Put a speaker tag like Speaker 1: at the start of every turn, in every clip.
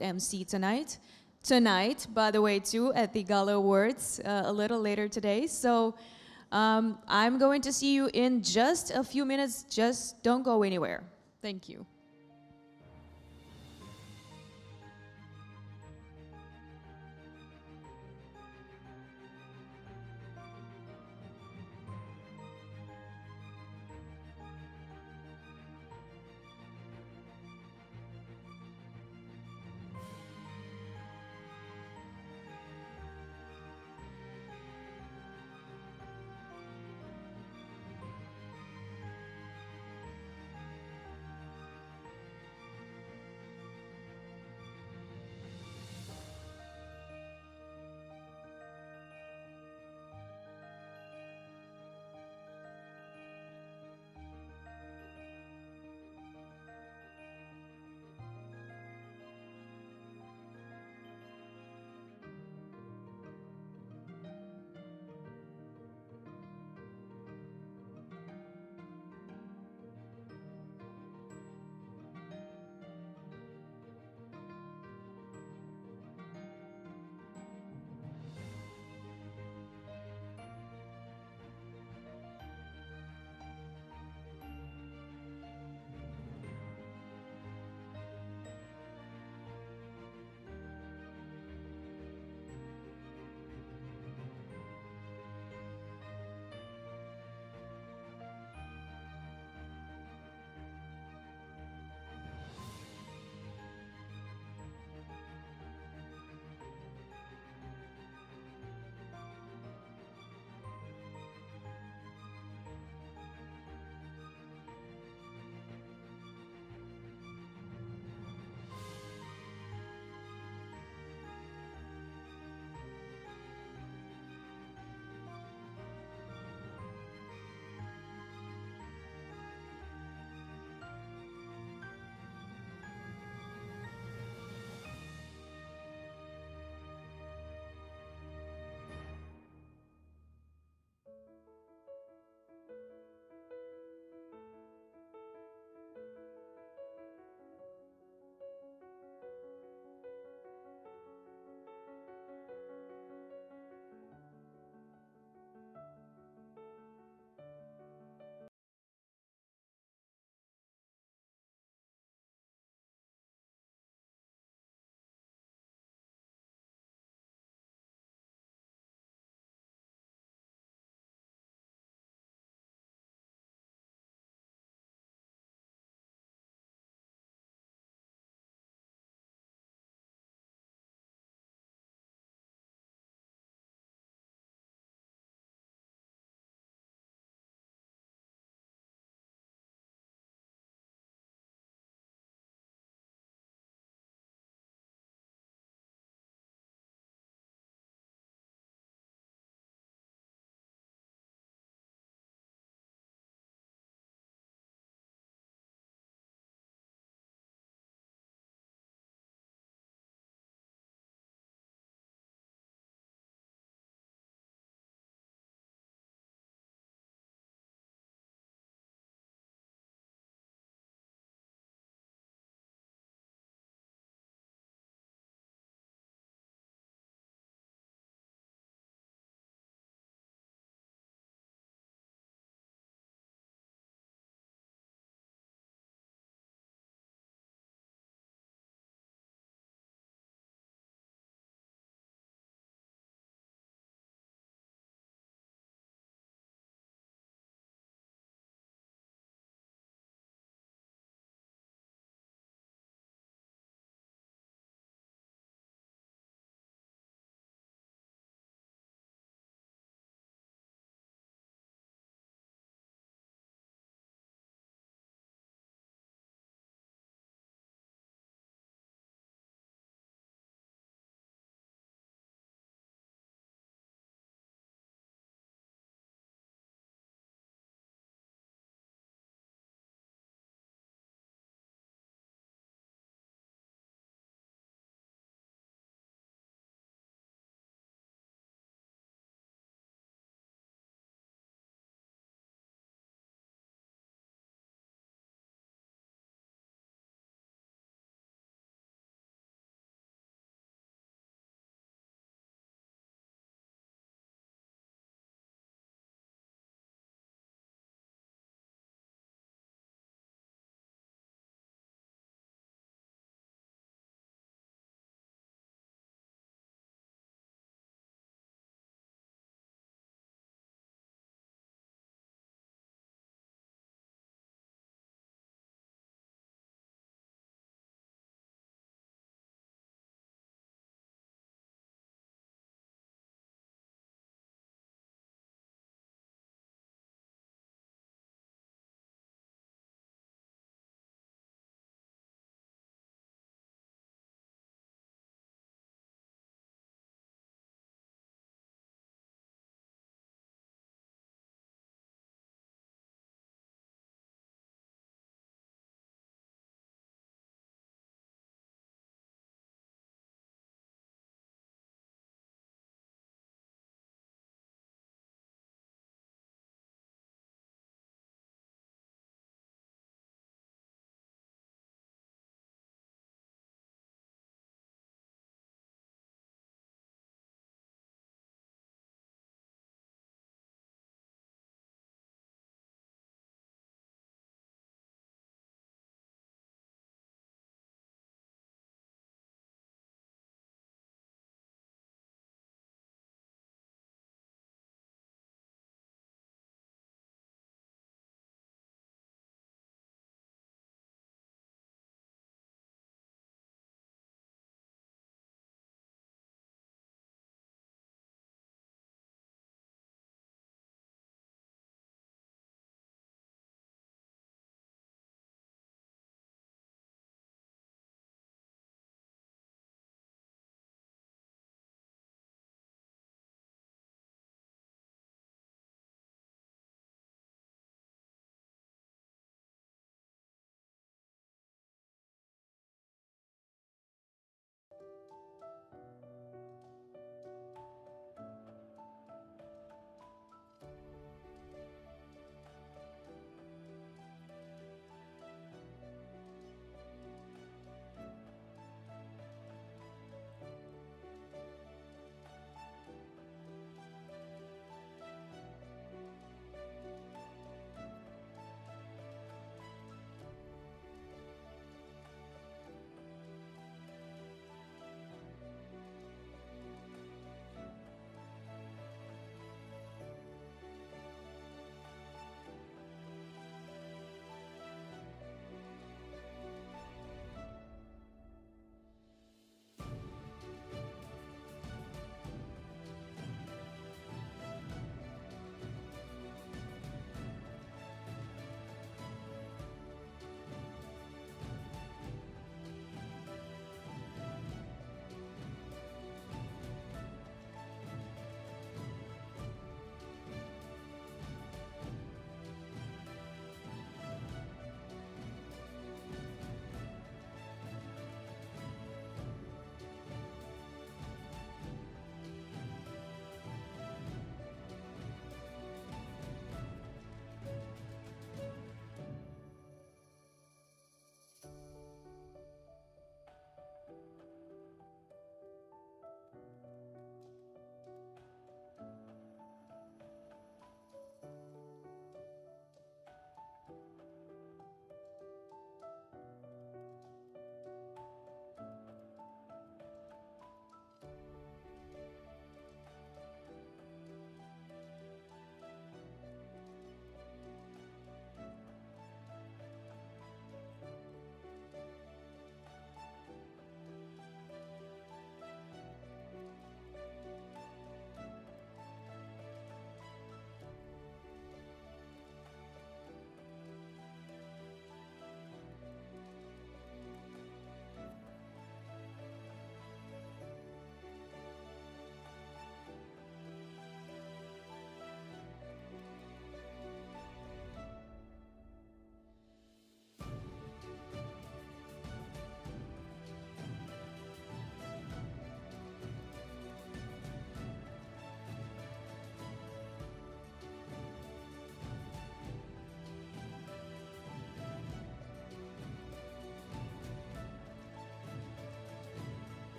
Speaker 1: MC tonight. Tonight, by the way, too, at the Gala Awards a little later today. So I'm going to see you in just a few minutes. Just don't go anywhere. Thank you.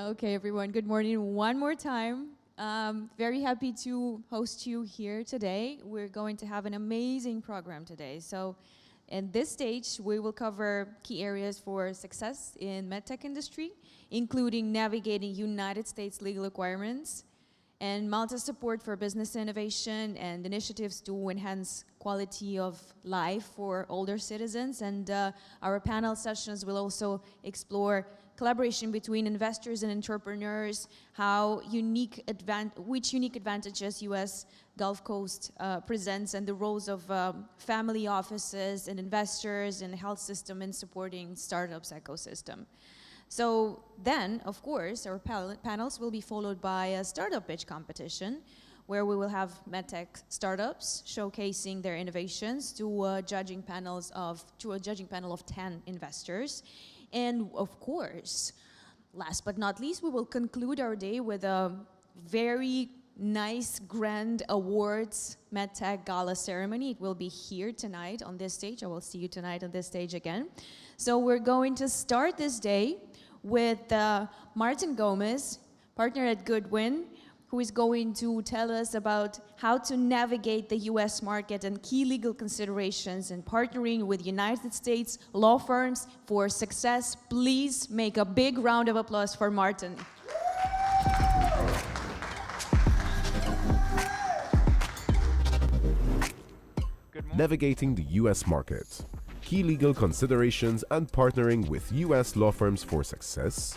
Speaker 1: Okay, everyone, good morning one more time. Very happy to host you here today. We're going to have an amazing program today. So in this stage, we will cover key areas for success in MedTech industry, including navigating United States legal requirements and Malta's support for business innovation and initiatives to enhance quality of life for older citizens. And our panel sessions will also explore collaboration between investors and entrepreneurs, which unique advantages U.S. Gulf Coast presents, and the roles of family offices and investors in the health system in supporting startups ecosystem. So then, of course, our panels will be followed by a startup pitch competition, where we will have MedTech startups showcasing their innovations to a judging panel of 10 investors. And of course, last but not least, we will conclude our day with a very nice, grand awards MedTech gala ceremony. It will be here tonight on this stage. I will see you tonight on this stage again. So we're going to start this day with Martin Gomez, partner at Goodwin, who is going to tell us about how to navigate the US market and key legal considerations in partnering with United States law firms for success. Please make a big round of applause for Martin.
Speaker 2: Navigating the US market. Key legal considerations and partnering with US law firms for success.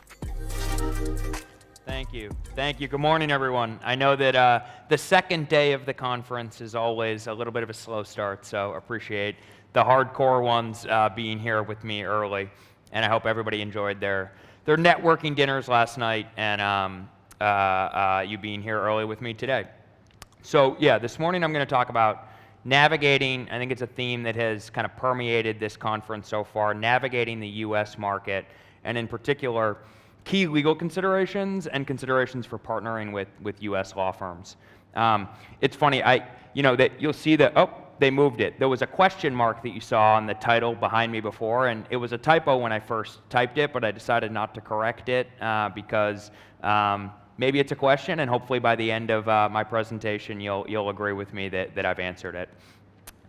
Speaker 3: Thank you. Thank you. Good morning, everyone. I know that the second day of the conference is always a little bit of a slow start, so appreciate the hardcore ones being here with me early. And I hope everybody enjoyed their networking dinners last night and you being here early with me today. So yeah, this morning I'm going to talk about navigating, I think it's a theme that has kind of permeated this conference so far, navigating the US market, and in particular, key legal considerations and considerations for partnering with US law firms. It's funny, that you'll see that, oh, they moved it. There was a question mark that you saw on the title behind me before, and it was a typo when I first typed it, but I decided not to correct it because maybe it's a question, and hopefully by the end of my presentation, you'll agree with me that I've answered it.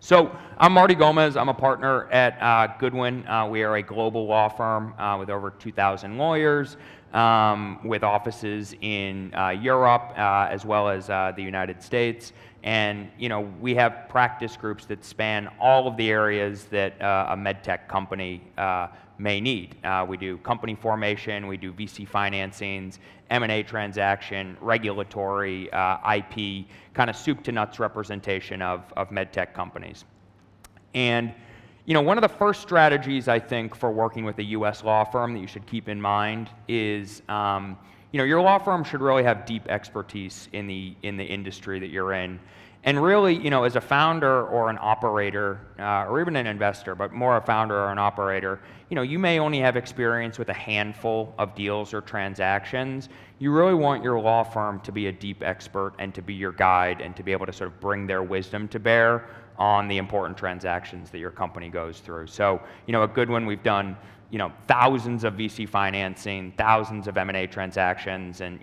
Speaker 3: So I'm Marty Gomez. I'm a partner at Goodwin. We are a global law firm with over 2,000 lawyers, with offices in Europe as well as the United States. And we have practice groups that span all of the areas that a MedTech company may need. We do company formation, we do VC financings, M&A transaction, regulatory, IP, kind of soup to nuts representation of MedTech companies. And one of the first strategies I think for working with a US law firm that you should keep in mind is your law firm should really have deep expertise in the industry that you're in. And really, as a founder or an operator, or even an investor, but more a founder or an operator, you may only have experience with a handful of deals or transactions. You really want your law firm to be a deep expert and to be your guide and to be able to sort of bring their wisdom to bear on the important transactions that your company goes through. So, at Goodwin, we've done thousands of VC financing, thousands of M&A transactions, and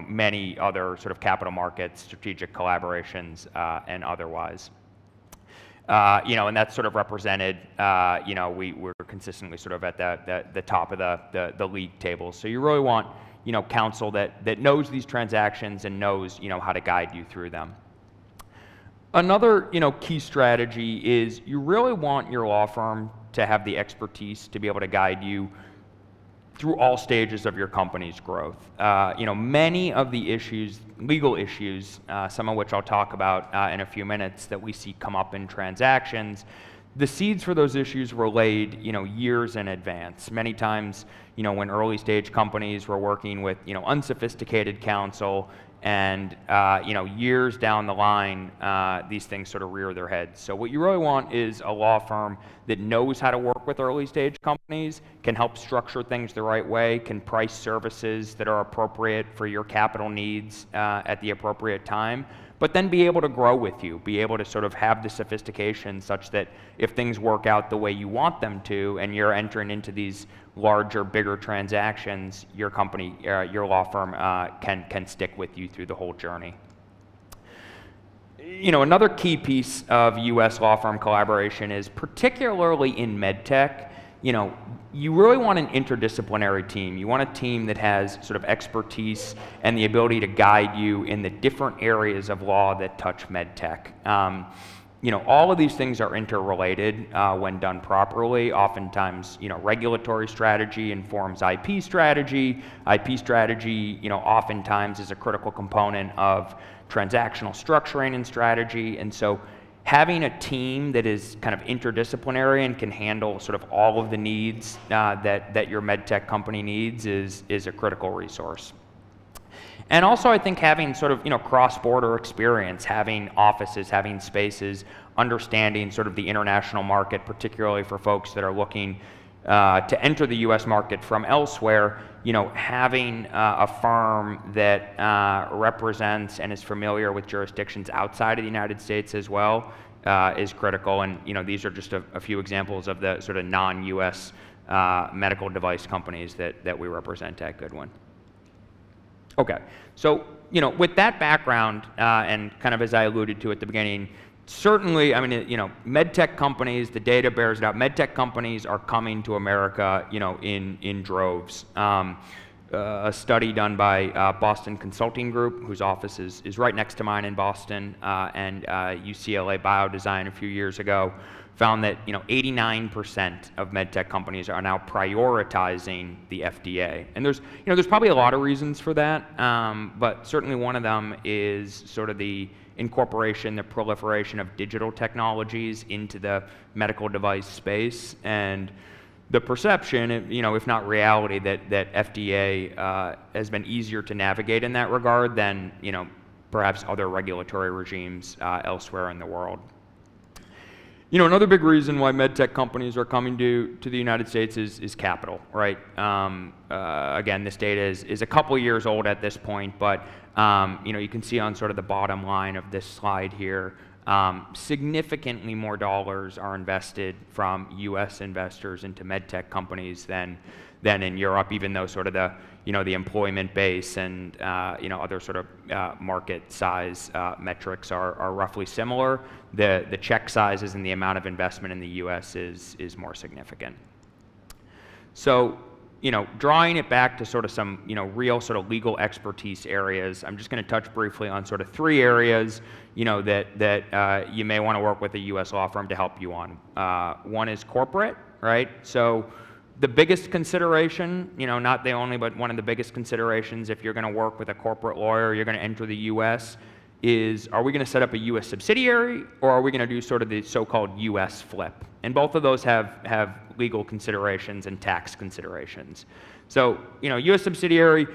Speaker 3: many other sort of capital markets, strategic collaborations, and otherwise. And that's sort of represented. We're consistently sort of at the top of the league table. So you really want counsel that knows these transactions and knows how to guide you through them. Another key strategy is you really want your law firm to have the expertise to be able to guide you through all stages of your company's growth. Many of the legal issues, some of which I'll talk about in a few minutes, that we see come up in transactions, the seeds for those issues were laid, years in advance. Many times, when early stage companies were working with, unsophisticated counsel, and years down the line, these things sort of rear their heads. So what you really want is a law firm that knows how to work with early stage companies, can help structure things the right way, can price services that are appropriate for your capital needs at the appropriate time, but then be able to grow with you, be able to sort of have the sophistication such that if things work out the way you want them to and you're entering into these larger, bigger transactions, your company, your law firm can stick with you through the whole journey. You know, another key piece of U.S. law firm collaboration is, particularly in MedTech, you know, you really want an interdisciplinary team. You want a team that has sort of expertise and the ability to guide you in the different areas of law that touch MedTech. You know, all of these things are interrelated when done properly. Oftentimes, you know, regulatory strategy informs IP strategy. IP strategy, you know, oftentimes is a critical component of transactional structuring and strategy. And so having a team that is kind of interdisciplinary and can handle sort of all of the needs that your MedTech company needs is a critical resource. And also, I think having sort of, you know, cross-border experience, having offices, having spaces, understanding sort of the international market, particularly for folks that are looking to enter the U.S. market from elsewhere, you know, having a firm that represents and is familiar with jurisdictions outside of the United States as well is critical. And, you know, these are just a few examples of the sort of non-U.S. Medical device companies that we represent at Goodwin. Okay, so, you know, with that background, and kind of as I alluded to at the beginning, certainly, I mean, you know, MedTech companies, the data bears it out, MedTech companies are coming to America, you know, in droves. A study done by Boston Consulting Group, whose office is right next to mine in Boston, and UCLA Biodesign a few years ago, found that, you know, 89% of MedTech companies are now prioritizing the FDA. And there's, you know, there's probably a lot of reasons for that, but certainly one of them is sort of the incorporation, the proliferation of digital technologies into the medical device space, and the perception, you know, if not reality, that FDA has been easier to navigate in that regard than, you know, perhaps other regulatory regimes elsewhere in the world. You know, another big reason why MedTech companies are coming to the United States is capital, right? Again, this data is a couple years old at this point, but you know, you can see on sort of the bottom line of this slide here, significantly more dollars are invested from U.S. investors into MedTech companies than in Europe, even though sort of the, you know, the employment base and you know, other sort of market size metrics are roughly similar. The check sizes and the amount of investment in the U.S. is more significant. So, you know, drawing it back to sort of some, you know, real sort of legal expertise areas, I'm just going to touch briefly on sort of three areas, you know, that you may want to work with a U.S. law firm to help you on. One is corporate, right? So the biggest consideration, you know, not the only, but one of the biggest considerations if you're going to work with a corporate lawyer, you're going to enter the U.S., is, are we going to set up a U.S. subsidiary, or are we going to do sort of the so-called U.S. flip? And both of those have legal considerations and tax considerations. So, you know, U.S. subsidiary,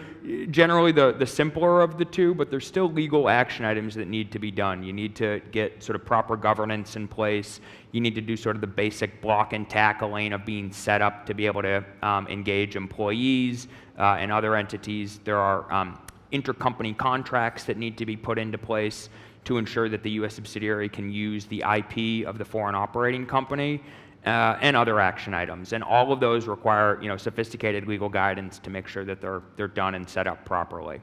Speaker 3: generally the simpler of the two, but there's still legal action items that need to be done. You need to get sort of proper governance in place. You need to do sort of the basic block and tackling of being set up to be able to engage employees and other entities. There are intercompany contracts that need to be put into place to ensure that the U.S. subsidiary can use the IP of the foreign operating company, and other action items. And all of those require, you know, sophisticated legal guidance to make sure that they're done and set up properly.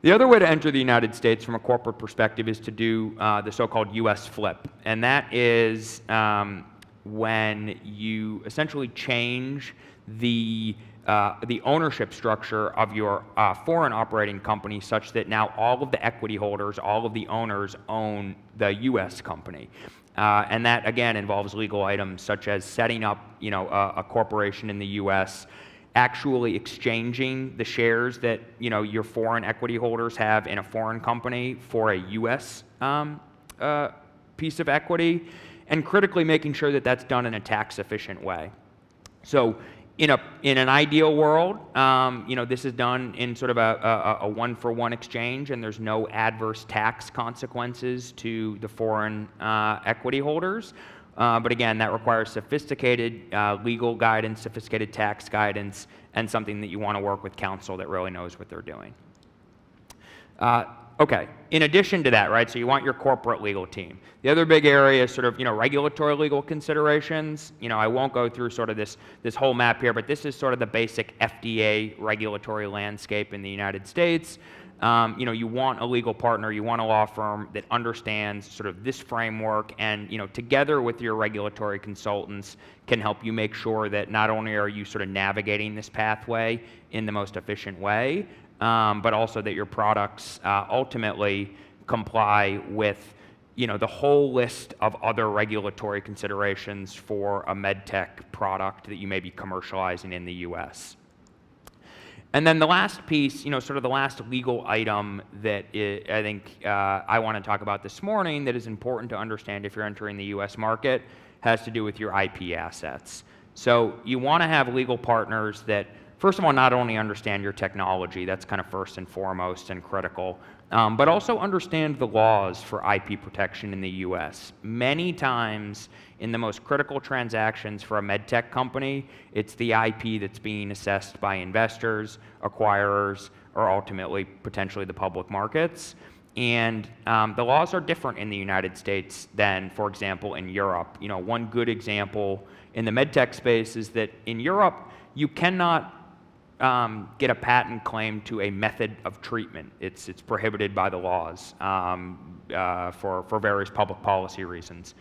Speaker 3: The other way to enter the United States from a corporate perspective is to do the so-called U.S. flip, and that is when you essentially change the ownership structure of your foreign operating company such that now all of the equity holders, all of the owners own the U.S. company. And that, again, involves legal items such as setting up, you know, a corporation in the U.S., actually exchanging the shares that, you know, your foreign equity holders have in a foreign company for a U.S. Piece of equity, and critically making sure that that's done in a tax-efficient way. So in an ideal world, you know, this is done in sort of a one-for-one exchange, and there's no adverse tax consequences to the foreign equity holders. But again, that requires sophisticated legal guidance, sophisticated tax guidance, and something that you want to work with counsel that really knows what they're doing. Okay, in addition to that, right, so you want your corporate legal team. The other big area is sort of, regulatory legal considerations. I won't go through sort of this whole map here, but this is sort of the basic FDA regulatory landscape in the United States. You want a legal partner, you want a law firm that understands sort of this framework and, together with your regulatory consultants can help you make sure that not only are you sort of navigating this pathway in the most efficient way, but also that your products ultimately comply with the whole list of other regulatory considerations for a MedTech product that you may be commercializing in the US. And then the last piece, sort of the last legal item that I think I want to talk about this morning that is important to understand if you're entering the US market has to do with your IP assets. So you want to have legal partners that, first of all, not only understand your technology, that's kind of first and foremost and critical, but also understand the laws for IP protection in the US. Many times in the most critical transactions for a MedTech company, it's the IP that's being assessed by investors, acquirers, or ultimately potentially the public markets. And the laws are different in the United States than, for example, in Europe. One good example in the MedTech space is that in Europe, you cannot get a patent claim to a method of treatment. It's prohibited by the laws for various public policy reasons.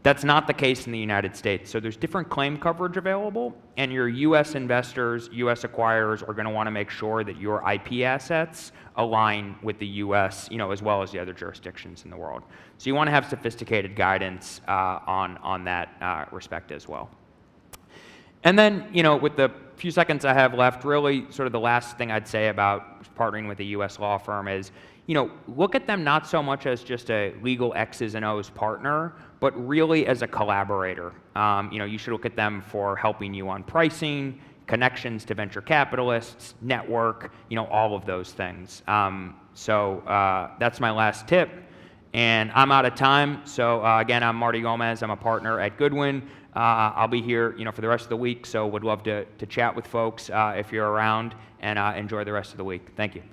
Speaker 3: That's not the case in the United States. So there's different claim coverage available, and your US investors, US acquirers are going to want to make sure that your IP assets align with the US, as well as the other jurisdictions in the world. So you want to have sophisticated guidance on that respect as well. And then, with the few seconds I have left, really sort of the last thing I'd say about partnering with a US law firm is, look at them not so much as just a legal X's and O's partner, but really as a collaborator. You should look at them for helping you on pricing, connections to venture capitalists, network, all of those things. So that's my last tip. And I'm out of time. So again, I'm Marty Gomez. I'm a partner at Goodwin. I'll be here, for the rest of the week. So would love to chat with folks if you're around, and enjoy the rest of the week. Thank you.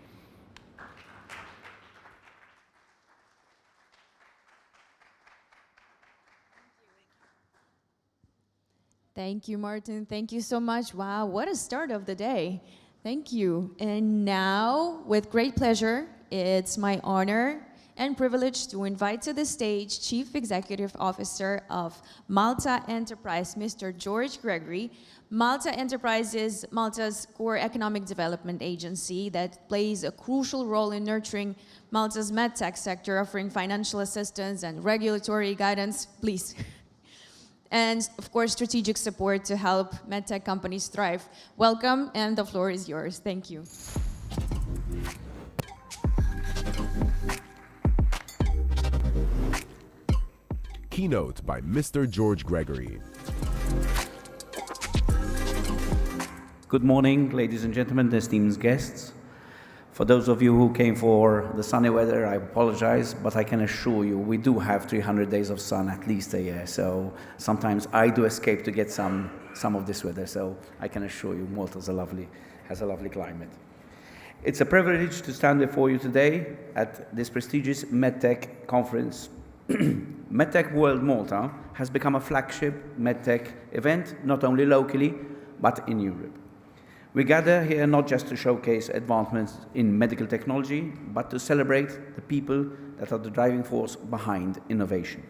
Speaker 1: Thank you, Martin. Thank you so much. Wow, what a start of the day. Thank you. And now, with great pleasure, it's my honor and privilege to invite to the stage Chief Executive Officer of Malta Enterprise, Mr. George Gregory. Malta Enterprise is Malta's core economic development agency that plays a crucial role in nurturing Malta's MedTech sector, offering financial assistance and regulatory guidance, please. And of course, strategic support to help MedTech companies thrive. Welcome, and the floor is yours. Thank you.
Speaker 2: Keynote by Mr. George Gregory.
Speaker 4: Good morning, ladies and gentlemen, esteemed guests. For those of you who came for the sunny weather, I apologize, but I can assure you we do have 300 days of sun at least a year. So sometimes I do escape to get some of this weather. So I can assure you Malta has a lovely climate. It's a privilege to stand before you today at this prestigious MedTech conference. MedTech World Malta has become a flagship MedTech event, not only locally, but in Europe. We gather here not just to showcase advancements in medical technology, but to celebrate the people that are the driving force behind innovation.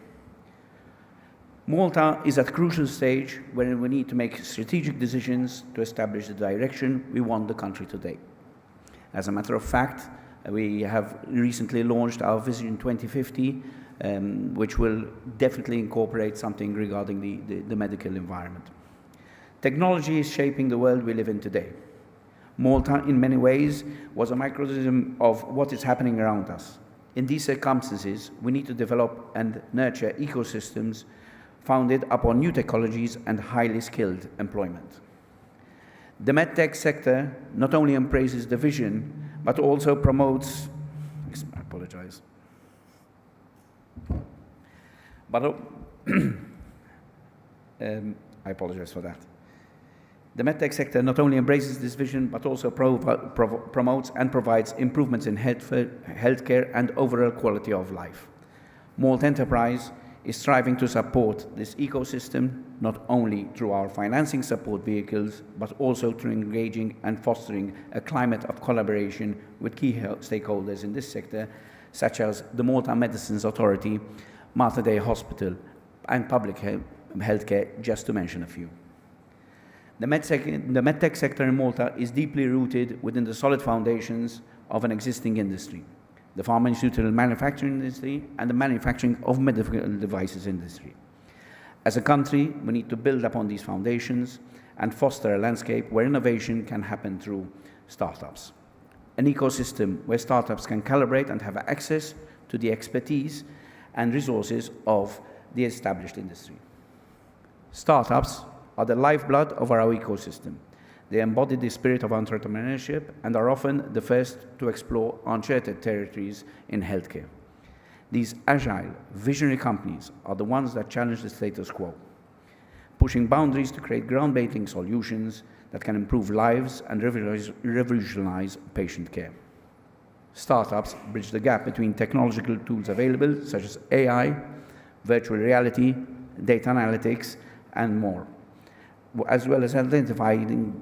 Speaker 4: Malta is at a crucial stage where we need to make strategic decisions to establish the direction we want the country to take. As a matter of fact, we have recently launched our Vision 2050, which will definitely incorporate something regarding the medical environment. Technology is shaping the world we live in today. Malta, in many ways, was a microcosm of what is happening around us. In these circumstances, we need to develop and nurture ecosystems founded upon new technologies and highly skilled employment. The MedTech sector not only embraces the vision, but also promotes, I apologize, but I apologize for that. The MedTech sector not only embraces this vision, but also promotes and provides improvements in healthcare and overall quality of life. Malta Enterprise is striving to support this ecosystem, not only through our financing support vehicles, but also through engaging and fostering a climate of collaboration with key stakeholders in this sector, such as the Malta Medicines Authority, Mater Dei Hospital, and public healthcare, just to mention a few. The MedTech sector in Malta is deeply rooted within the solid foundations of an existing industry, the pharmaceutical manufacturing industry and the manufacturing of medical devices industry. As a country, we need to build upon these foundations and foster a landscape where innovation can happen through startups. An ecosystem where startups can calibrate and have access to the expertise and resources of the established industry. Startups are the lifeblood of our ecosystem. They embody the spirit of entrepreneurship and are often the first to explore uncharted territories in healthcare. These agile, visionary companies are the ones that challenge the status quo, pushing boundaries to create groundbreaking solutions that can improve lives and revolutionize patient care. Startups bridge the gap between technological tools available, such as AI, virtual reality, data analytics, and more, as well as identifying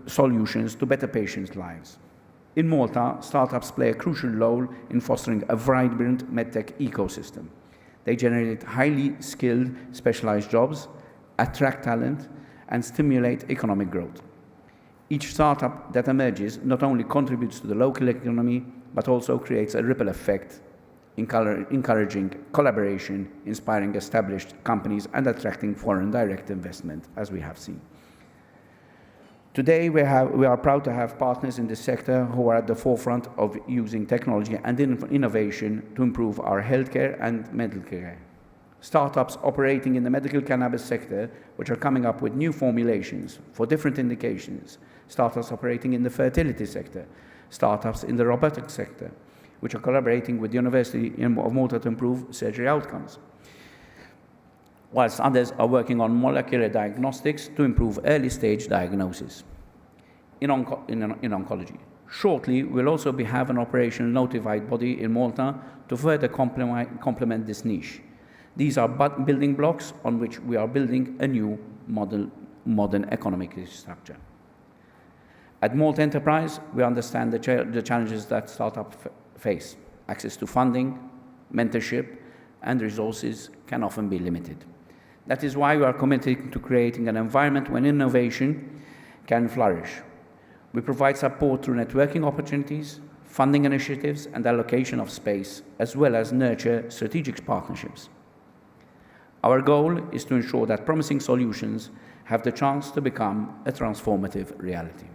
Speaker 4: solutions to better patients' lives. In Malta, startups play a crucial role in fostering a vibrant MedTech ecosystem. They generate highly skilled, specialized jobs, attract talent, and stimulate economic growth. Each startup that emerges not only contributes to the local economy, but also creates a ripple effect, encouraging collaboration, inspiring established companies, and attracting foreign direct investment, as we have seen. Today, we are proud to have partners in this sector who are at the forefront of using technology and innovation to improve our healthcare and medical care. Startups operating in the medical cannabis sector, which are coming up with new formulations for different indications. Startups operating in the fertility sector. Startups in the robotics sector, which are collaborating with the University of Malta to improve surgery outcomes, whilst others are working on molecular diagnostics to improve early-stage diagnosis in oncology. Shortly, we'll also have an operational notified body in Malta to further complement this niche. These are building blocks on which we are building a new modern economic structure. At Malta Enterprise, we understand the challenges that startups face. Access to funding, mentorship, and resources can often be limited. That is why we are committed to creating an environment where innovation can flourish. We provide support through networking opportunities, funding initiatives, and allocation of space, as well as nurture strategic partnerships. Our goal is to ensure that promising solutions have the chance to become a transformative reality.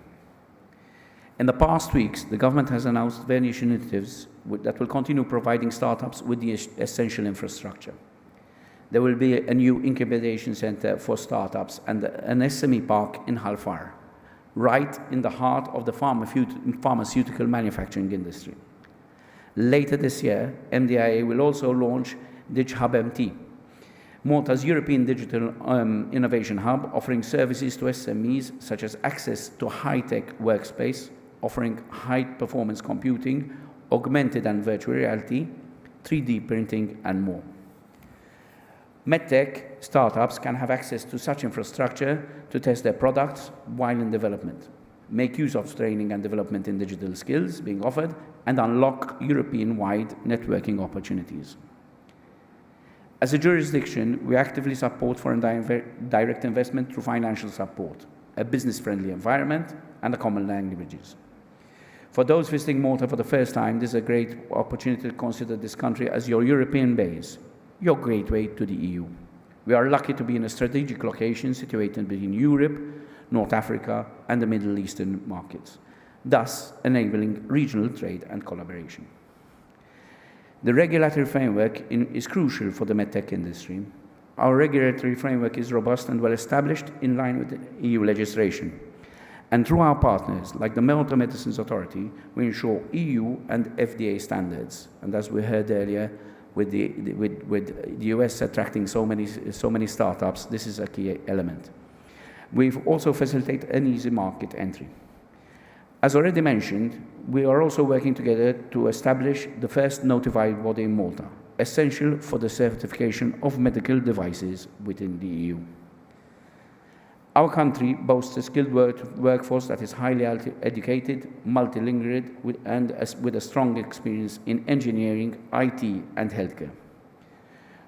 Speaker 4: In the past weeks, the government has announced various initiatives that will continue providing startups with the essential infrastructure. There will be a new incubation center for startups and an SME park in Halfar, right in the heart of the pharmaceutical manufacturing industry. Later this year, MDIA will also launch DigHub MT, Malta's European Digital Innovation Hub, offering services to SMEs such as access to high-tech workspace, offering high-performance computing, augmented and virtual reality, 3D printing, and more. MedTech startups can have access to such infrastructure to test their products while in development, make use of training and development in digital skills being offered, and unlock European-wide networking opportunities. As a jurisdiction, we actively support foreign direct investment through financial support, a business-friendly environment, and common languages. For those visiting Malta for the first time, this is a great opportunity to consider this country as your European base, your gateway to the EU. We are lucky to be in a strategic location situated between Europe, North Africa, and the Middle Eastern markets, thus enabling regional trade and collaboration. The regulatory framework is crucial for the MedTech industry. Our regulatory framework is robust and well established in line with the EU legislation. And through our partners, like the Malta Medicines Authority, we ensure EU and FDA standards. And as we heard earlier, with the US attracting so many startups, this is a key element. We've also facilitated an easy market entry. As already mentioned, we are also working together to establish the first notified body in Malta, essential for the certification of medical devices within the EU. Our country boasts a skilled workforce that is highly educated, multilingual, with a strong experience in engineering, IT, and healthcare.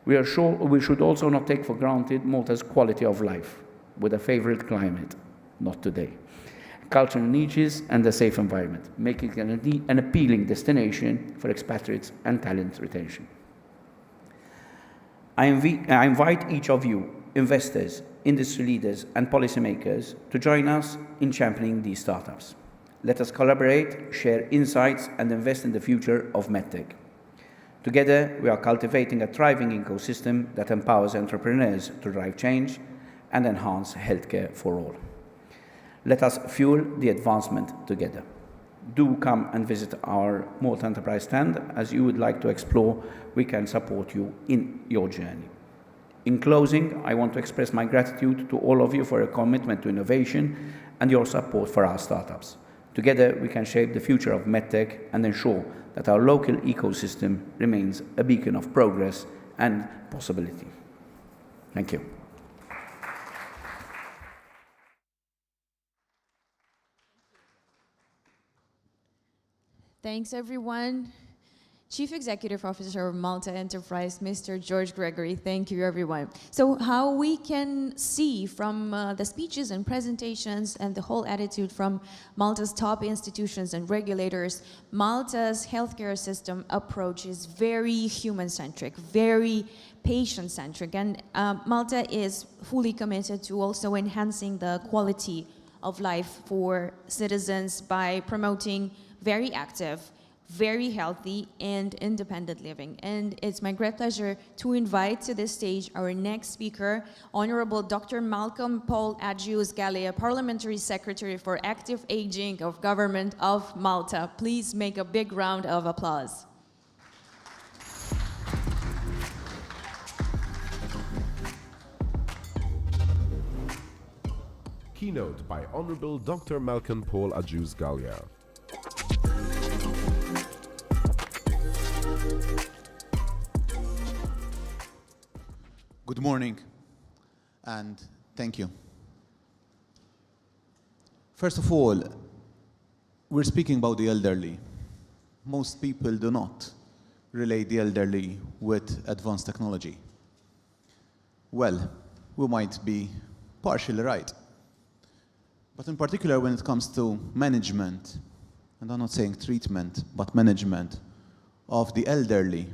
Speaker 4: We are sure we should also not take for granted Malta's quality of life, with a favorable climate, not today, cultural niches, and a safe environment, making it an appealing destination for expatriates and talent retention. I invite each of you, investors, industry leaders, and policymakers, to join us in championing these startups. Let us collaborate, share insights, and invest in the future of MedTech. Together, we are cultivating a thriving ecosystem that empowers entrepreneurs to drive change and enhance healthcare for all. Let us fuel the advancement together. Do come and visit our Malta Enterprise stand. As you would like to explore, we can support you in your journey. In closing, I want to express my gratitude to all of you for your commitment to innovation and your support for our startups. Together, we can shape the future of MedTech and ensure that our local ecosystem remains a beacon of progress and possibility. Thank you.
Speaker 1: Thanks, everyone. Chief Executive Officer of Malta Enterprise, Mr. George Gregory. Thank you, everyone. So how we can see from the speeches and presentations and the whole attitude from Malta's top institutions and regulators, Malta's healthcare system approach is very human-centric, very patient-centric, and Malta is fully committed to also enhancing the quality of life for citizens by promoting very active, very healthy and independent living. And it's my great pleasure to invite to this stage our next speaker, Honorable Dr. Malcolm Paul Adjus Galea, Parliamentary Secretary for Active Aging of Government of Malta. Please make a big round of applause.
Speaker 2: Keynote by Honorable Dr. Malcolm Paul Adjus Galea.
Speaker 5: Good morning, and thank you. First of all, we're speaking about the elderly. Most people do not relate the elderly with advanced technology. Well, we might be partially right. But in particular, when it comes to management, and I'm not saying treatment, but management of the elderly,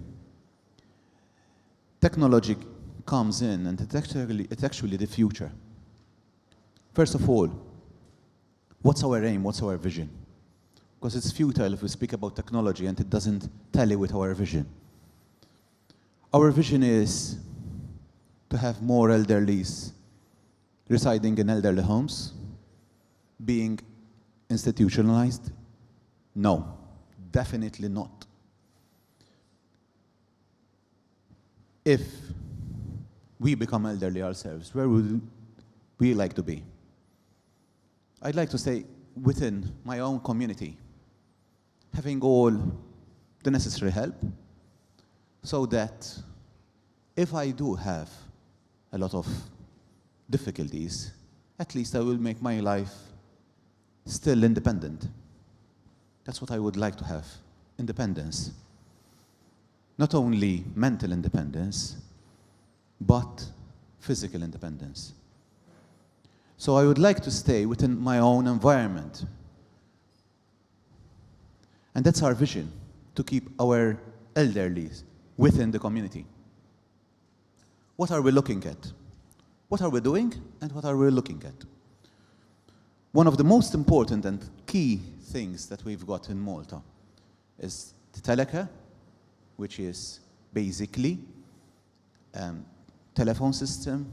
Speaker 5: technology comes in, and it's actually the future. First of all, what's our aim? What's our vision? Because it's futile if we speak about technology and it doesn't tally with our vision. Our vision is to have more elderlies residing in elderly homes, being institutionalized. No, definitely not. If we become elderly ourselves, where would we like to be? I'd like to stay within my own community, having all the necessary help, so that if I do have a lot of difficulties, at least I will make my life still independent. That's what I would like to have, independence. Not only mental independence, but physical independence. So I would like to stay within my own environment. And that's our vision, to keep our elderly within the community. What are we looking at? What are we doing, and what are we looking at? One of the most important and key things that we've got in Malta is the telecare, which is basically telephone system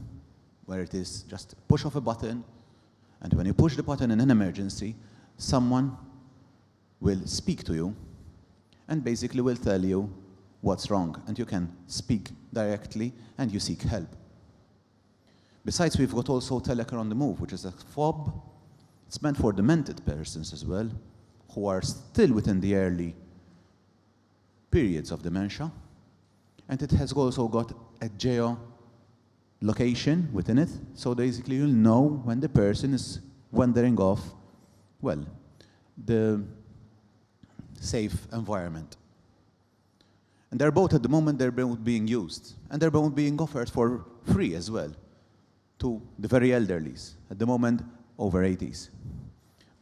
Speaker 5: where it is just a push of a button, and when you push the button in an emergency, someone will speak to you and basically will tell you what's wrong, and you can speak directly and you seek help. Besides, we've got also Telecare on the Move, which is a fob. It's meant for demented persons as well, who are still within the early periods of dementia. And it has also got a geo-location within it. So basically, you'll know when the person is wandering off, well, the safe environment. And they're both, at the moment, they're both being used. And they're both being offered for free as well to the very elderlies, at the moment over 80s.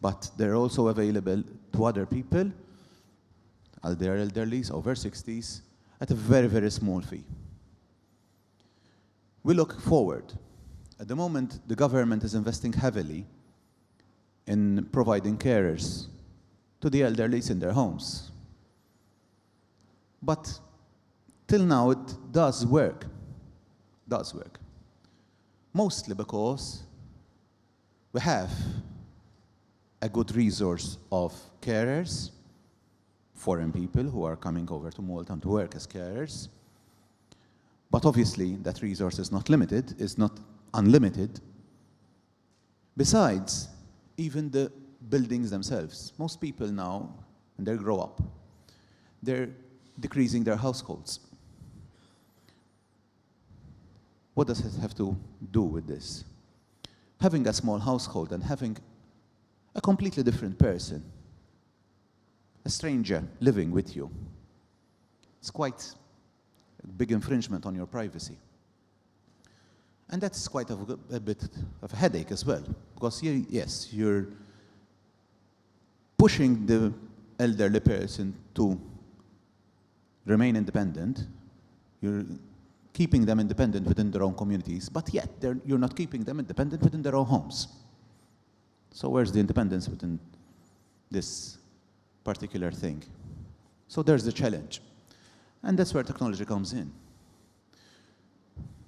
Speaker 5: But they're also available to other people, their elderlies over 60s, at a very, very small fee. We look forward. At the moment, the government is investing heavily in providing carers to the elderlies in their homes. But till now, it does work. Mostly because we have a good resource of carers, foreign people who are coming over to Malta to work as carers. But obviously, that resource is not limited, is not unlimited. Besides, even the buildings themselves, most people now, when they grow up, they're decreasing their households. What does it have to do with this? Having a small household and having a completely different person, a stranger living with you, it's quite a big infringement on your privacy. And that's quite a bit of a headache as well, because yes, you're pushing the elderly person to remain independent, you're keeping them independent within their own communities, but yet you're not keeping them independent within their own homes. So where's the independence within this particular thing? So there's the challenge. And that's where technology comes in.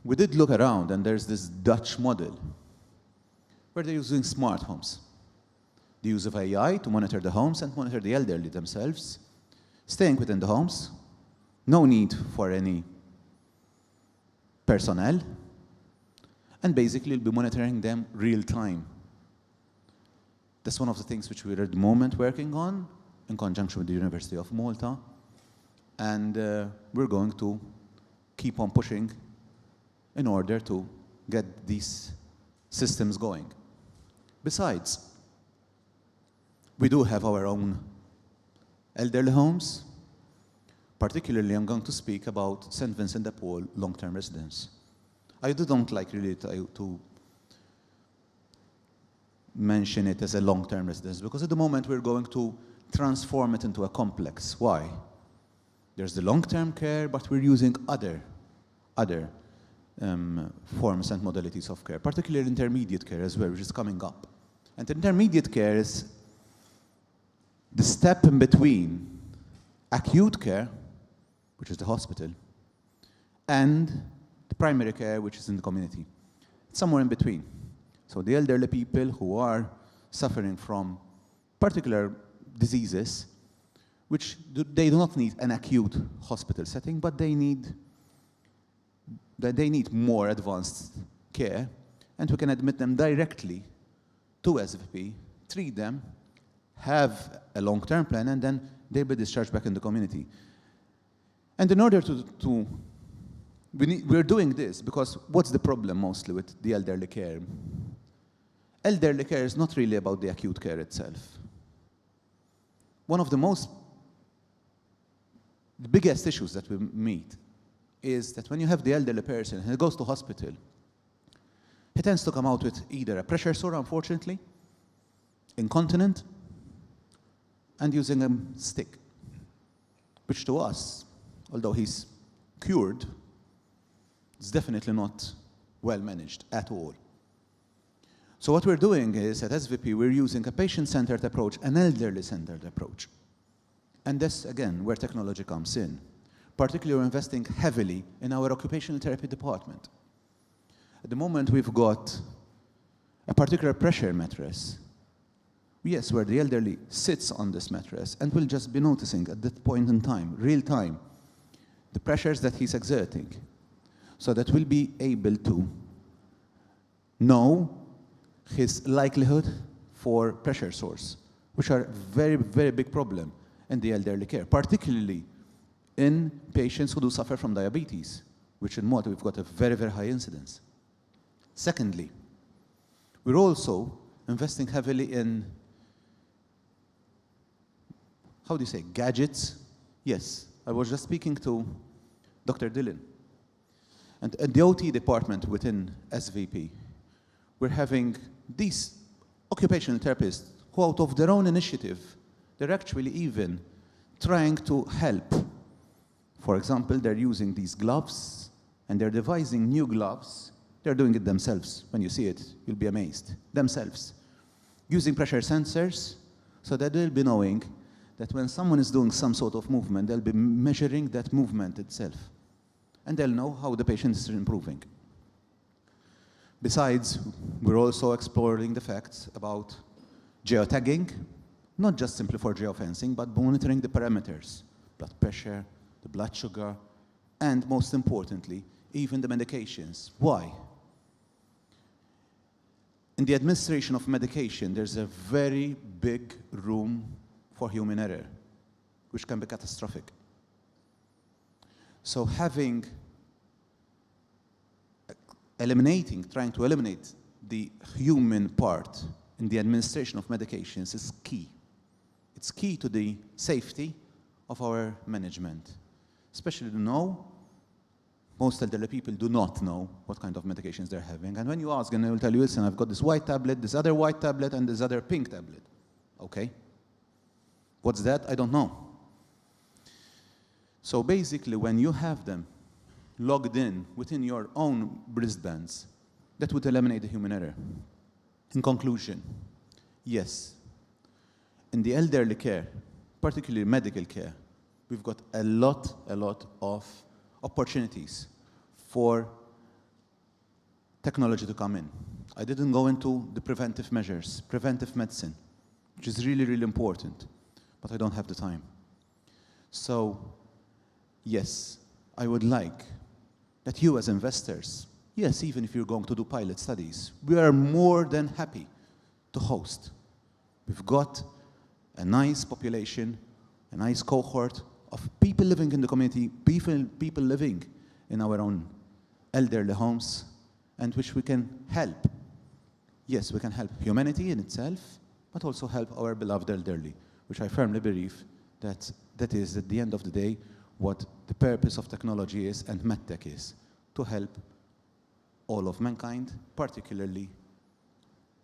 Speaker 5: We did look around, and there's this Dutch model where they're using smart homes. The use of AI to monitor the homes and monitor the elderly themselves, staying within the homes, no need for any personnel, and basically you'll be monitoring them real time. That's one of the things which we're at the moment working on in conjunction with the University of Malta, and we're going to keep on pushing in order to get these systems going. Besides, we do have our own elderly homes. Particularly, I'm going to speak about St. Vincent de Paul long-term residence. I don't like really to mention it as a long-term residence, because at the moment we're going to transform it into a complex. Why? There's the long-term care, but we're using other forms and modalities of care, particularly intermediate care as well, which is coming up. And intermediate care is the step in between acute care, which is the hospital, and the primary care, which is in the community. It's somewhere in between. So the elderly people who are suffering from particular diseases, which they do not need an acute hospital setting, but they need more advanced care, and we can admit them directly to SVP, treat them, have a long-term plan, and then they'll be discharged back in the community. And in order we're doing this because what's the problem mostly with the elderly care? Elderly care is not really about the acute care itself. One of the biggest issues that we meet is that when you have the elderly person and he goes to hospital, he tends to come out with either a pressure sore, unfortunately, incontinent, and using a stick, which to us, although he's cured, is definitely not well managed at all. So what we're doing is, at SVP, we're using a patient-centered approach, an elderly-centered approach. And that's, again, where technology comes in. Particularly, we're investing heavily in our occupational therapy department. At the moment, we've got a particular pressure mattress, yes, where the elderly sits on this mattress and will just be noticing at that point in time, real time, the pressures that he's exerting, so that we'll be able to know his likelihood for pressure sores, which are a very, very big problem in the elderly care, particularly in patients who do suffer from diabetes, which in Malta we've got a very, very high incidence. Secondly, we're also investing heavily in, how do you say, gadgets? Yes, I was just speaking to Dr. Dillon. And at the OT department within SVP, we're having these occupational therapists who, out of their own initiative, they're actually even trying to help. For example, they're using these gloves, and they're devising new gloves. They're doing it themselves. When you see it, you'll be amazed. Themselves. Using pressure sensors, so that they'll be knowing that when someone is doing some sort of movement, they'll be measuring that movement itself. And they'll know how the patient is improving. Besides, we're also exploring the facts about geotagging, not just simply for geofencing, but monitoring the parameters, blood pressure, the blood sugar, and most importantly, even the medications. Why? In the administration of medication, there's a very big room for human error, which can be catastrophic. So trying to eliminate the human part in the administration of medications is key. It's key to the safety of our management. Especially most elderly people do not know what kind of medications they're having. And when you ask, and they will tell you, listen, I've got this white tablet, this other white tablet, and this other pink tablet. Okay. What's that? I don't know. So basically, when you have them logged in within your own wristbands, that would eliminate the human error. In conclusion, yes, in the elderly care, particularly medical care, we've got a lot of opportunities for technology to come in. I didn't go into the preventive measures, preventive medicine, which is really, really important, but I don't have the time. So, yes, I would like that you as investors, yes, even if you're going to do pilot studies, we are more than happy to host. We've got a nice population, a nice cohort of people living in the community, people living in our own elderly homes, and which we can help. Yes, we can help humanity in itself, but also help our beloved elderly, which I firmly believe that is, at the end of the day, what the purpose of technology is and MedTech is, to help all of mankind, particularly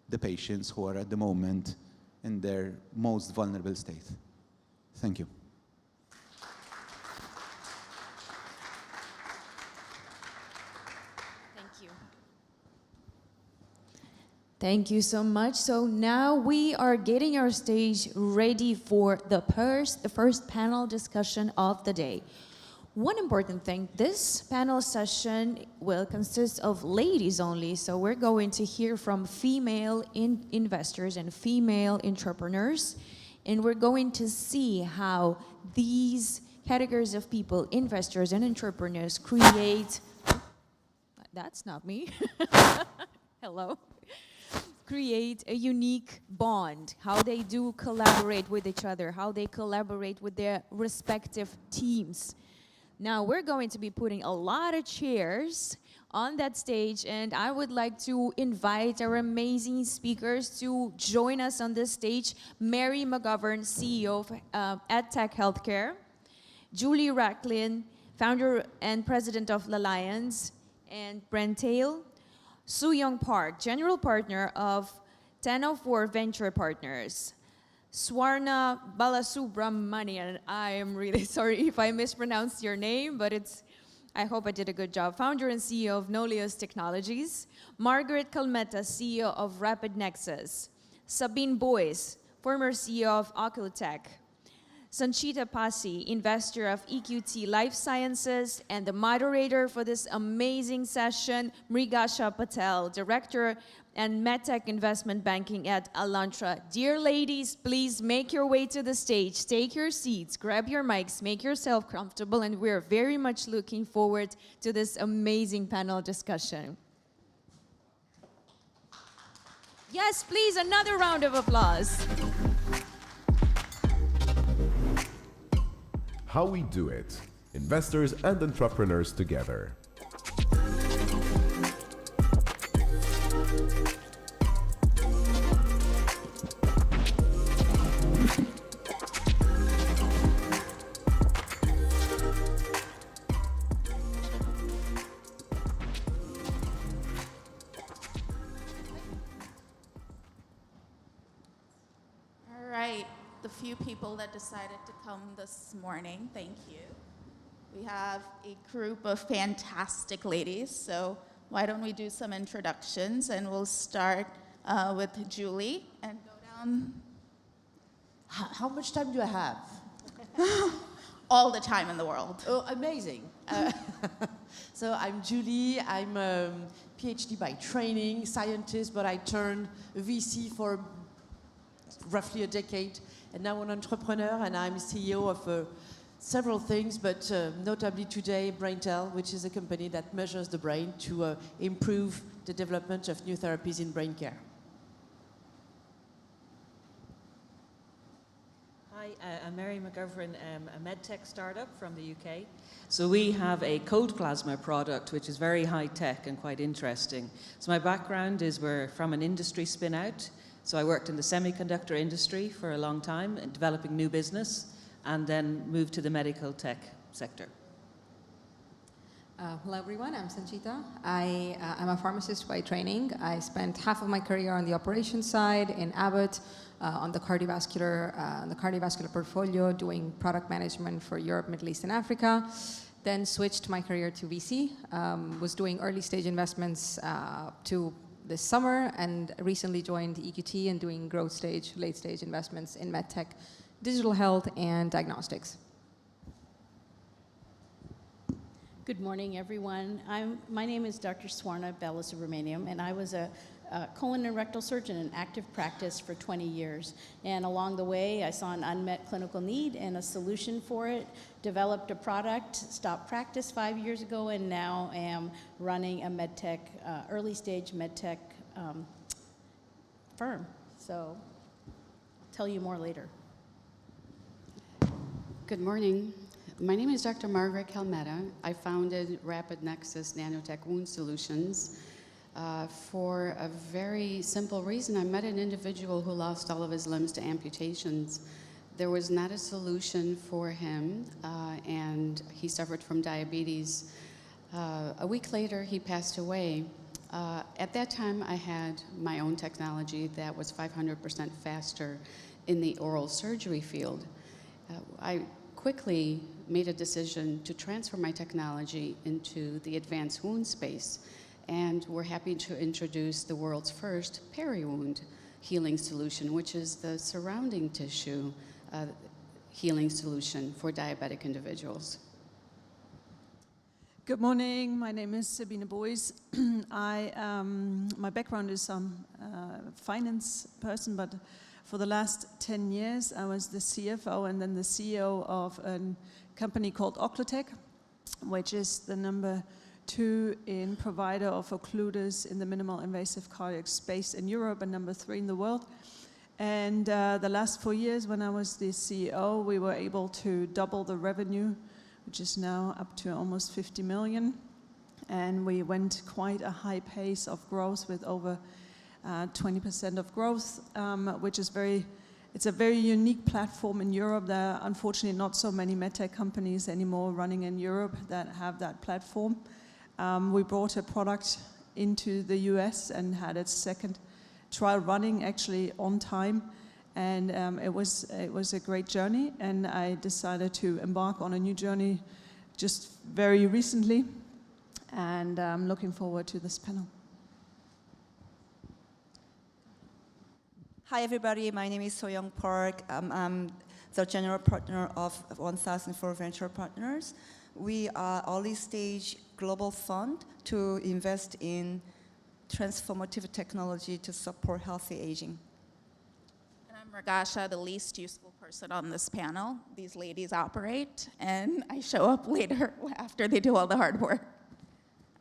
Speaker 5: the patients who are at the moment in their most vulnerable state. Thank you.
Speaker 1: Thank you so much. So now we are getting our stage ready for the first panel discussion of the day. One important thing, this panel session will consist of ladies only, so we're going to hear from female investors and female entrepreneurs, and we're going to see how these categories of people, investors and entrepreneurs, create, that's not me, hello, create a unique bond, how they do collaborate with each other, how they collaborate with their respective teams. Now, we're going to be putting a lot of chairs on that stage, and I would like to invite our amazing speakers to join us on this stage. Mary McGovern, CEO of MedTech Healthcare. Julie Racklin, founder and president of L'Alliance, and Brent Hale. Soo-Young Park, general partner of 1004 Venture Partners. Swarna Balasubramanian, I am really sorry if I mispronounced your name, but I hope I did a good job. Founder and CEO of Nolios Technologies. Margaret Calmetta, CEO of Rapid Nexus. Sabine Boyce, former CEO of Ocultech. Sanchita Pasi, investor of EQT Life Sciences, and the moderator for this amazing session, Mrigasha Patel, director and MedTech investment banking at Alantra. Dear ladies, please make your way to the stage, take your seats, grab your mics, make yourself comfortable, and we're very much looking forward to this amazing panel discussion. Yes, please, another round of applause.
Speaker 2: How we do it. Investors and entrepreneurs together.
Speaker 6: All right, the few people that decided to come this morning, thank you. We have a group of fantastic ladies, so why don't we do some introductions, and we'll start with Julie and go down
Speaker 7: How much time do I have?
Speaker 6: all the time in the world.
Speaker 7: Oh, amazing. So I'm Julie. I'm a PhD by training, scientist, but I turned VC for roughly a decade, and now an entrepreneur, and I'm CEO of several things, but notably today BrainTel, which is a company that measures the brain to improve the development of new therapies in brain care.
Speaker 8: Hi, I'm Mary McGovern, a MedTech startup from the UK. So we have a cold plasma product, which is very high tech and quite interesting. So my background is we're from an industry spin out. So I worked in the semiconductor industry for a long time, developing new business, and then moved to the medical tech sector.
Speaker 9: Hello everyone, I'm Sanchita. I'm a pharmacist by training. I spent half of my career on the operations side in Abbott, on the cardiovascular portfolio, doing product management for Europe, Middle East, and Africa. Then switched my career to VC. Was doing early stage investments to this summer, and recently joined EQT and doing growth stage, late stage investments in MedTech, digital health, and diagnostics.
Speaker 10: Good morning, everyone. My name is Dr. Swarna Balasubramaniam, and I was a colon and rectal surgeon in active practice for 20 years. And along the way, I saw an unmet clinical need and a solution for it, developed a product, stopped practice 5 years ago, and now am running a MedTech, early stage MedTech firm. So I'll tell you more later.
Speaker 11: Good morning. My name is Dr. Margaret Calmetta. I founded Rapid Nexus Nanotech Wound Solutions for a very simple reason. I met an individual who lost all of his limbs to amputations. There was not a solution for him, and he suffered from diabetes. A week later, he passed away. At that time, I had my own technology that was 500% faster in the oral surgery field. I quickly made a decision to transfer my technology into the advanced wound space, and we're happy to introduce the world's first peri-wound healing solution, which is the surrounding tissue healing solution for diabetic individuals.
Speaker 12: Good morning. My name is Sabine Boys. My background is a finance person, but for the last 10 years, I was the CFO and then the CEO of a company called Occlutech, which is the number 2 in provider of occluders in the minimal invasive cardiac space in Europe and number 3 in the world. And the last 4 years when I was the CEO, we were able to double the revenue, which is now up to almost 50 million. And we went quite a high pace of growth with over 20% of growth, which is it's a very unique platform in Europe. There are unfortunately not so many MedTech companies anymore running in Europe that have that platform. We brought a product into the US and had its second trial running actually on time. And it was a great journey, and I decided to embark on a new journey just very recently. And I'm looking forward to this panel.
Speaker 13: Hi, everybody. My name is So-Young Park. I'm the general partner of 1004 Venture Partners. We are an early-stage global fund to invest in transformative technology to support healthy aging.
Speaker 6: And I'm Ragasha, the least useful person on this panel. These ladies operate, and I show up later after they do all the hard work.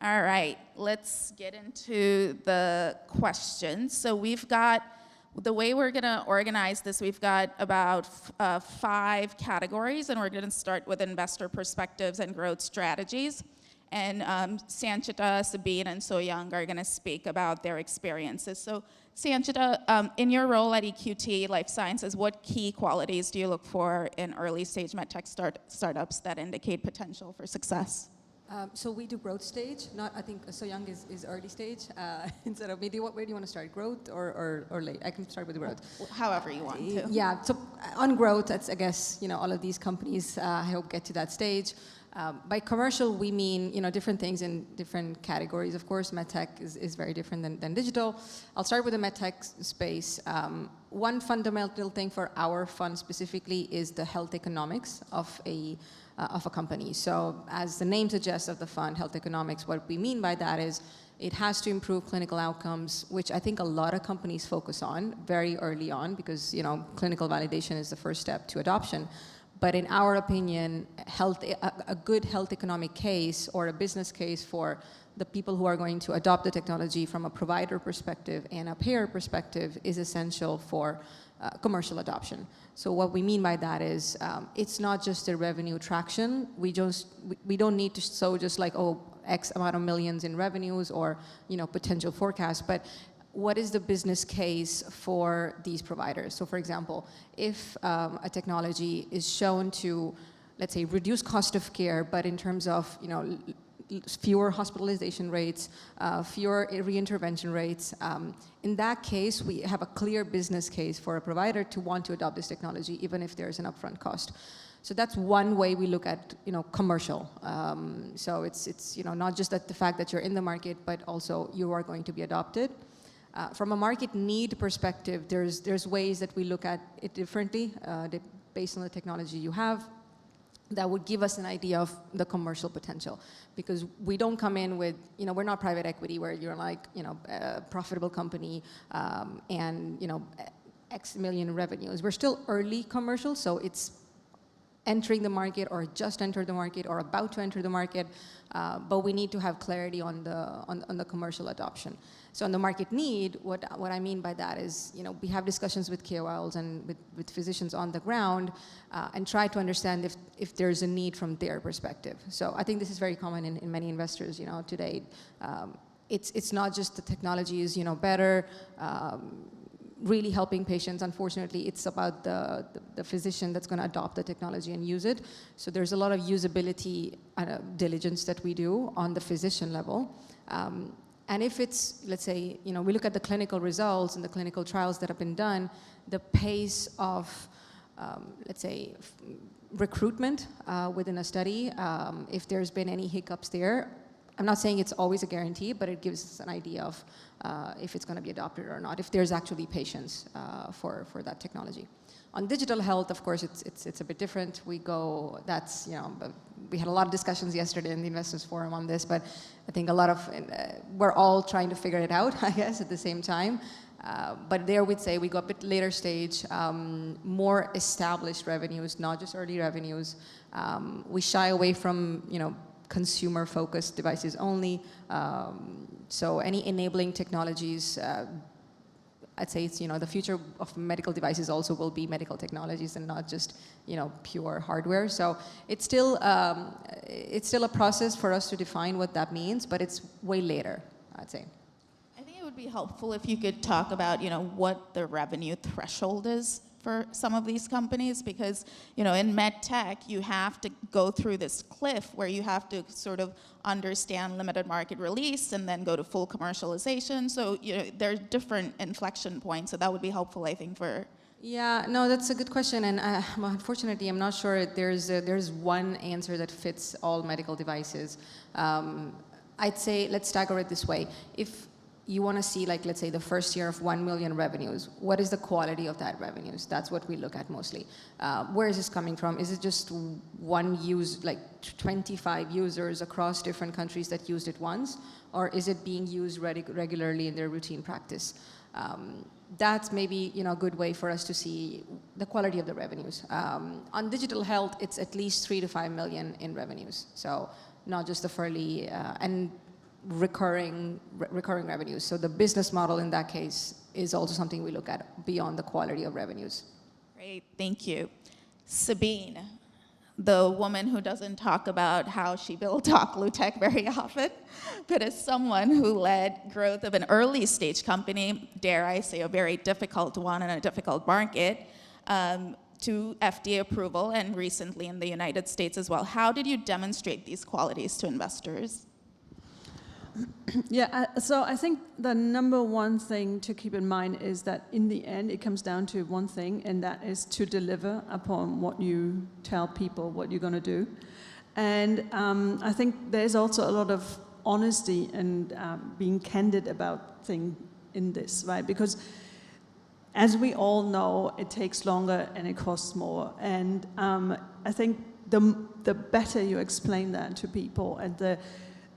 Speaker 6: All right, let's get into the questions. So we've got, the way we're gonna organize this, we've got about 5 categories, and we're gonna start with investor perspectives and growth strategies. And Sanchita, Sabine, and So-Young are gonna speak about their experiences. So Sanchita, in your role at EQT Life Sciences, what key qualities do you look for in early stage MedTech startups that indicate potential for success?
Speaker 9: So we do growth stage. Not, I think So-Young is early stage. Instead of me, where do you want to start? Growth or late? I can start with growth.
Speaker 6: However you want to.
Speaker 9: Yeah. So on growth, that's, I guess, all of these companies I hope get to that stage. By commercial, we mean different things in different categories. Of course, MedTech is very different than digital. I'll start with the MedTech space. One fundamental thing for our fund specifically is the health economics of a company. So as the name suggests of the fund, health economics, what we mean by that is it has to improve clinical outcomes, which I think a lot of companies focus on very early on because clinical validation is the first step to adoption. But in our opinion, a good health economic case or a business case for the people who are going to adopt the technology from a provider perspective and a payer perspective is essential for commercial adoption. So what we mean by that is it's not just a revenue traction. We don't need to show just like, X amount of millions in revenues or potential forecasts, but what is the business case for these providers? So for example, if a technology is shown to, let's say, reduce cost of care, but in terms of fewer hospitalization rates, fewer reintervention rates, in that case, we have a clear business case for a provider to want to adopt this technology, even if there's an upfront cost. So that's one way we look at commercial. So it's not just that the fact that you're in the market, but also you are going to be adopted. From a market need perspective, there's ways that we look at it differently based on the technology you have that would give us an idea of the commercial potential. Because we don't come in with, we're not private equity where you're like, a profitable company and, X million revenues. We're still early commercial, so it's entering the market or just entered the market or about to enter the market, but we need to have clarity on the commercial adoption. So on the market need, what I mean by that is, we have discussions with KOLs and with physicians on the ground and try to understand if there's a need from their perspective. So I think this is very common in many investors, today. It's not just the technology is, better, really helping patients. Unfortunately, it's about the physician that's going to adopt the technology and use it. So there's a lot of usability diligence that we do on the physician level. And if it's, let's say, we look at the clinical results and the clinical trials that have been done, the pace of, let's say, recruitment within a study, if there's been any hiccups there, I'm not saying it's always a guarantee, but it gives us an idea of if it's going to be adopted or not, if there's actually patients for that technology. On digital health, of course, it's a bit different. We had a lot of discussions yesterday in the Investors Forum on this, but I think we're all trying to figure it out, I guess, at the same time. But there we'd say we go a bit later stage, more established revenues, not just early revenues. We shy away from, consumer-focused devices only. So any enabling technologies, I'd say it's, the future of medical devices also will be medical technologies and not just, pure hardware. So it's still a process for us to define what that means, but it's way later, I'd say.
Speaker 6: I think it would be helpful if you could talk about, what the revenue threshold is for some of these companies, because, in MedTech, you have to go through this cliff where you have to sort of understand limited market release and then go to full commercialization. So, there are different inflection points. So that would be helpful, I think, for...
Speaker 9: Yeah, no, that's a good question. And unfortunately, I'm not sure there's one answer that fits all medical devices. I'd say, let's stagger it this way. If you want to see, let's say, the first year of 1 million revenues, what is the quality of that revenues? That's what we look at mostly. Where is this coming from? Is it just one use, 25 users across different countries that used it once? Or is it being used regularly in their routine practice? That's maybe a good way for us to see the quality of the revenues. On digital health, it's at least 3 to 5 million in revenues. So not just the fairly, and recurring revenues. So the business model in that case is also something we look at beyond the quality of revenues.
Speaker 6: Great, thank you. Sabine, the woman who doesn't talk about how she built Occlutech very often, but as someone who led growth of an early stage company, dare I say a very difficult one in a difficult market, to FDA approval and recently in the United States as well. How did you demonstrate these qualities to investors?
Speaker 12: Yeah, so I think the number one thing to keep in mind is that in the end it comes down to one thing, and that is to deliver upon what you tell people what you're going to do. And I think there's also a lot of honesty and being candid about things in this, right? Because as we all know, it takes longer and it costs more. And I think the better you explain that to people and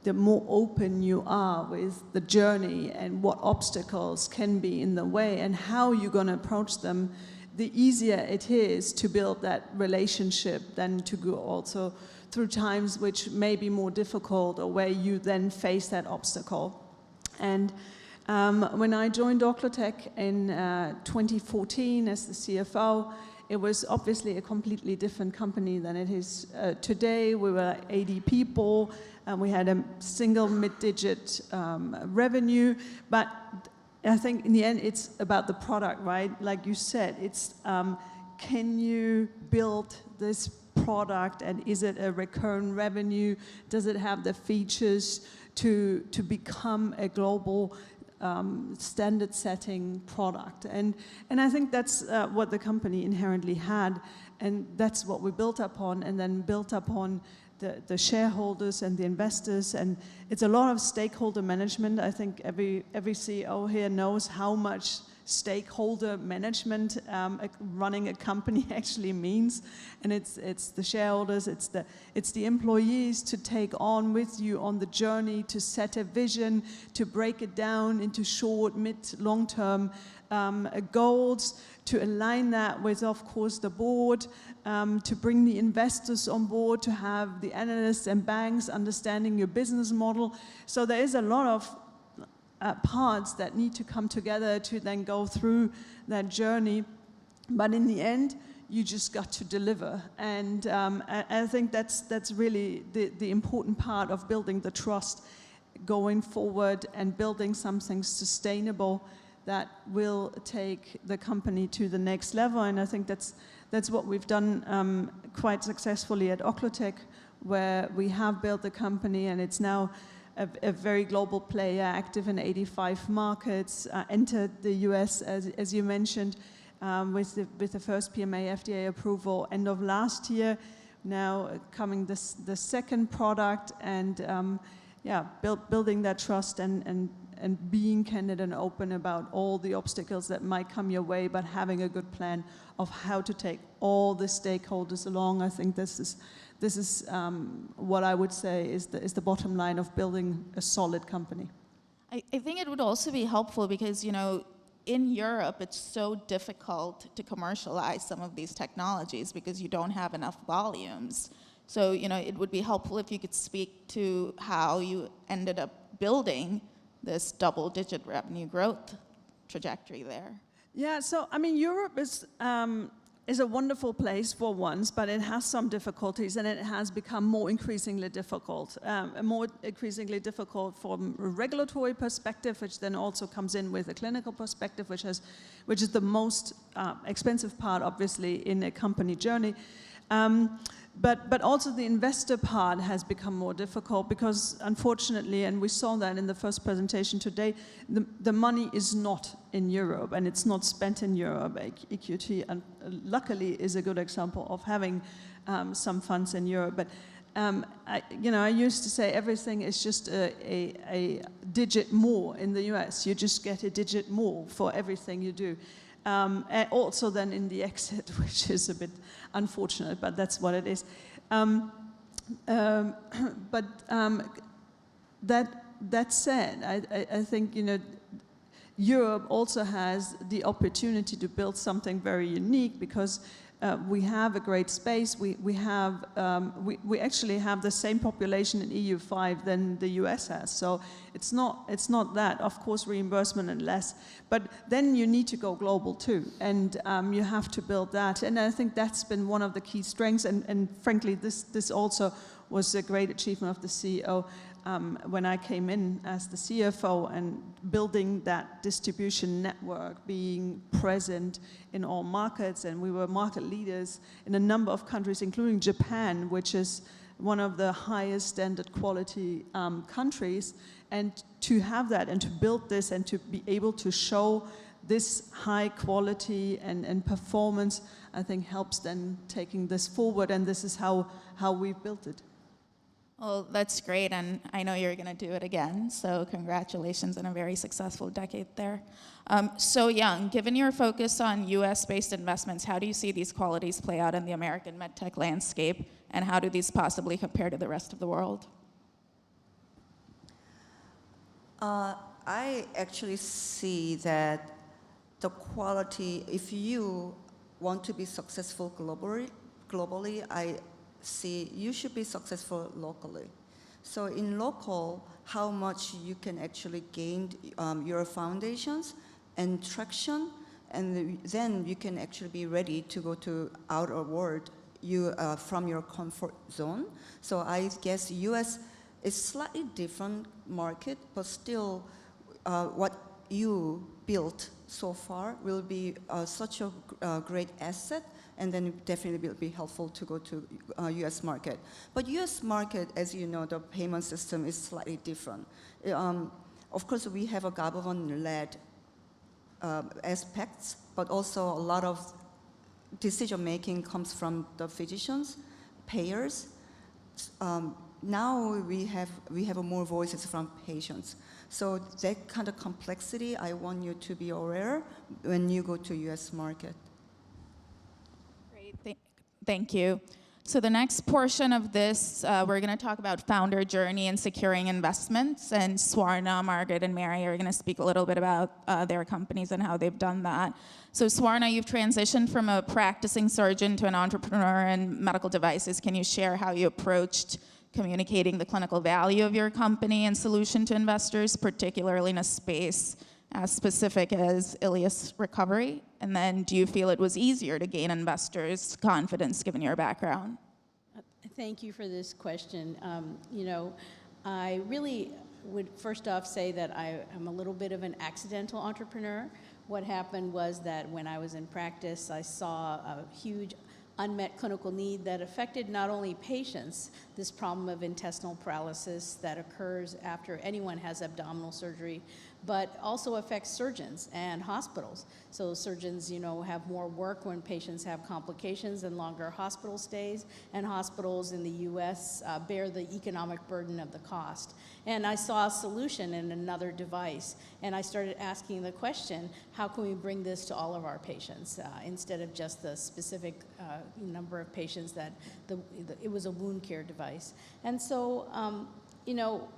Speaker 12: the more open you are with the journey and what obstacles can be in the way and how you're going to approach them, the easier it is to build that relationship than to go also through times which may be more difficult or where you then face that obstacle. And when I joined Occlutech in 2014 as the CFO, it was obviously a completely different company than it is today. We were 80 people, and we had a single mid-digit revenue. But I think in the end, it's about the product, right? Like you said, it's can you build this product, and is it a recurring revenue? Does it have the features to become a global standard-setting product? And I think that's what the company inherently had, and that's what we built upon, and then built upon the shareholders and the investors, and it's a lot of stakeholder management. I think every CEO here knows how much stakeholder management running a company actually means, and it's the shareholders, it's the employees to take on with you on the journey, to set a vision, to break it down into short, mid, long-term goals, to align that with, of course, the board, to bring the investors on board, to have the analysts and banks understanding your business model. So there is a lot of parts that need to come together to then go through that journey. But in the end, you just got to deliver. And I think that's really the important part of building the trust going forward and building something sustainable that will take the company to the next level. And I think that's what we've done quite successfully at Occlutech, where we have built the company, and it's now a very global player, active in 85 markets, entered the US, as you mentioned, with the first PMA FDA approval end of last year, now coming the second product, and building that trust and being candid and open about all the obstacles that might come your way, but having a good plan of how to take all the stakeholders along. I think this is what I would say is the bottom line of building a solid company.
Speaker 6: I think it would also be helpful because, you know, in Europe, it's so difficult to commercialize some of these technologies because you don't have enough volumes. So, you know, it would be helpful if you could speak to how you ended up building this double-digit revenue growth trajectory there. Yeah, so, I mean, Europe is a wonderful place for once, but it has some difficulties, and it has become more increasingly difficult. More increasingly difficult from a regulatory perspective, which then also comes in with a clinical perspective, which is the most expensive part, obviously, in a company journey. But also the investor part has become more difficult because, unfortunately, and we saw that in the first presentation today, the money is not in Europe, and it's not spent in Europe. EQT, luckily, is a good example of having some funds in Europe. But I used to say everything is just a digit more in the US. You just get a digit more for everything you do. And also then in the exit, which is a bit unfortunate, but that's what it is. That said, I think, you know,
Speaker 12: Europe also has the opportunity to build something very unique because we have a great space. We actually have the same population in EU5 than the US has. So it's not that. Of course, reimbursement and less, but then you need to go global too, and you have to build that. And I think that's been one of the key strengths. And frankly, this also was a great achievement of the CEO. When I came in as the CFO and building that distribution network, being present in all markets, and we were market leaders in a number of countries, including Japan, which is one of the highest standard quality countries, and to have that and to build this and to be able to show this high quality and performance, I think helps then taking this forward, and this is how we've built it.
Speaker 6: Well, that's great, and I know you're going to do it again, so congratulations on a very successful decade there. So Young, given your focus on US-based investments, how do you see these qualities play out in the American MedTech landscape, and how do these possibly compare to the rest of the world?
Speaker 13: I actually see that the quality, if you want to be successful globally, I see you should be successful locally. So in local, how much you can actually gain your foundations and traction, and then you can actually be ready to go to outer world from your comfort zone. So I guess US is slightly different market, but still what you built so far will be such a great asset, and then it definitely will be helpful to go to US market. But US market, as you know, the payment system is slightly different. Of course, we have a government-led aspects, but also a lot of decision-making comes from the physicians, payers. Now we have more voices from patients. So that kind of complexity, I want you to be aware when you go to US market.
Speaker 6: Great, thank you. So the next portion of this, we're going to talk about founder journey and securing investments, and Swarna, Margaret, and Mary are going to speak a little bit about their companies and how they've done that. So Swarna, you've transitioned from a practicing surgeon to an entrepreneur in medical devices. Can you share how you approached communicating the clinical value of your company and solution to investors, particularly in a space as specific as ileus recovery? And then do you feel it was easier to gain investors' confidence given your background?
Speaker 10: Thank you for this question. You know, I really would first off say that I am a little bit of an accidental entrepreneur. What happened was that when I was in practice, I saw a huge unmet clinical need that affected not only patients, this problem of intestinal paralysis that occurs after anyone has abdominal surgery, but also affects surgeons and hospitals. So surgeons, you know, have more work when patients have complications and longer hospital stays, and hospitals in the US bear the economic burden of the cost. And I saw a solution in another device, and I started asking the question, how can we bring this to all of our patients instead of just the specific number of patients that it was a wound care device. And so, you know,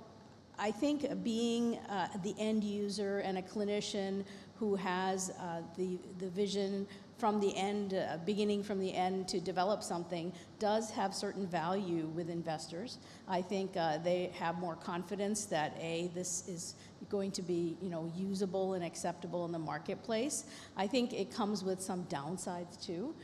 Speaker 10: I think being the end user and a clinician who has the vision from the end, beginning from the end to develop something, does have certain value with investors. I think they have more confidence that this is going to be, you know, usable and acceptable in the marketplace. I think it comes with some downsides too.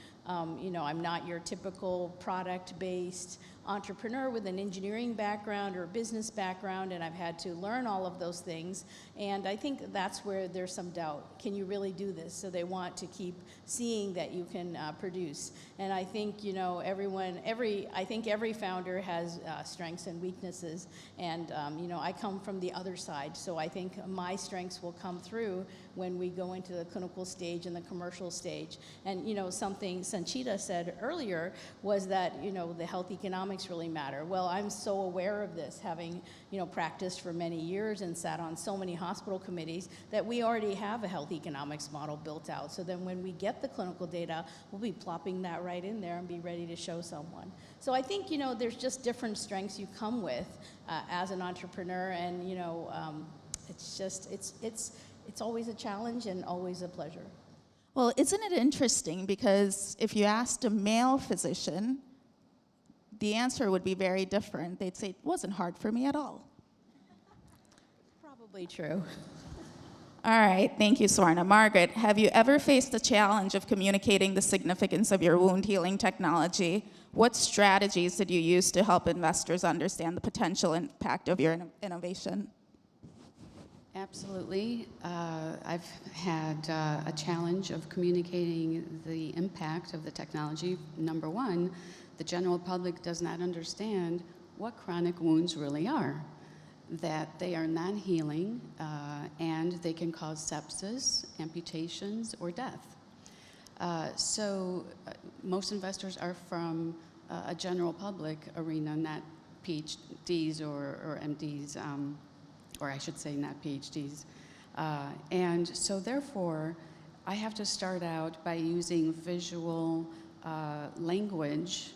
Speaker 10: You know, I'm not your typical product-based entrepreneur with an engineering background or a business background, and I've had to learn all of those things. And I think that's where there's some doubt. Can you really do this? So they want to keep seeing that you can produce. And I think, you know, I think every founder has strengths and weaknesses. And, you know, I come from the other side. So I think my strengths will come through when we go into the clinical stage and the commercial stage. And, you know, something Sanchita said earlier was that, you know, the health economics really matter. Well, I'm so aware of this, having, you know, practiced for many years and sat on so many hospital committees, that we already have a health economics model built out. So then when we get the clinical data, we'll be plopping that right in there and be ready to show someone. So I think, you know, there's just different strengths you come with as an entrepreneur, and, you know, it's just, it's always a challenge and always a pleasure.
Speaker 6: Well, isn't it interesting? Because if you asked a male physician, the answer would be very different. They'd say, it wasn't hard for me at all.
Speaker 10: Probably true.
Speaker 6: All right, thank you, Swarna. Margaret, have you ever faced the challenge of communicating the significance of your wound healing technology? What strategies did you use to help investors understand the potential impact of your innovation?
Speaker 11: Absolutely. I've had a challenge of communicating the impact of the technology. Number one, the general public does not understand what chronic wounds really are, that they are non-healing and they can cause sepsis, amputations, or death. So most investors are from a general public arena, not PhDs or MDs, or I should say not PhDs. And so therefore, I have to start out by using visual language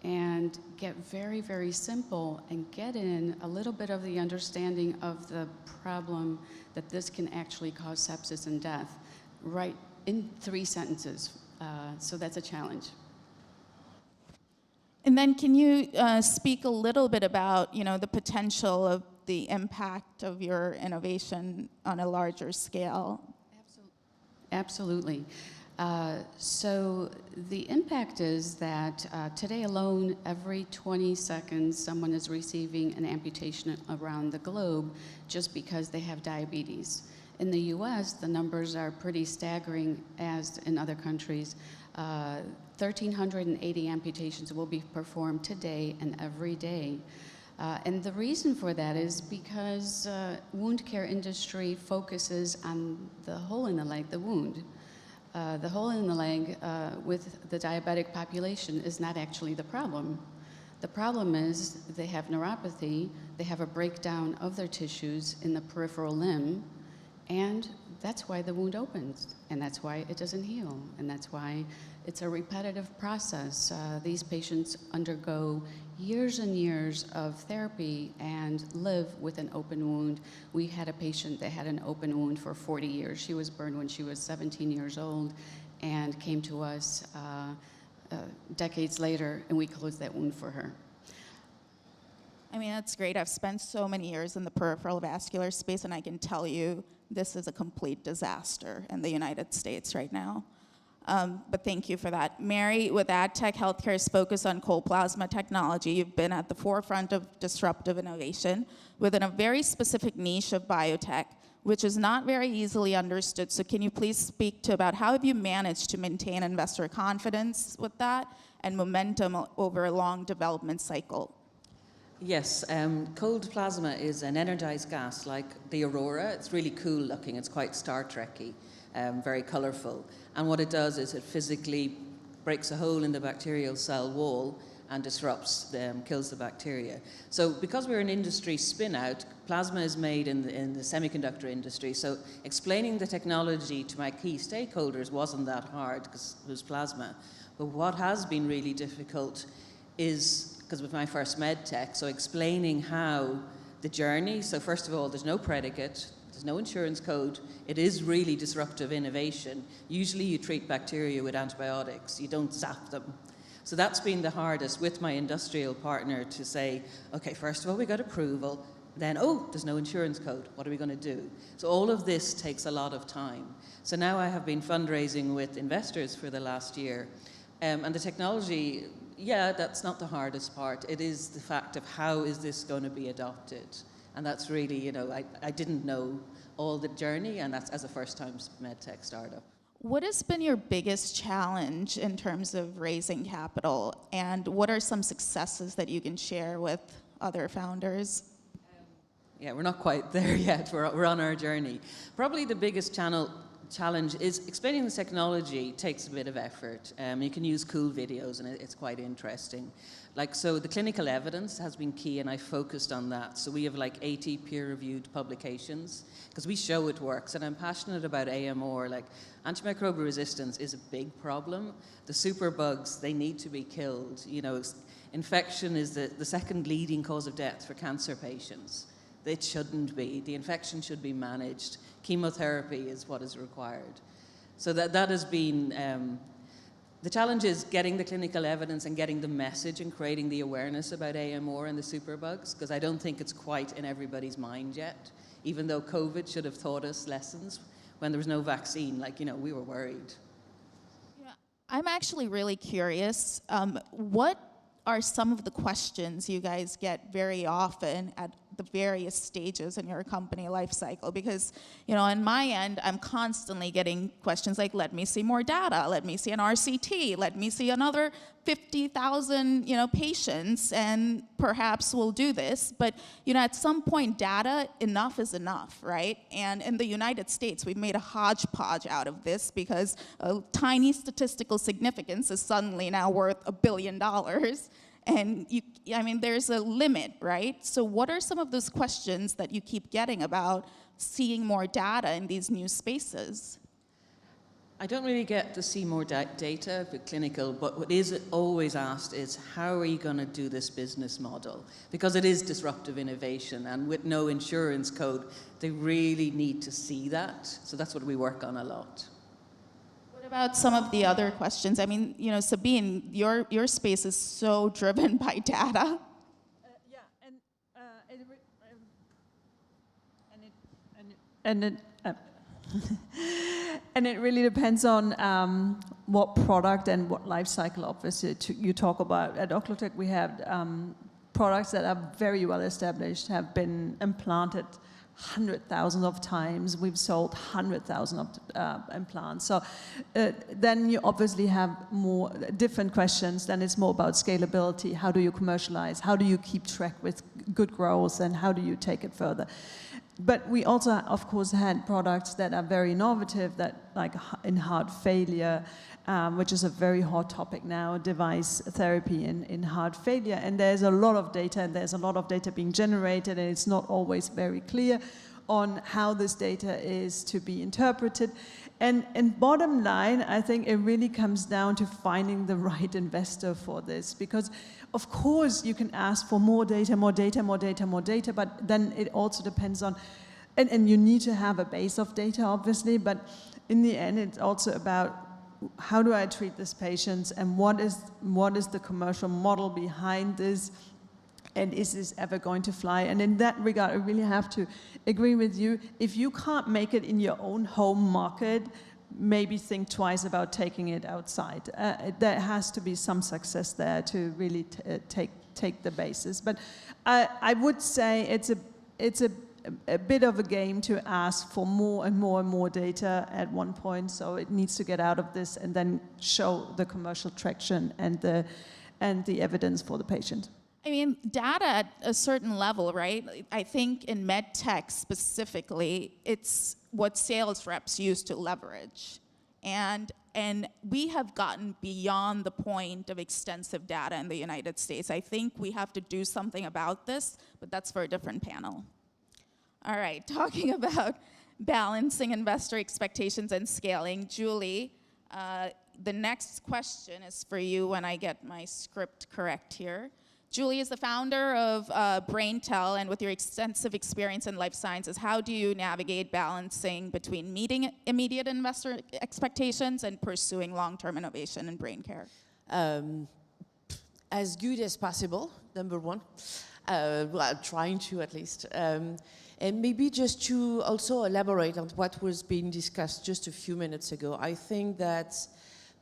Speaker 11: and get very, very simple and get in a little bit of the understanding of the problem that this can actually cause sepsis and death right in 3 sentences. So that's a challenge.
Speaker 6: And then can you speak a little bit about, the potential of the impact of your innovation on a larger scale?
Speaker 11: Absolutely. So the impact is that today alone, every 20 seconds, someone is receiving an amputation around the globe just because they have diabetes. In the US, the numbers are pretty staggering, as in other countries. 1,380 amputations will be performed today and every day. And the reason for that is because wound care industry focuses on the hole in the leg, the wound. The hole in the leg with the diabetic population is not actually the problem. The problem is they have neuropathy, they have a breakdown of their tissues in the peripheral limb, and that's why the wound opens, and that's why it doesn't heal, and that's why it's a repetitive process. These patients undergo years and years of therapy and live with an open wound. We had a patient that had an open wound for 40 years. She was burned when she was 17 years old and came to us decades later, and we closed that wound for her.
Speaker 6: I mean, that's great. I've spent so many years in the peripheral vascular space, and I can tell you this is a complete disaster in the United States right now. But thank you for that. Mary, with AdTech Healthcare's focus on cold plasma technology, you've been at the forefront of disruptive innovation within a very specific niche of biotech, which is not very easily understood. So can you please speak to about how have you managed to maintain investor confidence with that and momentum over a long development cycle?
Speaker 8: Yes, cold plasma is an energized gas like the aurora. It's really cool looking. It's quite Star Trek-y, very colorful. And what it does is it physically breaks a hole in the bacterial cell wall and disrupts, kills the bacteria. So because we're an industry spin-out, plasma is made in the semiconductor industry. So explaining the technology to my key stakeholders wasn't that hard because it was plasma. But what has been really difficult is, because it was my first MedTech, so explaining how the journey, so first of all, there's no predicate, there's no insurance code, it is really disruptive innovation. Usually you treat bacteria with antibiotics, you don't zap them. So that's been the hardest with my industrial partner to say, okay, first of all, we got approval, then, oh, there's no insurance code, what are we going to do? So all of this takes a lot of time. So now I have been fundraising with investors for the last year, and the technology, yeah, that's not the hardest part. It is the fact of how is this going to be adopted? And that's really, I didn't know all the journey, and that's as a first-time MedTech startup.
Speaker 6: What has been your biggest challenge in terms of raising capital, and what are some successes that you can share with other founders?
Speaker 8: Yeah, we're not quite there yet. We're on our journey. Probably the biggest challenge is explaining the technology takes a bit of effort. You can use cool videos and it's quite interesting. So the clinical evidence has been key and I focused on that. So we have 80 peer-reviewed publications because we show it works, and I'm passionate about AMR. Antimicrobial resistance is a big problem. The superbugs, they need to be killed. Infection is the second leading cause of death for cancer patients. It shouldn't be. The infection should be managed. chemotherapy is what is required. So that has been, the challenge is getting the clinical evidence and getting the message and creating the awareness about AMR and the superbugs, because I don't think it's quite in everybody's mind yet, even though COVID should have taught us lessons when there was no vaccine, like, we were worried.
Speaker 6: I'm actually really curious. What are some of the questions you guys get very often at the various stages in your company life cycle? Because, on my end, I'm constantly getting questions like, let me see more data, let me see an RCT, let me see another 50,000, patients, and perhaps we'll do this. But, at some point, data, enough is enough, right? And in the United States, we've made a hodgepodge out of this because a tiny statistical significance is suddenly now worth $1 billion. And there's a limit, right? So what are some of those questions that you keep getting about seeing more data in these new spaces?
Speaker 8: I don't really get to see more data for clinical, but what is always asked is, how are you going to do this business model? Because it is disruptive innovation, and with no insurance code, they really need to see that. So that's what we work on a lot.
Speaker 6: What about some of the other questions? Sabine, your space is so driven by data.
Speaker 12: And it really depends on what product and what life cycle, obviously, you talk about. At Occlutech, we have products that are very well established, have been implanted 100,000 of times. We've sold 100,000 of implants. So then you obviously have more different questions. Then it's more about scalability. How do you commercialize? How do you keep track with good growth? And how do you take it further? But we also, of course, had products that are very innovative, that like in heart failure, which is a very hot topic now, device therapy in heart failure. And there's a lot of data, and there's a lot of data being generated, and it's not always very clear on how this data is to be interpreted. And bottom line, I think it really comes down to finding the right investor for this, because of course you can ask for more data, but then it also depends on, and you need to have a base of data, obviously, but in the end it's also about, how do I treat these patients, and what is the commercial model behind this, and is this ever going to fly? And in that regard, I really have to agree with you. If you can't make it in your own home market, maybe think twice about taking it outside. There has to be some success there to really take the basis. But I would say it's a bit of a game to ask for more and more data at one point. So it needs to get out of this and then show the commercial traction and the evidence for the patient.
Speaker 6: Data at a certain level, right? I think in MedTech specifically, it's what sales reps use to leverage. And we have gotten beyond the point of extensive data in the United States. I think we have to do something about this, but that's for a different panel. All right, talking about balancing investor expectations and scaling, Julie, the next question is for you when I get my script correct here. Julie is the founder of BrainTel, and with your extensive experience in life sciences, how do you navigate balancing between meeting immediate investor expectations and pursuing long-term innovation in brain care?
Speaker 7: As good as possible, number one. Well, trying to at least. And maybe just to also elaborate on what was being discussed just a few minutes ago, I think that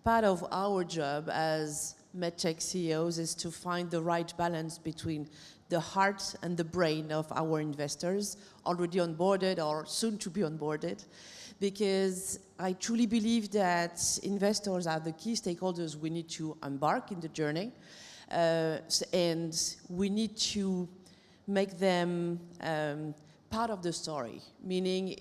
Speaker 7: part of our job as MedTech CEOs is to find the right balance between the heart and the brain of our investors, already onboarded or soon to be onboarded, because I truly believe that investors are the key stakeholders we need to embark in the journey, and we need to make them part of the story, meaning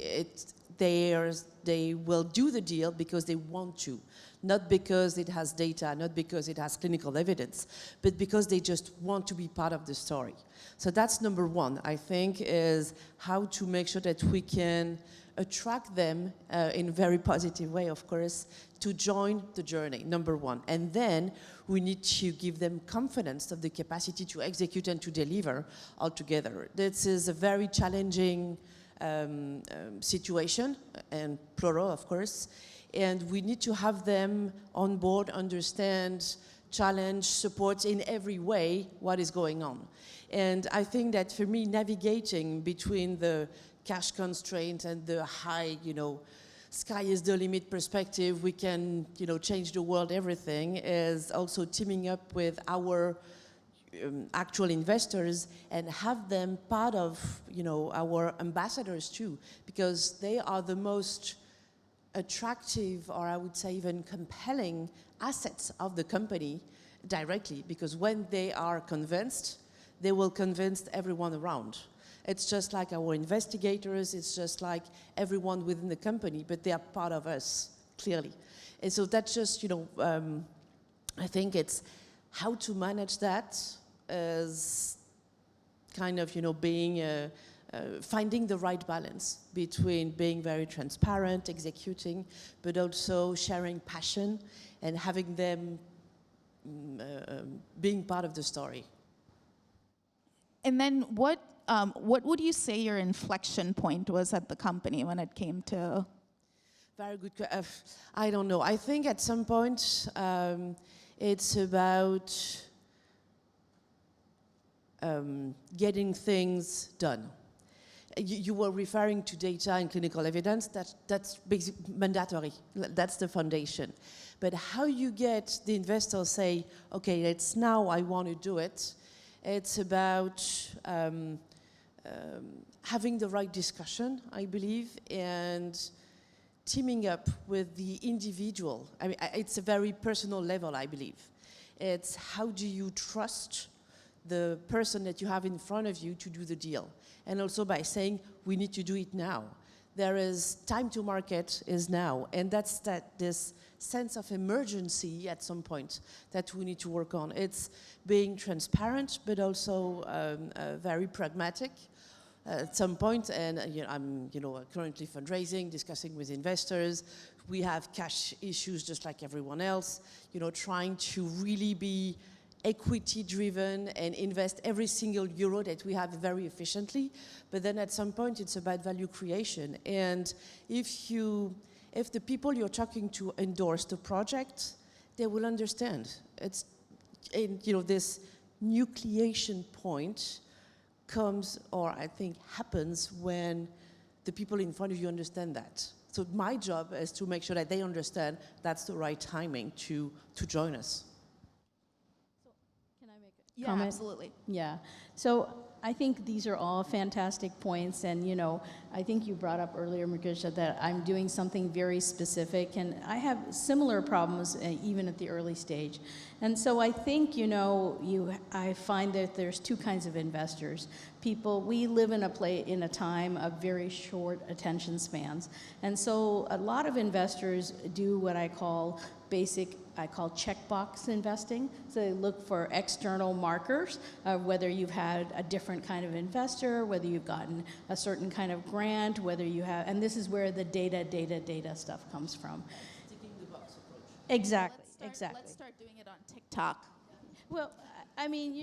Speaker 7: they will do the deal because they want to. Not because it has data, not because it has clinical evidence, but because they just want to be part of the story. So that's number one, I think, is how to make sure that we can attract them in a very positive way, of course, to join the journey, number one. And then we need to give them confidence of the capacity to execute and to deliver altogether. This is a very challenging situation, and plural, of course. And we need to have them on board, understand, challenge, support in every way what is going on. And I think that for me, navigating between the cash constraint and the high, sky is the limit perspective, we can, change the world, everything, is also teaming up with our actual investors and have them part of, our ambassadors too, because they are the most attractive, or I would say even compelling assets of the company directly, because when they are convinced, they will convince everyone around. It's just like our investigators, it's just like everyone within the company, but they are part of us, clearly. And so that's just, I think it's how to manage that as kind of, being, finding the right balance between being very transparent, executing, but also sharing passion and having them being part of the story.
Speaker 6: And then what would you say your inflection point was at the company when it came to?
Speaker 7: Very good. I don't know. I think at some point it's about getting things done. You were referring to data and clinical evidence. That's mandatory. That's the foundation. But how you get the investors say, okay, it's now I want to do it. It's about having the right discussion, I believe, and teaming up with the individual. I mean, it's a very personal level, I believe. It's how do you trust the person that you have in front of you to do the deal? And also by saying, we need to do it now. There is time to market is now. And that's this sense of emergency at some point that we need to work on. It's being transparent, but also very pragmatic at some point. And I'm currently fundraising, discussing with investors. We have cash issues just like everyone else, trying to really be equity driven and invest every single euro that we have very efficiently. But then at some point it's about value creation. And if the people you're talking to endorse the project, they will understand. It's, this nucleation point comes, or I think happens, when the people in front of you understand that. So my job is to make sure that they understand that's the right timing to join us.
Speaker 6: Yeah,
Speaker 10: Comment?
Speaker 6: absolutely.
Speaker 10: Yeah. So I think these are all fantastic points, and I think you brought up earlier, Margisha, that I'm doing something very specific, and I have similar problems even at the early stage. And so I think I find that there's two kinds of investors. We live in a time of very short attention spans, and so a lot of investors do what I call checkbox investing. So they look for external markers of whether you've had a different kind of investor, whether you've gotten a certain kind of grant, whether you have, and this is where the data stuff comes from.
Speaker 7: Ticking the box approach.
Speaker 10: Exactly,
Speaker 6: Let's
Speaker 10: exactly.
Speaker 6: start doing it on TikTok.
Speaker 10: Well, I mean,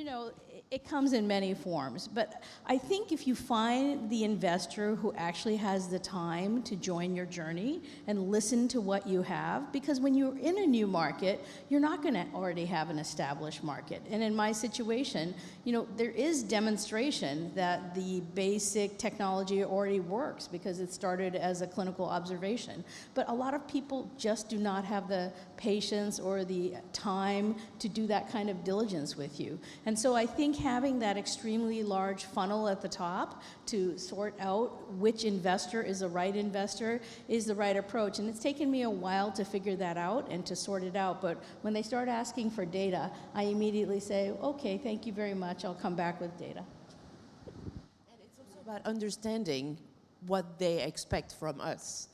Speaker 10: it comes in many forms, but I think if you find the investor who actually has the time to join your journey and listen to what you have, because when you're in a new market, you're not going to already have an established market. And in my situation, there is demonstration that the basic technology already works because it started as a clinical observation. But a lot of people just do not have the patience or the time to do that kind of diligence with you. And so I think having that extremely large funnel at the top to sort out which investor is the right investor is the right approach. And it's taken me a while to figure that out and to sort it out. But when they start asking for data, I immediately say, okay, thank you very much. I'll come back with data.
Speaker 7: And it's also about understanding what they expect from us.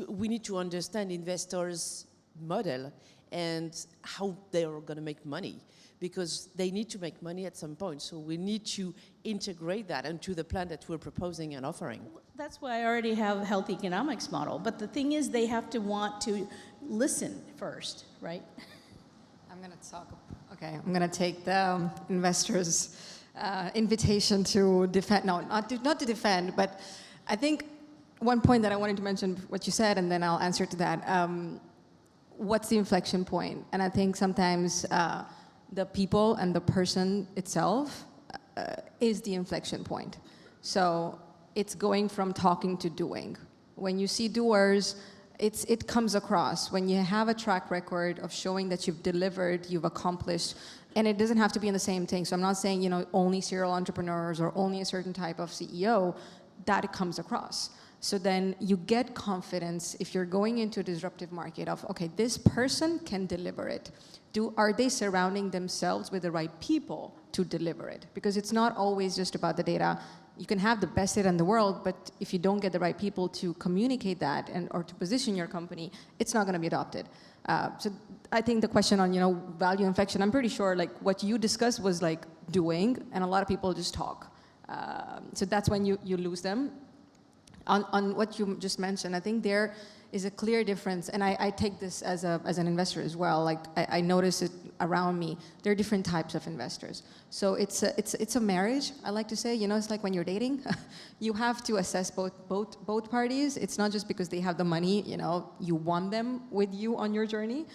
Speaker 7: We need to understand investors' model and how they are going to make money, because they need to make money at some point. So we need to integrate that into the plan that we're proposing and offering.
Speaker 10: That's why I already have a health economics model. But the thing is, they have to want to listen first, right?
Speaker 9: I'm going to talk. Okay, I'm going to take the investors' invitation to defend. No, not to defend, but I think one point that I wanted to mention, what you said, and then I'll answer to that. What's the inflection point? And I think sometimes the people and the person itself is the inflection point. So it's going from talking to doing. When you see doers, it comes across. When you have a track record of showing that you've delivered, you've accomplished, and it doesn't have to be in the same thing. So I'm not saying, only serial entrepreneurs or only a certain type of CEO, that it comes across. So then you get confidence if you're going into a disruptive market of, okay, this person can deliver it. Are they surrounding themselves with the right people to deliver it? Because it's not always just about the data. You can have the best data in the world, but if you don't get the right people to communicate that or to position your company, it's not going to be adopted. So I think the question on value inflection, I'm pretty sure like what you discussed was like doing, and a lot of people just talk. So that's when you lose them. On what you just mentioned, I think there is a clear difference, and I take this as an investor as well. Like I notice it around me. There are different types of investors. So it's a marriage. I like to say, it's like when you're dating, you have to assess both parties. It's not just because they have the money. You want them with you on your journey.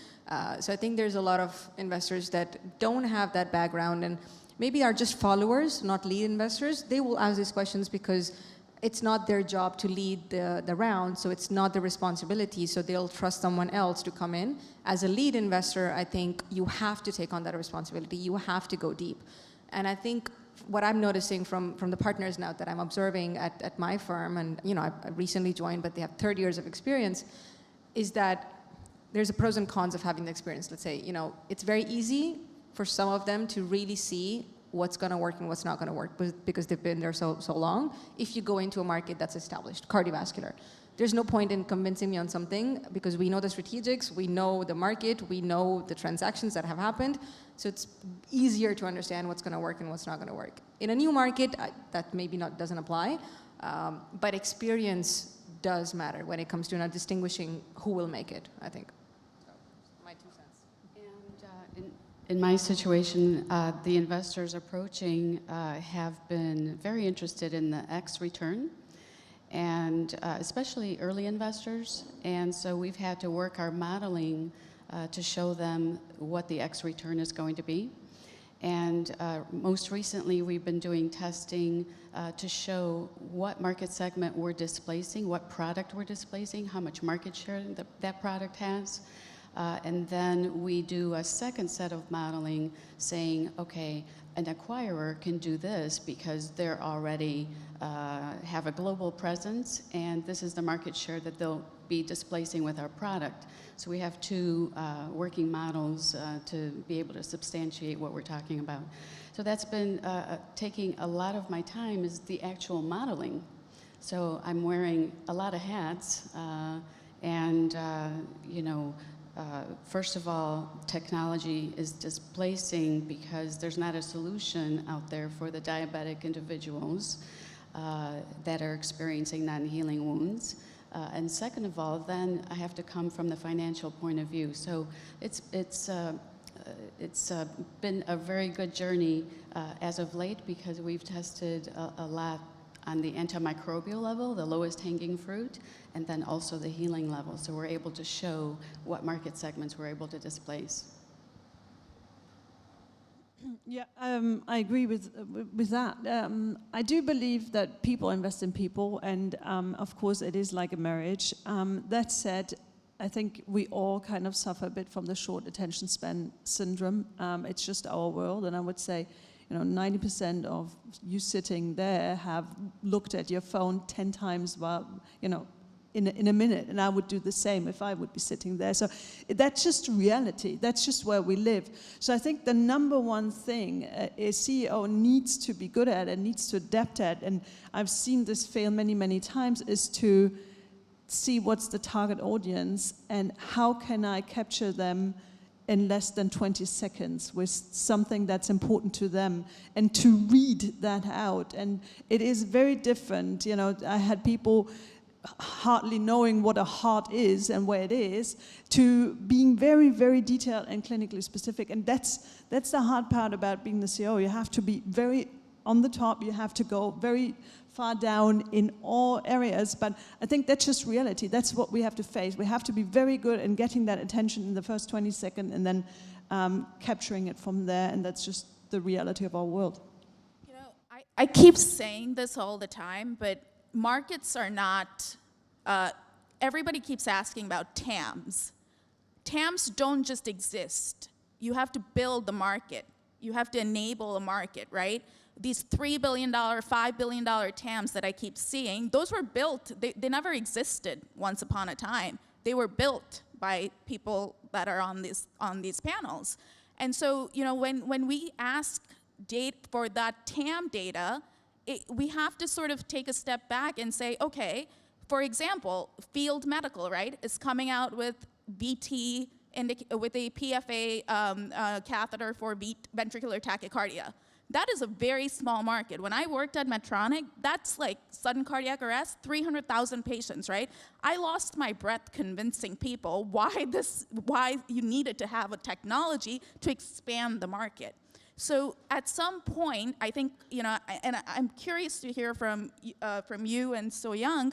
Speaker 9: So I think there's a lot of investors that don't have that background and maybe are just followers, not lead investors. They will ask these questions because it's not their job to lead the round, so it's not their responsibility, so they'll trust someone else to come in. As a lead investor, I think you have to take on that responsibility. You have to go deep. And I think what I'm noticing from the partners now that I'm observing at my firm, and I recently joined, but they have 30 years of experience, is that there's a pros and cons of having the experience. Let's say, it's very easy for some of them to really see what's going to work and what's not going to work because they've been there so long. If you go into a market that's established, cardiovascular, there's no point in convincing me on something because we know the strategics, we know the market, we know the transactions that have happened. So it's easier to understand what's going to work and what's not going to work. In a new market, that maybe doesn't apply, but experience does matter when it comes to not distinguishing who will make it, I think. So, my 2 cents.
Speaker 11: And in my situation, the investors approaching have been very interested in the X return, and especially early investors. And so we've had to work our modeling to show them what the X return is going to be. And most recently, we've been doing testing to show what market segment we're displacing, what product we're displacing, how much market share that product has. And then we do a second set of modeling saying, okay, an acquirer can do this because they're already have a global presence, and this is the market share that they'll be displacing with our product. So we have two working models to be able to substantiate what we're talking about. So that's been taking a lot of my time is the actual modeling. So I'm wearing a lot of hats, first of all, technology is displacing because there's not a solution out there for the diabetic individuals that are experiencing non-healing wounds. And second of all, then I have to come from the financial point of view. So it's been a very good journey as of late because we've tested a lot on the antimicrobial level, the lowest hanging fruit, and then also the healing level. So we're able to show what market segments we're able to displace.
Speaker 12: Yeah, I agree with that. I do believe that people invest in people, and of course it is like a marriage. That said, I think we all kind of suffer a bit from the short attention span syndrome. It's just our world, and I would say 90% of you sitting there have looked at your phone 10 times while, in a minute, and I would do the same if I would be sitting there. So that's just reality. That's just where we live. So I think the number one thing a CEO needs to be good at and needs to adapt at, and I've seen this fail many, many times, is to see what's the target audience and how can I capture them in less than 20 seconds with something that's important to them, and to read that out. And it is very different. I had people hardly knowing what a heart is and where it is, to being very, very detailed and clinically specific. And that's the hard part about being the CEO. You have to be very on the top, you have to go very far down in all areas, but I think that's just reality. That's what we have to face. We have to be very good in getting that attention in the first 20 seconds and then capturing it from there, and that's just the reality of our world.
Speaker 6: You know, I keep saying this all the time, but markets are not, everybody keeps asking about TAMs. TAMs don't just exist. You have to build the market. You have to enable a market, right? These $3 billion, $5 billion TAMs that I keep seeing, those were built, they never existed once upon a time. They were built by people that are on these panels. And so, you know, when we ask for that TAM data, we have to sort of take a step back and say, okay, for example, Field Medical, right, is coming out with VT, with a PFA catheter for ventricular tachycardia. That is a very small market. When I worked at Medtronic, that's like sudden cardiac arrest, 300,000 patients, right? I lost my breath convincing people why you needed to have a technology to expand the market. So at some point, I think, you know, and I'm curious to hear from you and So Young,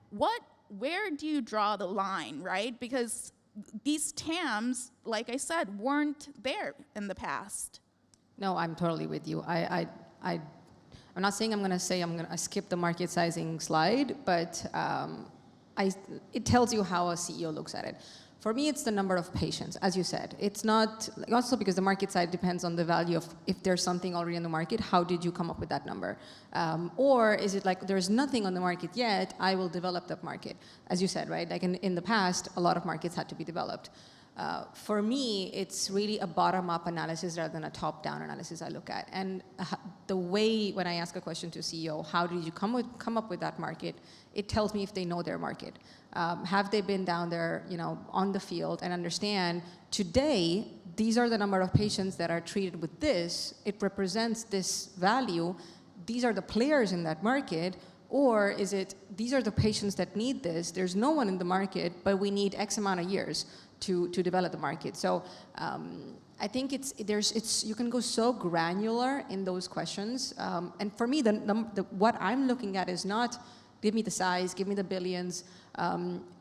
Speaker 6: where do you draw the line, right? Because these TAMs, like I said, weren't there in the past.
Speaker 9: No, I'm totally with you. I'm not saying I'm going to skip the market sizing slide, but it tells you how a CEO looks at it. For me, it's the number of patients, as you said. It's not, also because the market size depends on the value of, if there's something already in the market, how did you come up with that number? Or is it like, there's nothing on the market yet, I will develop that market. As you said, right? Like in the past, a lot of markets had to be developed. For me, it's really a bottom-up analysis rather than a top-down analysis I look at. And the way, when I ask a question to a CEO, how did you come up with that market, it tells me if they know their market. Have they been down there, you know, on the field and understand, today, these are the number of patients that are treated with this, it represents this value, these are the players in that market, or is it, these are the patients that need this, there's no one in the market, but we need X amount of years to develop the market. So I think you can go so granular in those questions. And for me, what I'm looking at is not, give me the size, give me the billions.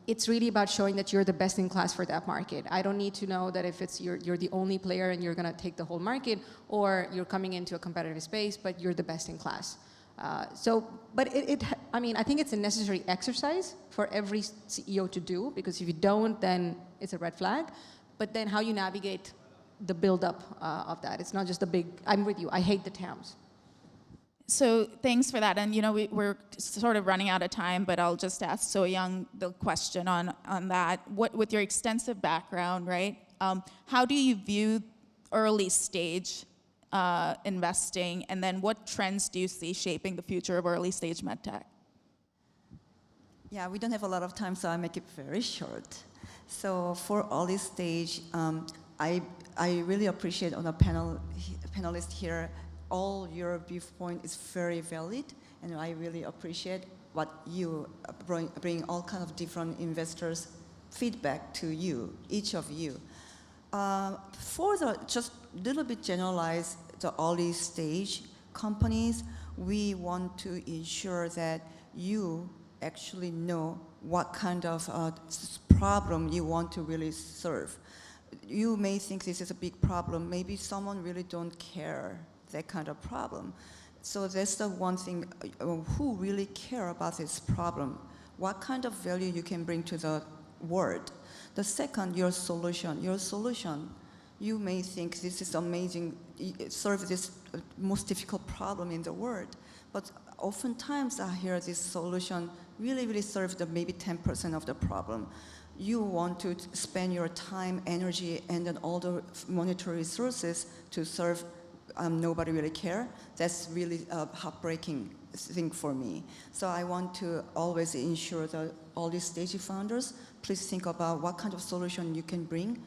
Speaker 9: It's really about showing that you're the best in class for that market. I don't need to know that if you're the only player and you're going to take the whole market, or you're coming into a competitive space, but you're the best in class. But I mean, I think it's a necessary exercise for every CEO to do, because if you don't, then it's a red flag. But then how you navigate the build-up of that. It's not just the big, I'm with you, I hate the TAMs.
Speaker 6: So thanks for that. And, you know, we're sort of running out of time, but I'll just ask So Young the question on that. With your extensive background, right, how do you view early stage investing, and then what trends do you see shaping the future of early stage MedTech?
Speaker 13: Yeah, we don't have a lot of time, so I'll make it very short. So for early stage, I really appreciate on the panelists here, all your viewpoint is very valid, and I really appreciate what you bring all kind of different investors' feedback to you, each of you. For the just little bit generalized, the early stage companies, we want to ensure that you actually know what kind of problem you want to really serve. You may think this is a big problem. Maybe someone really don't care that kind of problem. So that's the one thing, who really care about this problem? What kind of value you can bring to the world? The second, your solution. Your solution, you may think this is amazing, serve this most difficult problem in the world, but oftentimes I hear this solution really serve the maybe 10% of the problem. You want to spend your time, energy, and then all the monetary resources to serve nobody really care. That's really a heartbreaking thing for me. So I want to always ensure that all these stage founders, please think about what kind of solution you can bring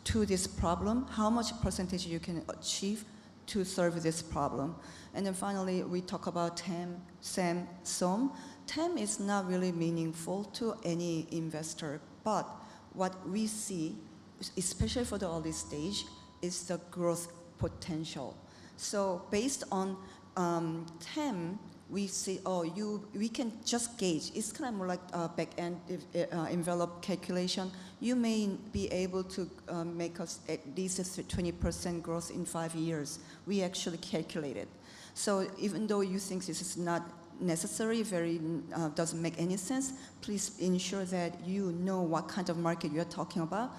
Speaker 13: to this problem, how much percentage you can achieve to serve this problem. And then finally, we talk about TAM, SAM, SOM. TAM is not really meaningful to any investor, but what we see, especially for the early stage, is the growth potential. So based on TEM, we say, we can just gauge. It's kind of more like back-end envelope calculation. You may be able to make us at least a 20% growth in 5 years. We actually calculated. So even though you think this is not necessary, doesn't make any sense, please ensure that you know what kind of market you're talking about.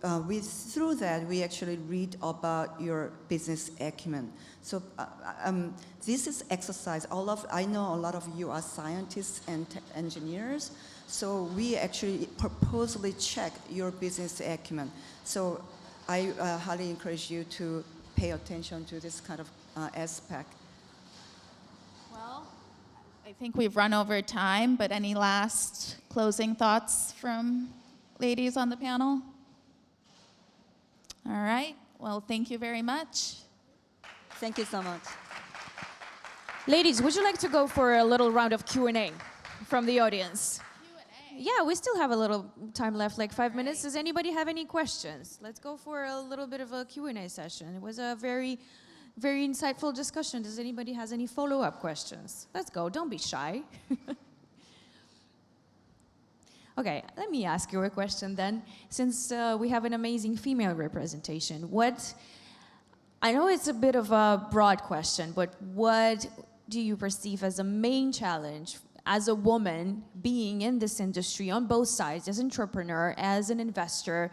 Speaker 13: Through that, we actually read about your business acumen. So this is exercise. I know a lot of you are scientists and engineers, so we actually purposely check your business acumen. So I highly encourage you to pay attention to this kind of aspect.
Speaker 6: Well, I think we've run over time, but any last closing thoughts from ladies on the panel? All right. Well, thank you very much.
Speaker 13: Thank you so much.
Speaker 1: Ladies, would you like to go for a little round of Q&A from the audience? Q&A? Yeah, we still have a little time left, like 5 minutes. Does anybody have any questions? Let's go for a little bit of a Q&A session. It was a very, very insightful discussion. Does anybody has any follow-up questions? Let's go. Don't be shy. Okay, let me ask you a question then. Since we have an amazing female representation, I know it's a bit of a broad question, but what do you perceive as a main challenge as a woman being in this industry on both sides, as an entrepreneur, as an investor?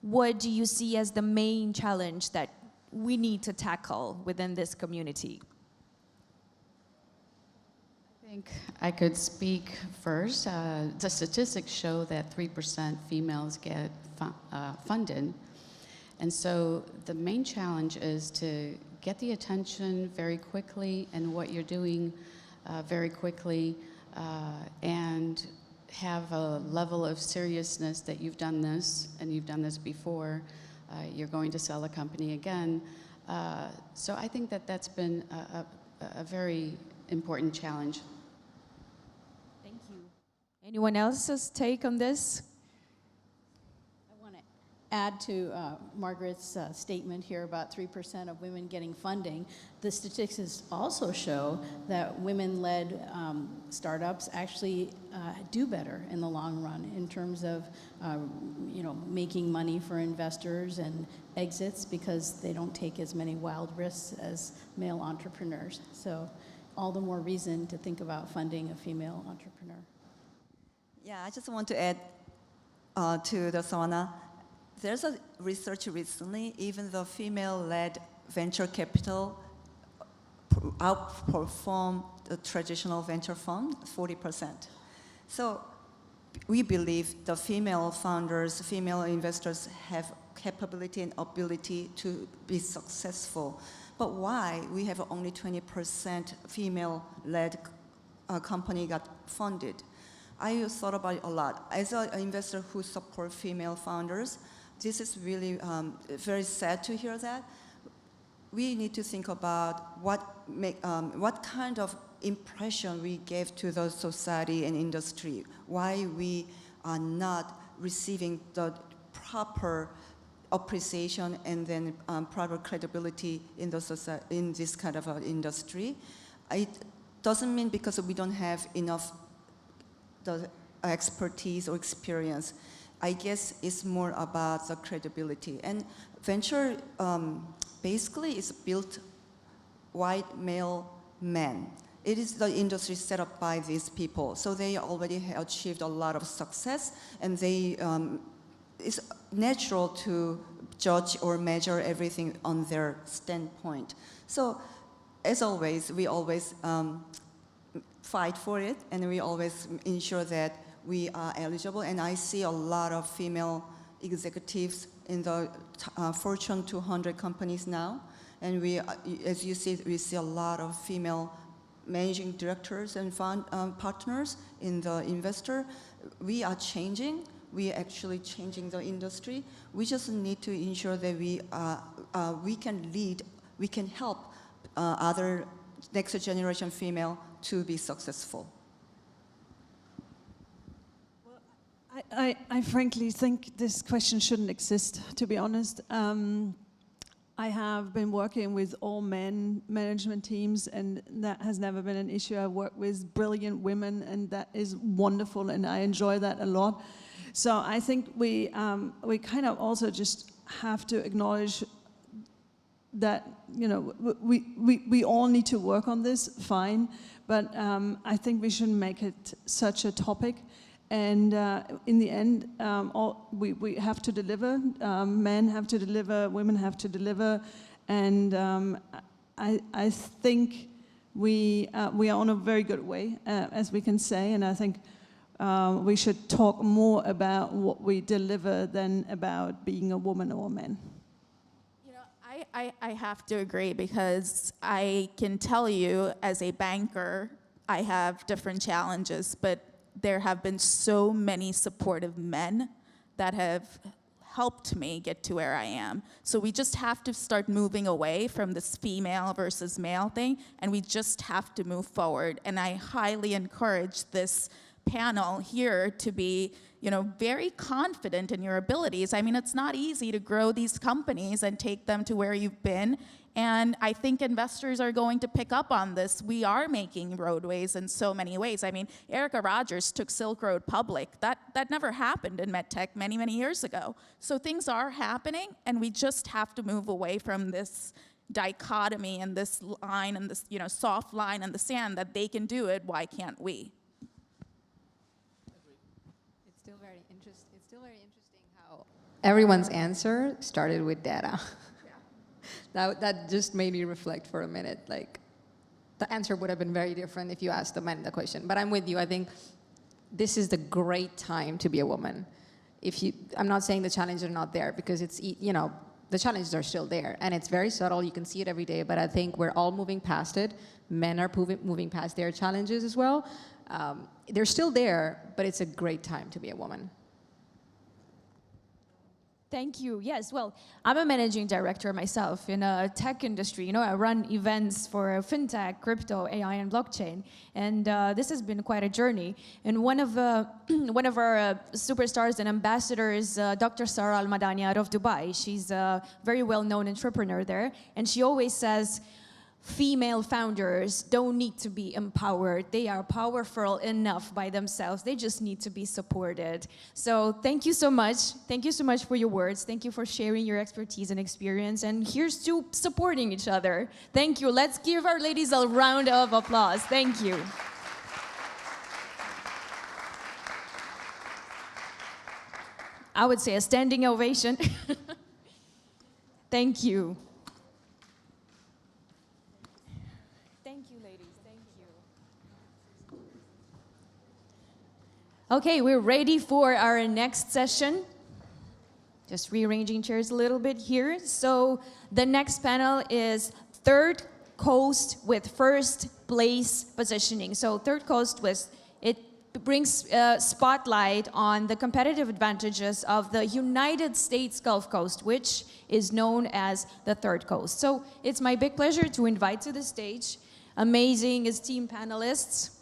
Speaker 1: What do you see as the main challenge that we need to tackle within this community?
Speaker 11: I think I could speak first. The statistics show that 3% females get funded. And so the main challenge is to get the attention very quickly and what you're doing very quickly and have a level of seriousness that you've done this and you've done this before. You're going to sell a company again. So I think that that's been a very important challenge.
Speaker 1: Anyone else's take on this?
Speaker 10: I want to add to Margaret's statement here about 3% of women getting funding. The statistics also show that women-led startups actually do better in the long run in terms of making money for investors and exits because they don't take as many wild risks as male entrepreneurs. So all the more reason to think about funding a female entrepreneur.
Speaker 13: Yeah, I just want to add to the Sawana. There's a research recently, even the female-led venture capital outperform the traditional venture fund 40%. So we believe the female founders, female investors have capability and ability to be successful. But why we have only 20% female-led company got funded? I thought about it a lot. As an investor who supports female founders, this is really very sad to hear that. We need to think about what kind of impression we gave to the society and industry, why we are not receiving the proper appreciation and then proper credibility in this kind of industry. It doesn't mean because we don't have enough the expertise or experience. I guess it's more about the credibility. And venture basically is built white male men. It is the industry set up by these people. So they already have achieved a lot of success, and it's natural to judge or measure everything on their standpoint. So as always, we always fight for it, and we always ensure that we are eligible. And I see a lot of female executives in the Fortune 200 companies now. And we, as you see, we see a lot of female managing directors and fund partners in the investor. We are changing. We are actually changing the industry. We just need to ensure that we can lead, we can help other next generation female to be successful.
Speaker 12: Well, I frankly think this question shouldn't exist, to be honest. I have been working with all men management teams, and that has never been an issue. I work with brilliant women, and that is wonderful, and I enjoy that a lot. So I think we kind of also just have to acknowledge that, you know, we all need to work on this, fine, but I think we shouldn't make it such a topic. And in the end, we have to deliver. Men have to deliver, women have to deliver, and I think we are on a very good way, as we can say, and I think we should talk more about what we deliver than about being a woman or a man.
Speaker 6: You know, I have to agree, because I can tell you as a banker, I have different challenges, but there have been so many supportive men that have helped me get to where I am. So we just have to start moving away from this female versus male thing, and we just have to move forward. And I highly encourage this panel here to be, you know, very confident in your abilities. I mean, it's not easy to grow these companies and take them to where you've been. And I think investors are going to pick up on this. We are making roadways in so many ways. I mean, Erica Rogers took Silk Road public. That never happened in MedTech many, many years ago. So things are happening, and we just have to move away from this dichotomy and this line and this, you know, soft line in the sand that they can do it, why can't we?
Speaker 9: It's still very interesting how everyone's answer started with data. That just made me reflect for a minute. Like, the answer would have been very different if you asked the men the question. But I'm with you. I think this is the great time to be a woman. I'm not saying the challenges are not there, because it's, you know, the challenges are still there, and it's very subtle. You can see it every day. But I think we're all moving past it. Men are moving past their challenges as well. They're still there, but it's a great time to be a woman.
Speaker 1: Thank you. Yes, well, I'm a managing director myself in a tech industry. You know, I run events for fintech, crypto, AI, and blockchain. And this has been quite a journey. And one of our superstars and ambassadors, Dr. Sarah Al-Madani out of Dubai. She's a very well-known entrepreneur there. And she always says, female founders don't need to be empowered. They are powerful enough by themselves. They just need to be supported. So thank you so much. Thank you so much for your words. Thank you for sharing your expertise and experience. And here's to supporting each other. Thank you. Let's give our ladies a round of applause. Thank you. I would say a standing ovation. Thank you. Okay, we're ready for our next session. Just rearranging chairs a little bit here. So the next panel is Third Coast with First Place Positioning. So Third Coast it brings spotlight on the competitive advantages of the United States Gulf Coast, which is known as the Third Coast. So it's my big pleasure to invite to the stage amazing esteemed panelists.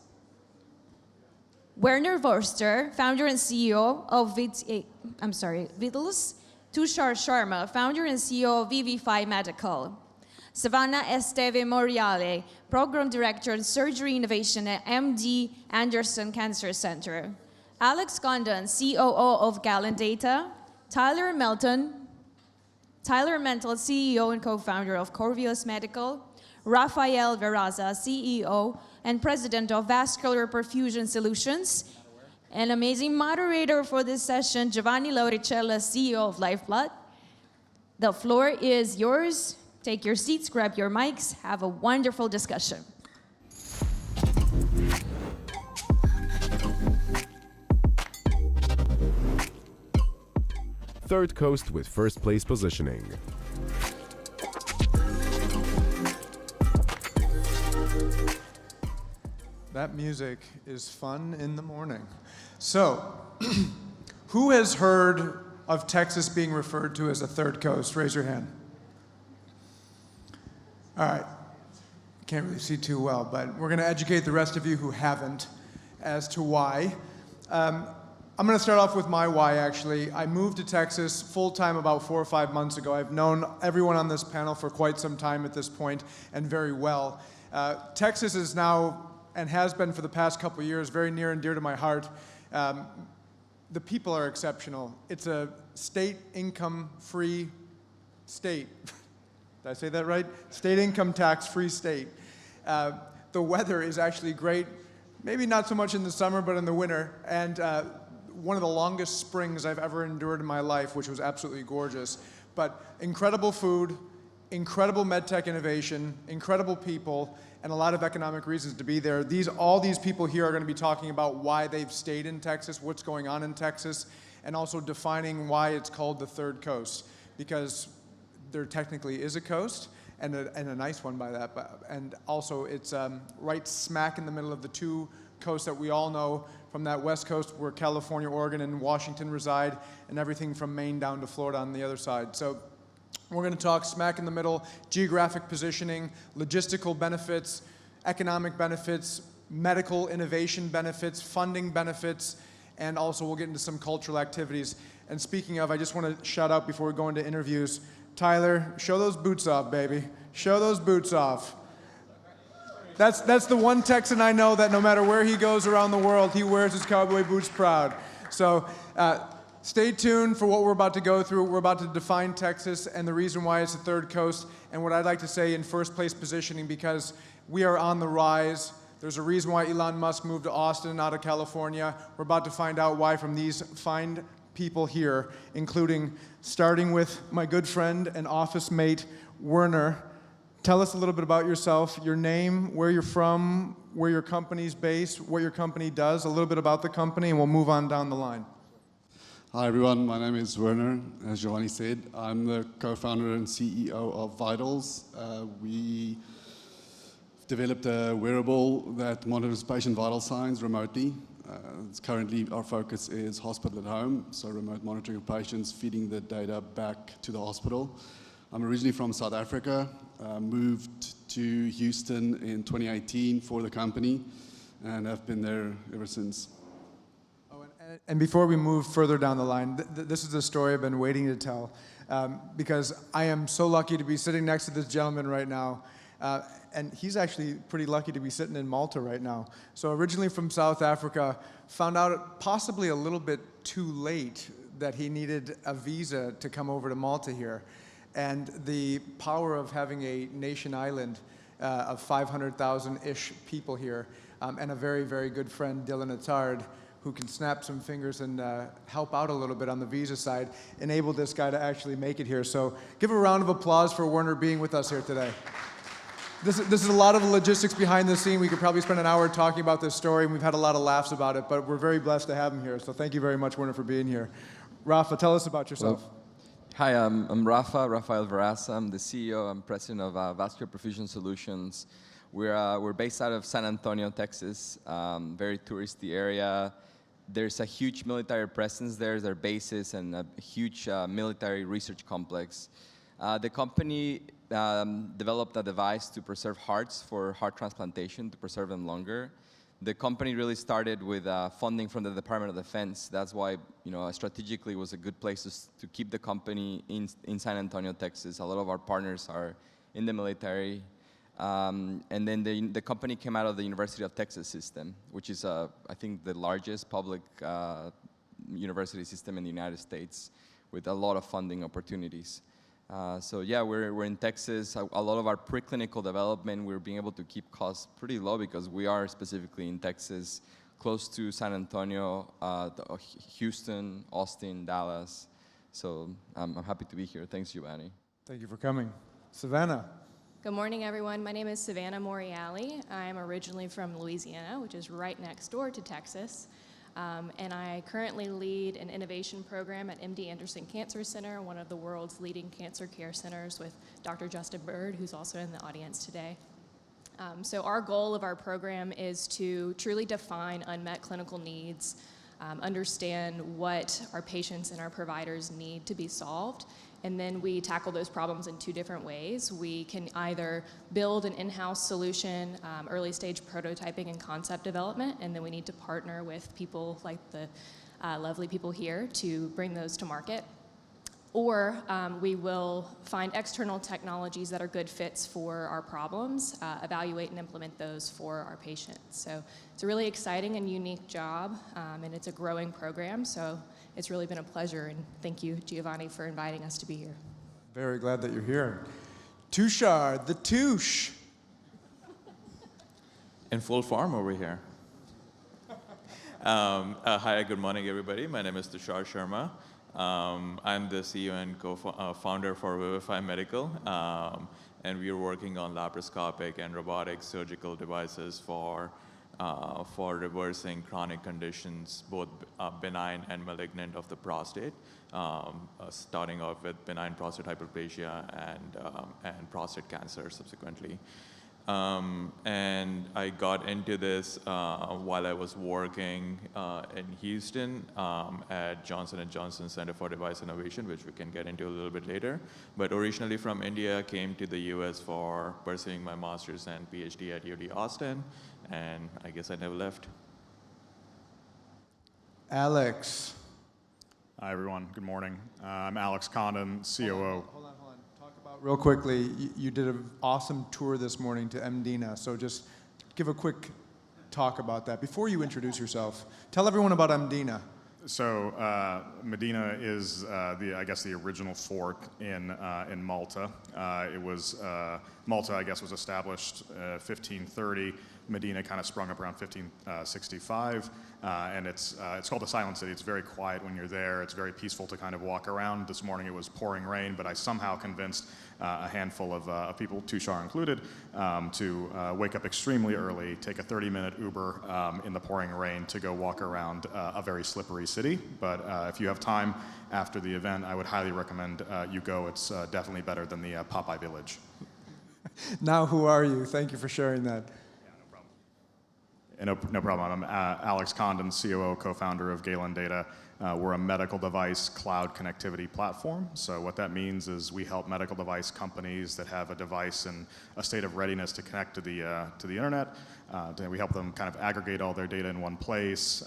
Speaker 1: Werner Vorster, founder and CEO of Vitals. Tushar Sharma, founder and CEO of VV5 Medical. Savannah Esteve Moriale, program director in surgery innovation at MD Anderson Cancer Center. Alex Condon, COO of Gallant Data. Tyler Mental, CEO and co-founder of Corvios Medical. Rafael Veraza, CEO and president of Vascular Perfusion Solutions. An amazing moderator for this session, Giovanni Lauricella, CEO of Lifeblood. The floor is yours. Take your seats, grab your mics, have a wonderful discussion.
Speaker 2: Third Coast with First Place Positioning.
Speaker 14: That music is fun in the morning. So, who has heard of Texas being referred to as a third coast? Raise your hand. All right. Can't really see too well, but we're going to educate the rest of you who haven't as to why. I'm going to start off with my why, actually. I moved to Texas full-time about 4 or 5 months ago. I've known everyone on this panel for quite some time at this point, and very well. Texas is now, and has been for the past couple of years, very near and dear to my heart. The people are exceptional. It's a state income-free state. Did I say that right? State income tax-free state. The weather is actually great. Maybe not so much in the summer, but in the winter. And one of the longest springs I've ever endured in my life, which was absolutely gorgeous. But incredible food, incredible MedTech innovation, incredible people, and a lot of economic reasons to be there. All these people here are going to be talking about why they've stayed in Texas, what's going on in Texas, and also defining why it's called the Third Coast. Because there technically is a coast, and a nice one by that. And also, it's right smack in the middle of the two coasts that we all know from that West Coast where California, Oregon, and Washington reside, and everything from Maine down to Florida on the other side. So we're going to talk smack in the middle, geographic positioning, logistical benefits, economic benefits, medical innovation benefits, funding benefits, and also we'll get into some cultural activities. And speaking of, I just want to shout out before we go into interviews, Tyler, show those boots off, baby. Show those boots off. That's the one Texan I know that no matter where he goes around the world, he wears his cowboy boots proud. So stay tuned for what we're about to go through. We're about to define Texas and the reason why it's the Third Coast, and what I'd like to say in first place positioning, because we are on the rise. There's a reason why Elon Musk moved to Austin out of California. We're about to find out why from these fine people here, including starting with my good friend and office mate, Werner. Tell us a little bit about yourself, your name, where you're from, where your company's based, what your company does, a little bit about the company, and we'll move on down the line.
Speaker 15: Hi everyone, my name is Werner. As Giovanni said, I'm the co-founder and CEO of Vitals. We developed a wearable that monitors patient vital signs remotely. Currently, our focus is hospital at home, so remote monitoring of patients, feeding the data back to the hospital. I'm originally from South Africa, moved to Houston in 2018 for the company, and have been there ever since.
Speaker 14: Oh, and before we move further down the line, this is a story I've been waiting to tell, because I am so lucky to be sitting next to this gentleman right now. And he's actually pretty lucky to be sitting in Malta right now. So originally from South Africa, found out possibly a little bit too late that he needed a visa to come over to Malta here. And the power of having a nation island of 500,000-ish people here, and a very, very good friend, Dylan Attard, who can snap some fingers and help out a little bit on the visa side, enabled this guy to actually make it here. So give a round of applause for Werner being with us here today. This is a lot of the logistics behind the scene. We could probably spend an hour talking about this story, and we've had a lot of laughs about it, but we're very blessed to have him here. So thank you very much, Werner, for being here. Rafa, tell us about yourself.
Speaker 16: Well, hi, I'm Rafael Veraza. I'm the CEO and president of Vascular Perfusion Solutions. We're based out of San Antonio, Texas, very touristy area. There's a huge military presence there. There are bases and a huge military research complex. The company developed a device to preserve hearts for heart transplantation, to preserve them longer. The company really started with funding from the Department of Defense. That's why, strategically it was a good place to keep the company in San Antonio, Texas. A lot of our partners are in the military. And then the company came out of the University of Texas system, which is, I think, the largest public university system in the United States, with a lot of funding opportunities. So yeah, we're in Texas. A lot of our preclinical development, we're being able to keep costs pretty low because we are specifically in Texas, close to San Antonio, Houston, Austin, Dallas. So I'm happy to be here. Thanks, Giovanni.
Speaker 14: Thank you for coming. Savannah.
Speaker 17: Good morning, everyone. My name is Savannah Moriali. I'm originally from Louisiana, which is right next door to Texas. And I currently lead an innovation program at MD Anderson Cancer Center, one of the world's leading cancer care centers, with Dr. Justin Bird, who's also in the audience today. So our goal of our program is to truly define unmet clinical needs, understand what our patients and our providers need to be solved, and then we tackle those problems in two different ways. We can either build an in-house solution, early stage prototyping and concept development, and then we need to partner with people like the lovely people here to bring those to market. Or we will find external technologies that are good fits for our problems, evaluate and implement those for our patients. So it's a really exciting and unique job, and it's a growing program. So it's really been a pleasure, and thank you, Giovanni, for inviting us to be here.
Speaker 14: Very glad that you're here. Tushar, the Tush.
Speaker 18: In full form over here. Hi, good morning, everybody. My name is Tushar Sharma. I'm the CEO and co-founder for Vivify Medical, and we are working on laparoscopic and robotic surgical devices for reversing chronic conditions, both benign and malignant of the prostate, starting off with benign prostate hyperplasia and prostate cancer subsequently. And I got into this while I was working in Houston at Johnson & Johnson Center for Device Innovation, which we can get into a little bit later. But originally from India, came to the US for pursuing my master's and PhD at UT Austin, and I guess I never left.
Speaker 14: Alex.
Speaker 19: Hi, everyone. Good morning. I'm Alex Condon, COO.
Speaker 14: Hold on. Talk about real quickly, you did an awesome tour this morning to MDina, so just give a quick talk about that. Before you introduce yourself, tell everyone about MDina.
Speaker 19: So Medina is the original fort in Malta. Malta, I guess, was established 1530. Medina kind of sprung up around 1565, and it's called the Silent City. It's very quiet when you're there. It's very peaceful to kind of walk around. This morning it was pouring rain, but I somehow convinced a handful of people, Tushar included, to wake up extremely early, take a 30-minute Uber in the pouring rain to go walk around a very slippery city. But if you have time after the event, I would highly recommend you go. It's definitely better than the Popeye Village.
Speaker 14: Now, who are you? Thank you for sharing that.
Speaker 19: No problem. I'm Alex Condon, COO, co-founder of Galen Data. We're a medical device cloud connectivity platform. So what that means is we help medical device companies that have a device in a state of readiness to connect to the internet. We help them kind of aggregate all their data in one place.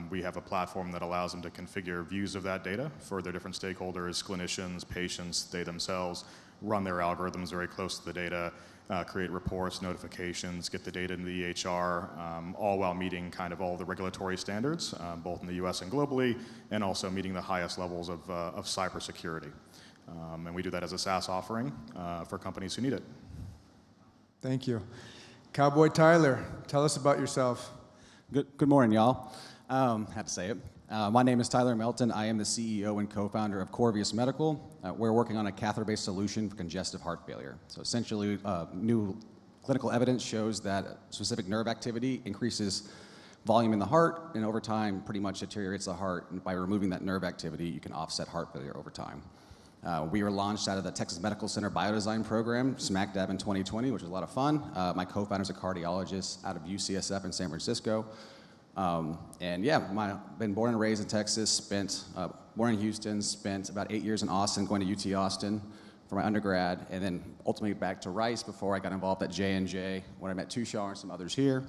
Speaker 19: We have a platform that allows them to configure views of that data for their different stakeholders, clinicians, patients, they themselves, run their algorithms very close to the data, create reports, notifications, get the data into the EHR, all while meeting kind of all the regulatory standards, both in the US and globally, and also meeting the highest levels of cybersecurity. And we do that as a SaaS offering for companies who need it.
Speaker 14: Thank you. Cowboy Tyler, tell us about yourself.
Speaker 20: Good morning, y'all. Had to say it. My name is Tyler Melton. I am the CEO and co-founder of Corvius Medical. We're working on a catheter-based solution for congestive heart failure. So essentially, new clinical evidence shows that specific nerve activity increases volume in the heart, and over time pretty much deteriorates the heart. And by removing that nerve activity, you can offset heart failure over time. We were launched out of the Texas Medical Center Biodesign Program, smack dab in 2020, which was a lot of fun. My co-founder is a cardiologist out of UCSF in San Francisco. And yeah, been born and raised in Texas, born in Houston, spent about 8 years in Austin, going to UT Austin for my undergrad, and then ultimately back to Rice before I got involved at J&J when I met Tushar and some others here,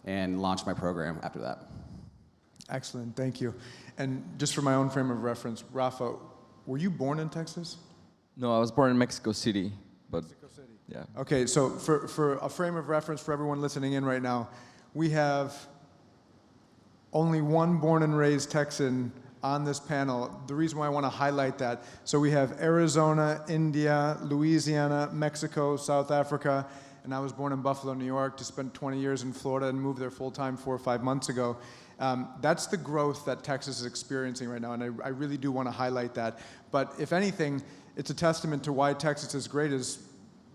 Speaker 20: and launched my program after that.
Speaker 14: Excellent, thank you. And just for my own frame of reference, Rafa, were you born in Texas?
Speaker 16: No, I was born in Mexico City, but
Speaker 14: Mexico City.
Speaker 16: Yeah.
Speaker 14: Okay, so for a frame of reference for everyone listening in right now, we have only one born and raised Texan on this panel. The reason why I want to highlight that, so we have Arizona, India, Louisiana, Mexico, South Africa, and I was born in Buffalo, New York, to spend 20 years in Florida and moved there full-time 4 or 5 months ago. That's the growth that Texas is experiencing right now, and I really do want to highlight that. But if anything, it's a testament to why Texas is great is,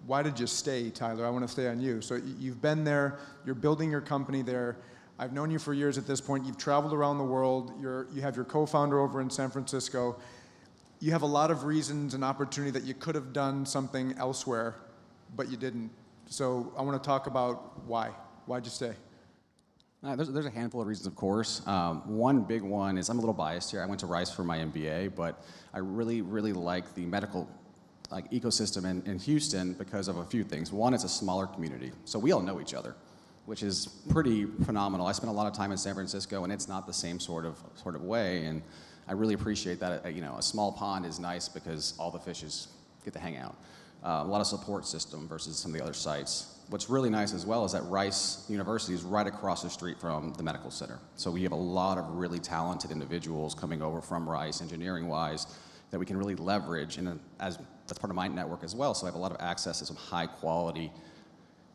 Speaker 14: why did you stay, Tyler? I want to stay on you. So you've been there, you're building your company there. I've known you for years at this point. You've traveled around the world. You have your co-founder over in San Francisco. You have a lot of reasons and opportunity that you could have done something elsewhere, but you didn't. So I want to talk about why. Why'd you stay?
Speaker 20: There's a handful of reasons, of course. One big one is I'm a little biased here. I went to Rice for my MBA, but I really, really like the medical ecosystem in Houston because of a few things. One, it's a smaller community, so we all know each other. which is pretty phenomenal. I spent a lot of time in San Francisco, and it's not the same sort of way. And I really appreciate that. A small pond is nice because all the fishes get to hang out. A lot of support system versus some of the other sites. What's really nice as well is that Rice University is right across the street from the medical center. So we have a lot of really talented individuals coming over from Rice, engineering-wise, that we can really leverage, and as that's part of my network as well. So I have a lot of access to some high-quality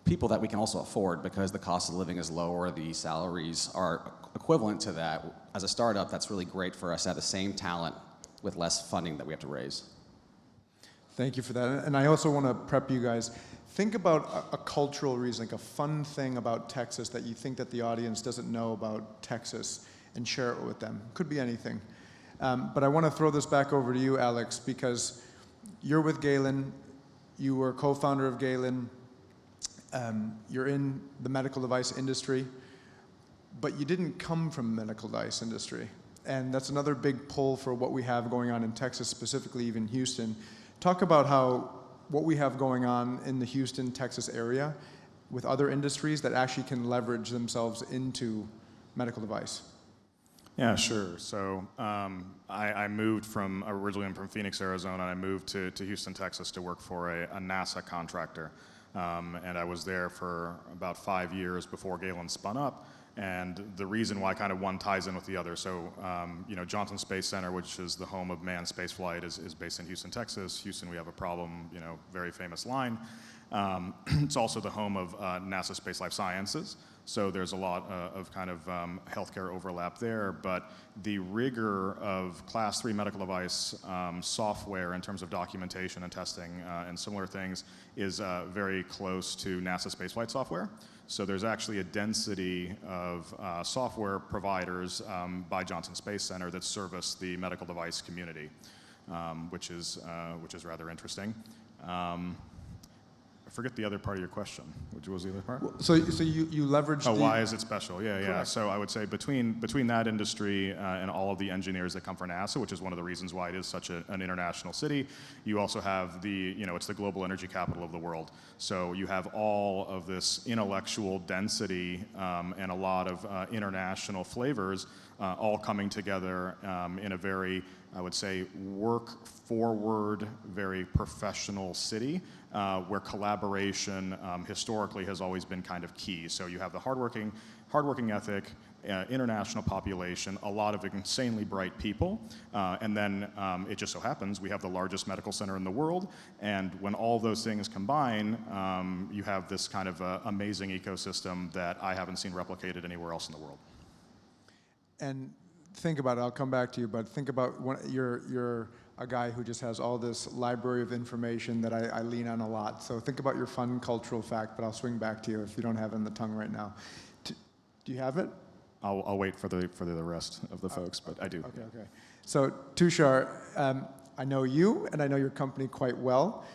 Speaker 20: people that we can also afford because the cost of living is lower, the salaries are equivalent to that. As a startup, that's really great for us to have the same talent with less funding that we have to raise.
Speaker 14: Thank you for that. And I also want to prep you guys. Think about a cultural reason, like a fun thing about Texas that you think that the audience doesn't know about Texas, and share it with them. Could be anything. But I want to throw this back over to you, Alex, because you're with Galen. You were co-founder of Galen. You're in the medical device industry, but you didn't come from the medical device industry. And that's another big pull for what we have going on in Texas, specifically even Houston. Talk about how what we have going on in the Houston, Texas area with other industries that actually can leverage themselves into medical device.
Speaker 19: Yeah, sure. So I moved originally I'm from Phoenix, Arizona, and I moved to Houston, Texas to work for a NASA contractor. And I was there for about 5 years before Galen spun up. And the reason why kind of one ties in with the other. So, Johnson Space Center, which is the home of manned space flight, is based in Houston, Texas. Houston, we have a problem, very famous line. It's also the home of NASA Space Life Sciences. So there's a lot of kind of healthcare overlap there, but the rigor of Class 3 medical device software in terms of documentation and testing and similar things is very close to NASA spaceflight software. So there's actually a density of software providers by Johnson Space Center that service the medical device community, which is rather interesting. I forget the other part of your question. Which was the other part?
Speaker 14: So you leverage.
Speaker 19: Why is it special? Yeah.
Speaker 14: Correct.
Speaker 19: So I would say between that industry and all of the engineers that come from NASA, which is one of the reasons why it is such an international city, you also have it's the global energy capital of the world. So you have all of this intellectual density and a lot of international flavors all coming together in a very, I would say, work-forward, very professional city where collaboration historically has always been kind of key. So you have the hardworking ethic, international population, a lot of insanely bright people, and then it just so happens we have the largest medical center in the world, and when all those things combine, you have this kind of amazing ecosystem that I haven't seen replicated anywhere else in the world.
Speaker 14: And think about it, I'll come back to you, but think about you're a guy who just has all this library of information that I lean on a lot. So think about your fun cultural fact, but I'll swing back to you if you don't have it on the tongue right now. Do you have it?
Speaker 19: I'll wait for the rest of the folks, but I do.
Speaker 14: Okay. So Tushar, I know you and I know your company quite well.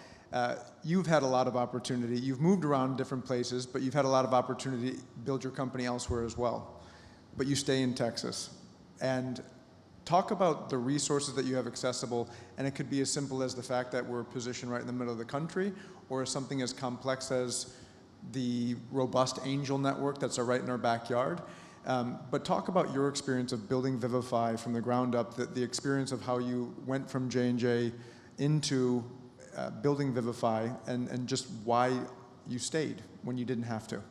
Speaker 14: You've had a lot of opportunity. You've moved around different places, but you've had a lot of opportunity to build your company elsewhere as well. But you stay in Texas. And talk about the resources that you have accessible, and it could be as simple as the fact that we're positioned right in the middle of the country, or something as complex as the robust angel network that's right in our backyard. But talk about your experience of building Vivify from the ground up, the experience of how you went from J&J into building Vivify, and just why you stayed when you didn't have to.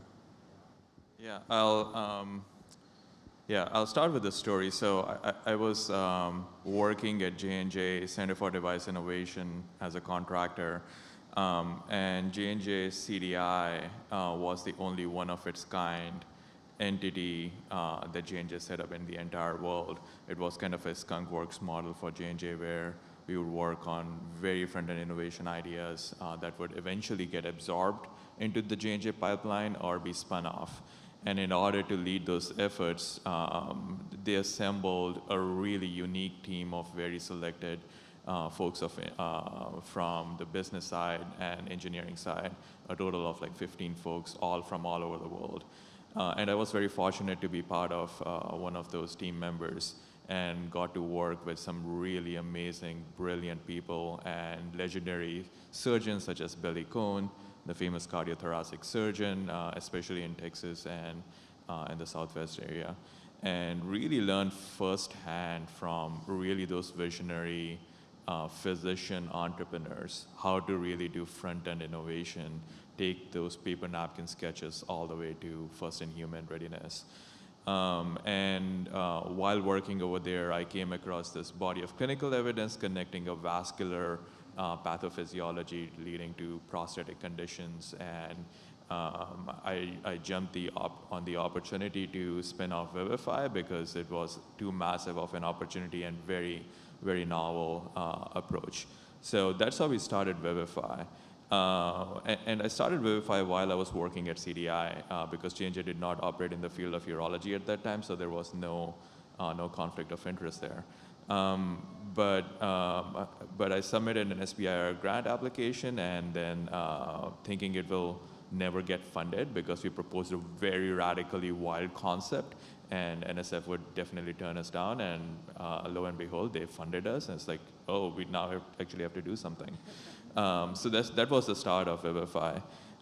Speaker 18: Yeah, I'll start with the story. So I was working at J&J Center for Device Innovation as a contractor, and J&J CDI was the only one of its kind entity that J&J set up in the entire world. It was kind of a skunkworks model for J&J where we would work on very front-end innovation ideas that would eventually get absorbed into the J&J pipeline or be spun off. And in order to lead those efforts, they assembled a really unique team of very selected folks from the business side and engineering side, a total of like 15 folks, all from all over the world. And I was very fortunate to be part of one of those team members and got to work with some really amazing, brilliant people and legendary surgeons such as Billy Cohn, the famous cardiothoracic surgeon, especially in Texas and in the Southwest area, and really learned firsthand from really those visionary physician entrepreneurs how to really do front-end innovation, take those paper napkin sketches all the way to first-in-human readiness. While working over there, I came across this body of clinical evidence connecting a vascular pathophysiology leading to prosthetic conditions, and I jumped on the opportunity to spin off Vivify because it was too massive of an opportunity and very, very novel approach. So that's how we started Vivify. And I started Vivify while I was working at CDI because J&J did not operate in the field of urology at that time, so there was no conflict of interest there. But I submitted an SBIR grant application, and then thinking it will never get funded because we proposed a very radically wild concept, and NSF would definitely turn us down, and lo and behold, they funded us, and it's like, oh, we now actually have to do something. So that was the start of Vivify.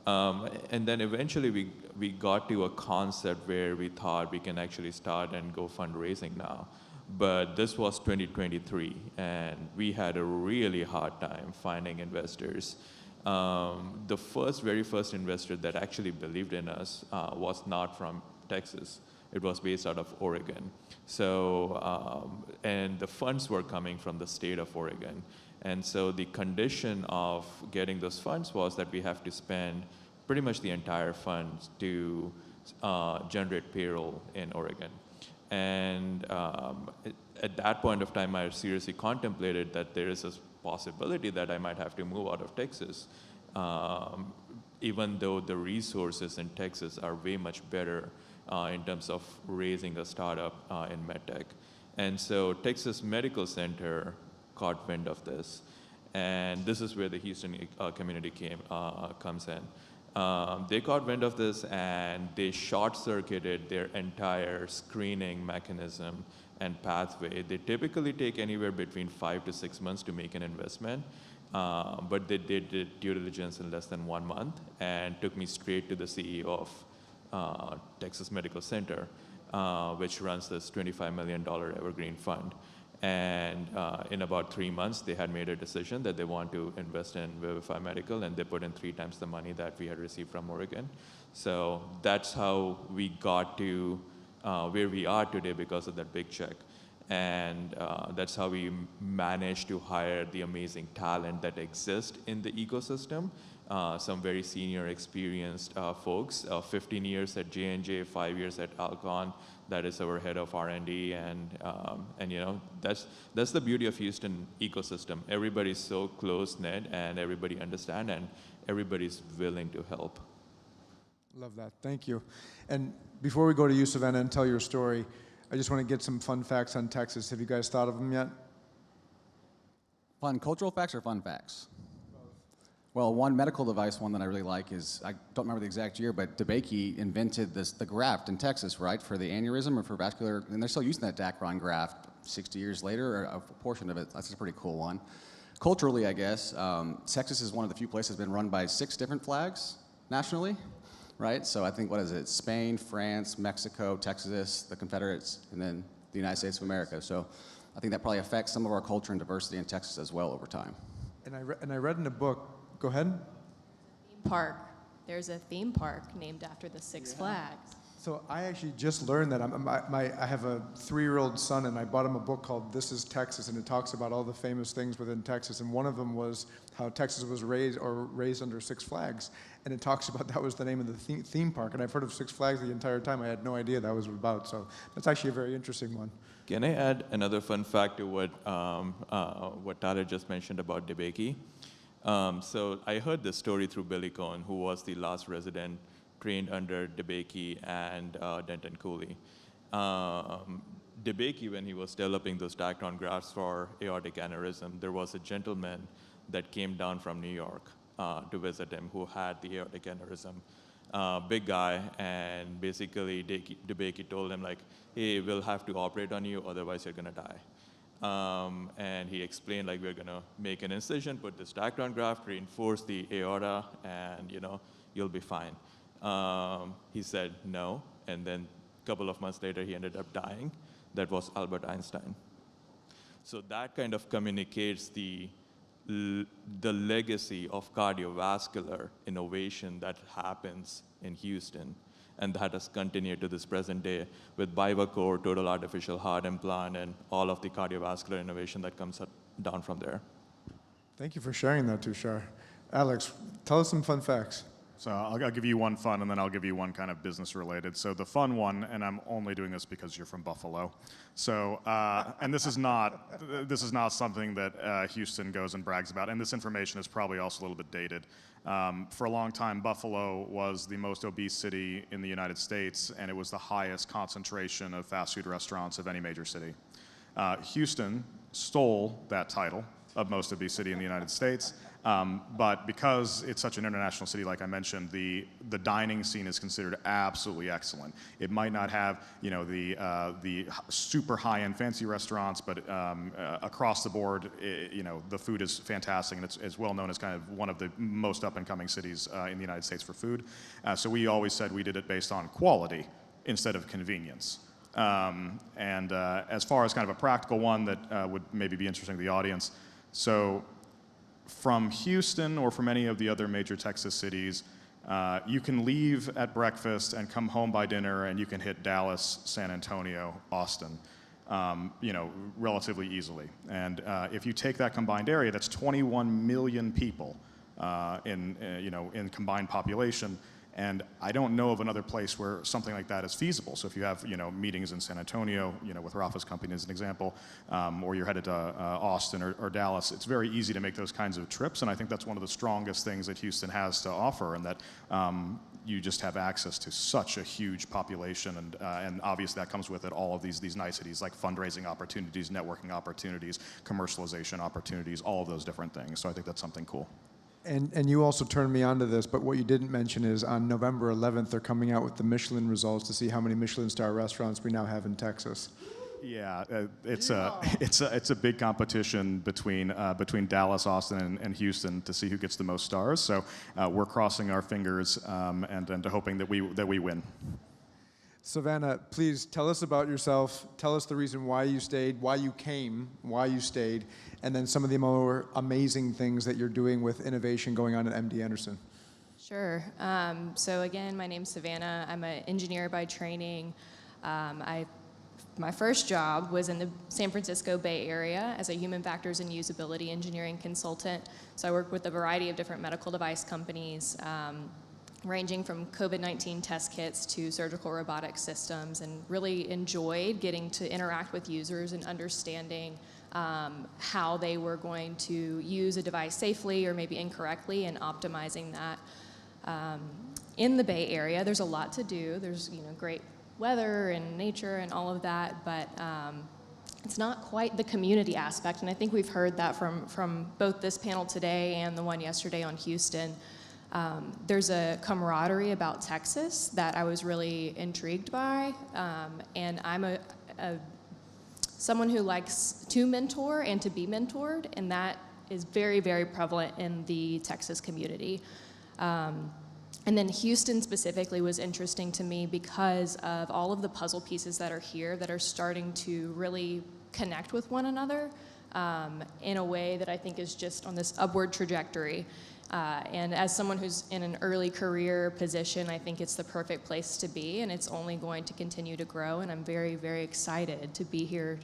Speaker 18: And then eventually we got to a concept where we thought we can actually start and go fundraising now. But this was 2023, and we had a really hard time finding investors. The very first investor that actually believed in us was not from Texas. It was based out of Oregon. So, and the funds were coming from the state of Oregon. And so the condition of getting those funds was that we have to spend pretty much the entire funds to generate payroll in Oregon. And at that point of time, I seriously contemplated that there is a possibility that I might have to move out of Texas, even though the resources in Texas are way much better in terms of raising a startup in MedTech. And so Texas Medical Center caught wind of this, and this is where the Houston community comes in. They caught wind of this, and they short-circuited their entire screening mechanism and pathway. They typically take anywhere between 5 to 6 months to make an investment, but they did due diligence in less than 1 month and took me straight to the CEO of Texas Medical Center, which runs this $25 million evergreen fund. And in about 3 months, they had made a decision that they want to invest in Vivify Medical, and they put in 3 times the money that we had received from Oregon. So that's how we got to where we are today because of that big check. And that's how we managed to hire the amazing talent that exists in the ecosystem. Some very senior, experienced folks, 15 years at J&J, 5 years at Alcon. That is our head of R&D, and you know, that's the beauty of Houston ecosystem. Everybody's so close-knit, and everybody understands, and everybody's willing to help.
Speaker 14: Love that. Thank you. And before we go to you, Savannah, and tell your story, I just want to get some fun facts on Texas. Have you guys thought of them yet?
Speaker 20: Fun cultural facts or fun facts? Well, one medical device one that I really like is, I don't remember the exact year, but DeBakey invented the graft in Texas, right, for the aneurysm or for vascular, and they're still using that Dacron graft 60 years later, or a portion of it. That's a pretty cool one. Culturally, I guess, Texas is one of the few places that's been run by 6 different flags nationally, right? So I think, what is it, Spain, France, Mexico, Texas, the Confederates, and then the United States of America. So I think that probably affects some of our culture and diversity in Texas as well over time.
Speaker 14: And I read in a book, go ahead.
Speaker 17: Theme park. There's a theme park named after the Six Flags.
Speaker 14: So I actually just learned that. I have a 3-year-old son, and I bought him a book called This is Texas, and it talks about all the famous things within Texas. And one of them was how Texas was raised under Six Flags. And it talks about that was the name of the theme park. And I've heard of Six Flags the entire time. I had no idea that was about. So that's actually a very interesting one.
Speaker 18: Can I add another fun fact to what Tyler just mentioned about DeBakey? So I heard this story through Billy Cohen, who was the last resident trained under DeBakey and Denton Cooley. DeBakey, when he was developing those Dacron grafts for aortic aneurysm, there was a gentleman that came down from New York to visit him who had the aortic aneurysm. Big guy, and basically DeBakey told him, like, hey, we'll have to operate on you, otherwise you're gonna die. And he explained, like, we're going to make an incision, put this tactron graft, reinforce the aorta, and, you'll be fine. He said no, and then a couple of months later, he ended up dying. That was Albert Einstein. So that kind of communicates the legacy of cardiovascular innovation that happens in Houston. And that has continued to this present day with BivaCore, total artificial heart implant, and all of the cardiovascular innovation that comes down from there.
Speaker 14: Thank you for sharing that, Tushar. Alex, tell us some fun facts.
Speaker 19: So I'll give you one fun, and then I'll give you one kind of business-related. So the fun one, and I'm only doing this because you're from Buffalo. So, and this is not something that Houston goes and brags about, and this information is probably also a little bit dated. For a long time, Buffalo was the most obese city in the United States, and it was the highest concentration of fast food restaurants of any major city. Houston stole that title of most obese city in the United States. But because it's such an international city, like I mentioned, the dining scene is considered absolutely excellent. It might not have, the super high-end fancy restaurants, but across the board, the food is fantastic, and it's well known as kind of one of the most up-and-coming cities in the United States for food. So we always said we did it based on quality instead of convenience. As far as kind of a practical one that would maybe be interesting to the audience, so from Houston or from any of the other major Texas cities, you can leave at breakfast and come home by dinner, and you can hit Dallas, San Antonio, Austin, relatively easily. And if you take that combined area, that's 21 million people in combined population. And I don't know of another place where something like that is feasible. So if you have, meetings in San Antonio, with Rafa's company as an example, or you're headed to Austin or Dallas, it's very easy to make those kinds of trips. And I think that's one of the strongest things that Houston has to offer, and that you just have access to such a huge population. And obviously that comes with it all of these niceties like fundraising opportunities, networking opportunities, commercialization opportunities, all of those different things. So I think that's something cool.
Speaker 14: And you also turned me on to this, but what you didn't mention is on November 11th, they're coming out with the Michelin results to see how many Michelin star restaurants we now have in Texas.
Speaker 19: Yeah, it's a big competition between Dallas, Austin, and Houston to see who gets the most stars. So we're crossing our fingers and hoping that we win.
Speaker 14: Savannah, please tell us about yourself. Tell us the reason why you stayed, why you came, why you stayed, and then some of the more amazing things that you're doing with innovation going on at MD Anderson.
Speaker 17: Sure. So again, my name's Savannah. I'm an engineer by training. My first job was in the San Francisco Bay Area as a human factors and usability engineering consultant. So I worked with a variety of different medical device companies, ranging from COVID-19 test kits to surgical robotic systems, and really enjoyed getting to interact with users and understanding how they were going to use a device safely or maybe incorrectly, and optimizing that. In the Bay Area, there's a lot to do. There's great weather and nature and all of that, but it's not quite the community aspect, and I think we've heard that from both this panel today and the one yesterday on Houston. There's a camaraderie about Texas that I was really intrigued by, and I'm someone who likes to mentor and to be mentored, and that is very, very prevalent in the Texas community. And then Houston specifically was interesting to me because of all of the puzzle pieces that are here that are starting to really connect with one another in a way that I think is just on this upward trajectory. And as someone who's in an early career position, I think it's the perfect place to be, and it's only going to continue to grow, and I'm very, very excited to be here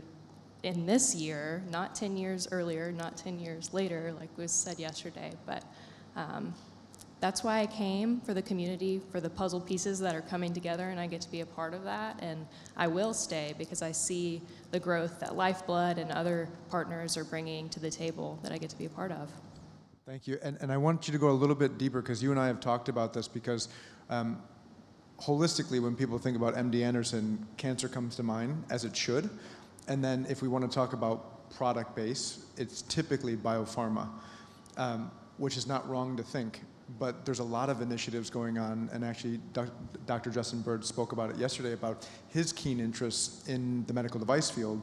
Speaker 17: in this year, not 10 years earlier, not 10 years later, like was said yesterday, but that's why I came, for the community, for the puzzle pieces that are coming together, and I get to be a part of that, and I will stay because I see the growth that Lifeblood and other partners are bringing to the table that I get to be a part of.
Speaker 14: Thank you. And I want you to go a little bit deeper, because you and I have talked about this, because holistically, when people think about MD Anderson, cancer comes to mind, as it should. And then if we want to talk about product base, it's typically biopharma, which is not wrong to think. But there's a lot of initiatives going on, and actually Dr. Justin Bird spoke about it yesterday, about his keen interest in the medical device field.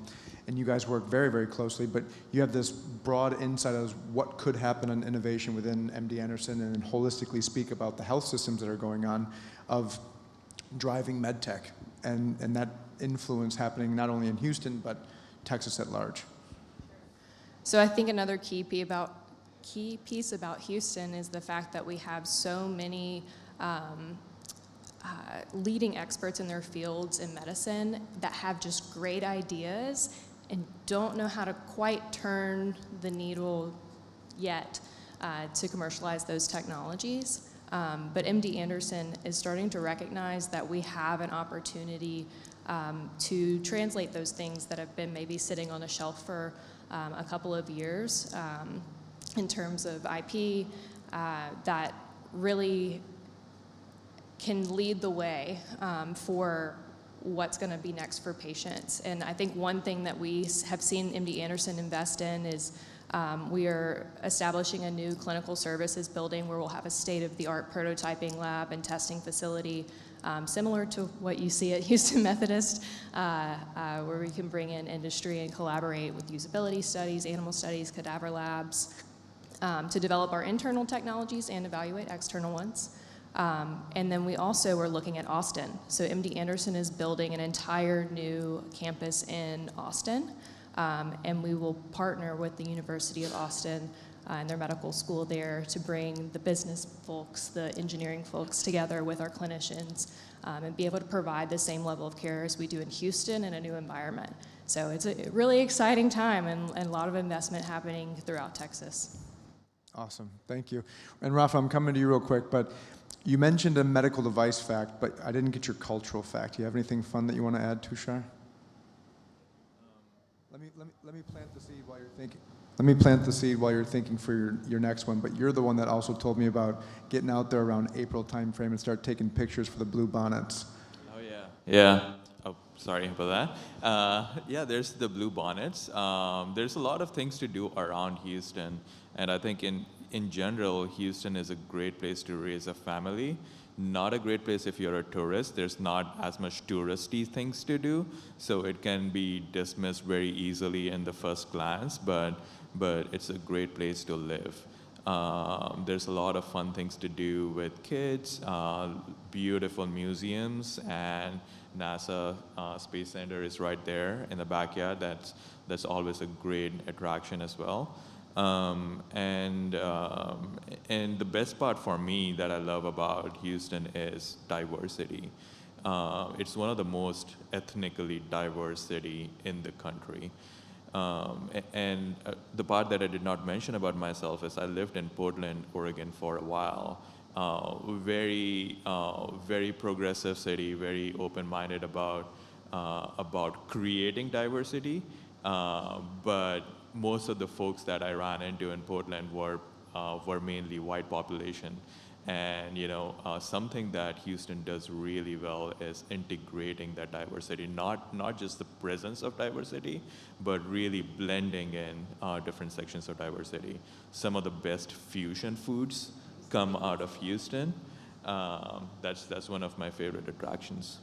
Speaker 14: and you guys work very, very closely, but you have this broad insight as what could happen in innovation within MD Anderson, and holistically speak about the health systems that are going on of driving MedTech and that influence happening not only in Houston, but Texas at large.
Speaker 17: So I think another key piece about Houston is the fact that we have so many leading experts in their fields in medicine that have just great ideas and don't know how to quite turn the needle yet to commercialize those technologies. But MD Anderson is starting to recognize that we have an opportunity to translate those things that have been maybe sitting on a shelf for a couple of years in terms of IP that really can lead the way for what's going to be next for patients. And I think one thing that we have seen MD Anderson invest in is we are establishing a new clinical services building where we'll have a state-of-the-art prototyping lab and testing facility, similar to what you see at Houston Methodist, where we can bring in industry and collaborate with usability studies, animal studies, cadaver labs, to develop our internal technologies and evaluate external ones. And then we also are looking at Austin. So MD Anderson is building an entire new campus in Austin, and we will partner with the University of Austin and their medical school there to bring the business folks, the engineering folks together with our clinicians and be able to provide the same level of care as we do in Houston in a new environment. So it's a really exciting time and a lot of investment happening throughout Texas.
Speaker 14: Awesome, thank you. And Rafa, I'm coming to you real quick, but you mentioned a medical device fact, but I didn't get your cultural fact. Do you have anything fun that you want to add, Tushar? Let me plant the seed while you're thinking. Let me plant the seed while you're thinking for your next one, but you're the one that also told me about getting out there around April timeframe and start taking pictures for the blue bonnets.
Speaker 18: Oh, yeah. Yeah. Oh, sorry about that. Yeah, there's the blue bonnets. There's a lot of things to do around Houston, and I think in general, Houston is a great place to raise a family. Not a great place if you're a tourist. There's not as much touristy things to do, so it can be dismissed very easily in the first glance, but it's a great place to live. There's a lot of fun things to do with kids, beautiful museums, and NASA Space Center is right there in the backyard. That's always a great attraction as well. And the best part for me that I love about Houston is diversity. It's one of the most ethnically diverse city in the country. And the part that I did not mention about myself is I lived in Portland, Oregon for a while. Very progressive city, very open-minded about creating diversity, but most of the folks that I ran into in Portland were mainly white population. And something that Houston does really well is integrating that diversity, not just the presence of diversity, but really blending in different sections of diversity. Some of the best fusion foods come out of Houston. That's one of my favorite attractions.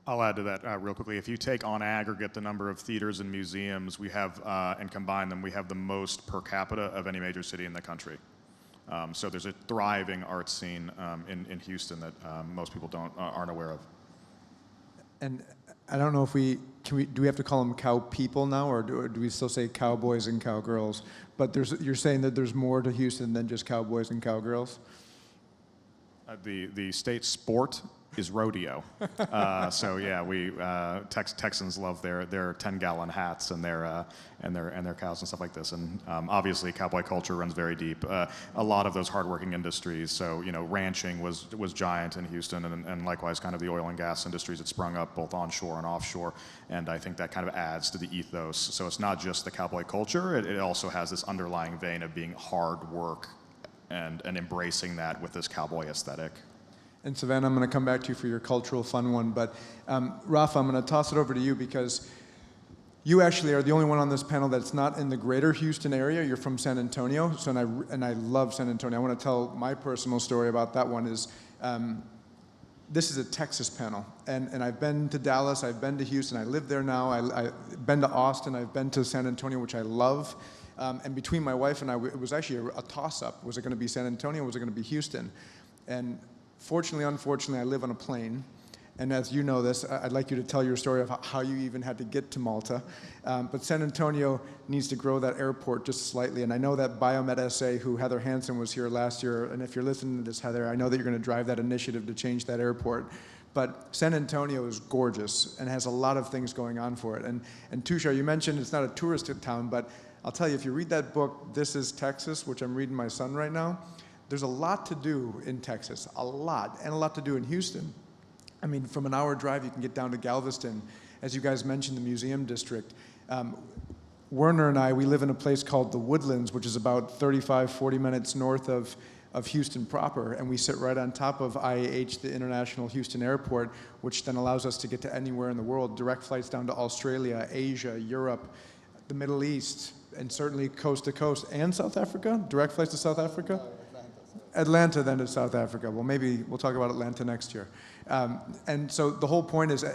Speaker 19: I'll add to that real quickly. If you take on aggregate the number of theaters and museums we have and combine them, we have the most per capita of any major city in the country. So there's a thriving art scene in Houston that most people aren't aware of.
Speaker 14: And I don't know if do we have to call them cow people now, or do we still say cowboys and cowgirls? But you're saying that there's more to Houston than just cowboys and cowgirls?
Speaker 19: The state sport is rodeo. So yeah, Texans love their 10-gallon hats and their cows and stuff like this. And obviously, cowboy culture runs very deep. A lot of those hardworking industries. So ranching was giant in Houston, and likewise, kind of the oil and gas industries that sprung up both onshore and offshore. And I think that kind of adds to the ethos. So it's not just the cowboy culture. It also has this underlying vein of being hard work and embracing that with this cowboy aesthetic.
Speaker 14: And Savannah, I'm going to come back to you for your cultural fun one, but Rafa, I'm going to toss it over to you because you actually are the only one on this panel that's not in the greater Houston area. You're from San Antonio, and I love San Antonio. I want to tell my personal story about that one is this is a Texas panel, and I've been to Dallas, I've been to Houston, I live there now, I've been to Austin, I've been to San Antonio, which I love, and between my wife and I, it was actually a toss-up. Was it going to be San Antonio, or was it going to be Houston? And fortunately, unfortunately, I live on a plane, and as you know this, I'd like you to tell your story of how you even had to get to Malta. But San Antonio needs to grow that airport just slightly. And I know that Biomed SA, who Heather Hansen was here last year, and if you're listening to this, Heather, I know that you're going to drive that initiative to change that airport. But San Antonio is gorgeous and has a lot of things going on for it. And Tushar, you mentioned it's not a tourist town, but I'll tell you, if you read that book, This is Texas, which I'm reading my son right now, there's a lot to do in Texas, a lot, and a lot to do in Houston. I mean, from an hour drive, you can get down to Galveston. As you guys mentioned, the museum district. Werner and I, we live in a place called the Woodlands, which is about 35, 40 minutes north of Houston proper, and we sit right on top of IAH, the International Houston Airport, which then allows us to get to anywhere in the world, direct flights down to Australia, Asia, Europe, the Middle East, and certainly coast to coast, and South Africa, direct flights to South Africa? Atlanta, then to South Africa. Well, maybe we'll talk about Atlanta next year. And so the whole point is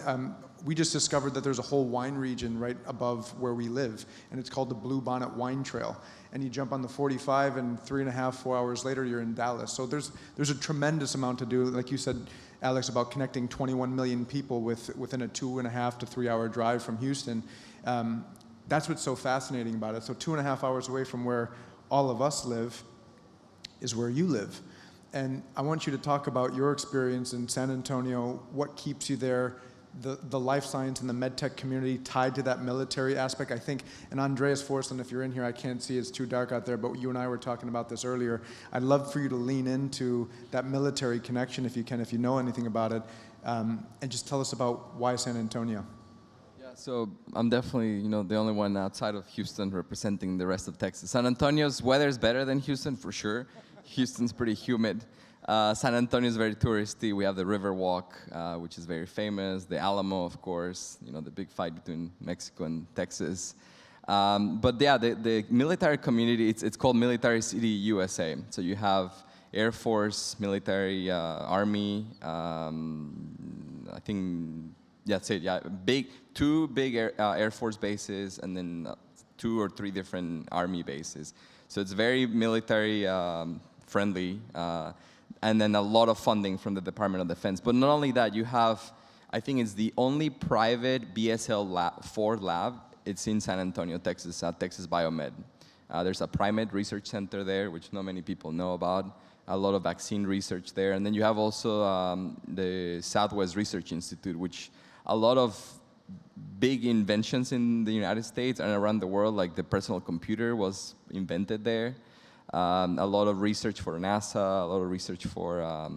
Speaker 14: we just discovered that there's a whole wine region right above where we live, and it's called the Blue Bonnet Wine Trail. And you jump on the 45, and 3.5, 4 hours later, you're in Dallas. So there's a tremendous amount to do, like you said, Alex, about connecting 21 million people within a 2.5 to 3 hour drive from Houston. That's what's so fascinating about it. So 2.5 hours away from where all of us live is where you live. And I want you to talk about your experience in San Antonio, what keeps you there, the life science and the MedTech community tied to that military aspect. I think, and Andreas Forsland, if you're in here, I can't see, it's too dark out there, but you and I were talking about this earlier. I'd love for you to lean into that military connection if you can, if you know anything about it, and just tell us about why San Antonio.
Speaker 16: So I'm definitely, the only one outside of Houston representing the rest of Texas. San Antonio's weather is better than Houston, for sure. Houston's pretty humid. San Antonio is very touristy. We have the River Walk, which is very famous. The Alamo, of course, the big fight between Mexico and Texas. But yeah, the military community, it's called Military City USA. So you have Air Force, military, Army, I think, that's it, yeah. Two big Air Force bases, and then 2 or 3 different Army bases. So it's very military friendly, and then a lot of funding from the Department of Defense. But not only that, you have, I think it's the only private BSL-4 lab. It's in San Antonio, Texas, at Texas Biomed. There's a primate research center there, which not many people know about. A lot of vaccine research there. And then you have also the Southwest Research Institute, which a lot of big inventions in the United States and around the world, like the personal computer was invented there. A lot of research for NASA, a lot of research for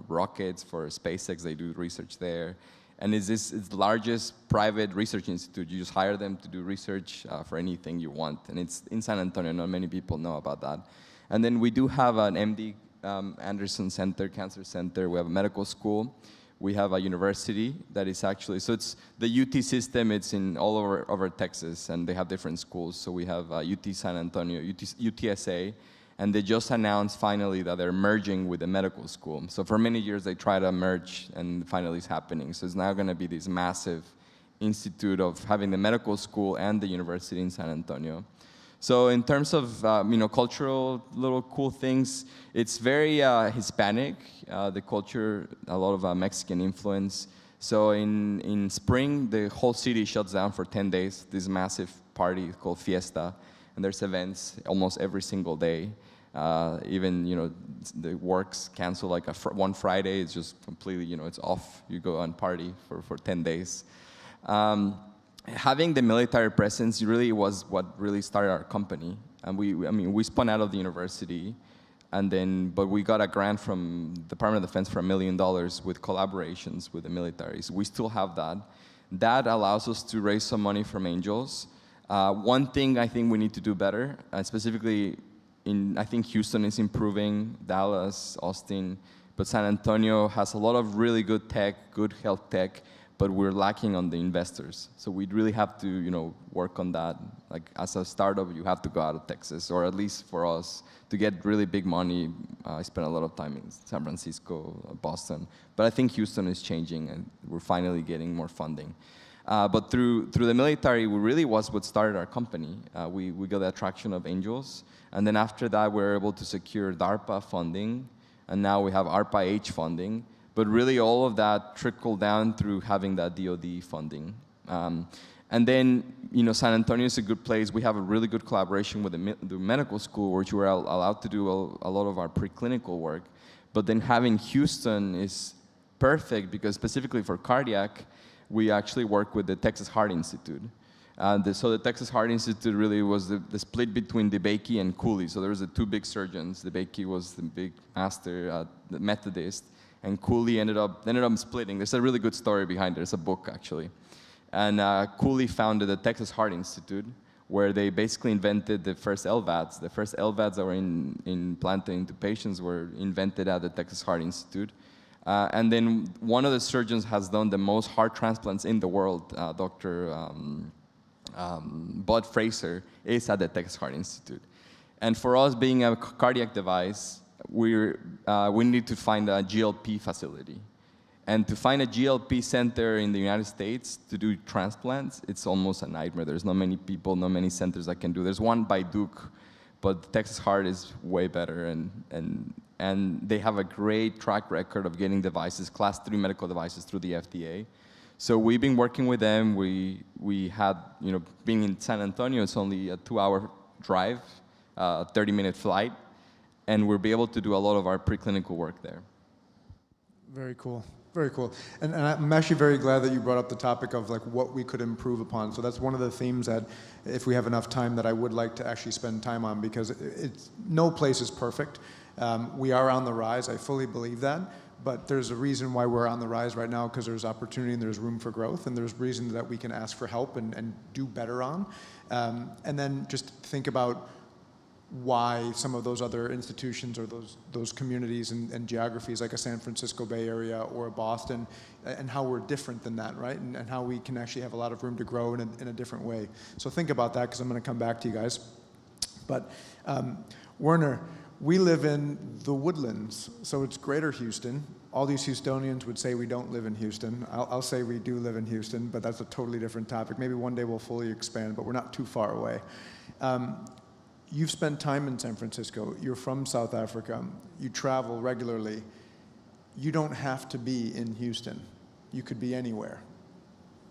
Speaker 16: rockets, for SpaceX, they do research there. And it's the largest private research institute. You just hire them to do research for anything you want. And it's in San Antonio, not many people know about that. And then we do have an MD Anderson Center, Cancer Center. We have a medical school. We have a university that is actually, so it's the UT system, it's in all over Texas, and they have different schools. So we have UT San Antonio, UTSA, and they just announced finally that they're merging with the medical school. So for many years they tried to merge, and finally it's happening. So it's now gonna be this massive institute of having the medical school and the university in San Antonio. So in terms of cultural little cool things, it's very Hispanic. The culture, a lot of Mexican influence. So in spring, the whole city shuts down for 10 days. This massive party called Fiesta, and there's events almost every single day. Even the works cancel like one Friday. It's just completely it's off. You go on party for 10 days. Having the military presence really was what really started our company. And we spun out of the university, but we got a grant from the Department of Defense for $1 million with collaborations with the militaries. We still have that. That allows us to raise some money from angels. One thing I think we need to do better, specifically I think Houston is improving, Dallas, Austin, but San Antonio has a lot of really good tech, good health tech, but we're lacking on the investors. So we really have to, work on that. Like as a startup, you have to go out of Texas, or at least for us, to get really big money. I spent a lot of time in San Francisco, Boston, but I think Houston is changing, and we're finally getting more funding. But through the military, we really was what started our company. We got the attraction of angels, and then after that, we were able to secure DARPA funding, and now we have ARPA-H funding. But really, all of that trickled down through having that DoD funding. And then, San Antonio is a good place. We have a really good collaboration with the medical school, which we're allowed to do a lot of our preclinical work. But then having Houston is perfect because specifically for cardiac, we actually work with the Texas Heart Institute. So the Texas Heart Institute really was the split between DeBakey and Cooley. So there was the two big surgeons. DeBakey was the big master, the Methodist, and Cooley ended up splitting. There's a really good story behind it. It's a book, actually. And Cooley founded the Texas Heart Institute, where they basically invented the first LVADs. The first LVADs that were implanted into patients were invented at the Texas Heart Institute. And then one of the surgeons has done the most heart transplants in the world, Dr. Bud Fraser, is at the Texas Heart Institute. And for us, being a cardiac device, we need to find a GLP facility. And to find a GLP center in the United States to do transplants, it's almost a nightmare. There's not many people, not many centers that can do. There's one by Duke, but Texas Heart is way better, and they have a great track record of getting devices, class 3 medical devices through the FDA. So we've been working with them. We had, being in San Antonio, it's only a 2-hour drive, a 30-minute flight, and we'll be able to do a lot of our preclinical work there.
Speaker 14: Very cool. Very cool. And I'm actually very glad that you brought up the topic of like what we could improve upon. So that's one of the themes that, if we have enough time, that I would like to actually spend time on, because no place is perfect. We are on the rise. I fully believe that. But there's a reason why we're on the rise right now, because there's opportunity and there's room for growth, and there's reasons that we can ask for help and do better on. And then just think about why some of those other institutions or those communities and geographies, like a San Francisco Bay Area or a Boston, and how we're different than that, right? And how we can actually have a lot of room to grow in a different way. So think about that, because I'm going to come back to you guys. But Werner, we live in the Woodlands, so it's Greater Houston. All these Houstonians would say we don't live in Houston. I'll say we do live in Houston, but that's a totally different topic. Maybe one day we'll fully expand, but we're not too far away. You've spent time in San Francisco. You're from South Africa. You travel regularly. You don't have to be in Houston. You could be anywhere.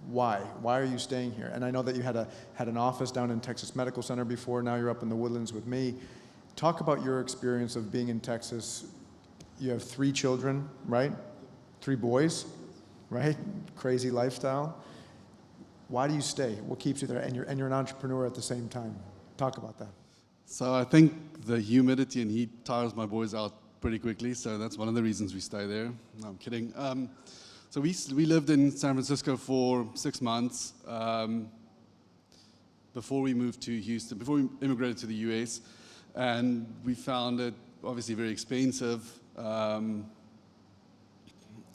Speaker 14: Why? Why are you staying here? And I know that you had an office down in Texas Medical Center before. Now you're up in the Woodlands with me. Talk about your experience of being in Texas. You have 3 children, right? 3 boys, right? Crazy lifestyle. Why do you stay? What keeps you there? And you're an entrepreneur at the same time. Talk about that.
Speaker 15: So I think the humidity and heat tires my boys out pretty quickly, so that's one of the reasons we stay there. No, I'm kidding. So we lived in San Francisco for 6 months before we moved to Houston, before we immigrated to the US, and we found it obviously very expensive,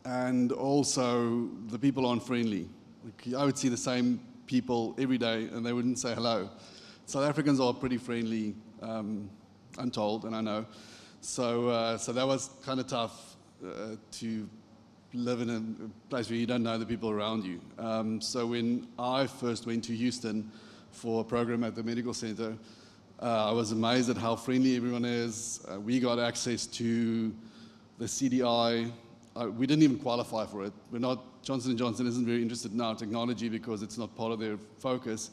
Speaker 15: and also the people aren't friendly. Like, I would see the same people every day and they wouldn't say hello. South Africans are pretty friendly, I'm told, and I know. So that was kind of tough to live in a place where you don't know the people around you. So when I first went to Houston for a program at the medical center, I was amazed at how friendly everyone is. We got access to the CDI. We didn't even qualify for it. Johnson & Johnson isn't very interested in our technology because it's not part of their focus.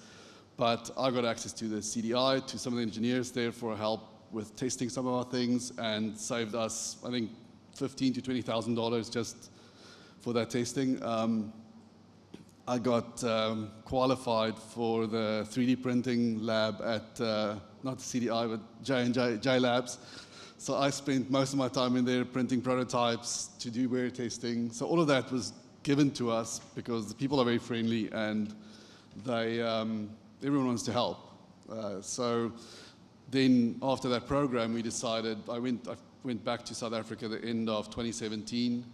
Speaker 15: But I got access to the CDI, to some of the engineers there for help with testing some of our things, and saved us, I think, $15,000 to $20,000 just for that testing. I got qualified for the 3D printing lab at, not the CDI, but J&J Labs. So I spent most of my time in there printing prototypes to do wear testing. So all of that was given to us because the people are very friendly and everyone wants to help. So then after that program, we decided, I went back to South Africa at the end of 2017,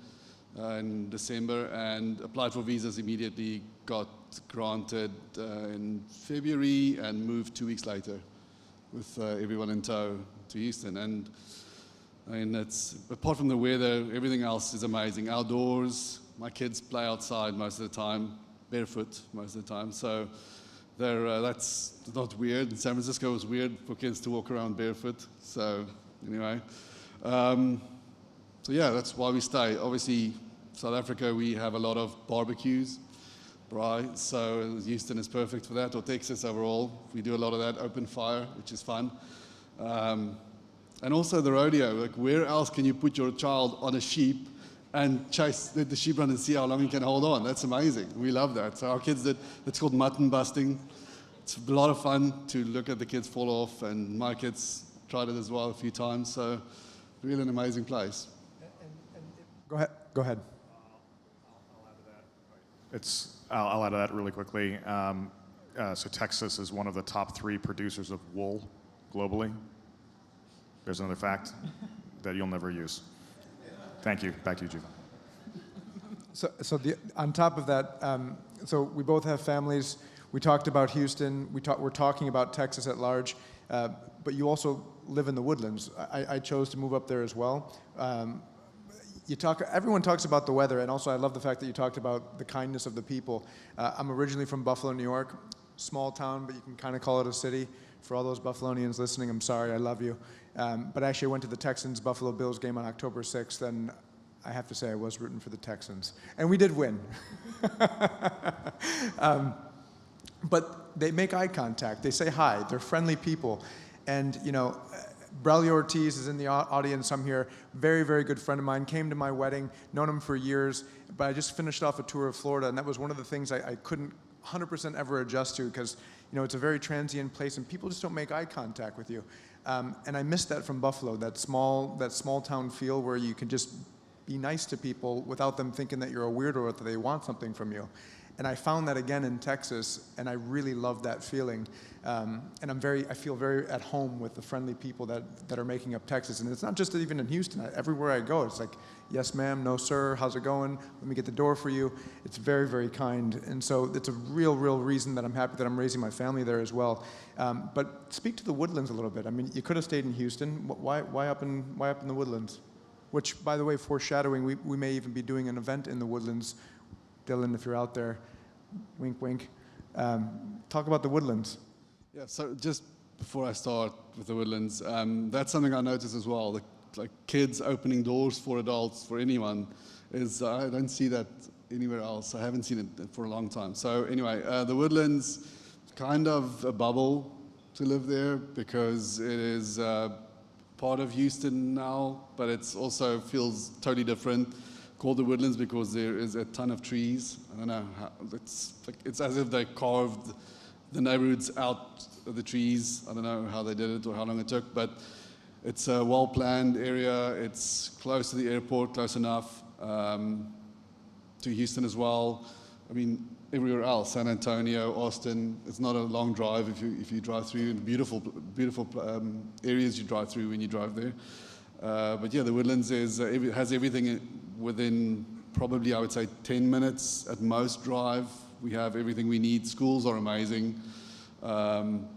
Speaker 15: in December and applied for visas immediately, got granted in February and moved 2 weeks later with everyone in tow to Houston. And I mean, it's, apart from the weather, everything else is amazing. Outdoors, my kids play outside most of the time, barefoot most of the time. So that's not weird. In San Francisco, it was weird for kids to walk around barefoot. So anyway, so yeah, that's why we stay. Obviously, South Africa, we have a lot of barbecues, right? So Houston is perfect for that, or Texas overall. We do a lot of that, open fire, which is fun. And also the rodeo, like where else can you put your child on a sheep and chase the sheep run and see how long he can hold on? That's amazing. We love that. So our kids did, it's called mutton busting. It's a lot of fun to look at the kids fall off, and my kids tried it as well a few times. So really an amazing place.
Speaker 14: Go ahead.
Speaker 19: I'll add to that really quickly. So Texas is one of the top 3 producers of wool globally. There's another fact that you'll never use. Thank you. Back to you, Jiva.
Speaker 14: So on top of that, so we both have families. We talked about Houston. We're talking about Texas at large, but you also live in the Woodlands. I chose to move up there as well. Everyone talks about the weather, and also I love the fact that you talked about the kindness of the people. I'm originally from Buffalo, New York, small town, but you can kind of call it a city. For all those Buffalonians listening, I'm sorry, I love you. But actually I went to the Texans-Buffalo Bills game on October 6th, and I have to say I was rooting for the Texans. And we did win. But they make eye contact. They say hi. They're friendly people. And, you know, Braulio Ortiz is in the audience. I'm here. Very, very good friend of mine. Came to my wedding. Known him for years. But I just finished off a tour of Florida, and that was one of the things I couldn't 100% ever adjust to, because, you know, it's a very transient place, and people just don't make eye contact with you. And I missed that from Buffalo, that small town feel where you can just be nice to people without them thinking that you're a weirdo or that they want something from you. And I found that again in Texas, and I really love that feeling. And I feel very at home with the friendly people that are making up Texas. And it's not just even in Houston. Everywhere I go, it's like, yes, ma'am, no, sir, how's it going? Let me get the door for you. It's very, very kind. And so it's a real reason that I'm happy that I'm raising my family there as well. But speak to the Woodlands a little bit. I mean, you could have stayed in Houston. Why up in the Woodlands? Which, by the way, foreshadowing, we may even be doing an event in the Woodlands. Dylan, if you're out there, wink, wink. Talk about the Woodlands.
Speaker 15: Yeah, so just before I start with the Woodlands, that's something I noticed as well. Like kids opening doors for adults, for anyone, I don't see that anywhere else. I haven't seen it for a long time. So anyway, the Woodlands, kind of a bubble to live there, because it is part of Houston now, but it also feels totally different. Called the Woodlands because there is a ton of trees. I don't know how, it's as if they carved the neighborhoods out of the trees. I don't know how they did it or how long it took, but it's a well-planned area. It's close to the airport, close enough to Houston as well. I mean, everywhere else, San Antonio, Austin, it's not a long drive if you drive through, and beautiful areas you drive through when you drive there. But yeah, the Woodlands has everything within probably, I would say, 10 minutes at most drive. We have everything we need. Schools are amazing.
Speaker 14: And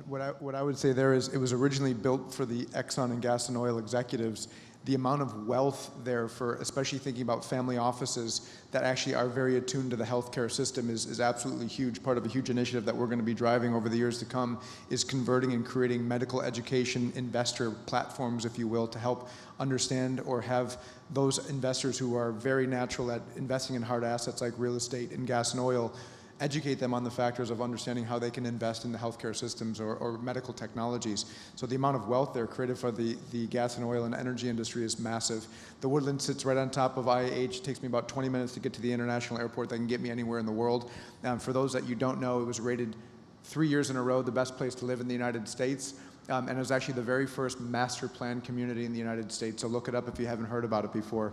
Speaker 14: what I would say there is, it was originally built for the Exxon and gas and oil executives. The amount of wealth there, for especially thinking about family offices that actually are very attuned to the healthcare system, is absolutely huge. Part of a huge initiative that we're going to be driving over the years to come is converting and creating medical education investor platforms, if you will, to help understand or have those investors who are very natural at investing in hard assets like real estate and gas and oil, educate them on the factors of understanding how they can invest in the healthcare systems or medical technologies. So the amount of wealth there created for the gas and oil and energy industry is massive. The Woodlands sits right on top of IAH. It takes me about 20 minutes to get to the international airport that can get me anywhere in the world. For those that you don't know, it was rated 3 years in a row the best place to live in the United States. And it was actually the very first master plan community in the United States. So look it up if you haven't heard about it before.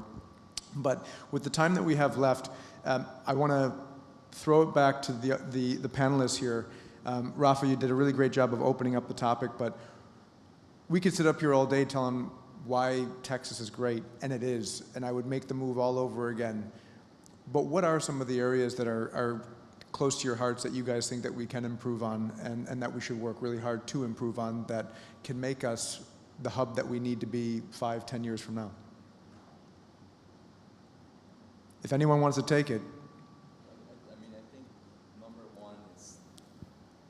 Speaker 14: But with the time that we have left, I want to throw it back to the panelists here. Rafa, you did a really great job of opening up the topic, but we could sit up here all day telling why Texas is great, and it is, and I would make the move all over again. But what are some of the areas that are close to your hearts that you guys think that we can improve on and that we should work really hard to improve on that can make us the hub that we need to be 5-10 years from now? If anyone wants to take it.
Speaker 16: I mean, I think number one is...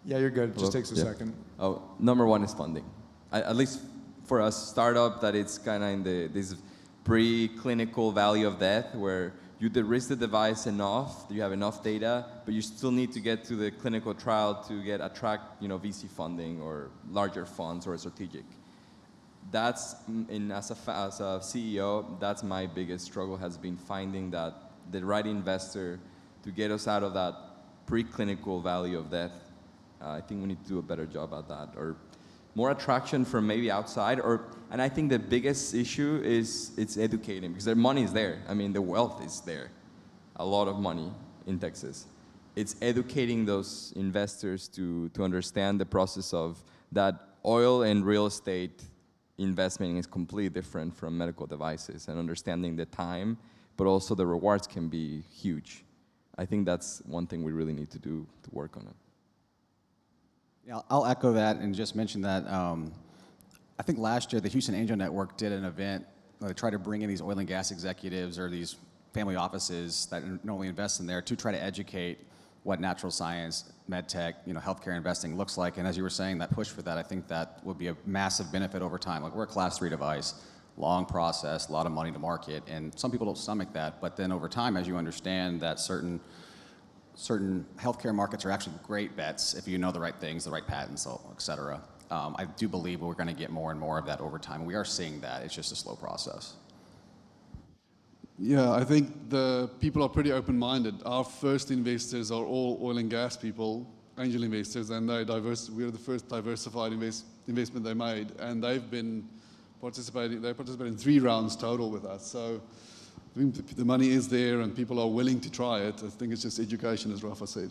Speaker 14: Yeah, you're good. Just takes a
Speaker 16: Yeah.
Speaker 14: second.
Speaker 16: Oh, number one is funding. At least for a startup that it's kind of in this preclinical valley of death where you de-risk the device enough, you have enough data, but you still need to get to the clinical trial to attract VC funding or larger funds or a strategic. That's, as a CEO, that's my biggest struggle, has been finding the right investor to get us out of that preclinical valley of death. I think we need to do a better job at that, or more attraction from maybe outside, and I think the biggest issue is it's educating, because their money is there. I mean, the wealth is there, a lot of money in Texas. It's educating those investors to understand the process of that oil and real estate investment is completely different from medical devices, and understanding the time, but also the rewards can be huge. I think that's one thing we really need to do to work on it.
Speaker 20: Yeah, I'll echo that and just mention that I think last year the Houston Angel Network did an event where they tried to bring in these oil and gas executives or these family offices that normally invest in there to try to educate what natural science, MedTech, healthcare investing looks like. And as you were saying, that push for that, I think that would be a massive benefit over time. Like, we're a class 3 device, long process, a lot of money to market, and some people don't stomach that. But then over time, as you understand that certain healthcare markets are actually great bets if you know the right things, the right patents, et cetera. I do believe we're going to get more and more of that over time. We are seeing that. It's just a slow process.
Speaker 15: Yeah, I think the people are pretty open-minded. Our first investors are all oil and gas people, angel investors, and we're the first diversified investment they made, and they've been participating. They participated in 3 rounds total with us. So I think the money is there, and people are willing to try it. I think it's just education, as Rafa said.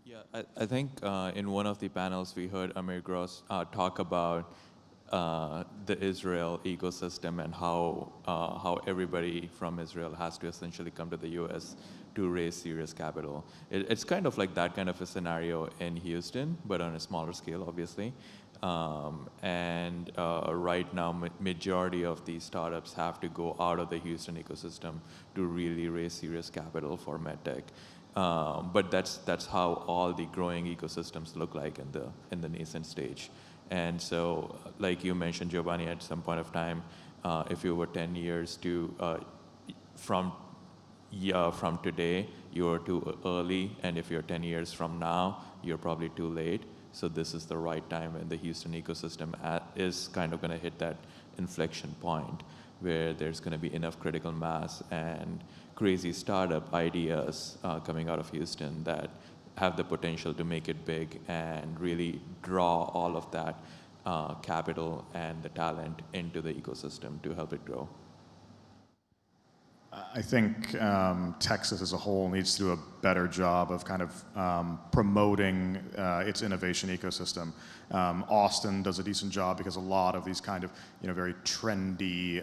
Speaker 18: Yeah, I think in one of the panels we heard Amir Gross talk about the Israel ecosystem and how everybody from Israel has to essentially come to the U.S. to raise serious capital. It's kind of like that kind of a scenario in Houston, but on a smaller scale, obviously. Right now, majority of these startups have to go out of the Houston ecosystem to really raise serious capital for MedTech. But that's how all the growing ecosystems look like in the nascent stage. And so, like you mentioned, Giovanni, at some point of time, if you were 10 years from today, you're too early, and if you're 10 years from now, you're probably too late. So this is the right time, and the Houston ecosystem is kind of going to hit that inflection point where there's going to be enough critical mass and crazy startup ideas coming out of Houston that have the potential to make it big and really draw all of that capital and the talent into the ecosystem to help it grow.
Speaker 19: I think Texas as a whole needs to do a better job of kind of promoting its innovation ecosystem. Austin does a decent job because a lot of these kind of very trendy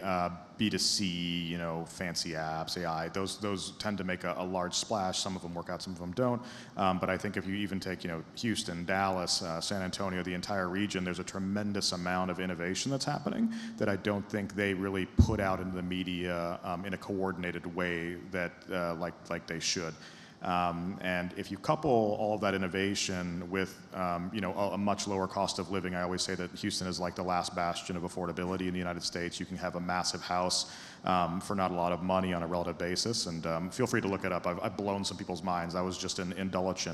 Speaker 19: B2C fancy apps, AI, those tend to make a large splash. Some of them work out, some of them don't. But I think if you even take Houston, Dallas, San Antonio, the entire region, there's a tremendous amount of innovation that's happening that I don't think they really put out into the media in a coordinated way that like they should. And if you couple all of that innovation with a much lower cost of living, I always say that Houston is like the last bastion of affordability in the United States. You can have a massive house for not a lot of money on a relative basis, and feel free to look it up. I've blown some people's minds. I was just in Dulwich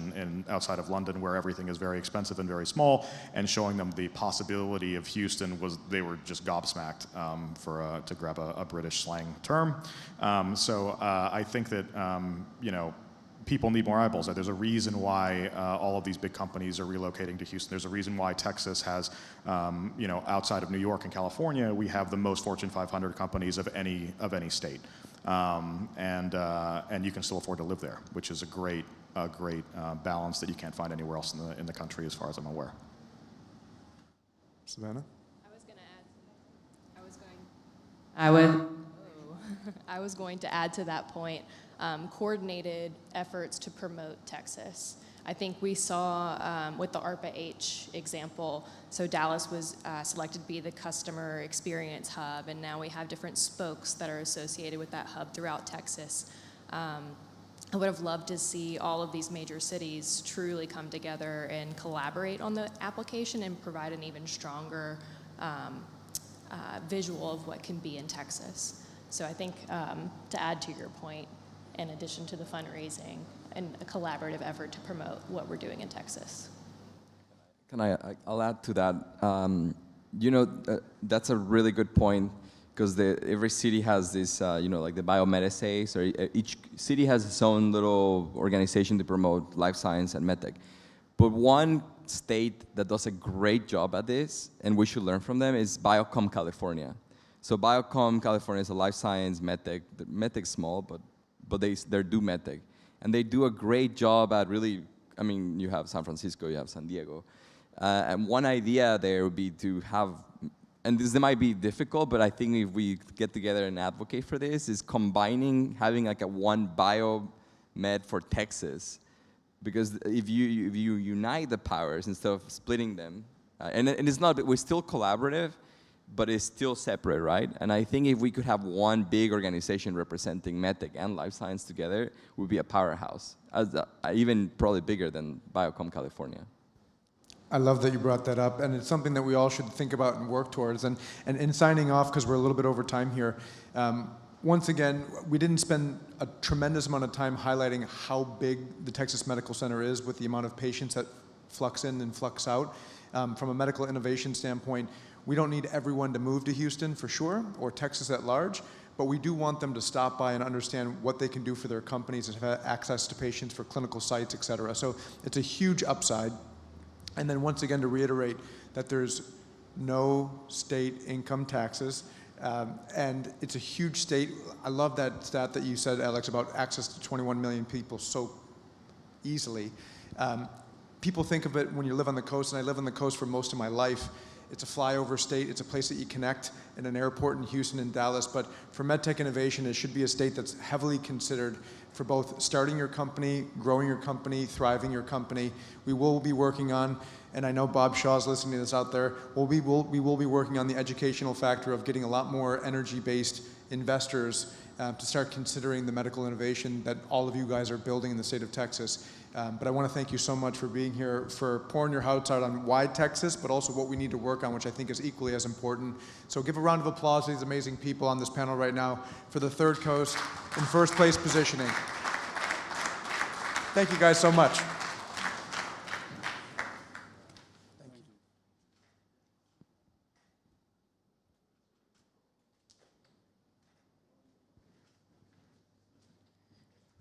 Speaker 19: outside of London, where everything is very expensive and very small, and showing them the possibility of Houston they were just gobsmacked, to grab a British slang term. So I think that people need more eyeballs. There's a reason why all of these big companies are relocating to Houston. There's a reason why Texas has, outside of New York and California, we have the most Fortune 500 companies of any state, and you can still afford to live there, which is a great balance that you can't find anywhere else in the country, as far as I'm aware.
Speaker 14: Savannah?
Speaker 17: I was going to add to I was going to add to that point, coordinated efforts to promote Texas. I think we saw with the ARPA-H example, so Dallas was selected to be the customer experience hub, and now we have different spokes that are associated with that hub throughout Texas. I would have loved to see all of these major cities truly come together and collaborate on the application and provide an even stronger visual of what can be in Texas. So I think to add to your point, in addition to the fundraising and a collaborative effort to promote what we're doing in Texas.
Speaker 16: I'll add to that. That's a really good point, because every city has this, like the biomedessays, or each city has its own little organization to promote life science and MedTech. But one state that does a great job at this, and we should learn from them, is Biocom California. So Biocom California is a life science MedTech. MedTech's small, but they do MedTech. And they do a great job at really, you have San Francisco, you have San Diego. And one idea there would be to have, and this might be difficult, but I think if we get together and advocate for this, is having like a one biomed for Texas. Because if you unite the powers instead of splitting them, and it's not, we're still collaborative, but it's still separate, right? And I think if we could have one big organization representing MedTech and life science together, it would be a powerhouse, even probably bigger than Biocom California.
Speaker 14: I love that you brought that up, and it's something that we all should think about and work towards. And in signing off, because we're a little bit over time here, once again, we didn't spend a tremendous amount of time highlighting how big the Texas Medical Center is with the amount of patients that flux in and flux out. From a medical innovation standpoint, we don't need everyone to move to Houston for sure, or Texas at large, but we do want them to stop by and understand what they can do for their companies and have access to patients for clinical sites, et cetera. So it's a huge upside. And then once again, to reiterate that there's no state income taxes, and it's a huge state. I love that stat that you said, Alex, about access to 21 million people so easily. People think of it when you live on the coast, and I live on the coast for most of my life. It's a flyover state. It's a place that you connect in an airport in Houston and Dallas. But for MedTech innovation, it should be a state that's heavily considered for both starting your company, growing your company, thriving your company. We will be working on, and I know Bob Shaw's listening to this out there, we will be working on the educational factor of getting a lot more energy-based investors to start considering the medical innovation that all of you guys are building in the state of Texas. But I want to thank you so much for being here, for pouring your hearts out on why Texas, but also what we need to work on, which I think is equally as important. So give a round of applause to these amazing people on this panel right now for the Third Coast in first place positioning. Thank you guys so much.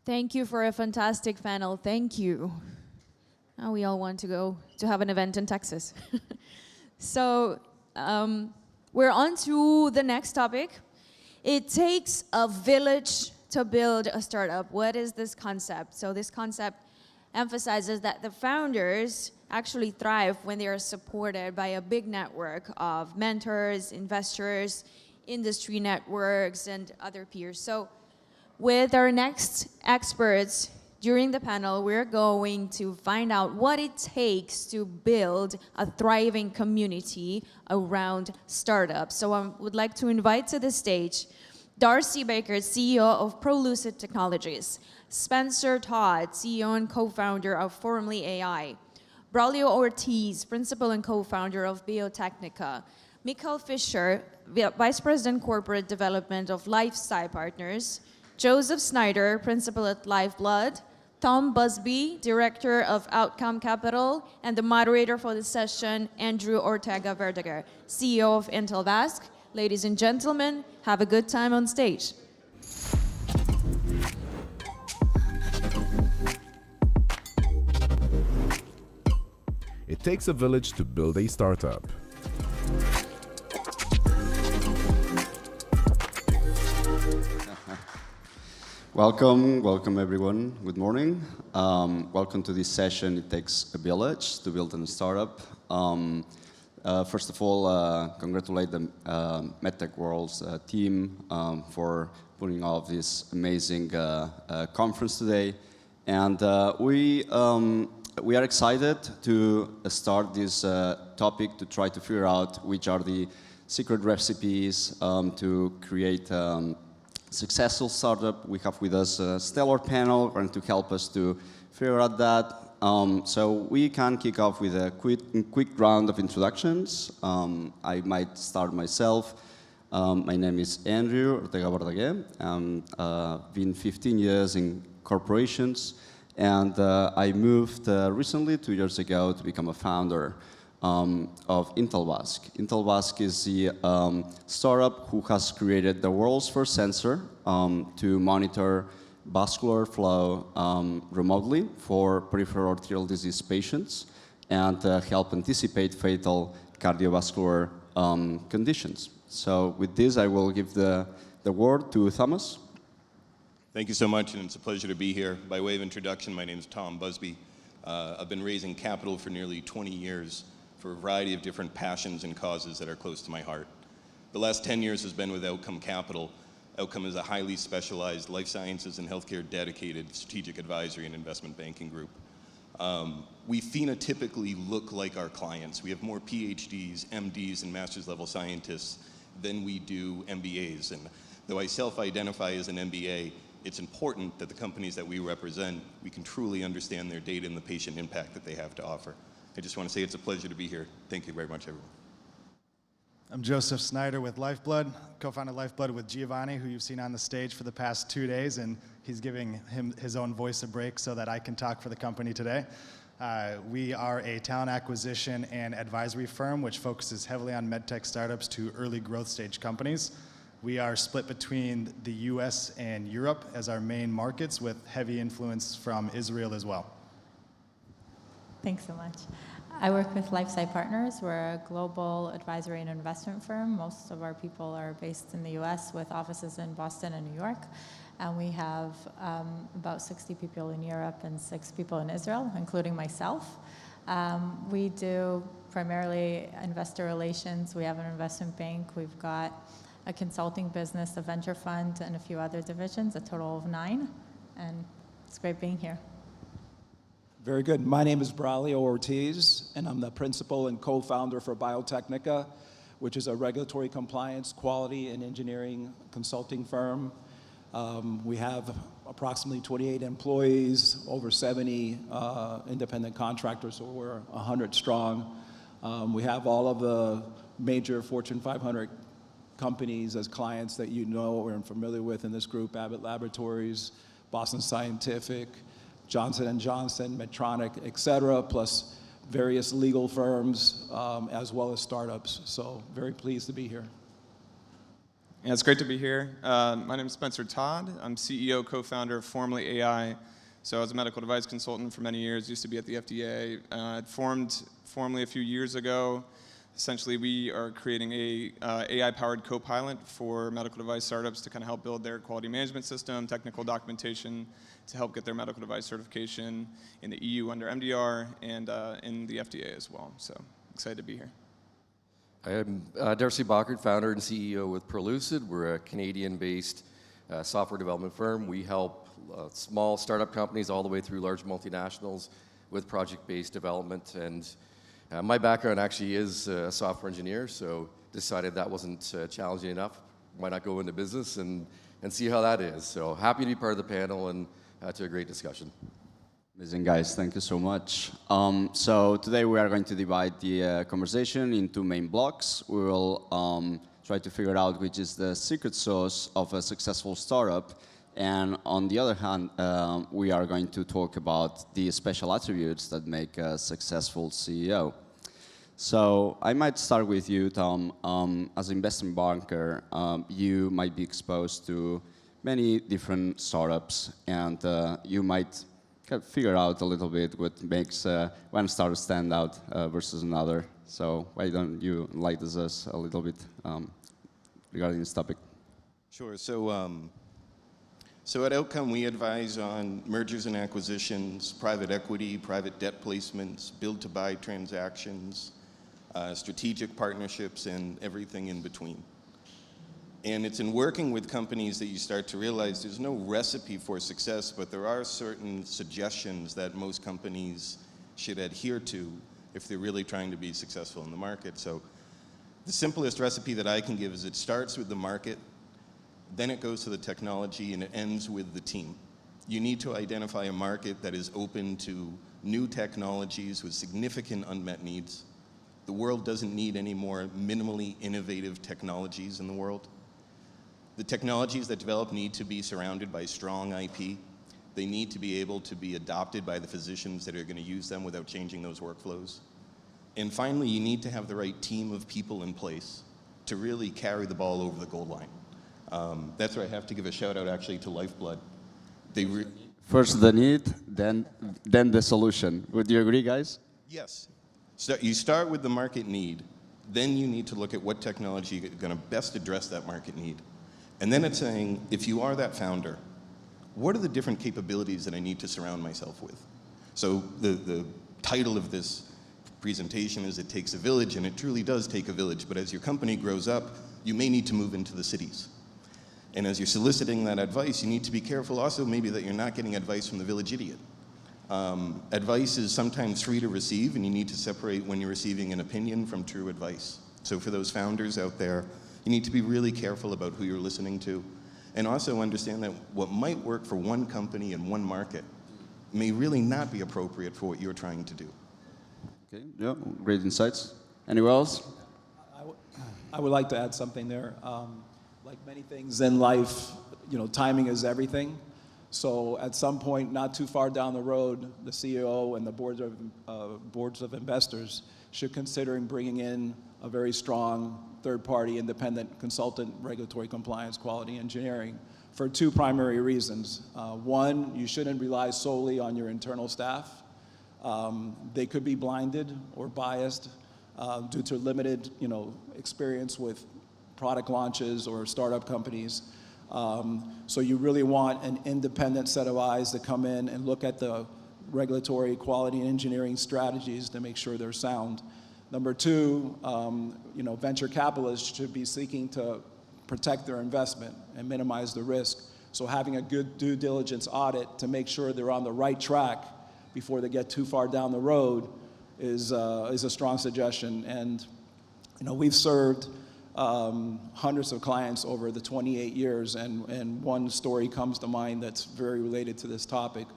Speaker 1: Thank you for a fantastic panel. Thank you. Now we all want to go to have an event in Texas. So we're on to the next topic. It takes a village to build a startup. What is this concept? So this concept emphasizes that the founders actually thrive when they are supported by a big network of mentors, investors, industry networks, and other peers. So with our next experts during the panel, we're going to find out what it takes to build a thriving community around startups. So I would like to invite to the stage Darcy Baker, CEO of ProLucid Technologies, Spencer Todd, CEO and co-founder of Formally AI, Braulio Ortiz, principal and co-founder of Biotechnica, Mikhail Fischer, Vice President Corporate Development of Lifestyle Partners, Joseph Snyder, principal at Lifeblood, Tom Busby, director of Outcome Capital, and the moderator for the session, Andrew Ortega Verdeger, CEO of Intel Basque. Ladies and gentlemen, have a good time on stage.
Speaker 2: It takes a village to build a startup.
Speaker 21: Welcome everyone. Good morning. Welcome to this session. It takes a village to build a startup. First of all, congratulate the MedTech World's team for putting off this amazing conference today. And we are excited to start this topic to try to figure out which are the secret recipes to create successful startup. We have with us a stellar panel going to help us to figure out that. So we can kick off with a quick round of introductions. I might start myself. My name is Andrew Ortega Bordaguer. I've been 15 years in corporations, and I moved recently, 2 years ago, to become a founder of Intelvask. Intelvask is the startup who has created the world's first sensor to monitor vascular flow remotely for peripheral arterial disease patients and help anticipate fatal cardiovascular conditions. So with this, I will give the word to Thomas.
Speaker 22: Thank you so much, and it's a pleasure to be here. By way of introduction, my name is Tom Busby. I've been raising capital for nearly 20 years for a variety of different passions and causes that are close to my heart. The last 10 years has been with Outcome Capital. Outcome is a highly specialized life sciences and healthcare dedicated strategic advisory and investment banking group. We phenotypically look like our clients. We have more PhDs, MDs, and master's level scientists than we do MBAs. And though I self-identify as an MBA, it's important that the companies that we represent, we can truly understand their data and the patient impact that they have to offer. I just want to say it's a pleasure to be here. Thank you very much, everyone.
Speaker 23: I'm Joseph Snyder with Lifeblood, co-founded Lifeblood with Giovanni, who you've seen on the stage for the past 2 days, and he's giving his own voice a break so that I can talk for the company today. We are a talent acquisition and advisory firm which focuses heavily on medtech startups to early growth stage companies. We are split between the US and Europe as our main markets, with heavy influence from Israel as well.
Speaker 24: Thanks so much. I work with LifeSci Partners. We're a global advisory and investment firm. Most of our people are based in the US with offices in Boston and New York. And we have about 60 people in Europe and 6 people in Israel, including myself. We do primarily investor relations. We have an investment bank. We've got a consulting business, a venture fund, and a few other divisions, a total of 9. And it's great being here.
Speaker 25: Very good. My name is Braulio Ortiz, and I'm the principal and co-founder for Biotechnica, which is a regulatory compliance, quality, and engineering consulting firm. We have approximately 28 employees, over 70 independent contractors, so we're 100 strong. We have all of the major Fortune 500 companies as clients that you know or are familiar with in this group: Abbott Laboratories, Boston Scientific, Johnson & Johnson, Medtronic, et cetera, plus various legal firms, as well as startups. So very pleased to be here.
Speaker 26: Yeah, it's great to be here. My name is Spencer Todd. I'm CEO, co-founder of Formerly AI. So I was a medical device consultant for many years, used to be at the FDA. Formed Formerly a few years ago. Essentially, we are creating a AI-powered co-pilot for medical device startups to kind of help build their quality management system, technical documentation, to help get their medical device certification in the EU under MDR and in the FDA as well. So excited to be here.
Speaker 27: I am Darcy Bockert, founder and CEO with Prolucid. We're a Canadian-based software development firm. We help small startup companies all the way through large multinationals with project-based development. And my background actually is a software engineer, so decided that wasn't challenging enough. Why not go into business and see how that is? So happy to be part of the panel and to a great discussion.
Speaker 21: Amazing, guys. Thank you so much. So today we are going to divide the conversation in 2 main blocks. We will try to figure out which is the secret sauce of a successful startup. And on the other hand, we are going to talk about the special attributes that make a successful CEO. So I might start with you, Tom. As an investment banker, you might be exposed to many different startups, and you might kind of figure out a little bit what makes one startup stand out versus another. So why don't you enlighten us a little bit regarding this topic?
Speaker 22: Sure. So at Outcome, we advise on mergers and acquisitions, private equity, private debt placements, build-to-buy transactions, strategic partnerships, and everything in between. And it's in working with companies that you start to realize there's no recipe for success, but there are certain suggestions that most companies should adhere to if they're really trying to be successful in the market. So the simplest recipe that I can give is it starts with the market, then it goes to the technology, and it ends with the team. You need to identify a market that is open to new technologies with significant unmet needs. The world doesn't need any more minimally innovative technologies in the world. The technologies that develop need to be surrounded by strong IP. They need to be able to be adopted by the physicians that are going to use them without changing those workflows. And finally, you need to have the right team of people in place to really carry the ball over the goal line. That's where I have to give a shout out actually to Lifeblood.
Speaker 21: First the need, then the solution. Would you agree, guys?
Speaker 22: Yes. So you start with the market need, then you need to look at what technology is going to best address that market need. And then it's saying, if you are that founder, what are the different capabilities that I need to surround myself with? So the title of this presentation is It Takes a Village, and it truly does take a village. But as your company grows up, you may need to move into the cities. And as you're soliciting that advice, you need to be careful also maybe that you're not getting advice from the village idiot. Advice is sometimes free to receive, and you need to separate when you're receiving an opinion from true advice. So for those founders out there, you need to be really careful about who you're listening to, and also understand that what might work for one company in one market may really not be appropriate for what you're trying to do.
Speaker 21: Okay, yeah, great insights. Anyone else?
Speaker 25: I would like to add something there. Like many things in life, timing is everything. So at some point, not too far down the road, the CEO and the boards of investors should consider bringing in a very strong third-party independent consultant, regulatory compliance, quality engineering, for two primary reasons. One, you shouldn't rely solely on your internal staff. They could be blinded or biased due to limited, experience with product launches or startup companies. So you really want an independent set of eyes to come in and look at the regulatory quality and engineering strategies to make sure they're sound. Number two, venture capitalists should be seeking to protect their investment and minimize the risk. So having a good due diligence audit to make sure they're on the right track before they get too far down the road is a strong suggestion. And we've served hundreds of clients over the 28 years, and one story comes to mind that's very related to this topic.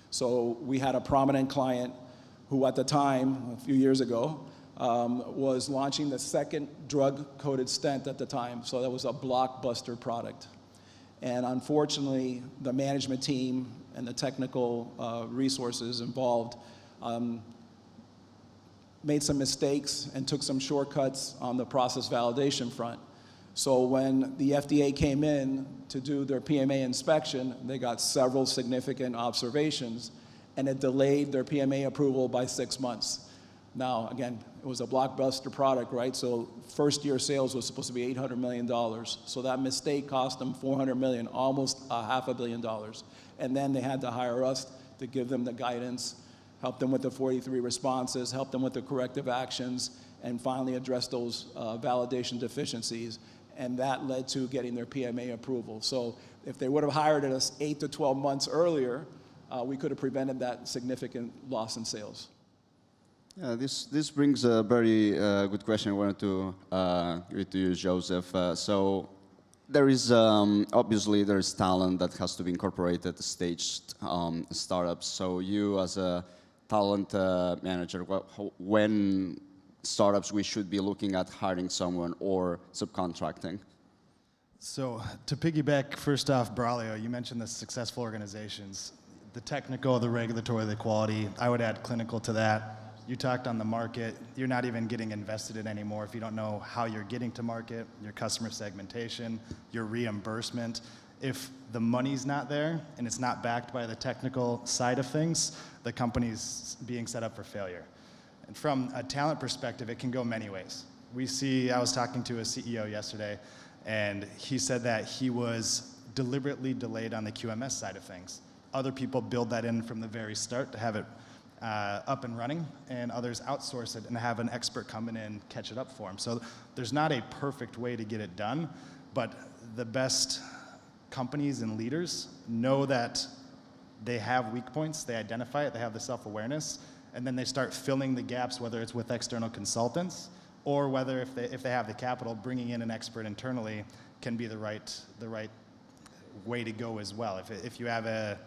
Speaker 25: So we had a prominent client who at the time, a few years ago, was launching the second drug-coated stent at the time. So that was a blockbuster product. And unfortunately, the management team and the technical resources involved made some mistakes and took some shortcuts on the process validation front. So when the FDA came in to do their PMA inspection, they got several significant observations, and it delayed their PMA approval by 6 months. Now, again, it was a blockbuster product, right? So first year sales was supposed to be $800 million. So that mistake cost them $400 million, almost $500 million. And then they had to hire us to give them the guidance, help them with the 43 responses, help them with the corrective actions, and finally address those validation deficiencies. And that led to getting their PMA approval. So if they would have hired us 8 to 12 months earlier, we could have prevented that significant loss in sales.
Speaker 21: Yeah, this brings a very good question I wanted to give it to you, Joseph. So there is, obviously, there's talent that has to be incorporated at staged startups. So you as a talent manager, when startups we should be looking at hiring someone or subcontracting?
Speaker 23: So to piggyback, first off, Braulio, you mentioned the successful organizations, the technical, the regulatory, the quality. I would add clinical to that. You talked on the market. You're not even getting invested in anymore if you don't know how you're getting to market, your customer segmentation, your reimbursement. If the money's not there and it's not backed by the technical side of things, the company's being set up for failure. And from a talent perspective, it can go many ways. I was talking to a CEO yesterday, and he said that he was deliberately delayed on the QMS side of things. Other people build that in from the very start to have it up and running, and others outsource it and have an expert come in and catch it up for them. So there's not a perfect way to get it done, but the best companies and leaders know that they have weak points, they identify it, they have the self-awareness, and then they start filling the gaps, whether it's with external consultants or whether if they have the capital, bringing in an expert internally can be the right way to go as well. If you have a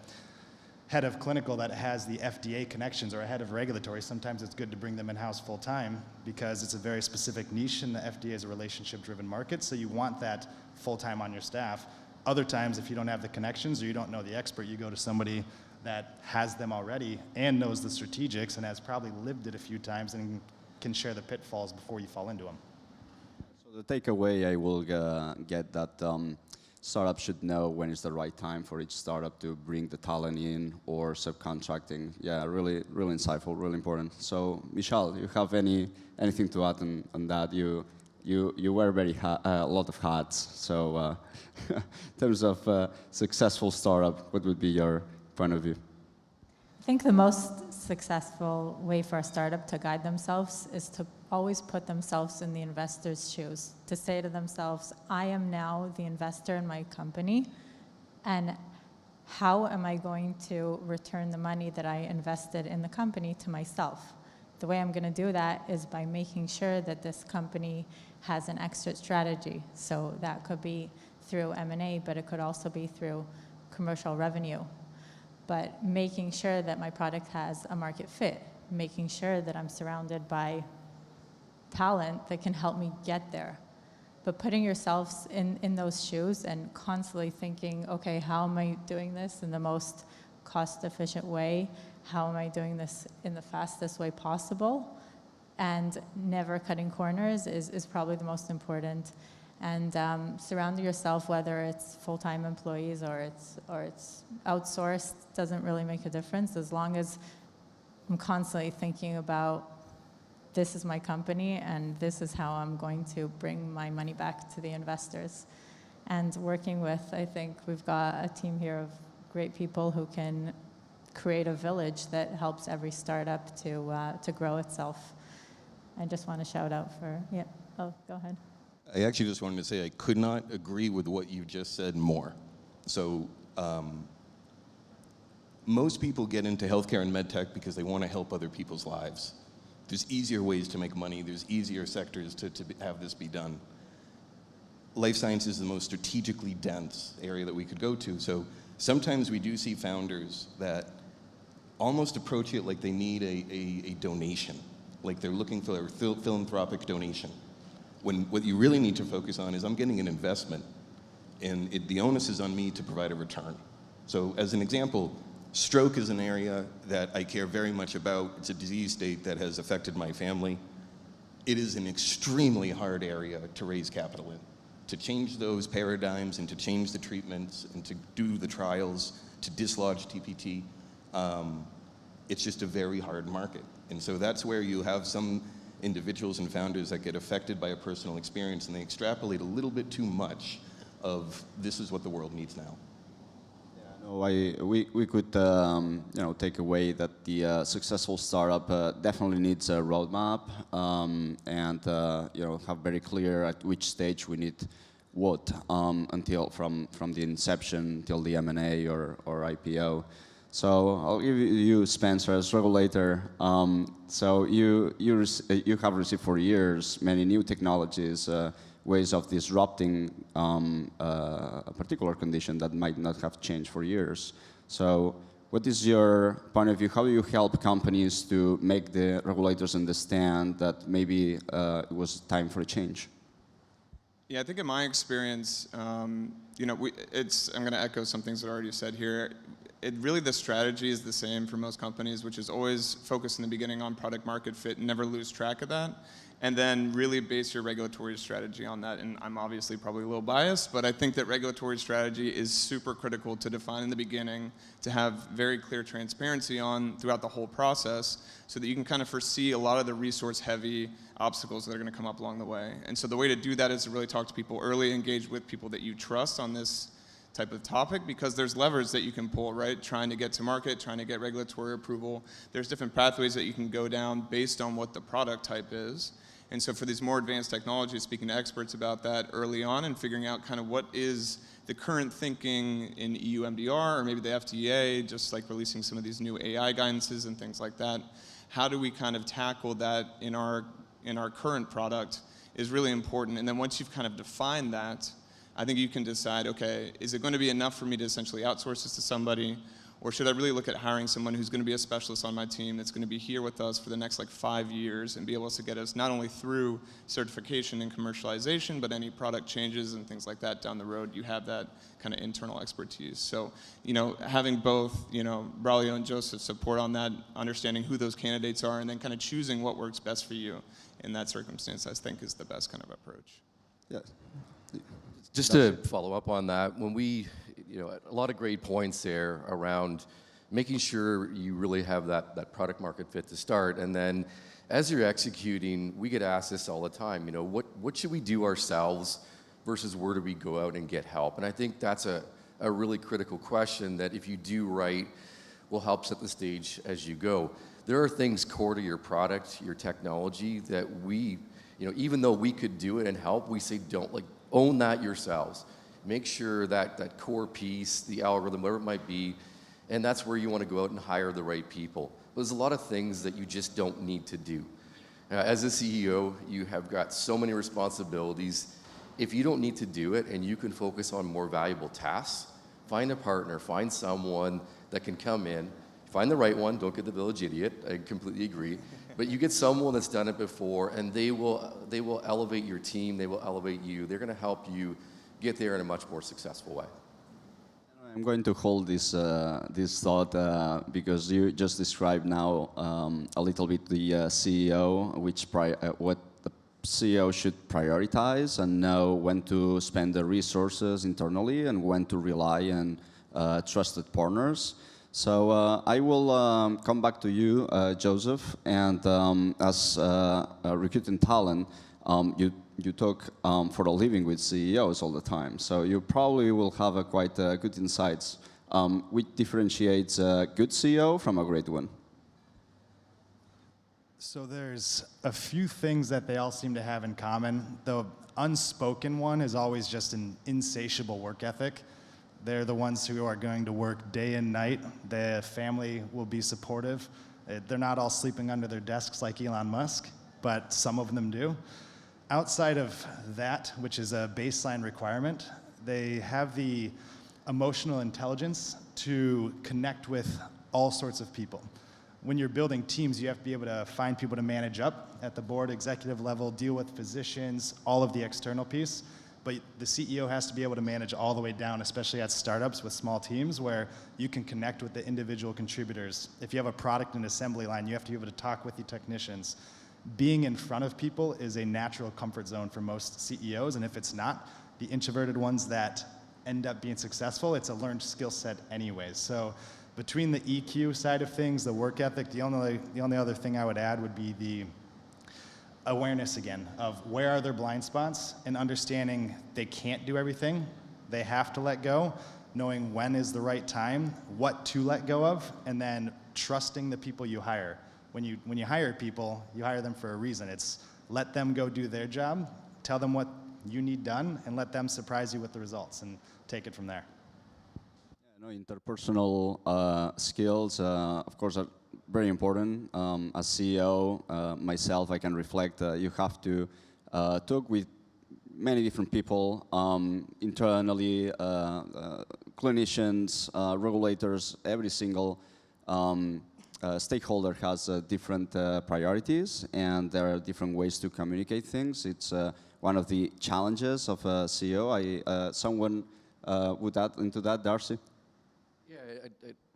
Speaker 23: head of clinical that has the FDA connections or a head of regulatory, sometimes it's good to bring them in-house full-time because it's a very specific niche and the FDA is a relationship-driven market, so you want that full-time on your staff. Other times, if you don't have the connections or you don't know the expert, you go to somebody that has them already and knows the strategics and has probably lived it a few times and can share the pitfalls before you fall into them.
Speaker 21: So the takeaway I will get that startup should know when it's the right time for each startup to bring the talent in or subcontracting. Yeah, really, really insightful, really important. So, Michal, you have anything to add on that? You wear a lot of hats. So, in terms of successful startup, what would be your point of view?
Speaker 24: I think the most successful way for a startup to guide themselves is to always put themselves in the investor's shoes, to say to themselves, I am now the investor in my company, and how am I going to return the money that I invested in the company to myself? The way I'm going to do that is by making sure that this company has an exit strategy. So that could be through M&A, but it could also be through commercial revenue. But making sure that my product has a market fit, making sure that I'm surrounded by talent that can help me get there. But putting yourselves in those shoes and constantly thinking, okay, how am I doing this in the most cost-efficient way? How am I doing this in the fastest way possible? And never cutting corners is probably the most important. And surround yourself, whether it's full-time employees or it's outsourced, doesn't really make a difference as long as I'm constantly thinking about this is my company and this is how I'm going to bring my money back to the investors. And working with, I think we've got a team here of great people who can create a village that helps every startup to grow itself. I just want to shout out for, yeah, oh, go ahead.
Speaker 22: I actually just wanted to say I could not agree with what you just said more. So most people get into healthcare and medtech because they want to help other people's lives. There's easier ways to make money. There's easier sectors to have this be done. Life science is the most strategically dense area that we could go to. So sometimes we do see founders that almost approach it like they need a donation, like they're looking for a philanthropic donation. When what you really need to focus on is I'm getting an investment, and the onus is on me to provide a return. So as an example, stroke is an area that I care very much about. It's a disease state that has affected my family. It is an extremely hard area to raise capital in, to change those paradigms and to change the treatments and to do the trials, to dislodge TPT. It's just a very hard market. And so that's where you have some individuals and founders that get affected by a personal experience and they extrapolate a little bit too much of this is what the world needs now.
Speaker 21: No, we could take away that the successful startup definitely needs a roadmap and have very clear at which stage we need what until from the inception till the M&A or IPO. So I'll give you Spencer as regulator. So you have received for years many new technologies, ways of disrupting a particular condition that might not have changed for years. So what is your point of view? How do you help companies to make the regulators understand that maybe it was time for a change?
Speaker 26: Yeah, I think in my experience, I'm going to echo some things that I already said here. Really the strategy is the same for most companies, which is always focus in the beginning on product market fit and never lose track of that. And then really base your regulatory strategy on that. And I'm obviously probably a little biased, but I think that regulatory strategy is super critical to define in the beginning, to have very clear transparency on throughout the whole process so that you can kind of foresee a lot of the resource-heavy obstacles that are going to come up along the way. And so the way to do that is to really talk to people early, engage with people that you trust on this type of topic, because there's levers that you can pull, right? Trying to get to market, trying to get regulatory approval. There's different pathways that you can go down based on what the product type is. And so for these more advanced technologies, speaking to experts about that early on and figuring out kind of what is the current thinking in EU MDR or maybe the FDA, just like releasing some of these new AI guidances and things like that. How do we kind of tackle that in our current product is really important. And then once you've kind of defined that, I think you can decide, okay, is it going to be enough for me to essentially outsource this to somebody? Or should I really look at hiring someone who's going to be a specialist on my team that's going to be here with us for the next like 5 years and be able to get us not only through certification and commercialization, but any product changes and things like that down the road, you have that kind of internal expertise. So, you know, having both, you know, Braulio and Joseph support on that, understanding who those candidates are, and then kind of choosing what works best for you in that circumstance, I think is the best kind of approach.
Speaker 21: Yeah.
Speaker 27: Just to follow up on that, when we, you know, a lot of great points there around making sure you really have that product market fit to start. And then as you're executing, we get asked this all the time, you know, what should we do ourselves versus where do we go out and get help? And I think that's a really critical question that if you do right, will help set the stage as you go. There are things core to your product, your technology that we, you know, even though we could do it and help, we say don't, like, own that yourselves. Make sure that core piece, the algorithm, whatever it might be, and that's where you want to go out and hire the right people. There's a lot of things that you just don't need to do. As a CEO, you have got so many responsibilities. If you don't need to do it and you can focus on more valuable tasks, find a partner, find someone that can come in, find the right one, don't get the village idiot, I completely agree. But you get someone that's done it before, and they will elevate your team, they will elevate you, they're gonna help you get there in a much more successful way.
Speaker 21: I'm going to hold this thought because you just described now a little bit the CEO, what the CEO should prioritize and know when to spend the resources internally and when to rely on trusted partners. So I will come back to you, Joseph, and as recruiting talent, you talk for a living with CEOs all the time, so you probably will have quite good insights. Which differentiates a good CEO from a great one?
Speaker 23: So there's a few things that they all seem to have in common. The unspoken one is always just an insatiable work ethic. They're the ones who are going to work day and night. The family will be supportive. They're not all sleeping under their desks like Elon Musk, but some of them do. Outside of that, which is a baseline requirement, they have the emotional intelligence to connect with all sorts of people. When you're building teams, you have to be able to find people to manage up at the board, executive level, deal with physicians, all of the external piece. But the CEO has to be able to manage all the way down, especially at startups with small teams where you can connect with the individual contributors. If you have a product and assembly line, you have to be able to talk with the technicians. Being in front of people is a natural comfort zone for most CEOs, and if it's not, the introverted ones that end up being successful, it's a learned skill set anyways. So between the EQ side of things, the work ethic, the only other thing I would add would be the awareness again of where are their blind spots and understanding they can't do everything. They have to let go, knowing when is the right time, what to let go of, and then trusting the people you hire. When you hire people, you hire them for a reason. It's let them go do their job, tell them what you need done, and let them surprise you with the results and take it from there.
Speaker 21: Interpersonal skills, of course, are very important. As CEO, myself, I can reflect, you have to talk with many different people, internally, clinicians, regulators, every single stakeholder has different priorities, and there are different ways to communicate things. It's one of the challenges of a CEO. Someone would add into that, Darcy?
Speaker 27: Yeah,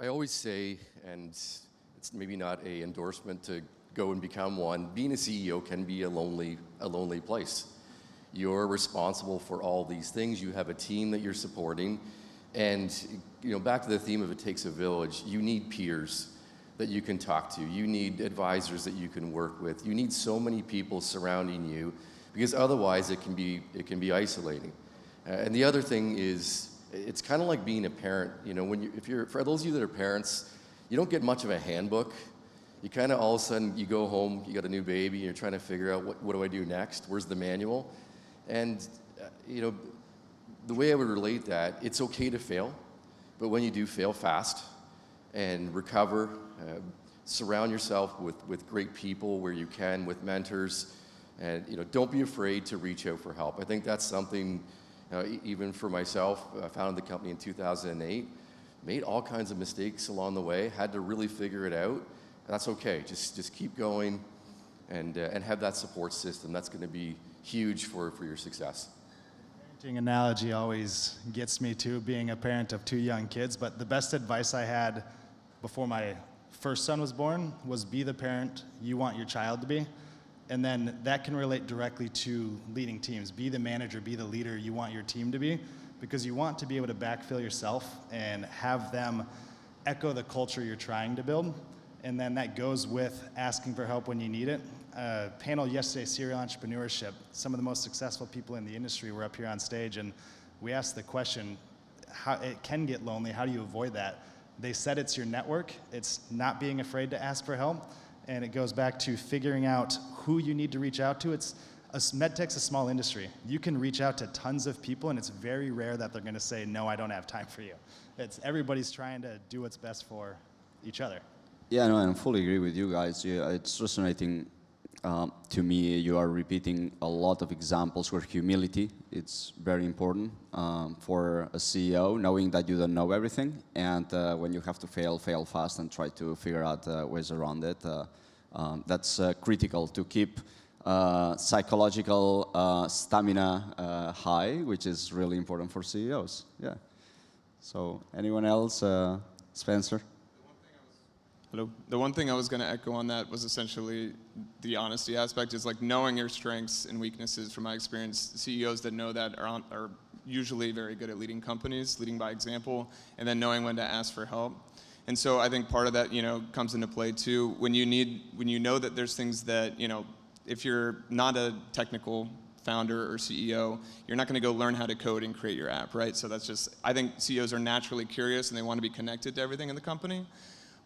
Speaker 27: I always say, and it's maybe not an endorsement to go and become one, being a CEO can be a lonely place. You're responsible for all these things. You have a team that you're supporting. And back to the theme of it takes a village, you need peers that you can talk to. You need advisors that you can work with. You need so many people surrounding you, because otherwise it can be isolating. And the other thing is, it's kind of like being a parent. You know, for those of you that are parents, you don't get much of a handbook. You kind of all of a sudden, you go home, you got a new baby, and you're trying to figure out what do I do next? Where's the manual? And, you know, the way I would relate that, it's okay to fail, but when you do fail, fast and recover, surround yourself with great people where you can, with mentors, and, you know, don't be afraid to reach out for help. I think that's something, even for myself, I founded the company in 2008, made all kinds of mistakes along the way, had to really figure it out. That's okay. Just keep going and have that support system. That's going to be huge for your success.
Speaker 23: Parenting analogy always gets me to being a parent of 2 young kids, but the best advice I had before my first son was born was be the parent you want your child to be. And then that can relate directly to leading teams. Be the manager, be the leader you want your team to be, because you want to be able to backfill yourself and have them echo the culture you're trying to build. And then that goes with asking for help when you need it. Panel yesterday, serial entrepreneurship. Some of the most successful people in the industry were up here on stage, and we asked the question, how it can get lonely, how do you avoid that? They said it's your network, it's not being afraid to ask for help, and it goes back to figuring out who you need to reach out to. MedTech's a small industry. You can reach out to tons of people, and it's very rare that they're gonna say, no, I don't have time for you. Everybody's trying to do what's best for each other.
Speaker 21: Yeah, no, and I fully agree with you guys. Yeah, it's resonating to me. You are repeating a lot of examples where humility it's very important for a CEO, knowing that you don't know everything, and when you have to fail fast and try to figure out ways around it. That's critical to keep psychological stamina high, which is really important for CEOs. Yeah. So, anyone else? Spencer?
Speaker 26: Hello. The one thing I was going to echo on that was essentially the honesty aspect, is like knowing your strengths and weaknesses. From my experience, CEOs that know that are usually very good at leading companies, leading by example, and then knowing when to ask for help. And so I think part of that, comes into play too. When you know that there's things that, if you're not a technical founder or CEO, you're not going to go learn how to code and create your app, right? So that's just, I think CEOs are naturally curious and they want to be connected to everything in the company.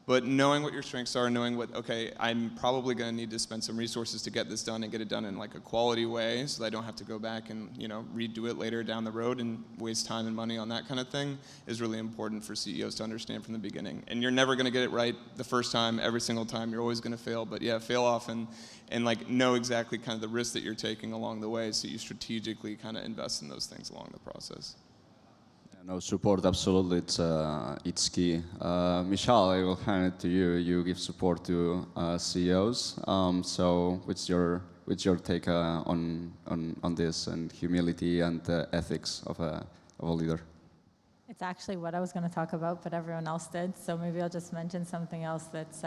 Speaker 26: But knowing what your strengths are, knowing okay, I'm probably going to need to spend some resources to get this done and get it done in like a quality way, so that I don't have to go back and redo it later down the road and waste time and money on that kind of thing, is really important for CEOs to understand from the beginning. And you're never going to get it right the first time, every single time. You're always going to fail. But yeah, fail often and like know exactly kind of the risks that you're taking along the way, so you strategically kind of invest in those things along the process.
Speaker 21: No, support, absolutely, it's key. Michal, I will hand it to you. You give support to CEOs. So what's your take on this, and humility and ethics of a leader?
Speaker 24: It's actually what I was going to talk about, but everyone else did. So maybe I'll just mention something else that's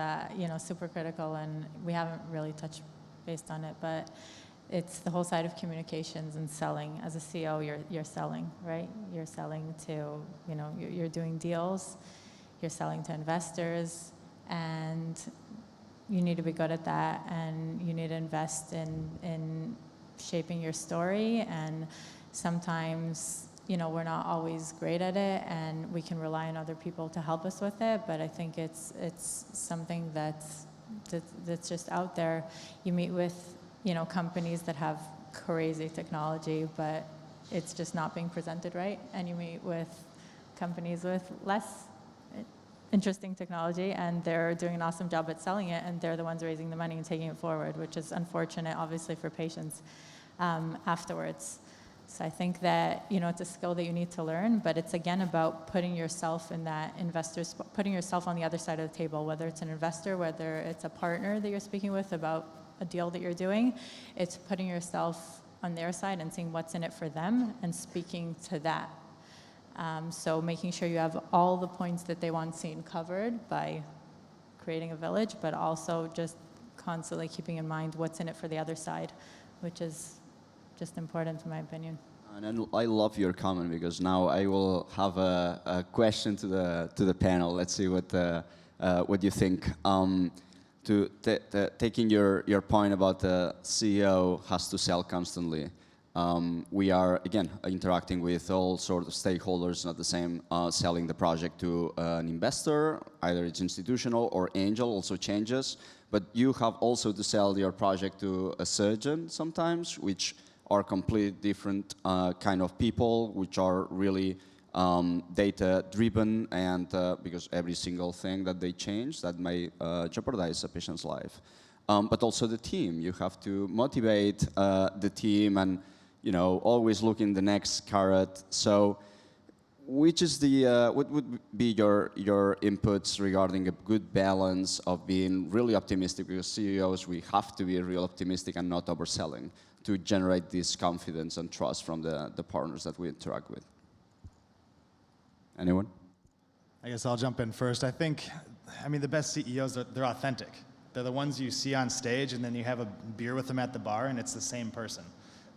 Speaker 24: super critical, and we haven't really touched based on it, but it's the whole side of communications and selling. As a CEO, you're selling, right? You're selling to, you're doing deals, you're selling to investors, and you need to be good at that, and you need to invest in shaping your story. And sometimes, we're not always great at it, and we can rely on other people to help us with it, but I think it's something that's just out there. You meet with companies that have crazy technology, but it's just not being presented right. And you meet with companies with less interesting technology, and they're doing an awesome job at selling it, and they're the ones raising the money and taking it forward, which is unfortunate, obviously, for patients afterwards. So I think that, it's a skill that you need to learn, but it's again about putting yourself in that putting yourself on the other side of the table, whether it's an investor, whether it's a partner that you're speaking with about a deal that you're doing. It's putting yourself on their side and seeing what's in it for them and speaking to that. So making sure you have all the points that they want seen covered by creating a village, but also just constantly keeping in mind what's in it for the other side, which is just important in my opinion.
Speaker 21: And I love your comment, because now I will have a question to the panel. Let's see what you think. Taking your point about the CEO has to sell constantly. We are, again, interacting with all sorts of stakeholders, not the same selling the project to an investor, either it's institutional or angel, also changes. But you have also to sell your project to a surgeon sometimes, which are completely different kind of people, which are really data-driven, and because every single thing that they change, that may jeopardize a patient's life. But also the team. You have to motivate the team and always look in the next carrot. So which is what would be your inputs regarding a good balance of being really optimistic? Because CEOs, we have to be real optimistic and not overselling to generate this confidence and trust from the partners that we interact with. Anyone?
Speaker 23: I guess I'll jump in first. I mean, the best CEOs, they're authentic. They're the ones you see on stage, and then you have a beer with them at the bar, and it's the same person.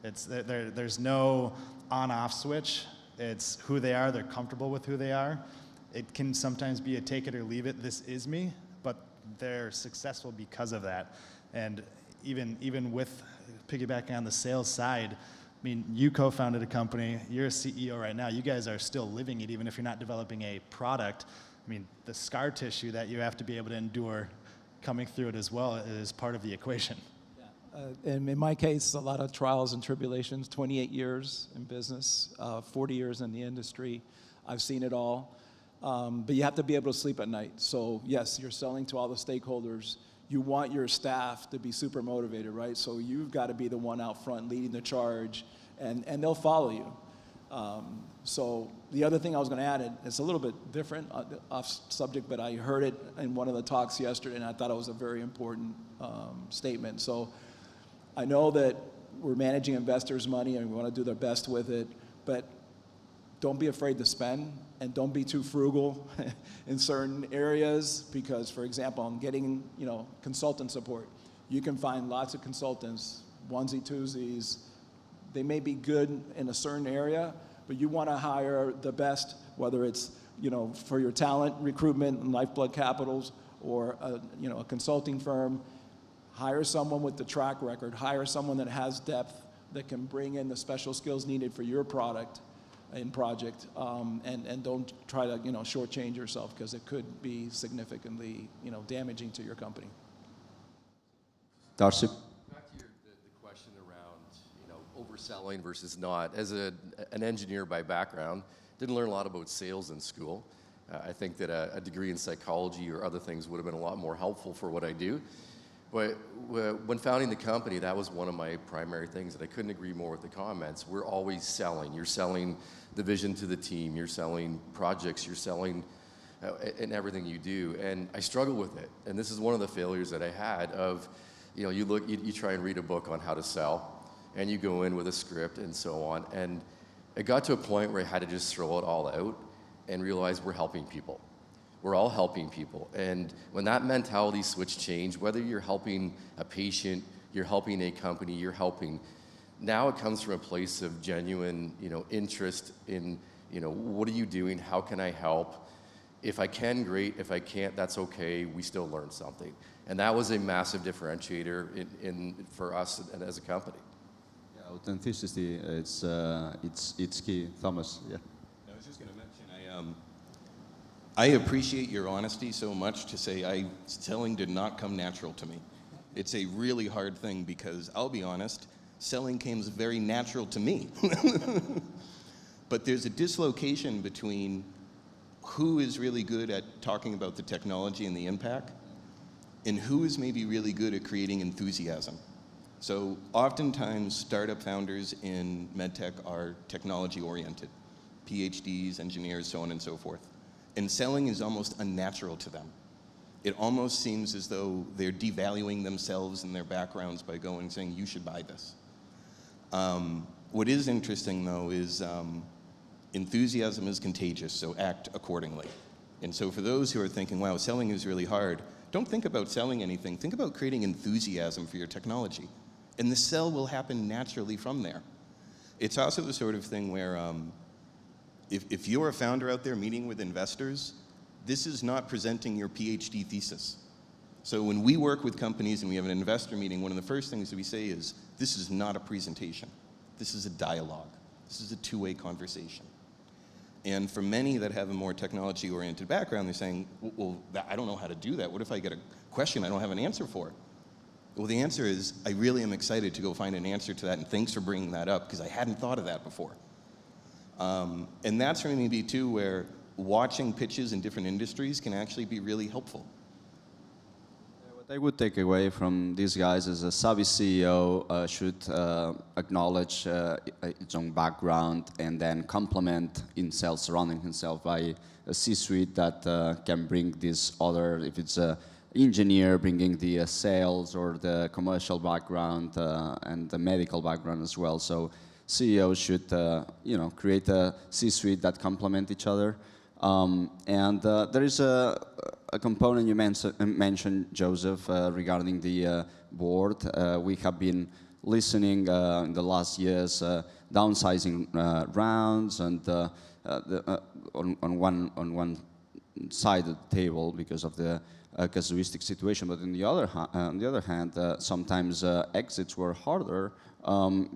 Speaker 23: There's no on-off switch. It's who they are. They're comfortable with who they are. It can sometimes be a take it or leave it. This is me, but they're successful because of that. And even with piggybacking on the sales side, I mean, you co-founded a company. You're a CEO right now. You guys are still living it, even if you're not developing a product. I mean, the scar tissue that you have to be able to endure coming through it as well is part of the equation.
Speaker 25: And in my case, a lot of trials and tribulations, 28 years in business, 40 years in the industry. I've seen it all. But you have to be able to sleep at night. So yes, you're selling to all the stakeholders. You want your staff to be super motivated, right? So you've got to be the one out front leading the charge, and they'll follow you. So the other thing I was going to add, it's a little bit different off subject, but I heard it in one of the talks yesterday, and I thought it was a very important statement. So I know that we're managing investors' money and we want to do their best with it, but don't be afraid to spend, and don't be too frugal in certain areas, because, for example, I'm getting consultant support. You can find lots of consultants, onesie, twosies. They may be good in a certain area, but you want to hire the best, whether it's for your talent recruitment and Lifeblood Capitals or a consulting firm. Hire someone with the track record. Hire someone that has depth, that can bring in the special skills needed for your product and project, and don't try to shortchange yourself, because it could be significantly damaging to your company.
Speaker 21: Darcy?
Speaker 27: Back to the question around overselling versus not. As an engineer by background, didn't learn a lot about sales in school. I think that a degree in psychology or other things would have been a lot more helpful for what I do. But when founding the company, that was one of my primary things, and I couldn't agree more with the comments. We're always selling. You're selling the vision to the team. You're selling projects. You're selling in everything you do. And I struggle with it. And this is one of the failures that I had of, you try and read a book on how to sell, and you go in with a script and so on. And it got to a point where I had to just throw it all out and realize we're helping people. We're all helping people. And when that mentality switch changed, whether you're helping a patient, you're helping a company, you're helping, now it comes from a place of genuine, interest in, what are you doing? How can I help? If I can, great. If I can't, that's okay. We still learn something. And that was a massive differentiator for us and as a company.
Speaker 21: Yeah, authenticity, it's key. Thomas, yeah.
Speaker 22: I was just going to mention, I appreciate your honesty so much to say selling did not come natural to me. It's a really hard thing, because I'll be honest, selling came very natural to me. But there's a dislocation between who is really good at talking about the technology and the impact, and who is maybe really good at creating enthusiasm. So oftentimes startup founders in MedTech are technology oriented, PhDs, engineers, so on and so forth. And selling is almost unnatural to them. It almost seems as though they're devaluing themselves and their backgrounds by going and saying, you should buy this. What is interesting, though, is enthusiasm is contagious, so act accordingly. And so for those who are thinking, wow, selling is really hard, don't think about selling anything. Think about creating enthusiasm for your technology. And the sell will happen naturally from there. It's also the sort of thing where if you're a founder out there meeting with investors, this is not presenting your PhD thesis. So when we work with companies and we have an investor meeting, one of the first things that we say is, this is not a presentation. This is a dialogue. This is a two-way conversation. And for many that have a more technology-oriented background, they're saying, well, I don't know how to do that. What if I get a question I don't have an answer for? Well, the answer is, I really am excited to go find an answer to that, and thanks for bringing that up, because I hadn't thought of that before. And that's for me, too, where watching pitches in different industries can actually be really helpful.
Speaker 21: What I would take away from these guys is a savvy CEO should acknowledge its own background and then complement himself, surrounding himself by a C-suite that can bring this other, if it's an engineer, bringing the sales or the commercial background and the medical background as well. So CEOs should, create a C-suite that complement each other. And there is a component you mentioned, Joseph, regarding the board. We have been listening in the last years, downsizing rounds, and on one side of the table because of the casuistic situation. But on the other hand, sometimes exits were harder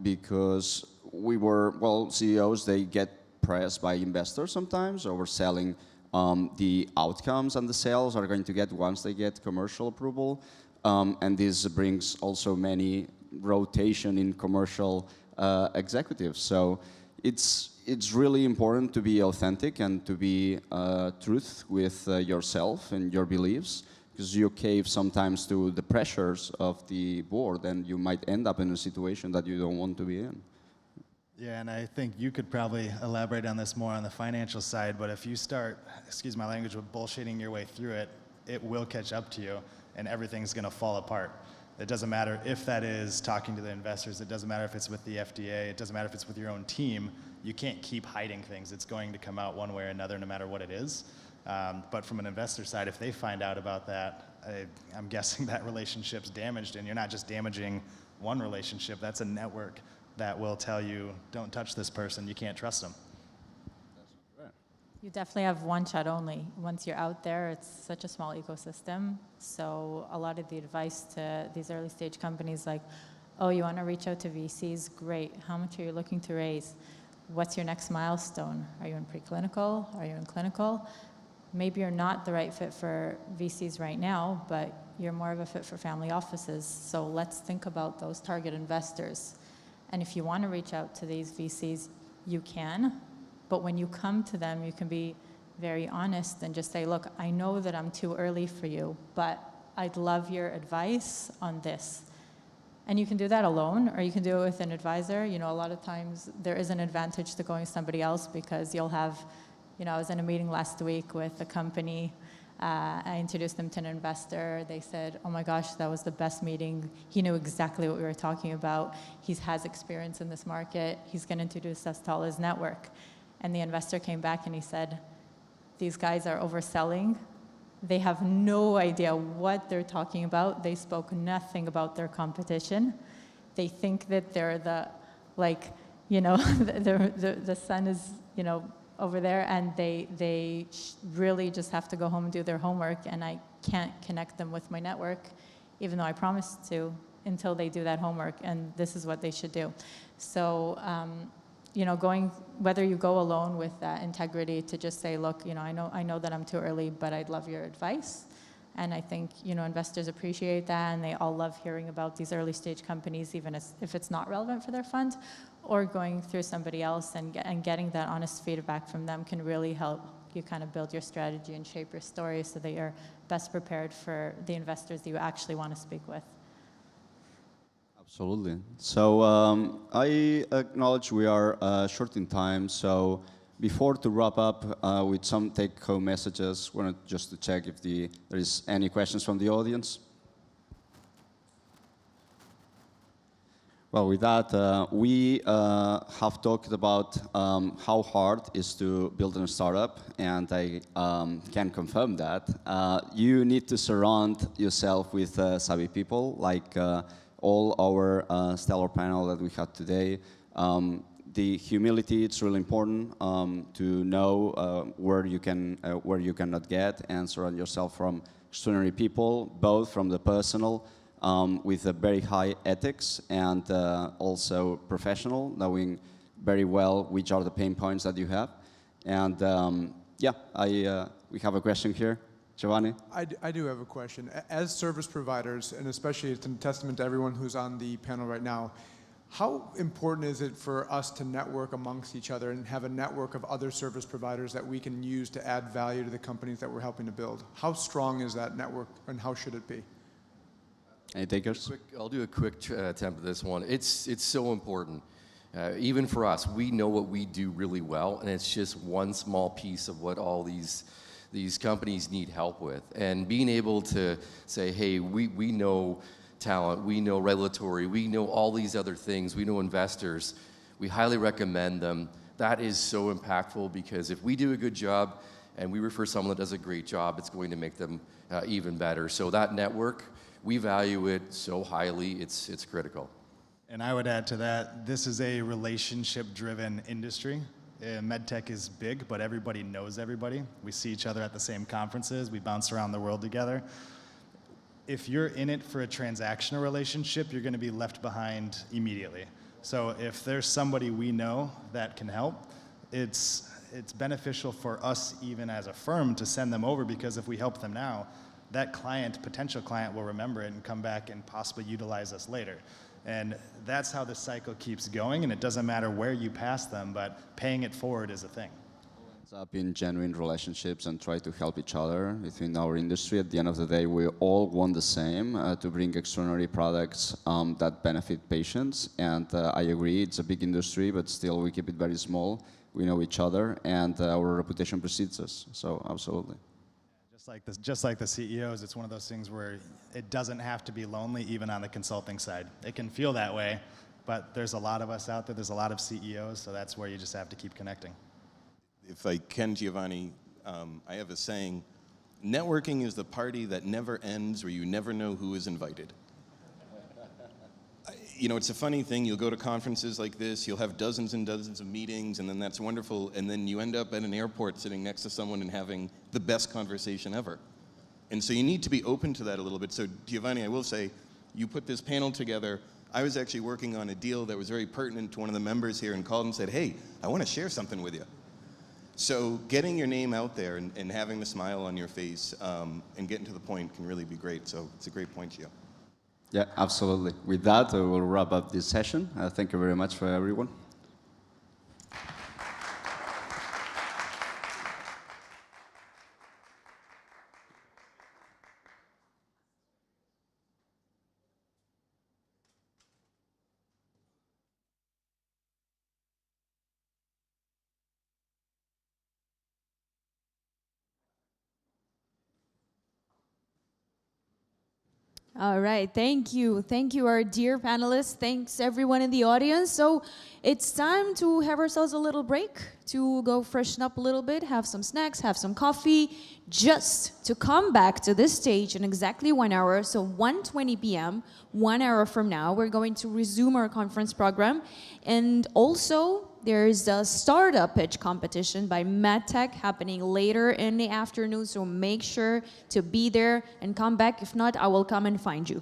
Speaker 21: because we were, CEOs, they get pressed by investors sometimes overselling the outcomes and the sales are going to get once they get commercial approval. And this brings also many rotation in commercial executives. So it's really important to be authentic and to be truth with yourself and your beliefs, because you cave sometimes to the pressures of the board and you might end up in a situation that you don't want to be in.
Speaker 23: Yeah, and I think you could probably elaborate on this more on the financial side, but if you start, excuse my language, with bullshitting your way through it, it will catch up to you and everything's gonna fall apart. It doesn't matter if that is talking to the investors, it doesn't matter if it's with the FDA, it doesn't matter if it's with your own team, you can't keep hiding things. It's going to come out one way or another no matter what it is. But from an investor side, if they find out about that, I'm guessing that relationship's damaged, and you're not just damaging one relationship, that's a network that will tell you, don't touch this person, you can't trust them.
Speaker 24: You definitely have one shot only. Once you're out there, it's such a small ecosystem. So a lot of the advice to these early stage companies like, oh, you want to reach out to VCs? Great. How much are you looking to raise? What's your next milestone? Are you in preclinical? Are you in clinical? Maybe you're not the right fit for VCs right now, but you're more of a fit for family offices. So let's think about those target investors. And if you want to reach out to these VCs, you can. But when you come to them, you can be very honest and just say, look, I know that I'm too early for you, but I'd love your advice on this. And you can do that alone, or you can do it with an advisor. You know, a lot of times there is an advantage to going with somebody else because you'll have, I was in a meeting last week with a company. I introduced them to an investor. They said, oh my gosh, that was the best meeting. He knew exactly what we were talking about. He has experience in this market. He's going to introduce us to all his network. And the investor came back and he said, these guys are overselling. They have no idea what they're talking about. They spoke nothing about their competition. They think that they're the sun is, over there, and they really just have to go home and do their homework, and I can't connect them with my network, even though I promised to, until they do that homework, and this is what they should do. So, whether you go alone with that integrity to just say, look, I know that I'm too early, but I'd love your advice. And I think, investors appreciate that, and they all love hearing about these early stage companies, even if it's not relevant for their fund, or going through somebody else and getting that honest feedback from them can really help you kind of build your strategy and shape your story so that you're best prepared for the investors that you actually want to speak with.
Speaker 21: Absolutely. So I acknowledge we are short in time, so before to wrap up with some take-home messages, wanted just to check if there is any questions from the audience. Well, with that, we have talked about how hard it is to build a startup, and I can confirm that. You need to surround yourself with savvy people, like all our stellar panel that we had today. The humility, it's really important to know where you cannot get, and surround yourself from extraordinary people, both from the personal with a very high ethics and also professional, knowing very well which are the pain points that you have. And yeah, we have a question here. Giovanni?
Speaker 14: I do have a question. As service providers, and especially it's a testament to everyone who's on the panel right now, how important is it for us to network amongst each other and have a network of other service providers that we can use to add value to the companies that we're helping to build? How strong is that network and how should it be?
Speaker 21: Any takers?
Speaker 27: I'll do a quick attempt at this one. It's so important. Even for us, we know what we do really well, and it's just one small piece of what all these companies need help with. And being able to say, hey, we know talent, we know regulatory, we know all these other things, we know investors, we highly recommend them. That is so impactful because if we do a good job and we refer someone that does a great job, it's going to make them even better. So that network, we value it so highly, it's critical.
Speaker 23: And I would add to that, this is a relationship-driven industry. MedTech is big, but everybody knows everybody. We see each other at the same conferences. We bounce around the world together. If you're in it for a transactional relationship, you're going to be left behind immediately. So if there's somebody we know that can help, it's beneficial for us even as a firm to send them over, because if we help them now, that client, potential client, will remember it and come back and possibly utilize us later. And that's how the cycle keeps going, and it doesn't matter where you pass them, but paying it forward is a thing.
Speaker 21: Up in genuine relationships and try to help each other within our industry. At the end of the day, we all want the same, to bring extraordinary products that benefit patients. And I agree, it's a big industry, but still we keep it very small. We know each other, and our reputation precedes us. So absolutely.
Speaker 23: Just like the CEOs, it's one of those things where it doesn't have to be lonely even on the consulting side. It can feel that way, but there's a lot of us out there, there's a lot of CEOs, so that's where you just have to keep connecting.
Speaker 22: If I can, Giovanni, I have a saying, networking is the party that never ends where you never know who is invited. You know, it's a funny thing, you'll go to conferences like this, you'll have dozens and dozens of meetings, and then that's wonderful, and then you end up at an airport sitting next to someone and having the best conversation ever. And so you need to be open to that a little bit. So Giovanni, I will say, you put this panel together. I was actually working on a deal that was very pertinent to one of the members here and called and said, hey, I want to share something with you. So getting your name out there and having the smile on your face and getting to the point can really be great. So it's a great point, Gio.
Speaker 21: Yeah, absolutely. With that, we'll wrap up this session. Thank you very much for everyone.
Speaker 1: All right, thank you. Thank you, our dear panelists. Thanks, everyone in the audience. So it's time to have ourselves a little break, to go freshen up a little bit, have some snacks, have some coffee, just to come back to this stage in exactly 1 hour. So 1:20 p.m., 1 hour from now, we're going to resume our conference program. And also, there's a startup pitch competition by MedTech happening later in the afternoon, so make sure to be there and come back. If not, I will come and find you.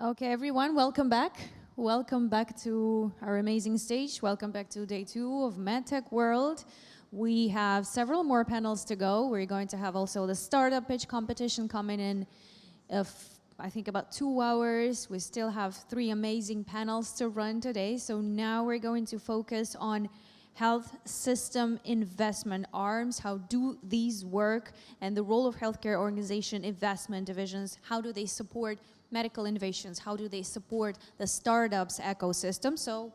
Speaker 1: Okay, everyone, welcome back. Welcome back to our amazing stage. Welcome back to day 2 of MedTech World. We have several more panels to go. We're going to have also the startup pitch competition coming in, I think about 2 hours. We still have 3 amazing panels to run today. So now we're going to focus on health system investment arms. How do these work? And the role of healthcare organization investment divisions. How do they support medical innovations? How do they support the startups ecosystem? So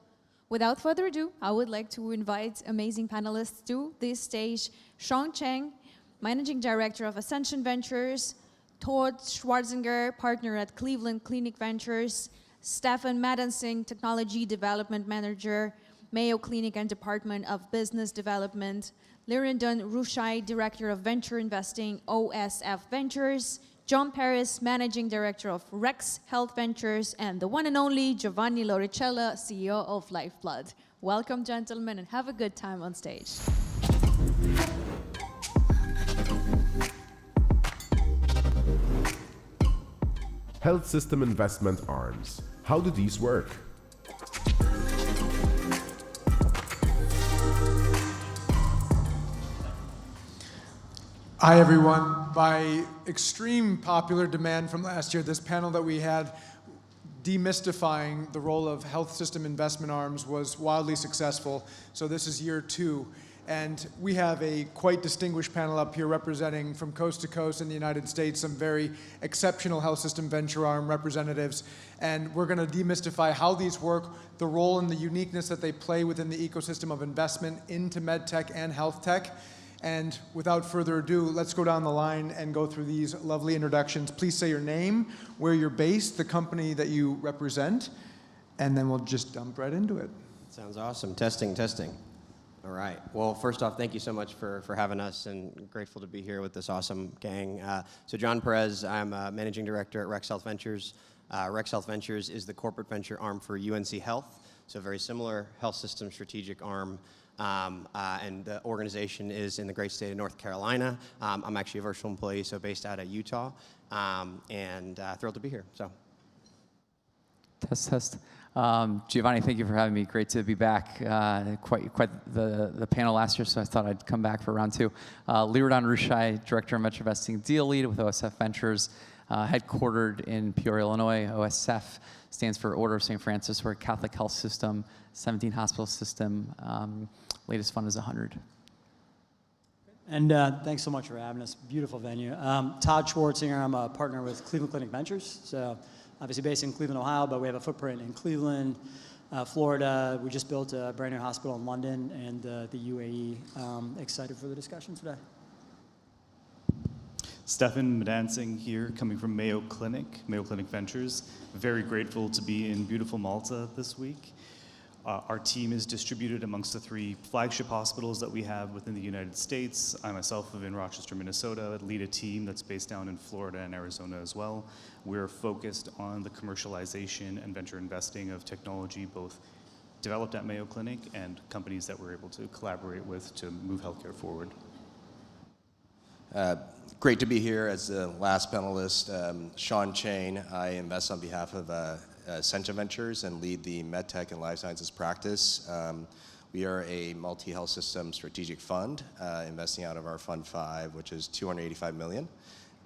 Speaker 1: without further ado, I would like to invite amazing panelists to this stage. Sean Cheng, Managing Director of Ascension Ventures, Todd Schwarzinger, Partner at Cleveland Clinic Ventures, Stefan Madensing, Technology Development Manager, Mayo Clinic and Department of Business Development, Lirindun Rushai, Director of Venture Investing, OSF Ventures, John Paris, Managing Director of Rex Health Ventures, and the one and only Giovanni Loricella, CEO of Lifeblood. Welcome, gentlemen, and have a good time on stage.
Speaker 2: Health system investment arms. How do these work?
Speaker 14: Hi, everyone. By extreme popular demand from last year, this panel that we had demystifying the role of health system investment arms was wildly successful. So this is year 2. And we have a quite distinguished panel up here representing from coast to coast in the United States some very exceptional health system venture arm representatives. And we're going to demystify how these work, the role and the uniqueness that they play within the ecosystem of investment into medtech and health tech. And without further ado, let's go down the line and go through these lovely introductions. Please say your name, where you're based, the company that you represent, and then we'll just dump right into it.
Speaker 3: Sounds awesome. Testing. All right. Well, first off, thank you so much for having us, and grateful to be here with this awesome gang. So John Perez, I'm Managing Director at Rex Health Ventures. Rex Health Ventures is the corporate venture arm for UNC Health, so very similar health system strategic arm. And the organization is in the great state of North Carolina. I'm actually a virtual employee, so based out of Utah, and thrilled to be here. So,
Speaker 4: Test. Giovanni, thank you for having me. Great to be back. Quite the panel last year, so I thought I'd come back for round 2. Lirindun Rushai, Director of Venture Investing Deal Lead with OSF Ventures, headquartered in Peoria, Illinois. OSF stands for Order of St. Francis. We're a Catholic health system, 17 hospital system. Latest fund is 100.
Speaker 5: And thanks so much for having us. Beautiful venue. Todd Schwarzinger, I'm a partner with Cleveland Clinic Ventures. So obviously based in Cleveland, Ohio, but we have a footprint in Cleveland, Florida. We just built a brand new hospital in London and the UAE. Excited for the discussion today.
Speaker 7: Stefan Madansing here, coming from Mayo Clinic Ventures. Very grateful to be in beautiful Malta this week. Our team is distributed amongst the 3 flagship hospitals that we have within the United States. I myself live in Rochester, Minnesota. I lead a team that's based down in Florida and Arizona as well. We're focused on the commercialization and venture investing of technology, both developed at Mayo Clinic and companies that we're able to collaborate with to move healthcare forward.
Speaker 8: Great to be here as the last panelist. Sean Cheng. I invest on behalf of Ascension Ventures and lead the MedTech and Life Sciences practice. We are a multi-health system strategic fund, investing out of our Fund 5, which is $285 million.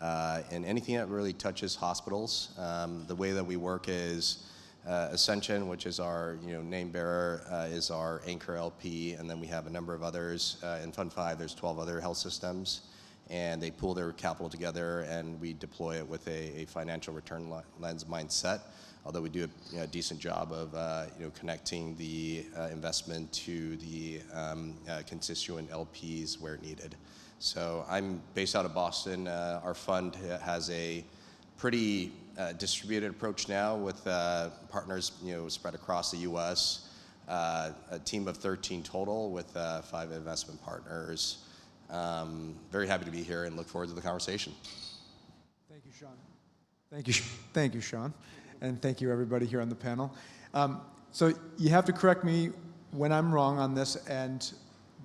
Speaker 8: And anything that really touches hospitals. The way that we work is Ascension, which is our name bearer, is our anchor LP, and then we have a number of others. In Fund 5, there's 12 other health systems. And they pool their capital together, and we deploy it with a financial return lens mindset. Although we do a decent job of connecting the investment to the constituent LPs where needed. So I'm based out of Boston. Our fund has a pretty distributed approach now with partners spread across the U.S. A team of 13 total with 5 investment partners. Very happy to be here and look forward to the conversation.
Speaker 14: Thank you, Sean. Thank you, Sean. And thank you, everybody here on the panel. So you have to correct me when I'm wrong on this, and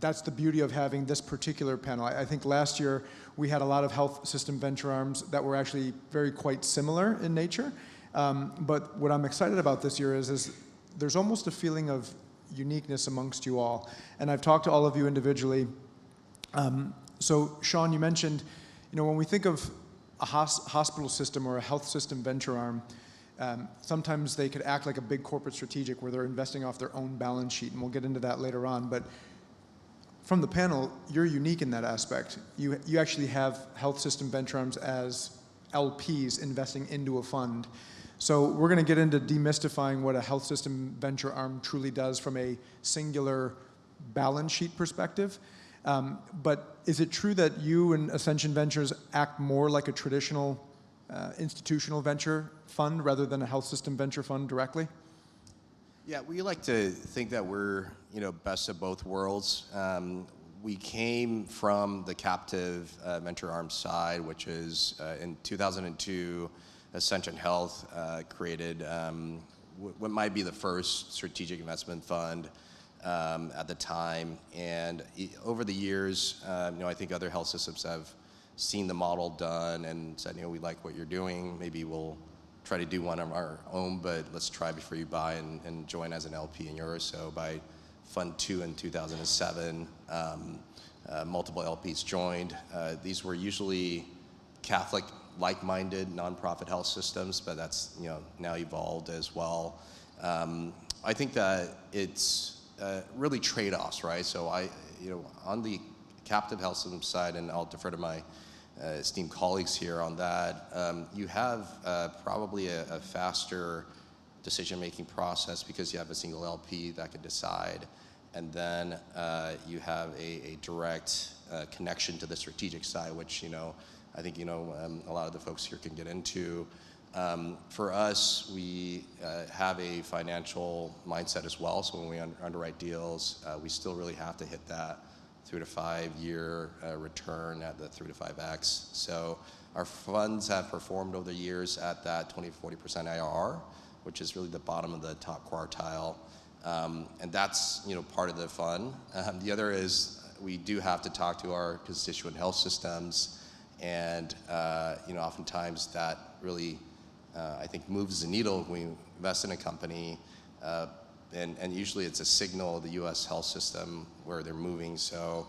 Speaker 14: that's the beauty of having this particular panel. I think last year we had a lot of health system venture arms that were actually quite similar in nature. But what I'm excited about this year is there's almost a feeling of uniqueness amongst you all. And I've talked to all of you individually. So Sean, you mentioned, when we think of a hospital system or a health system venture arm, sometimes they could act like a big corporate strategic where they're investing off their own balance sheet, and we'll get into that later on. But from the panel, you're unique in that aspect. You actually have health system venture arms as LPs investing into a fund. So we're going to get into demystifying what a health system venture arm truly does from a singular balance sheet perspective. But is it true that you and Ascension Ventures act more like a traditional institutional venture fund rather than a health system venture fund directly?
Speaker 8: Yeah, we like to think that we're, best of both worlds. We came from the captive venture arm side, which is in 2002, Ascension Health created what might be the first strategic investment fund at the time. And over the years, I think other health systems have seen the model done and said, we like what you're doing. Maybe we'll try to do one of our own, but let's try before you buy and join as an LP in yours. So by Fund 2 in 2007, multiple LPs joined. These were usually Catholic, like-minded nonprofit health systems, but that's now evolved as well. I think that it's really trade-offs, right? So on the captive health system side, and I'll defer to my esteemed colleagues here on that, you have probably a faster decision-making process because you have a single LP that can decide, and then you have a direct connection to the strategic side, which I think a lot of the folks here can get into. For us, we have a financial mindset as well. So when we underwrite deals, we still really have to hit that 3 to 5 year return at the 3 to 5x. So our funds have performed over the years at that 20-40% IRR, which is really the bottom of the top quartile. And that's part of the fun. The other is we do have to talk to our constituent health systems, and oftentimes that really I think moves the needle when we invest in a company, and usually it's a signal of the U.S. health system where they're moving, so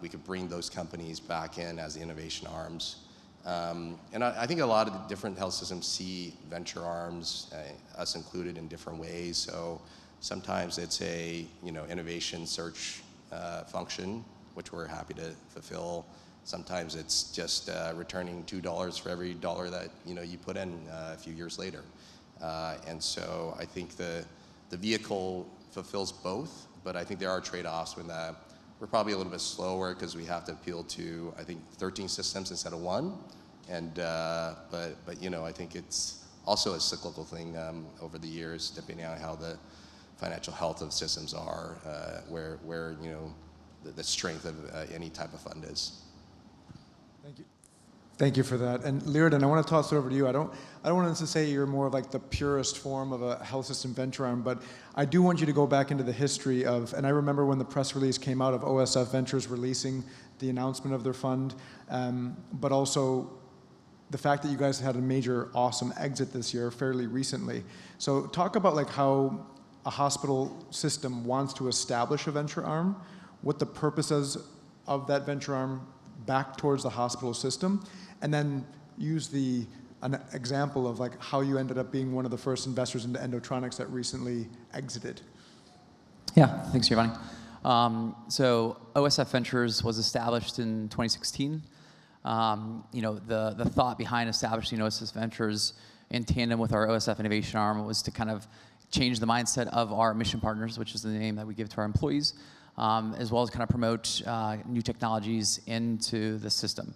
Speaker 8: we could bring those companies back in as the innovation arms. And I think a lot of the different health systems see venture arms, us included, in different ways. So sometimes it's a innovation search function, which we're happy to fulfill. Sometimes it's just returning $2 for every dollar that you put in a few years later. And so I think the vehicle fulfills both, but I think there are trade-offs when we're probably a little bit slower because we have to appeal to, I think, 13 systems instead of 1. And but I think it's also a cyclical thing over the years, depending on how the financial health of systems are, where the strength of any type of fund is.
Speaker 14: Thank you. Thank you for that. And Liridon, I want to toss it over to you. I don't want to say you're more of like the purest form of a health system venture arm, but I do want you to go back into the history of, and I remember when the press release came out of OSF Ventures releasing the announcement of their fund, but also the fact that you guys had a major awesome exit this year fairly recently. So talk about like how a hospital system wants to establish a venture arm, what the purpose is of that venture arm back towards the hospital system, and then use an example of like how you ended up being one of the first investors into Endotronics that recently exited.
Speaker 4: Yeah, thanks, Giovanni. So OSF Ventures was established in 2016. The thought behind establishing OSF Ventures in tandem with our OSF Innovation Arm was to kind of change the mindset of our mission partners, which is the name that we give to our employees, as well as kind of promote new technologies into the system.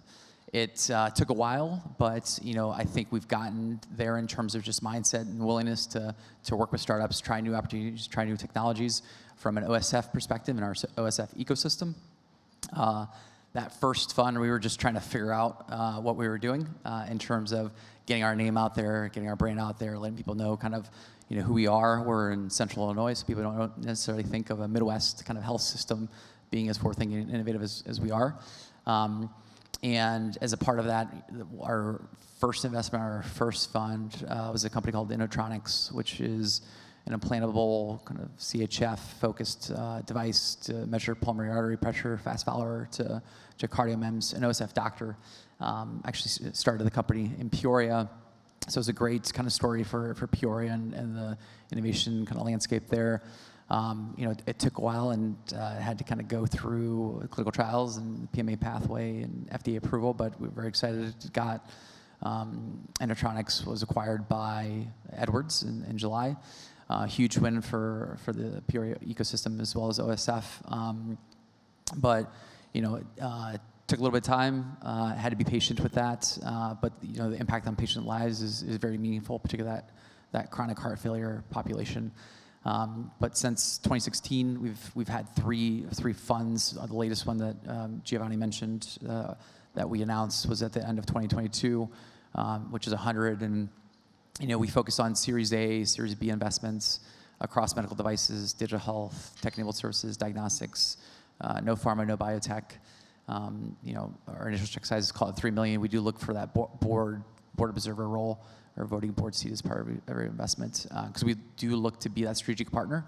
Speaker 4: It took a while, but I think we've gotten there in terms of just mindset and willingness to work with startups, try new opportunities, try new technologies from an OSF perspective in our OSF ecosystem. That first fund, we were just trying to figure out what we were doing in terms of getting our name out there, getting our brand out there, letting people know kind of who we are. We're in Central Illinois, so people don't necessarily think of a Midwest kind of health system being as forward-thinking and innovative as we are. And as a part of that, our first investment, our first fund, was a company called Innotronics, which is an implantable kind of CHF-focused device to measure pulmonary artery pressure, fast follower to CardioMEMS. An OSF doctor actually started the company in Peoria. So it's a great kind of story for Peoria and the innovation kind of landscape there. It took a while and had to kind of go through clinical trials and PMA pathway and FDA approval, but we were very excited. It got Innotronics was acquired by Edwards in July. Huge win for the Peoria ecosystem as well as OSF. But it took a little bit of time. Had to be patient with that. But the impact on patient lives is very meaningful, particularly that chronic heart failure population. But since 2016, we've had three funds. The latest one that Giovanni mentioned that we announced was at the end of 2022, which is 100. And we focus on Series A, Series B investments across medical devices, digital health, tech-enabled services, diagnostics, no pharma, no biotech. Our initial check size is called $3 million. We do look for that board observer role or voting board seat as part of every investment because we do look to be that strategic partner.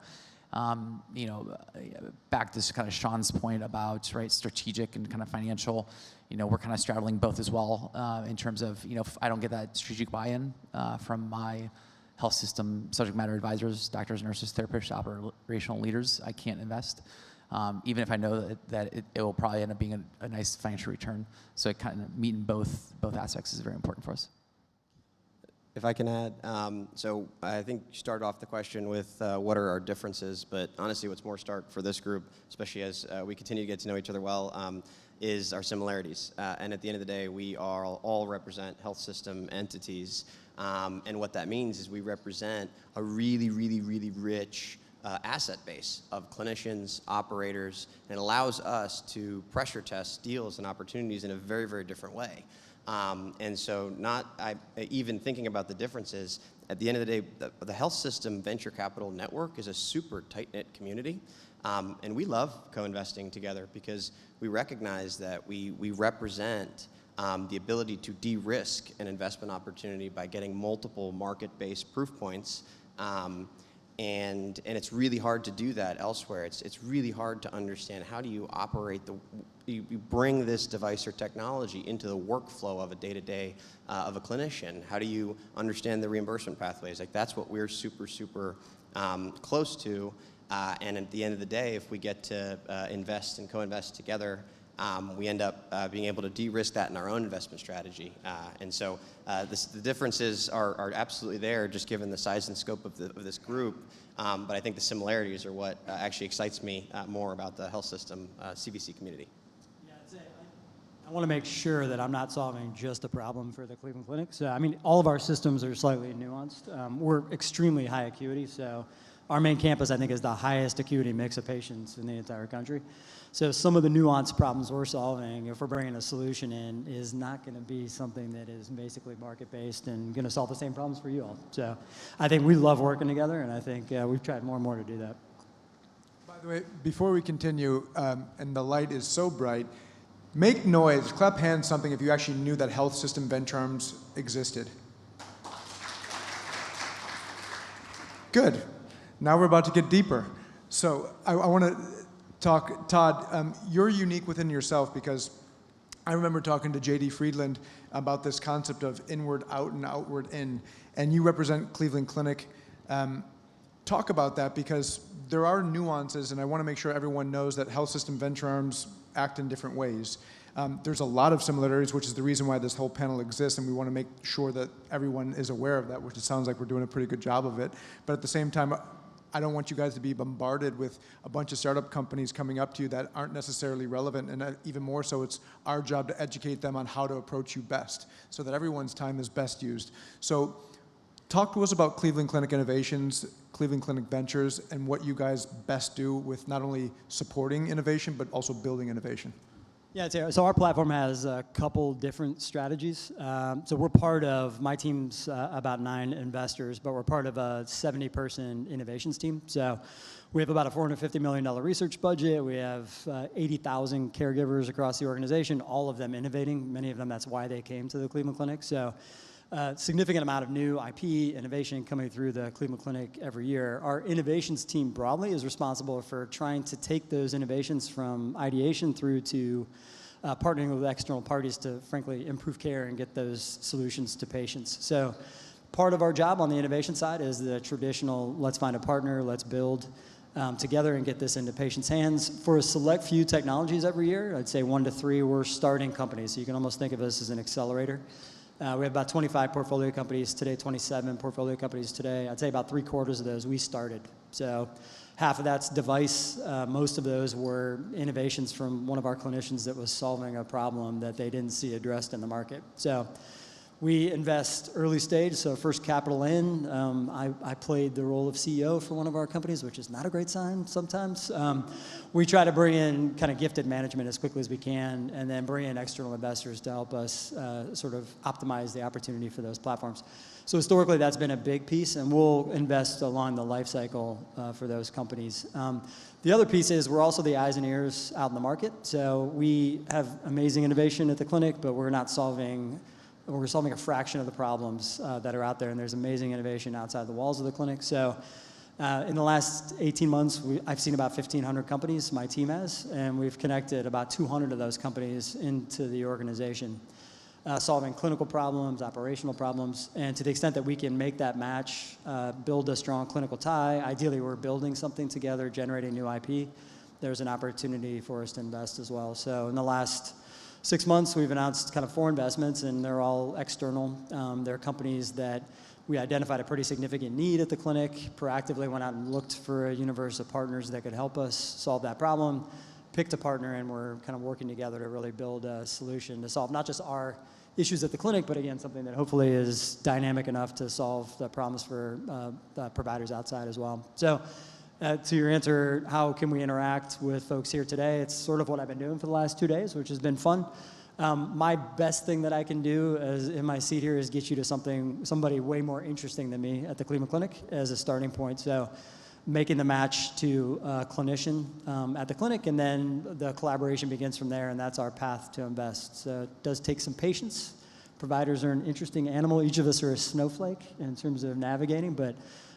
Speaker 4: Back to kind of Sean's point about strategic and kind of financial. We're kind of straddling both as well in terms of if I don't get that strategic buy-in from my health system subject matter advisors, doctors, nurses, therapists, operational leaders, I can't invest. Even if I know that it will probably end up being a nice financial return. So kind of meeting both aspects is very important for us.
Speaker 3: If I can add, so I think you started off the question with what are our differences, but honestly what's more stark for this group, especially as we continue to get to know each other well, is our similarities. And at the end of the day, we all represent health system entities. And what that means is we represent a really, really, really rich asset base of clinicians, operators, and it allows us to pressure test deals and opportunities in a very, very different way. And so even thinking about the differences, at the end of the day, the health system venture capital network is a super tight-knit community. And we love co-investing together because we recognize that we represent the ability to de-risk an investment opportunity by getting multiple market-based proof points. And it's really hard to do that elsewhere. It's really hard to understand how do you operate you bring this device or technology into the workflow of a day-to-day of a clinician. How do you understand the reimbursement pathways? That's what we're super, super close to. And at the end of the day, if we get to invest and co-invest together, we end up being able to de-risk that in our own investment strategy. And so the differences are absolutely there, just given the size and scope of this group. But I think the similarities are what actually excites me more about the health system CVC community.
Speaker 5: Yeah, I want to make sure that I'm not solving just a problem for the Cleveland Clinic. So, all of our systems are slightly nuanced. We're extremely high acuity, so our main campus, I think, is the highest acuity mix of patients in the entire country. So some of the nuanced problems we're solving, if we're bringing a solution in, is not going to be something that is basically market-based and going to solve the same problems for you all. So I think we love working together, and I think we've tried more and more to do that.
Speaker 14: By the way, before we continue, and the light is so bright, make noise, clap hands, something if you actually knew that health system venture arms existed. Good. Now we're about to get deeper. So I want to talk, Todd, you're unique within yourself because I remember talking to J.D. Friedland about this concept of inward out and outward in, and you represent Cleveland Clinic. Talk about that because there are nuances, and I want to make sure everyone knows that health system venture arms act in different ways. There's a lot of similarities, which is the reason why this whole panel exists, and we want to make sure that everyone is aware of that, which it sounds like we're doing a pretty good job of it. But at the same time, I don't want you guys to be bombarded with a bunch of startup companies coming up to you that aren't necessarily relevant, and even more so, it's our job to educate them on how to approach you best so that everyone's time is best used. So talk to us about Cleveland Clinic Innovations, Cleveland Clinic Ventures, and what you guys best do with not only supporting innovation, but also building innovation.
Speaker 5: Yeah, so our platform has a couple different strategies. So we're part of, my team's about 9 investors, but we're part of a 70-person innovations team. So we have about a $450 million research budget. We have 80,000 caregivers across the organization, all of them innovating. Many of them, that's why they came to the Cleveland Clinic. So significant amount of new IP innovation coming through the Cleveland Clinic every year. Our innovations team broadly is responsible for trying to take those innovations from ideation through to partnering with external parties to, frankly, improve care and get those solutions to patients. So part of our job on the innovation side is the traditional, let's find a partner, let's build together and get this into patients' hands. For a select few technologies every year, I'd say 1 to 3, we're starting companies. So you can almost think of us as an accelerator. We have about 25 portfolio companies today, 27 portfolio companies today. I'd say about 3/4 of those we started. So half of that's device. Most of those were innovations from one of our clinicians that was solving a problem that they didn't see addressed in the market. So we invest early stage, so first capital in. I played the role of CEO for one of our companies, which is not a great sign sometimes. We try to bring in kind of gifted management as quickly as we can, and then bring in external investors to help us sort of optimize the opportunity for those platforms. So historically, that's been a big piece, and we'll invest along the life cycle for those companies. The other piece is we're also the eyes and ears out in the market. So we have amazing innovation at the clinic, but we're solving a fraction of the problems that are out there, and there's amazing innovation outside the walls of the clinic. So in the last 18 months, I've seen about 1,500 companies, my team has, and we've connected about 200 of those companies into the organization, solving clinical problems, operational problems, and to the extent that we can make that match, build a strong clinical tie, ideally we're building something together, generating new IP, there's an opportunity for us to invest as well. So in the last 6 months, we've announced kind of 4 investments, and they're all external. They're companies that we identified a pretty significant need at the clinic, proactively went out and looked for a universe of partners that could help us solve that problem, picked a partner, and we're kind of working together to really build a solution to solve not just our issues at the clinic, but again, something that hopefully is dynamic enough to solve the problems for the providers outside as well. So to your answer, how can we interact with folks here today? It's sort of what I've been doing for the last 2 days, which has been fun. My best thing that I can do in my seat here is get you to somebody way more interesting than me at the Cleveland Clinic as a starting point. So making the match to a clinician at the clinic, and then the collaboration begins from there, and that's our path to invest. So it does take some patience. Providers are an interesting animal. Each of us are a snowflake in terms of navigating, but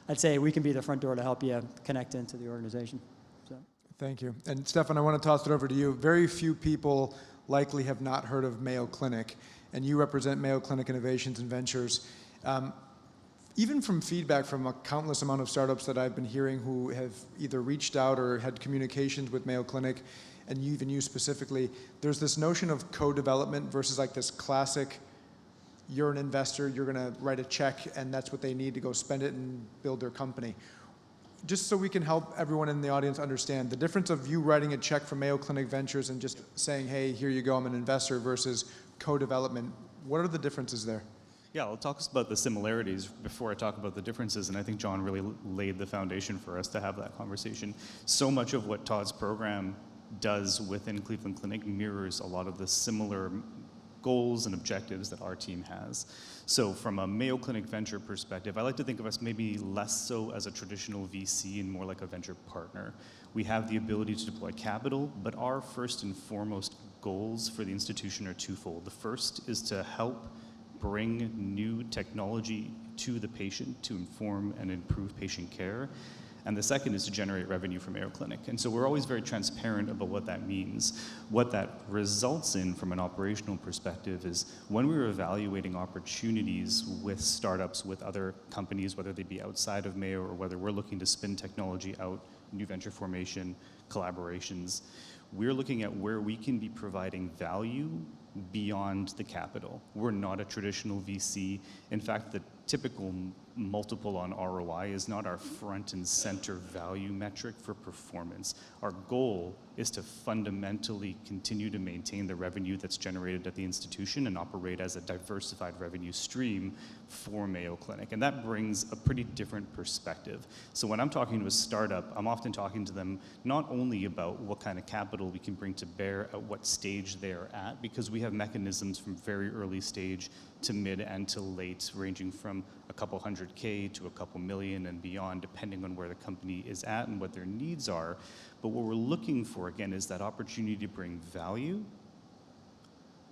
Speaker 5: I'd say we can be the front door to help you connect into the organization. So.
Speaker 14: Thank you. And Stefan, I want to toss it over to you. Very few people likely have not heard of Mayo Clinic, and you represent Mayo Clinic Innovations and Ventures. Even from feedback from a countless amount of startups that I've been hearing who have either reached out or had communications with Mayo Clinic, and even you specifically, there's this notion of co-development versus like this classic, you're an investor, you're going to write a check, and that's what they need to go spend it and build their company. Just so we can help everyone in the audience understand the difference of you writing a check from Mayo Clinic Ventures and just saying, hey, here you go, I'm an investor, versus co-development. What are the differences there?
Speaker 7: Yeah, I'll talk about the similarities before I talk about the differences, and I think John really laid the foundation for us to have that conversation. So much of what Todd's program does within Cleveland Clinic mirrors a lot of the similar goals and objectives that our team has. So from a Mayo Clinic venture perspective, I like to think of us maybe less so as a traditional VC and more like a venture partner. We have the ability to deploy capital, but our first and foremost goals for the institution are twofold. The first is to help bring new technology to the patient to inform and improve patient care. And the second is to generate revenue from Mayo Clinic. And so we're always very transparent about what that means. What that results in from an operational perspective is when we were evaluating opportunities with startups, with other companies, whether they be outside of Mayo or whether we're looking to spin technology out, new venture formation, collaborations, we're looking at where we can be providing value beyond the capital. We're not a traditional VC. In fact, the typical multiple on ROI is not our front and center value metric for performance. Our goal is to fundamentally continue to maintain the revenue that's generated at the institution and operate as a diversified revenue stream for Mayo Clinic. And that brings a pretty different perspective. So when I'm talking to a startup, I'm often talking to them not only about what kind of capital we can bring to bear at what stage they're at, because we have mechanisms from very early stage to mid and to late, ranging from a couple $100K to a couple million and beyond, depending on where the company is at and what their needs are. But what we're looking for, again, is that opportunity to bring value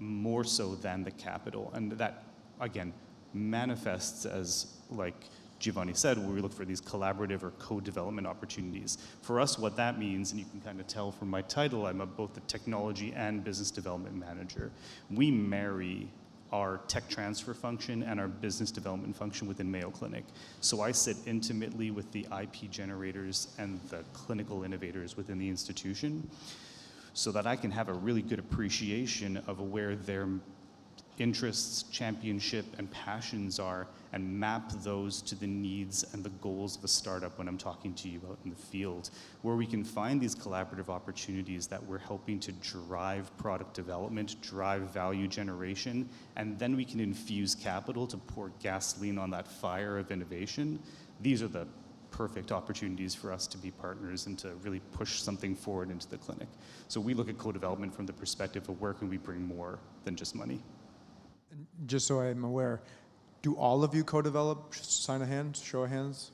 Speaker 7: more so than the capital. And that, again, manifests as, like Giovanni said, where we look for these collaborative or co-development opportunities. For us, what that means, and you can kind of tell from my title, I'm both the technology and business development manager. We marry our tech transfer function and our business development function within Mayo Clinic. So I sit intimately with the IP generators and the clinical innovators within the institution so that I can have a really good appreciation of where their interests, championship, and passions are, and map those to the needs and the goals of a startup when I'm talking to you out in the field, where we can find these collaborative opportunities that we're helping to drive product development, drive value generation, and then we can infuse capital to pour gasoline on that fire of innovation. These are the perfect opportunities for us to be partners and to really push something forward into the clinic. So we look at co-development from the perspective of where can we bring more than just money.
Speaker 14: Just so I'm aware, do all of you co-develop? Sign a hand, show of hands,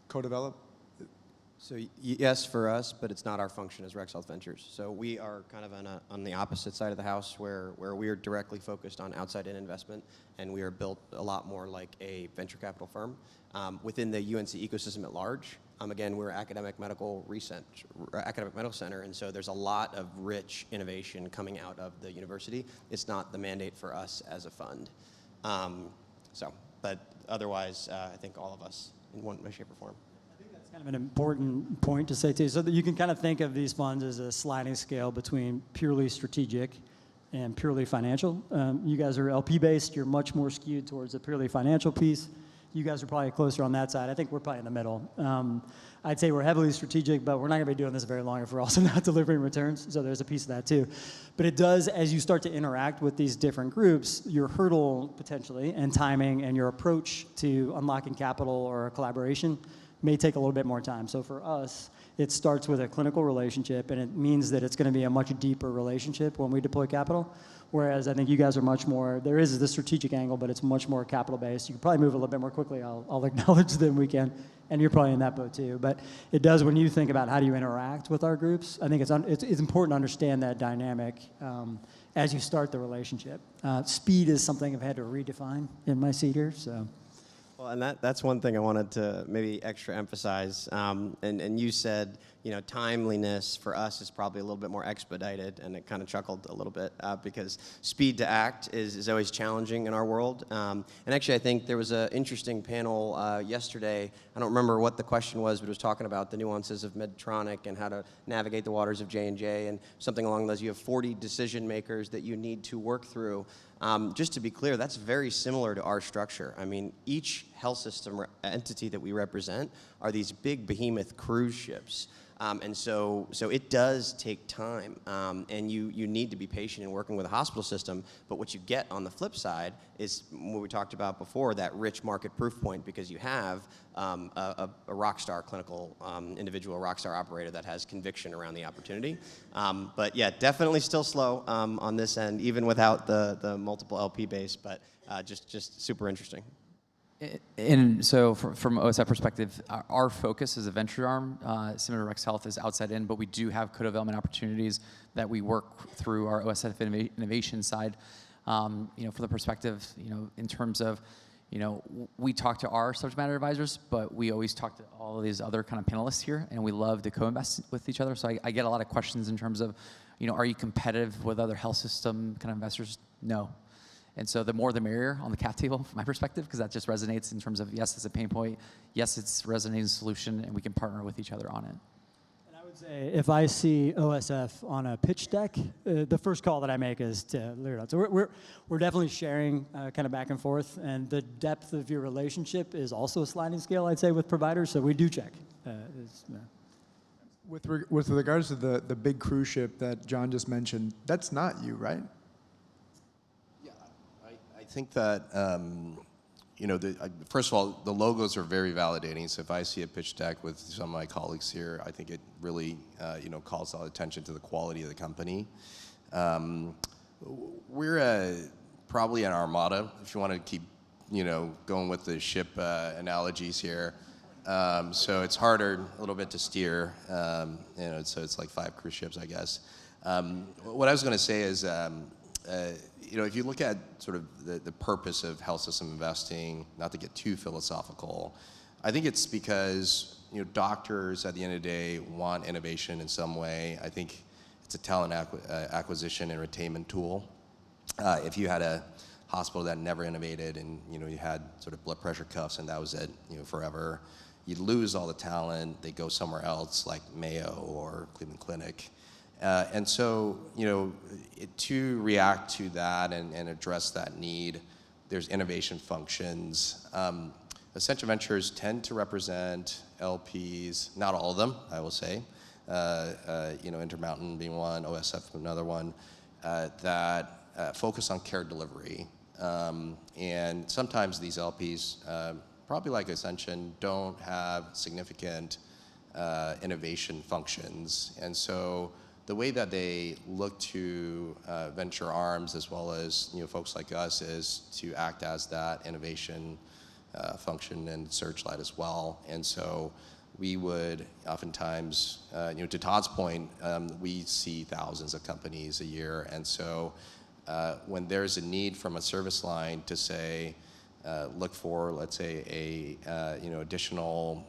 Speaker 14: co-develop?
Speaker 3: So yes, for us, but it's not our function as Rex Health Ventures. So we are kind of on the opposite side of the house where we are directly focused on outside-in investment, and we are built a lot more like a venture capital firm. Within the UNC ecosystem at large, again, we're academic medical research, academic medical center, and so there's a lot of rich innovation coming out of the university. It's not the mandate for us as a fund. But otherwise, I think all of us in one way, shape, or form.
Speaker 5: That's kind of an important point to say too, so that you can kind of think of these funds as a sliding scale between purely strategic and purely financial. You guys are LP based, you're much more skewed towards the purely financial piece. You guys are probably closer on that side. I think we're probably in the middle. I'd say we're heavily strategic, but we're not going to be doing this very long if we're also not delivering returns. So there's a piece of that too. But it does, as you start to interact with these different groups, your hurdle potentially and timing and your approach to unlocking capital or a collaboration may take a little bit more time. So for us, it starts with a clinical relationship, and it means that it's going to be a much deeper relationship when we deploy capital. Whereas I think you guys are much more, there is the strategic angle, but it's much more capital based. You can probably move a little bit more quickly, I'll acknowledge than we can, and you're probably in that boat too. But it does, when you think about how do you interact with our groups, I think it's important to understand that dynamic as you start the relationship. Speed is something I've had to redefine in my seat here, so.
Speaker 3: Well, and that's one thing I wanted to maybe extra emphasize. And you said, timeliness for us is probably a little bit more expedited, and it kind of chuckled a little bit because speed to act is always challenging in our world. And actually, I think there was an interesting panel yesterday. I don't remember what the question was, but it was talking about the nuances of Medtronic and how to navigate the waters of J&J and something along those. You have 40 decision makers that you need to work through. Just to be clear, that's very similar to our structure. I mean, each health system entity that we represent are these big behemoth cruise ships. And so it does take time, and you need to be patient in working with a hospital system. But what you get on the flip side is what we talked about before, that rich market proof point, because you have a rock star clinical individual, rock star operator that has conviction around the opportunity. But yeah, definitely still slow on this end, even without the multiple LP base, but just super interesting.
Speaker 4: And so from OSF perspective, our focus as a venture arm, similar to Rex Health, is outside in, but we do have co-development opportunities that we work through our OSF innovation side. For the perspective, in terms of, we talk to our subject matter advisors, but we always talk to all of these other kind of panelists here, and we love to co-invest with each other. So I get a lot of questions in terms of, are you competitive with other health system kind of investors? No. And so the more the merrier on the cap table, from my perspective, because that just resonates in terms of, yes, it's a pain point, yes, it's a resonating solution, and we can partner with each other on it.
Speaker 5: And I would say, if I see OSF on a pitch deck, the first call that I make is to Lear. So we're definitely sharing kind of back and forth, and the depth of your relationship is also a sliding scale, I'd say, with providers, so we do check.
Speaker 14: With regards to the big cruise ship that John just mentioned, that's not you, right?
Speaker 8: I think that, first of all, the logos are very validating. So if I see a pitch deck with some of my colleagues here, I think it really, calls all attention to the quality of the company. We're probably an armada, if you want to keep, going with the ship analogies here. So it's harder a little bit to steer. So it's like 5 cruise ships, I guess. What I was going to say is, if you look at sort of the purpose of health system investing, not to get too philosophical, I think it's because doctors at the end of the day want innovation in some way. I think it's a talent acquisition and retainment tool. If you had a hospital that never innovated and you had sort of blood pressure cuffs and that was it, forever, you'd lose all the talent. They go somewhere else like Mayo or Cleveland Clinic. And so, to react to that and address that need, there's innovation functions. Essentia Ventures tend to represent LPs, not all of them, I will say, Intermountain being one, OSF another one, that focus on care delivery. And sometimes these LPs, probably like Ascension, don't have significant innovation functions. And so the way that they look to venture arms as well as folks like us is to act as that innovation function and searchlight as well. And so we would oftentimes, to Todd's point, we see thousands of companies a year. And so when there's a need from a service line to say, look for, let's say, a additional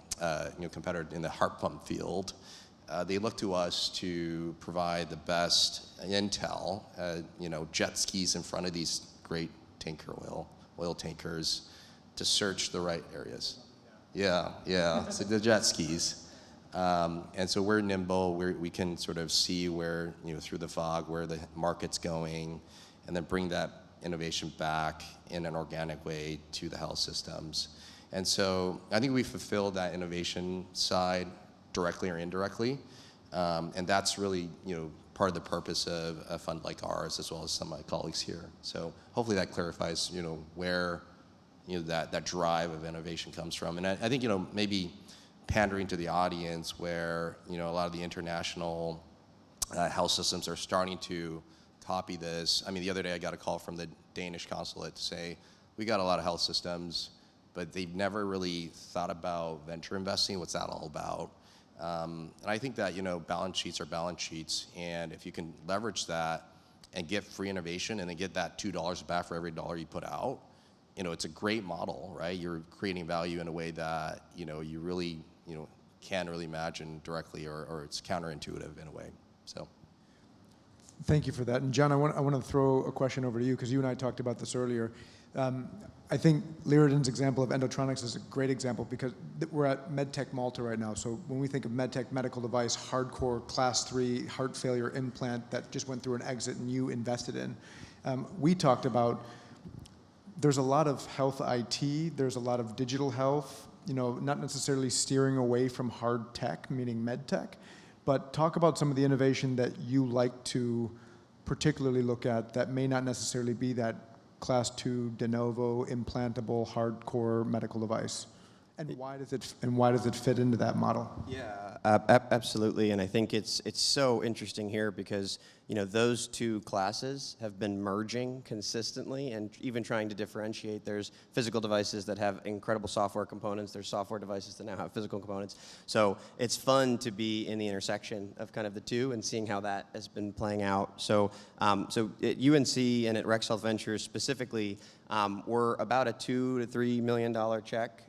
Speaker 8: competitor in the heart pump field, they look to us to provide the best intel, jet skis in front of these great oil tankers to search the right areas. Yeah, so the jet skis. And so we're nimble, we can sort of see where, through the fog, where the market's going, and then bring that innovation back in an organic way to the health systems. And so I think we fulfill that innovation side directly or indirectly. And that's really, part of the purpose of a fund like ours, as well as some of my colleagues here. So hopefully that clarifies, where, that drive of innovation comes from. And I think, maybe pandering to the audience where, a lot of the international health systems are starting to copy this. I mean, the other day I got a call from the Danish consulate to say, we got a lot of health systems, but they've never really thought about venture investing. What's that all about? And I think that, balance sheets are balance sheets. And if you can leverage that and get free innovation and then get that $2 back for every dollar you put out, it's a great model, right? You're creating value in a way that, you really, can't really imagine directly, or it's counterintuitive in a way, so.
Speaker 14: Thank you for that. And John, I want to throw a question over to you, because you and I talked about this earlier. I think Liridon's example of Endotronics is a great example, because we're at MedTech Malta right now. So when we think of MedTech, medical device, hardcore class 3 heart failure implant that just went through an exit and you invested in, we talked about there's a lot of health IT, there's a lot of digital health, not necessarily steering away from hard tech, meaning MedTech, but talk about some of the innovation that you like to particularly look at that may not necessarily be that class 2 de novo implantable hardcore medical device, and why does it fit into that model?
Speaker 3: Yeah, absolutely. And I think it's so interesting here because those two classes have been merging consistently and even trying to differentiate. There's physical devices that have incredible software components. There's software devices that now have physical components. So it's fun to be in the intersection of kind of the two and seeing how that has been playing out. So at UNC and at Rex Health Ventures specifically, we're about a $2 to $3 million check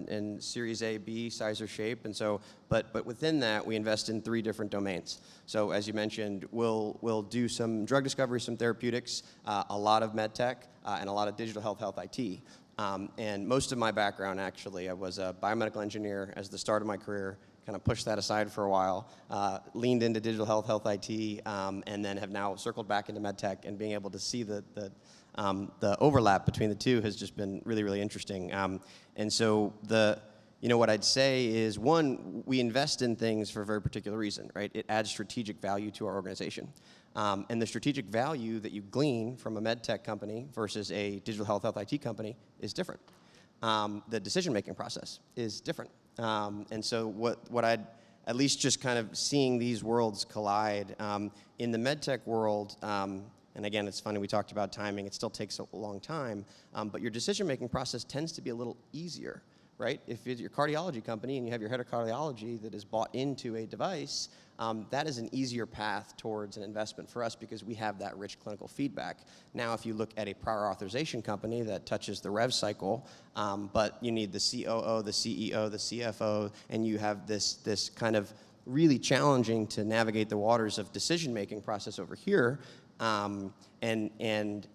Speaker 3: in Series A, B size or shape, and so, but within that we invest in 3 different domains. So as you mentioned, we'll do some drug discovery, some therapeutics, a lot of MedTech, and a lot of digital health IT. And most of my background, actually, I was a biomedical engineer as the start of my career. Kind of pushed that aside for a while, leaned into digital health IT, and then have now circled back into MedTech, and being able to see the overlap between the two has just been really, really interesting. And so what I'd say is, one, we invest in things for a very particular reason, right? It adds strategic value to our organization. And the strategic value that you glean from a MedTech company versus a digital health IT company is different. The decision-making process is different. And so what I'd, at least just kind of seeing these worlds collide, in the MedTech world, and again, it's funny, we talked about timing, it still takes a long time, but your decision-making process tends to be a little easier, right? If it's your cardiology company and you have your head of cardiology that is bought into a device, that is an easier path towards an investment for us because we have that rich clinical feedback. Now, if you look at a prior authorization company that touches the rev cycle, but you need the COO, the CEO, the CFO, and you have this kind of really challenging to navigate the waters of decision-making process over here, and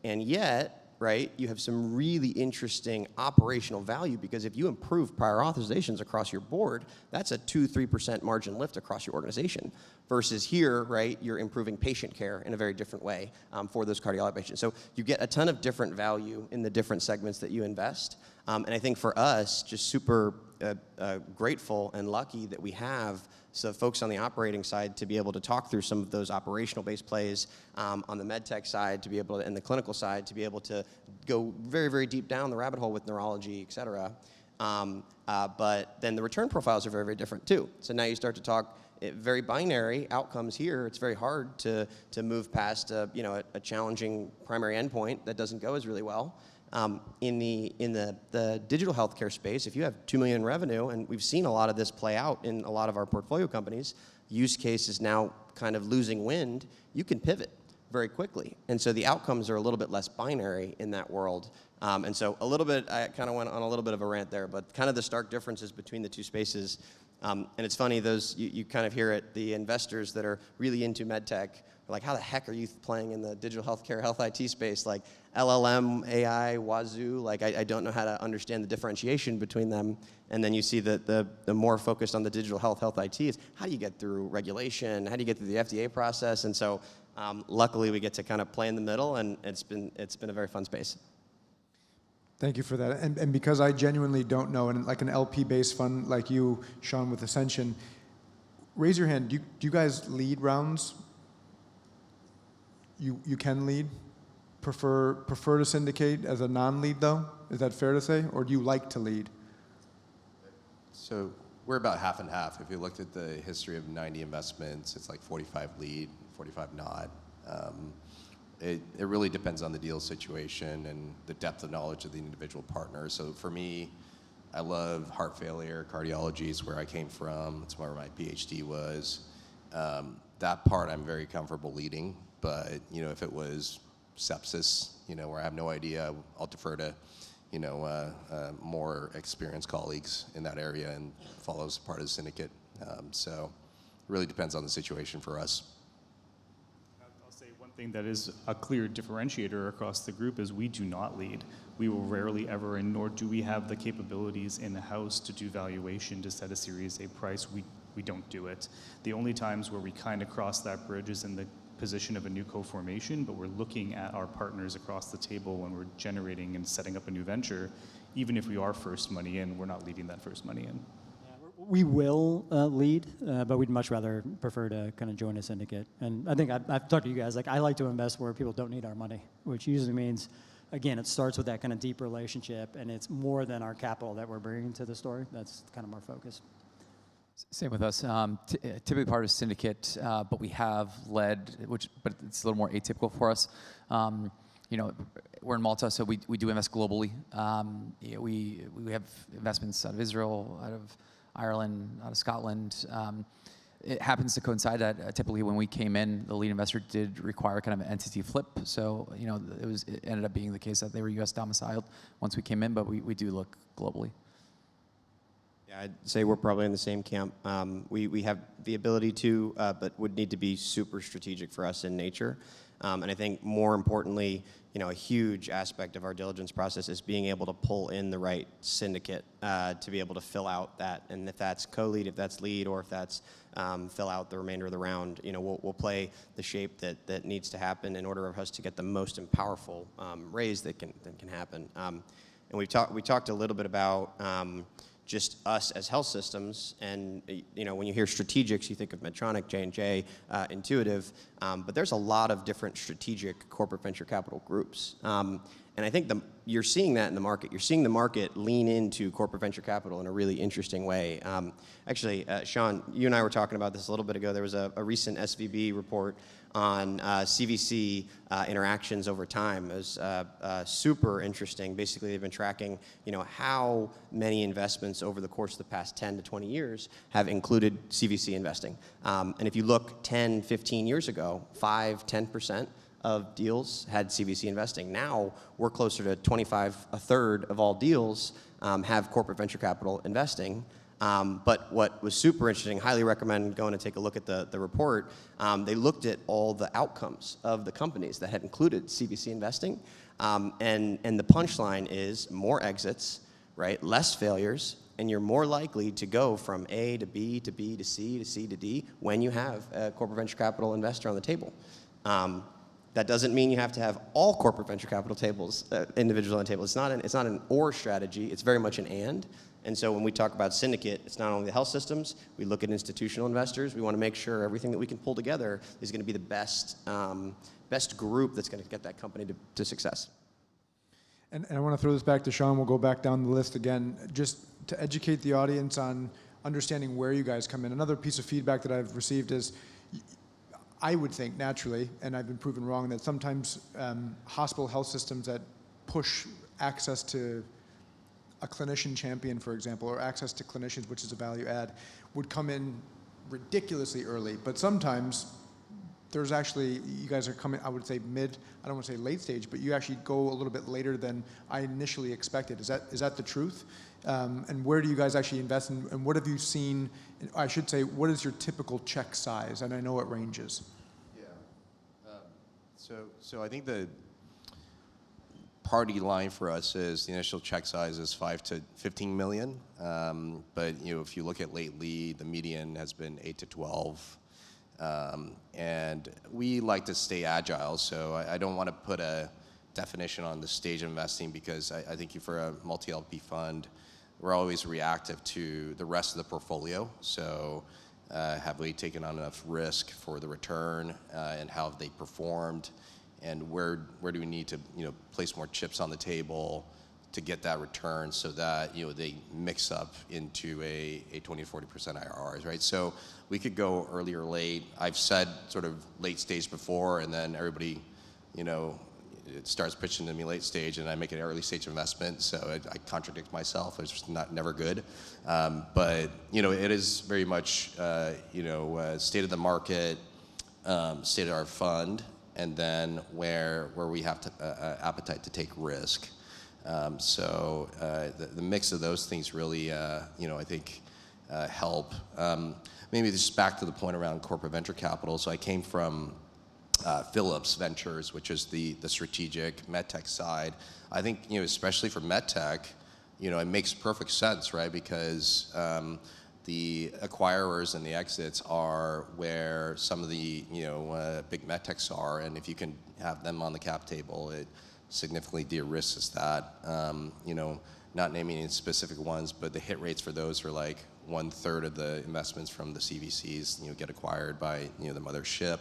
Speaker 3: yet, right, you have some really interesting operational value because if you improve prior authorizations across your board, that's a 2-3% margin lift across your organization. Versus here, right, you're improving patient care in a very different way for those cardiology patients. So you get a ton of different value in the different segments that you invest. And I think for us, just super grateful and lucky that we have so folks on the operating side to be able to talk through some of those operational-based plays on the MedTech side, to be able to, and the clinical side, to be able to go very, very deep down the rabbit hole with neurology, et cetera. But then the return profiles are very, very different too. So now you start to talk very binary outcomes here. It's very hard to move past a challenging primary endpoint that doesn't go as really well. In the digital healthcare space, if you have $2 million in revenue, and we've seen a lot of this play out in a lot of our portfolio companies, use case is now kind of losing wind, you can pivot very quickly. And so the outcomes are a little bit less binary in that world. And so a little bit, I kind of went on a little bit of a rant there, but kind of the stark differences between the two spaces. And it's funny, those you kind of hear it, the investors that are really into MedTech are like, how the heck are you playing in the digital healthcare, health IT space? Like LLM, AI, wazoo, like I don't know how to understand the differentiation between them. And then you see the more focused on the digital health IT is how do you get through regulation? How do you get through the FDA process? And so luckily we get to kind of play in the middle, and it's been a very fun space.
Speaker 14: Thank you for that. And because I genuinely don't know, and like an LP-based fund like you, Sean, with Ascension, raise your hand. Do you guys lead rounds? You can lead? Prefer to syndicate as a non-lead, though? Is that fair to say? Or do you like to lead?
Speaker 8: So we're about half and half. If you looked at the history of 90 investments, it's like 45 lead, 45 not. It really depends on the deal situation and the depth of knowledge of the individual partner. So for me, I love heart failure, cardiology is where I came from. It's where my PhD was. That part I'm very comfortable leading. But if it was sepsis, where I have no idea, I'll defer to more experienced colleagues in that area and follow as part of the syndicate. So it really depends on the situation for us.
Speaker 7: I'll say one thing that is a clear differentiator across the group is we do not lead. We will rarely ever, and nor do we have the capabilities in the house to do valuation, to set a Series A price. We don't do it. The only times where we kind of cross that bridge is in the position of a new co-formation, but we're looking at our partners across the table when we're generating and setting up a new venture. Even if we are first money in, we're not leading that first money in.
Speaker 5: We will lead, but we'd much rather prefer to kind of join a syndicate. And I think I've talked to you guys, like I like to invest where people don't need our money, which usually means, again, it starts with that kind of deep relationship, and it's more than our capital that we're bringing to the story. That's kind of our focus.
Speaker 4: Same with us. Typically part of syndicate, but we have led, but it's a little more atypical for us. We're in Malta, so we do invest globally. We have investments out of Israel, out of Ireland, out of Scotland. It happens to coincide that typically when we came in, the lead investor did require kind of an entity flip. So it ended up being the case that they were U.S. domiciled once we came in, but we do look globally.
Speaker 3: I'd say we're probably in the same camp. We have the ability to, but would need to be super strategic for us in nature. And I think more importantly, a huge aspect of our diligence process is being able to pull in the right syndicate to be able to fill out that. And if that's co-lead, if that's lead, or if that's fill out the remainder of the round, we'll play the shape that needs to happen in order for us to get the most and powerful raise that can happen. And we talked a little bit about just us as health systems. And when you hear strategics, you think of Medtronic, J&J, Intuitive, but there's a lot of different strategic corporate venture capital groups. And I think you're seeing that in the market. You're seeing the market lean into corporate venture capital in a really interesting way. Actually, Sean, you and I were talking about this a little bit ago. There was a recent SVB report on CVC interactions over time. It was super interesting. Basically, they've been tracking, how many investments over the course of the past 10 to 20 years have included CVC investing. And if you look 10, 15 years ago, 5, 10% of deals had CVC investing. Now we're closer to 25, a third of all deals have corporate venture capital investing. But what was super interesting, highly recommend going to take a look at the report. They looked at all the outcomes of the companies that had included CVC investing. And the punchline is more exits, right? Less failures, and you're more likely to go from A to B to B to C to C to D when you have a corporate venture capital investor on the table. That doesn't mean you have to have all corporate venture capital individuals on the table. It's not an or strategy. It's very much an and. And so when we talk about syndicate, it's not only the health systems. We look at institutional investors. We want to make sure everything that we can pull together is going to be the best group that's going to get that company to success.
Speaker 14: And I want to throw this back to Sean. We'll go back down the list again, just to educate the audience on understanding where you guys come in. Another piece of feedback that I've received is, I would think naturally, and I've been proven wrong, that sometimes hospital health systems that push access to a clinician champion, for example, or access to clinicians, which is a value add, would come in ridiculously early. But sometimes there's actually, you guys are coming, I would say mid, I don't want to say late stage, but you actually go a little bit later than I initially expected. Is that the truth? And where do you guys actually invest in, and what have you seen, I should say, what is your typical check size? And I know it ranges.
Speaker 8: So I think the party line for us is the initial check size is 5 to 15 million. But if you look at lately, the median has been 8 to 12. And we like to stay agile, so I don't want to put a definition on the stage of investing, because I think for a multi-LP fund, we're always reactive to the rest of the portfolio. So have we taken on enough risk for the return, and how have they performed, and where do we need to place more chips on the table to get that return, so that they mix up into a 20 to 40% IRRs, right? So we could go early or late. I've said sort of late stage before, and then everybody it starts pitching to me late stage, and I make an early stage investment, so I contradict myself. It's just never good. But it is very much state of the market, state of our fund, and then where we have appetite to take risk. So the mix of those things really, I think help. Maybe just back to the point around corporate venture capital. So I came from Phillips Ventures, which is the strategic MedTech side. I think, especially for MedTech, it makes perfect sense, right? Because the acquirers and the exits are where some of the big MedTechs are, and if you can have them on the cap table, it significantly de-risks that. Not naming any specific ones, but the hit rates for those are like 1/3 of the investments from the CVCs get acquired by the mothership.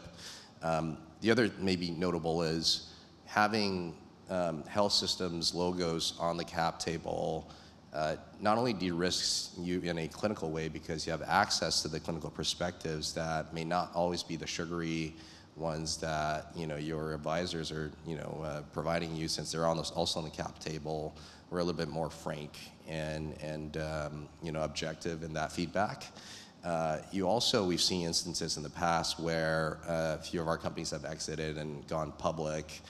Speaker 8: The other maybe notable is having health systems logos on the cap table not only de-risks you in a clinical way, because you have access to the clinical perspectives that may not always be the sugary ones that your advisors are providing you, since they're also on the cap table. We're a little bit more frank and objective in that feedback. We've seen instances in the past where a few of our companies have exited and gone public.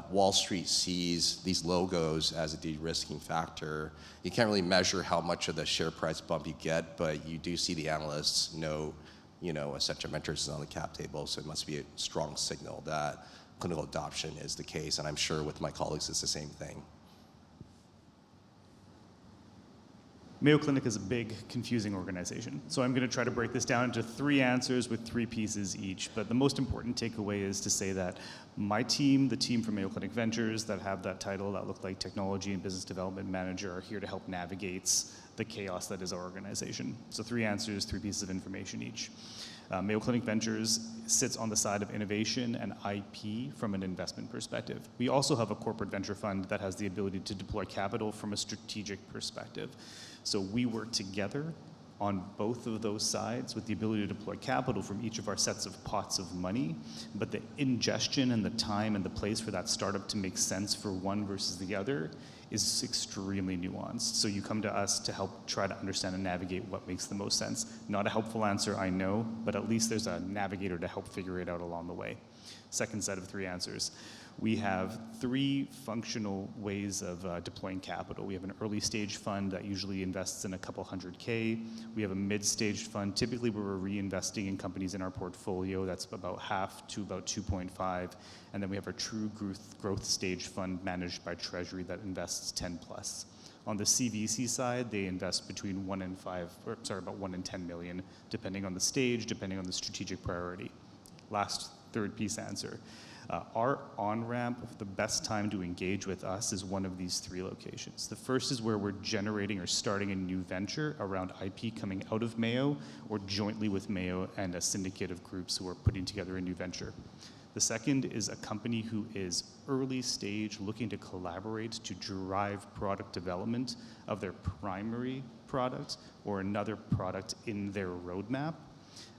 Speaker 8: Wall Street sees these logos as a de-risking factor. You can't really measure how much of the share price bump you get, but you do see the analysts know, Accenture Ventures is on the cap table, so it must be a strong signal that clinical adoption is the case, and I'm sure with my colleagues it's the same thing.
Speaker 7: Mayo Clinic is a big, confusing organization. So I'm going to try to break this down into 3 answers with 3 pieces each. But the most important takeaway is to say that my team, the team from Mayo Clinic Ventures that have that title that look like Technology and Business Development Manager, are here to help navigate the chaos that is our organization. So 3 answers, 3 pieces of information each. Mayo Clinic Ventures sits on the side of innovation and IP from an investment perspective. We also have a corporate venture fund that has the ability to deploy capital from a strategic perspective. So we work together on both of those sides with the ability to deploy capital from each of our sets of pots of money, but the ingestion and the time and the place for that startup to make sense for one versus the other is extremely nuanced. So you come to us to help try to understand and navigate what makes the most sense. Not a helpful answer, I know, but at least there's a navigator to help figure it out along the way. Second set of 3 answers. We have 3 functional ways of deploying capital. We have an early stage fund that usually invests in a couple $100K. We have a mid-stage fund, typically where we're reinvesting in companies in our portfolio. That's about half to about 2.5. And then we have our true growth stage fund managed by Treasury that invests 10 plus. On the CVC side, they invest between about 1 and 10 million, depending on the stage, depending on the strategic priority. Last third piece answer. Our on-ramp, the best time to engage with us is one of these 3 locations. The first is where we're generating or starting a new venture around IP coming out of Mayo, or jointly with Mayo and a syndicate of groups who are putting together a new venture. The second is a company who is early stage, looking to collaborate to drive product development of their primary product or another product in their roadmap.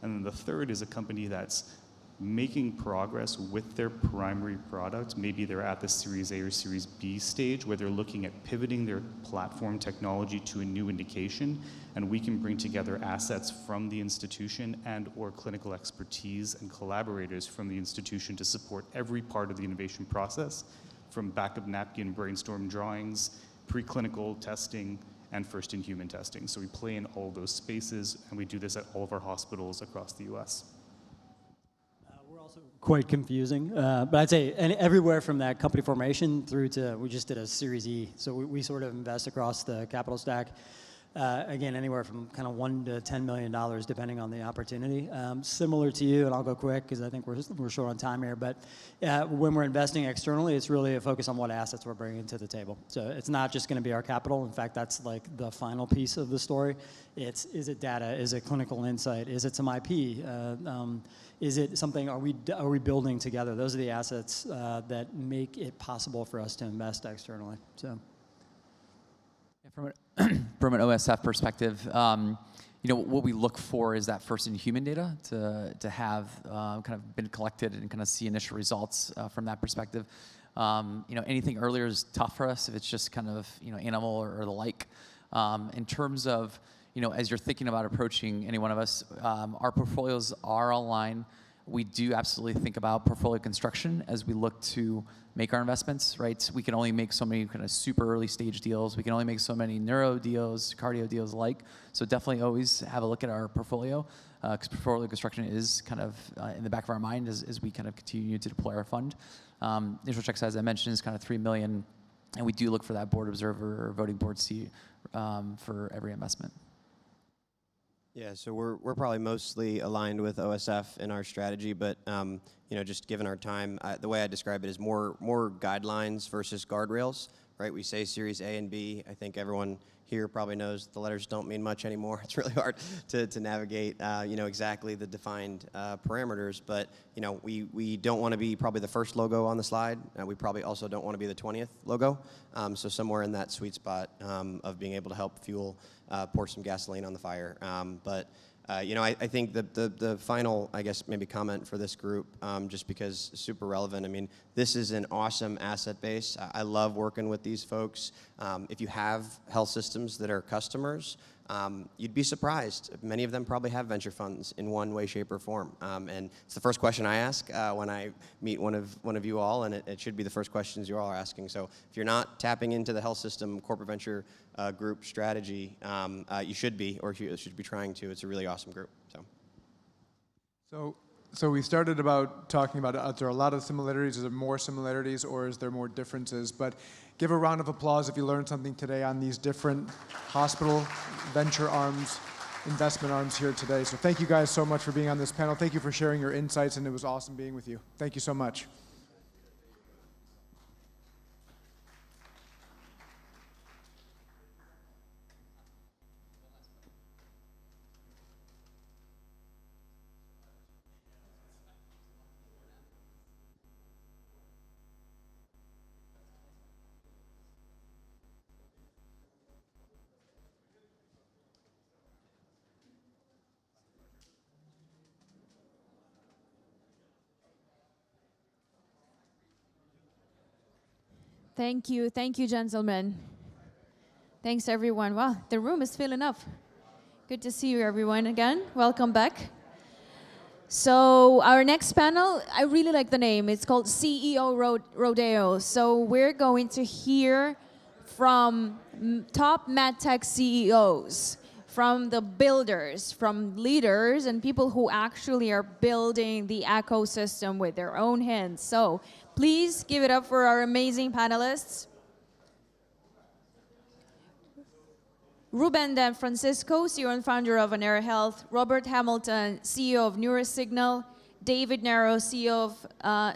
Speaker 7: And then the third is a company that's making progress with their primary product. Maybe they're at the Series A or Series B stage where they're looking at pivoting their platform technology to a new indication, and we can bring together assets from the institution and or clinical expertise and collaborators from the institution to support every part of the innovation process, from back of napkin brainstorm drawings, preclinical testing, and first-in-human testing. So we play in all those spaces, and we do this at all of our hospitals across the US.
Speaker 5: Quite confusing, but I'd say everywhere from that company formation through to, we just did a Series E, so we sort of invest across the capital stack. Again, anywhere from kind of $1 to $10 million, depending on the opportunity. Similar to you, and I'll go quick because I think we're short on time here, but when we're investing externally, it's really a focus on what assets we're bringing to the table. So it's not just going to be our capital. In fact, that's like the final piece of the story. Is it data? Is it clinical insight? Is it some IP? Is it something, are we building together? Those are the assets that make it possible for us to invest externally. So.
Speaker 4: From an OSF perspective, what we look for is that first in human data to have kind of been collected and kind of see initial results from that perspective. Anything earlier is tough for us if it's just kind of animal or the like. In terms of as you're thinking about approaching any one of us, our portfolios are online. We do absolutely think about portfolio construction as we look to make our investments, right? We can only make so many kind of super early stage deals. We can only make so many neuro deals, cardio deals alike. So definitely always have a look at our portfolio, because portfolio construction is kind of in the back of our mind as we kind of continue to deploy our fund. Initial check size, I mentioned, is kind of $3 million, and we do look for that board observer or voting board seat for every investment.
Speaker 3: Yeah, so we're probably mostly aligned with OSF in our strategy, but just given our time, the way I describe it is more guidelines versus guardrails, right? We say Series A and B. I think everyone here probably knows the letters don't mean much anymore. It's really hard to navigate, exactly the defined parameters. But we don't want to be probably the first logo on the slide. We probably also don't want to be the 20th logo. So somewhere in that sweet spot of being able to help fuel, pour some gasoline on the fire. I think the final, I guess, maybe comment for this group, just because super relevant. I mean, this is an awesome asset base. I love working with these folks. If you have health systems that are customers, you'd be surprised. Many of them probably have venture funds in one way, shape, or form. And it's the first question I ask when I meet one of you all, and it should be the first questions you all are asking. So if you're not tapping into the health system corporate venture group strategy, you should be, or you should be trying to. It's a really awesome group.
Speaker 14: So So we started about talking about, are there a lot of similarities? Is there more similarities or is there more differences? But give a round of applause if you learned something today on these different hospital venture arms, investment arms here today. So thank you guys so much for being on this panel. Thank you for sharing your insights, and it was awesome being with you. Thank you so much.
Speaker 1: Thank you, gentlemen. Thanks, everyone. Wow, the room is filling up. Good to see you, everyone, again. Welcome back. So our next panel, I really like the name. It's called CEO Rodeo. So we're going to hear from top MedTech CEOs, from the builders, from leaders, and people who actually are building the ecosystem with their own hands. So please give it up for our amazing panelists. Ruben Dan Francisco, CEO and founder of Anera Health. Robert Hamilton, CEO of Neurosignal. David Narrow, CEO of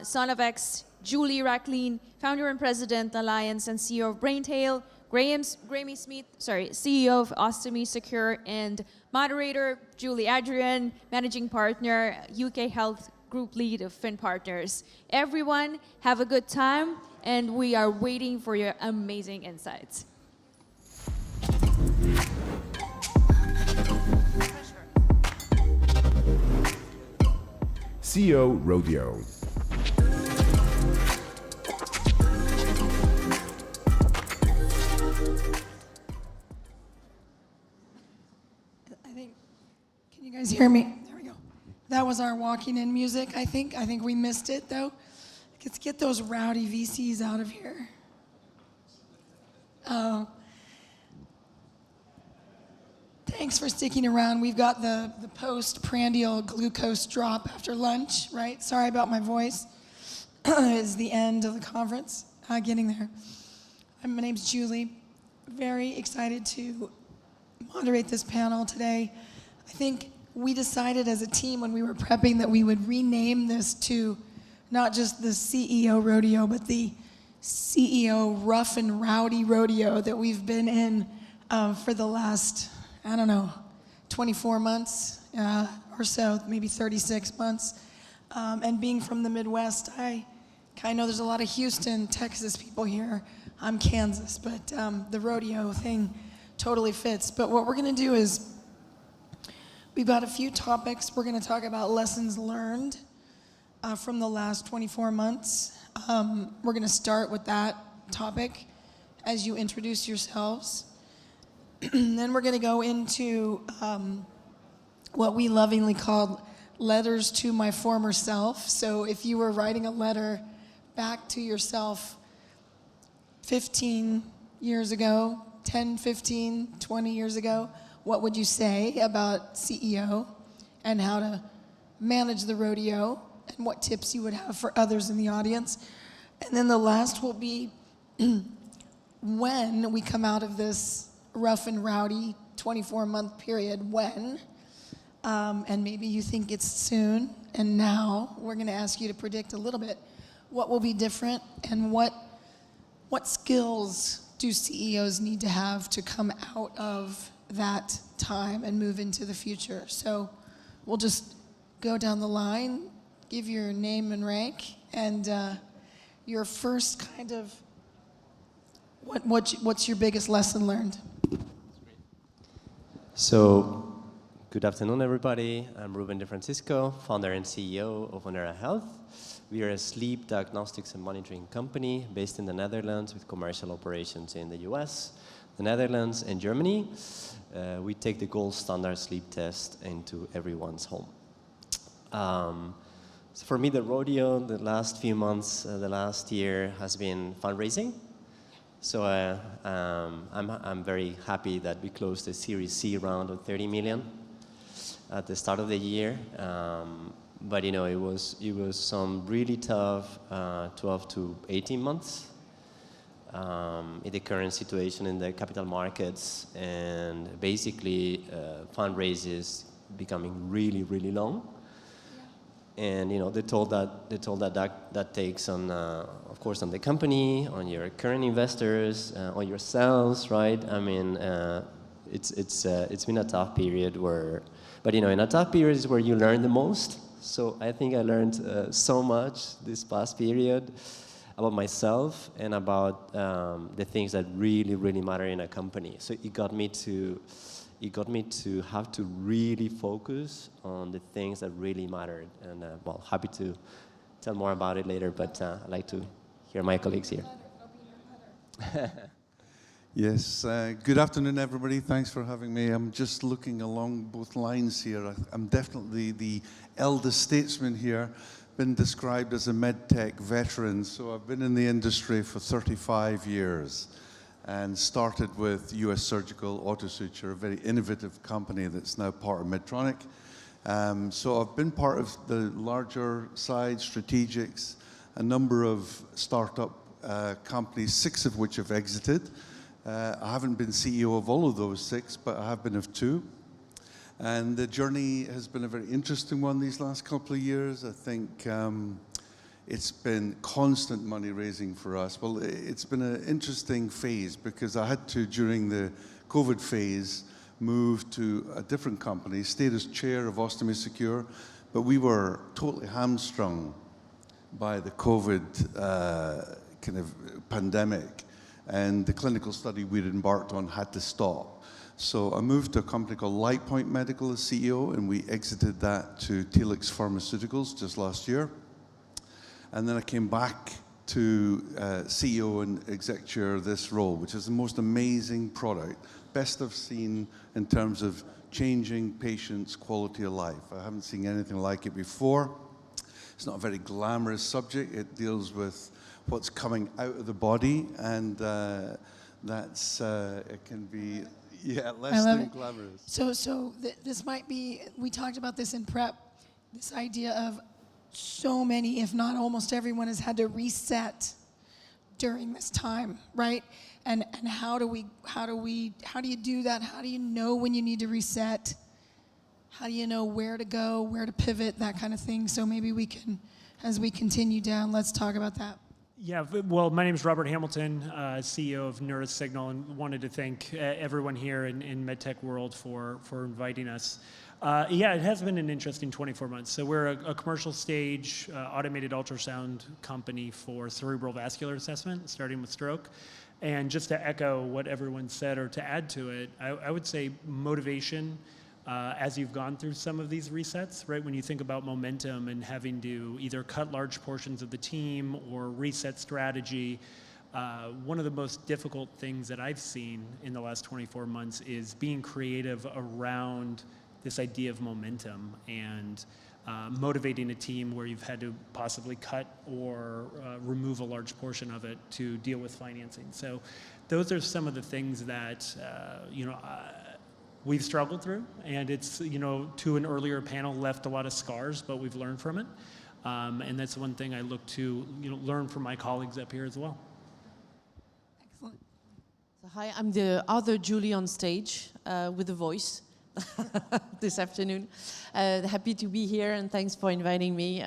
Speaker 1: Sonovex. Julie Racklin, founder and president, Alliance, and CEO of Braintail. Grammy Smith, CEO of Ostomy Secure, and moderator, Julie Adrian, managing partner, UK Health Group Lead of Fin Partners. Everyone, have a good time, and we are waiting for your amazing insights.
Speaker 2: CEO Rodeo.
Speaker 6: Can you guys hear me? There we go. That was our walking in music, I think. I think we missed it, though. Let's get those rowdy VCs out of here. Thanks for sticking around. We've got the postprandial glucose drop after lunch, right? Sorry about my voice. It's the end of the conference. Getting there. My name's Julie. Very excited to moderate this panel today. I think we decided as a team when we were prepping that we would rename this to not just the CEO Rodeo, but the CEO Rough and Rowdy Rodeo that we've been in for the last, 24 months or so, maybe 36 months. And being from the Midwest, I know there's a lot of Houston, Texas people here. I'm Kansas, but the rodeo thing totally fits. But what we're going to do is we've got a few topics. We're going to talk about lessons learned from the last 24 months. We're going to start with that topic as you introduce yourselves. Then we're going to go into what we lovingly called letters to my former self. So if you were writing a letter back to yourself 15 years ago, 10, 15, 20 years ago, what would you say about CEO and how to manage the rodeo, and what tips you would have for others in the audience? And then the last will be when we come out of this rough and rowdy 24-month period, when, and maybe you think it's soon, and now we're going to ask you to predict a little bit what will be different and what skills do CEOs need to have to come out of that time and move into the future. So we'll just go down the line, give your name and rank, and your first kind of, what's your biggest lesson learned?
Speaker 9: So, good afternoon, everybody. I'm Ruben De Francisco, founder and CEO of Anera Health. We are a sleep diagnostics and monitoring company based in the Netherlands with commercial operations in the US, the Netherlands, and Germany. We take the gold standard sleep test into everyone's home. So for me, the rodeo, the last few months, the last year has been fundraising. So I'm very happy that we closed the Series C round of 30 million at the start of the year. but it was some really tough 12 to 18 months in the current situation in the capital markets, and basically fundraisers becoming really, really long. And they told that takes on, of course, on the company, on your current investors, on yourselves, right? I mean, it's been a tough period but in a tough period is where you learn the most. So I think I learned so much this past period about myself and about the things that really, really matter in a company. So it got me to have to really focus on the things that really mattered. And well, happy to tell more about it later, but I'd like to hear my colleagues here.
Speaker 10: Yes, good afternoon, everybody. Thanks for having me. I'm just looking along both lines here. I'm definitely the elder statesman here, been described as a MedTech veteran. So I've been in the industry for 35 years and started with US Surgical Autosuture, a very innovative company that's now part of Medtronic. So I've been part of the larger side, strategics, a number of startup companies, 6 of which have exited. I haven't been CEO of all of those 6, but I have been of 2. And the journey has been a very interesting one these last couple of years. I think it's been constant money raising for us. Well, it's been an interesting phase because I had to, during the COVID phase, move to a different company, stayed as chair of Ostomy Secure, but we were totally hamstrung by the COVID kind of pandemic. And the clinical study we'd embarked on had to stop. So I moved to a company called LightPoint Medical as CEO, and we exited that to Telix Pharmaceuticals just last year. And then I came back to CEO and exec chair of this role, which is the most amazing product, best I've seen in terms of changing patients' quality of life. I haven't seen anything like it before. It's not a very glamorous subject. It deals with what's coming out of the body, and it can be less than glamorous.
Speaker 6: So this might be, we talked about this in prep, this idea of so many, if not almost everyone, has had to reset during this time, right? And how do you do that? How do you know when you need to reset? How do you know where to go, where to pivot, that kind of thing? So maybe we can, as we continue down, let's talk about that.
Speaker 11: Yeah, well, my name is Robert Hamilton, CEO of Neurosignal, and wanted to thank everyone here in MedTech world for inviting us. Yeah, it has been an interesting 24 months. So we're a commercial stage automated ultrasound company for cerebral vascular assessment, starting with stroke. And just to echo what everyone said or to add to it, I would say motivation, as you've gone through some of these resets, right? When you think about momentum and having to either cut large portions of the team or reset strategy, one of the most difficult things that I've seen in the last 24 months is being creative around this idea of momentum and motivating a team where you've had to possibly cut or remove a large portion of it to deal with financing. So those are some of the things that, we've struggled through, and it's, to an earlier panel, left a lot of scars, but we've learned from it. And that's one thing I look to, learn from my colleagues up here as well.
Speaker 6: Excellent.
Speaker 12: So hi, I'm the other Julie on stage with a voice this afternoon. Happy to be here, and thanks for inviting me.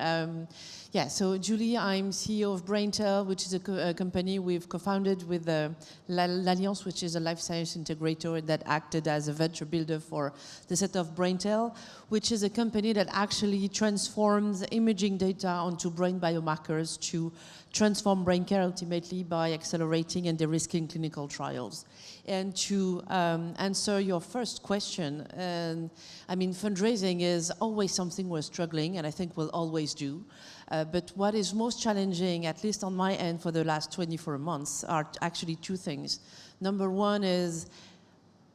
Speaker 12: So Julie, I'm CEO of Braintel, which is a company we've co-founded with l'Alliance, which is a life science integrator that acted as a venture builder for the set of Braintel, which is a company that actually transforms imaging data onto brain biomarkers to transform brain care ultimately by accelerating and de-risking clinical trials. And to answer your first question, fundraising is always something we're struggling, and I think we'll always do. But what is most challenging, at least on my end for the last 24 months, are actually 2 things. Number one is,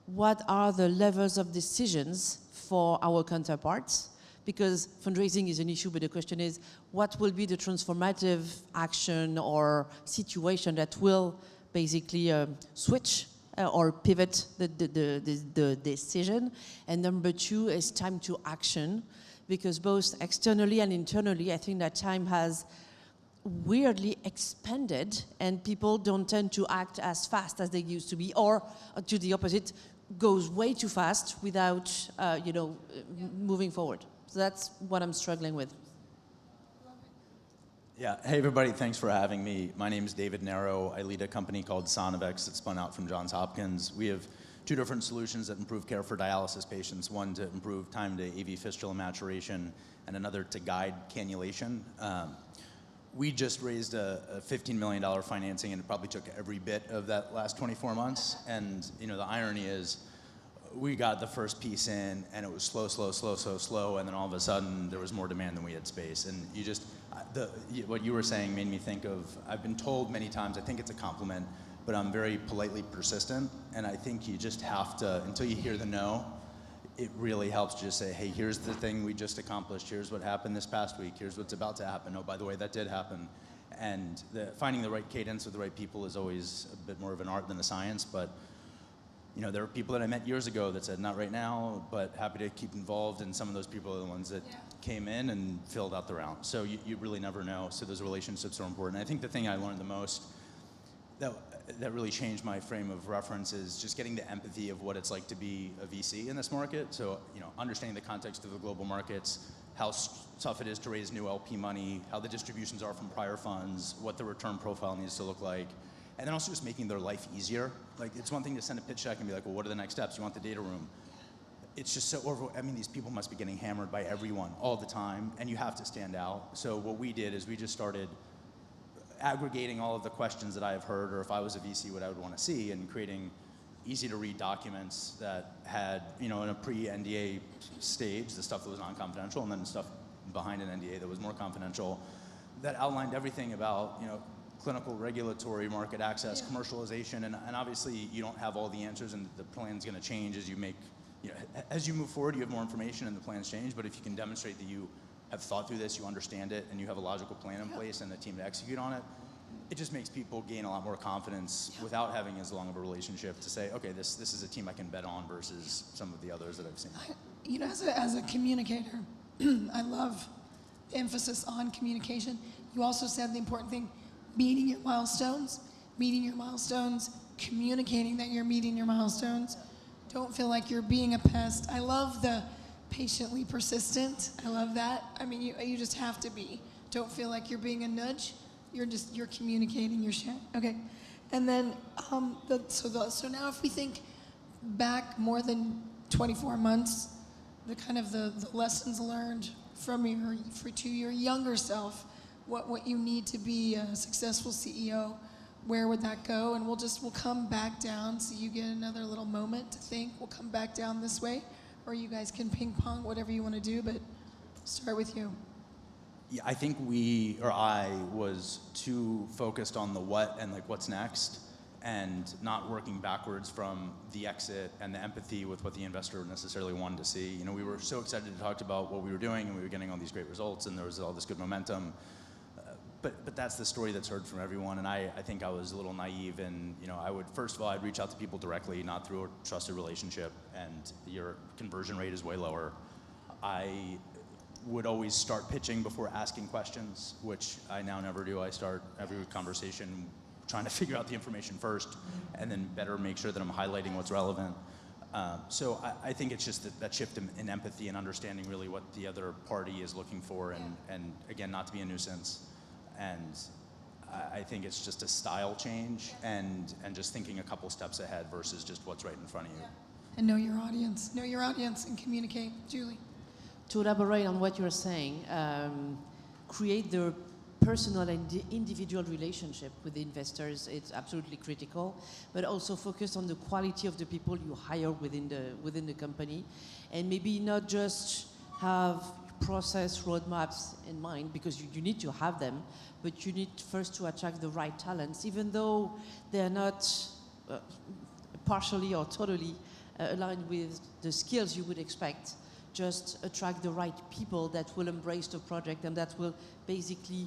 Speaker 12: what are the levels of decisions for our counterparts? Because fundraising is an issue, but the question is, what will be the transformative action or situation that will basically switch or pivot the decision. And number two is time to action, because both externally and internally, I think that time has weirdly expanded, and people don't tend to act as fast as they used to be, or to the opposite, goes way too fast without, moving forward. So that's what I'm struggling with.
Speaker 13: Yeah, hey everybody, thanks for having me. My name is David Narrow. I lead a company called Sonovex that spun out from Johns Hopkins. We have two different solutions that improve care for dialysis patients, one to improve time to AV fistula maturation, and another to guide cannulation. We just raised a $15 million financing, and it probably took every bit of that last 24 months. And the irony is, we got the first piece in, and it was slow, and then all of a sudden there was more demand than we had space. And what you were saying made me think of, I've been told many times, I think it's a compliment, but I'm very politely persistent, and I think you just have to, until you hear the no, it really helps to just say, hey, here's the thing we just accomplished, here's what happened this past week, here's what's about to happen, oh, by the way, that did happen. And finding the right cadence with the right people is always a bit more of an art than a science, but there are people that I met years ago that said, not right now, but happy to keep involved, and some of those people are the ones that came in and filled out the round. So you really never know, so those relationships are important. I think the thing I learned the most that really changed my frame of reference is just getting the empathy of what it's like to be a VC in this market. So, understanding the context of the global markets, how tough it is to raise new LP money, how the distributions are from prior funds, what the return profile needs to look like, and then also just making their life easier. Like, it's one thing to send a pitch deck and be like, well, what are the next steps? You want the data room? It's just so these people must be getting hammered by everyone all the time, and you have to stand out. So what we did is we just started aggregating all of the questions that I have heard, or if I was a VC, what I would want to see, and creating easy to read documents that had, in a pre-NDA stage, the stuff that was non-confidential, and then stuff behind an NDA that was more confidential, that outlined everything about, clinical, regulatory, market access, commercialization, and obviously you don't have all the answers, and the plan's going to change as you make, as you move forward, you have more information and the plans change, but if you can demonstrate that you have thought through this, you understand it, and you have a logical plan in place and a team to execute on it, it just makes people gain a lot more confidence without having as long of a relationship to say, okay, this is a team I can bet on versus some of the others that I've seen.
Speaker 6: As a communicator, I love the emphasis on communication. You also said the important thing, meeting your milestones, communicating that you're meeting your milestones. Don't feel like you're being a pest. I love the patiently persistent. I love that. I mean, you just have to be. Don't feel like you're being a nudge. You're communicating, you're sharing. Okay. And then, so now if we think back more than 24 months, the lessons learned from your younger self, what you need to be a successful CEO, where would that go? And we'll come back down, so you get another little moment to think. We'll come back down this way, or you guys can ping pong, whatever you want to do, but start with you.
Speaker 13: Yeah, I think I was too focused on the what and what's next, and not working backwards from the exit and the empathy with what the investor necessarily wanted to see. We were so excited to talk about what we were doing, and we were getting all these great results, and there was all this good momentum. But that's the story that's heard from everyone, and I think I was a little naive, and I'd reach out to people directly, not through a trusted relationship, and your conversion rate is way lower. I would always start pitching before asking questions, which I now never do. I start every conversation trying to figure out the information first, and then better make sure that I'm highlighting what's relevant. So I think it's just that shift in empathy and understanding really what the other party is looking for, and again, not to be a nuisance. And I think it's just a style change, and just thinking a couple steps ahead versus just what's right in front of you.
Speaker 6: And know your audience and communicate. Julie?
Speaker 12: To elaborate on what you're saying, create the personal and individual relationship with the investors. It's absolutely critical, but also focus on the quality of the people you hire within the company, and maybe not just have process roadmaps in mind, because you need to have them, but you need first to attract the right talents, even though they're not partially or totally aligned with the skills you would expect. Just attract the right people that will embrace the project and that will basically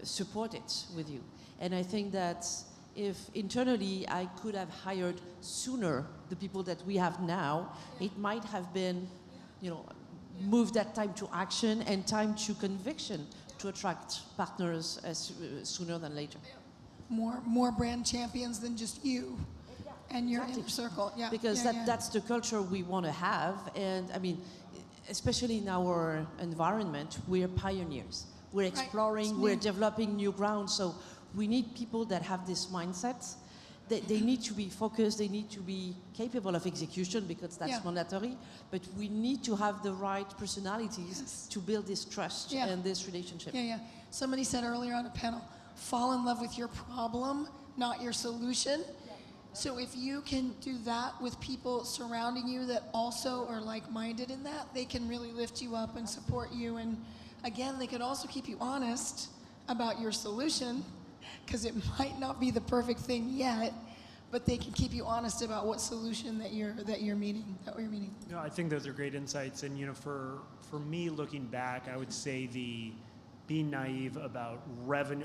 Speaker 12: support it with you. And I think that if internally I could have hired sooner the people that we have now, it might have been, move that time to action and time to conviction to attract partners sooner than later.
Speaker 6: More brand champions than just you and your inner circle. Yeah.
Speaker 12: Because that's the culture we want to have. And I mean, especially in our environment, we're pioneers. We're exploring, we're developing new ground. So we need people that have this mindset. They need to be focused, they need to be capable of execution because that's mandatory, but we need to have the right personalities to build this trust and this relationship.
Speaker 6: Yeah. Somebody said earlier on a panel, fall in love with your problem, not your solution. So if you can do that with people surrounding you that also are like-minded in that, they can really lift you up and support you. And again, they can also keep you honest about your solution, because it might not be the perfect thing yet, but they can keep you honest about what solution that we're meeting.
Speaker 11: No, I think those are great insights. And for me, looking back, I would say being naive about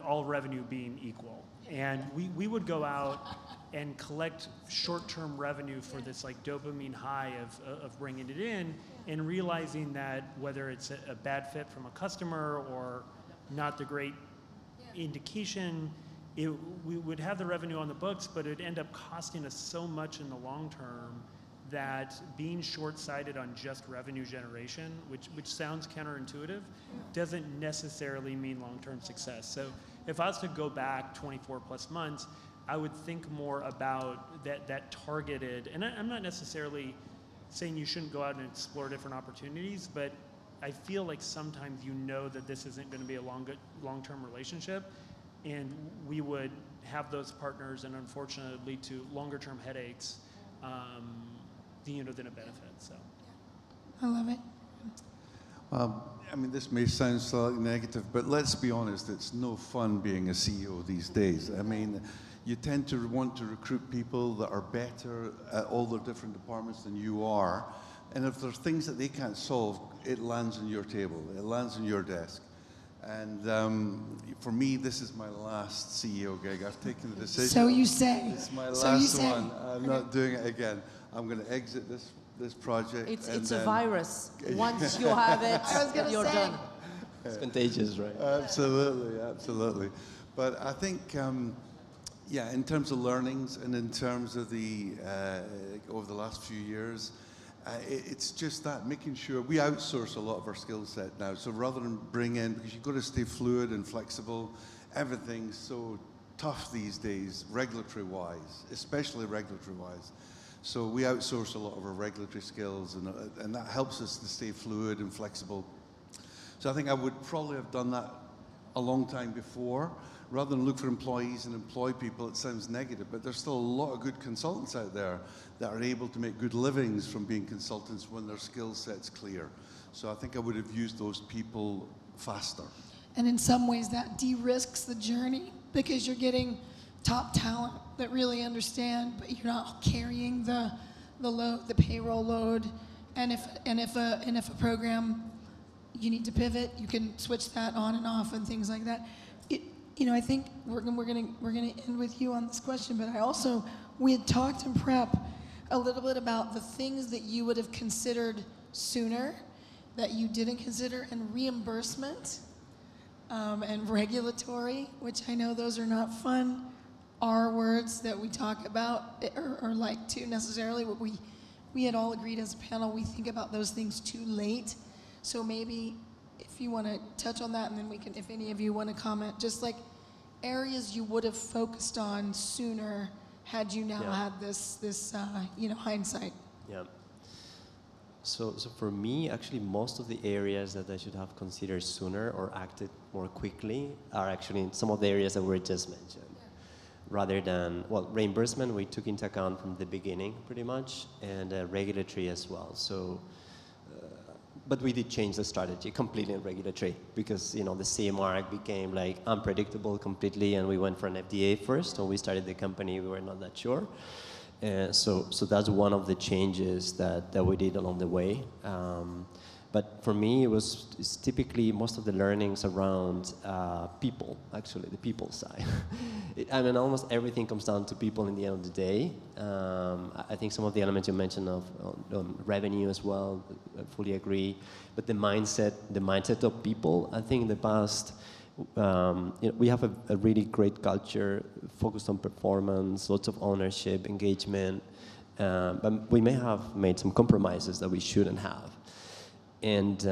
Speaker 11: all revenue being equal. And we would go out and collect short-term revenue for this dopamine high of bringing it in, and realizing that whether it's a bad fit from a customer or not the great indication, we would have the revenue on the books, but it would end up costing us so much in the long term that being short-sighted on just revenue generation, which sounds counterintuitive, doesn't necessarily mean long-term success. So if I was to go back 24 plus months, I would think more about that targeted, and I'm not necessarily saying you shouldn't go out and explore different opportunities, but I feel like sometimes that this isn't going to be a long-term relationship, and we would have those partners, and unfortunately lead to longer-term headaches than a benefit. So,
Speaker 6: I love it.
Speaker 10: I mean, this may sound slightly negative, but let's be honest, it's no fun being a CEO these days. I mean, you tend to want to recruit people that are better at all their different departments than you are. And if there's things that they can't solve, it lands on your table, it lands on your desk. And for me, this is my last CEO gig. I've taken the decision.
Speaker 6: So you say.
Speaker 10: It's my last one. I'm not doing it again. I'm going to exit this project.
Speaker 12: It's a virus. Once you have it, you're done.
Speaker 9: It's contagious, right?
Speaker 10: Absolutely. But I think, in terms of learnings and in terms of over the last few years, it's just that, making sure we outsource a lot of our skill set now. So rather than bring in, because you've got to stay fluid and flexible, everything's so tough these days, regulatory-wise, especially regulatory-wise. So we outsource a lot of our regulatory skills, and that helps us to stay fluid and flexible. So I think I would probably have done that a long time before. Rather than look for employees and employ people, it sounds negative, but there's still a lot of good consultants out there that are able to make good livings from being consultants when their skill set's clear. So I think I would have used those people faster.
Speaker 6: And in some ways that de-risks the journey, because you're getting top talent that really understand, but you're not carrying the load, the payroll load. And if a program, you need to pivot, you can switch that on and off and things like that. I think we're gonna end with you on this question, but we had talked in prep a little bit about the things that you would have considered sooner that you didn't consider, and reimbursement and regulatory, which I know those are not fun R words that we talk about or like to necessarily. But we had all agreed as a panel, we think about those things too late. So maybe if you want to touch on that, and then we can, if any of you want to comment, just like areas you would have focused on sooner had you now had this hindsight.
Speaker 9: Yeah. So for me, actually, most of the areas that I should have considered sooner or acted more quickly are actually some of the areas that were just mentioned. Rather than, reimbursement we took into account from the beginning pretty much, and regulatory as well. So, but we did change the strategy completely in regulatory, because the CE mark became unpredictable completely, and we went for an FDA first. When we started the company, we were not that sure. So that's one of the changes that we did along the way. But for me, it's typically most of the learnings around people, actually, the people side. I mean, almost everything comes down to people in the end of the day. I think some of the elements you mentioned of revenue as well, I fully agree. But the mindset of people, I think in the past, we have a really great culture focused on performance, lots of ownership, engagement, but we may have made some compromises that we shouldn't have. And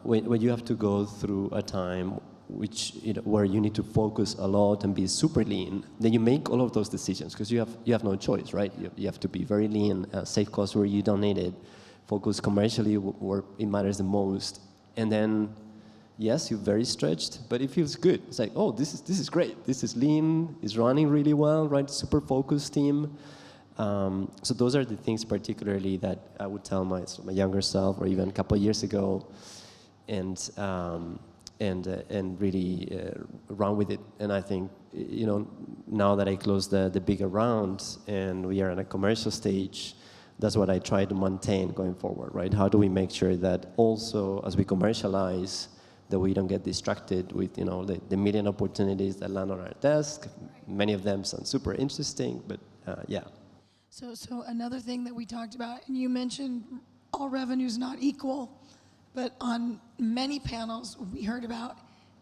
Speaker 9: when you have to go through a time where you need to focus a lot and be super lean, then you make all of those decisions because you have no choice, right? You have to be very lean, save costs where you don't need it, focus commercially where it matters the most, and then yes, you're very stretched, but it feels good. It's like, oh, this is great. This is lean. It's running really well, right? Super focused team. So those are the things particularly that I would tell my younger self, or even a couple of years ago, and really run with it. And I think, now that I closed the bigger round and we are in a commercial stage, that's what I try to maintain going forward, right? How do we make sure that also as we commercialize, that we don't get distracted with the million opportunities that land on our desk. Many of them sound super interesting, but yeah.
Speaker 6: So another thing that we talked about, and you mentioned all revenue's not equal, but on many panels we heard about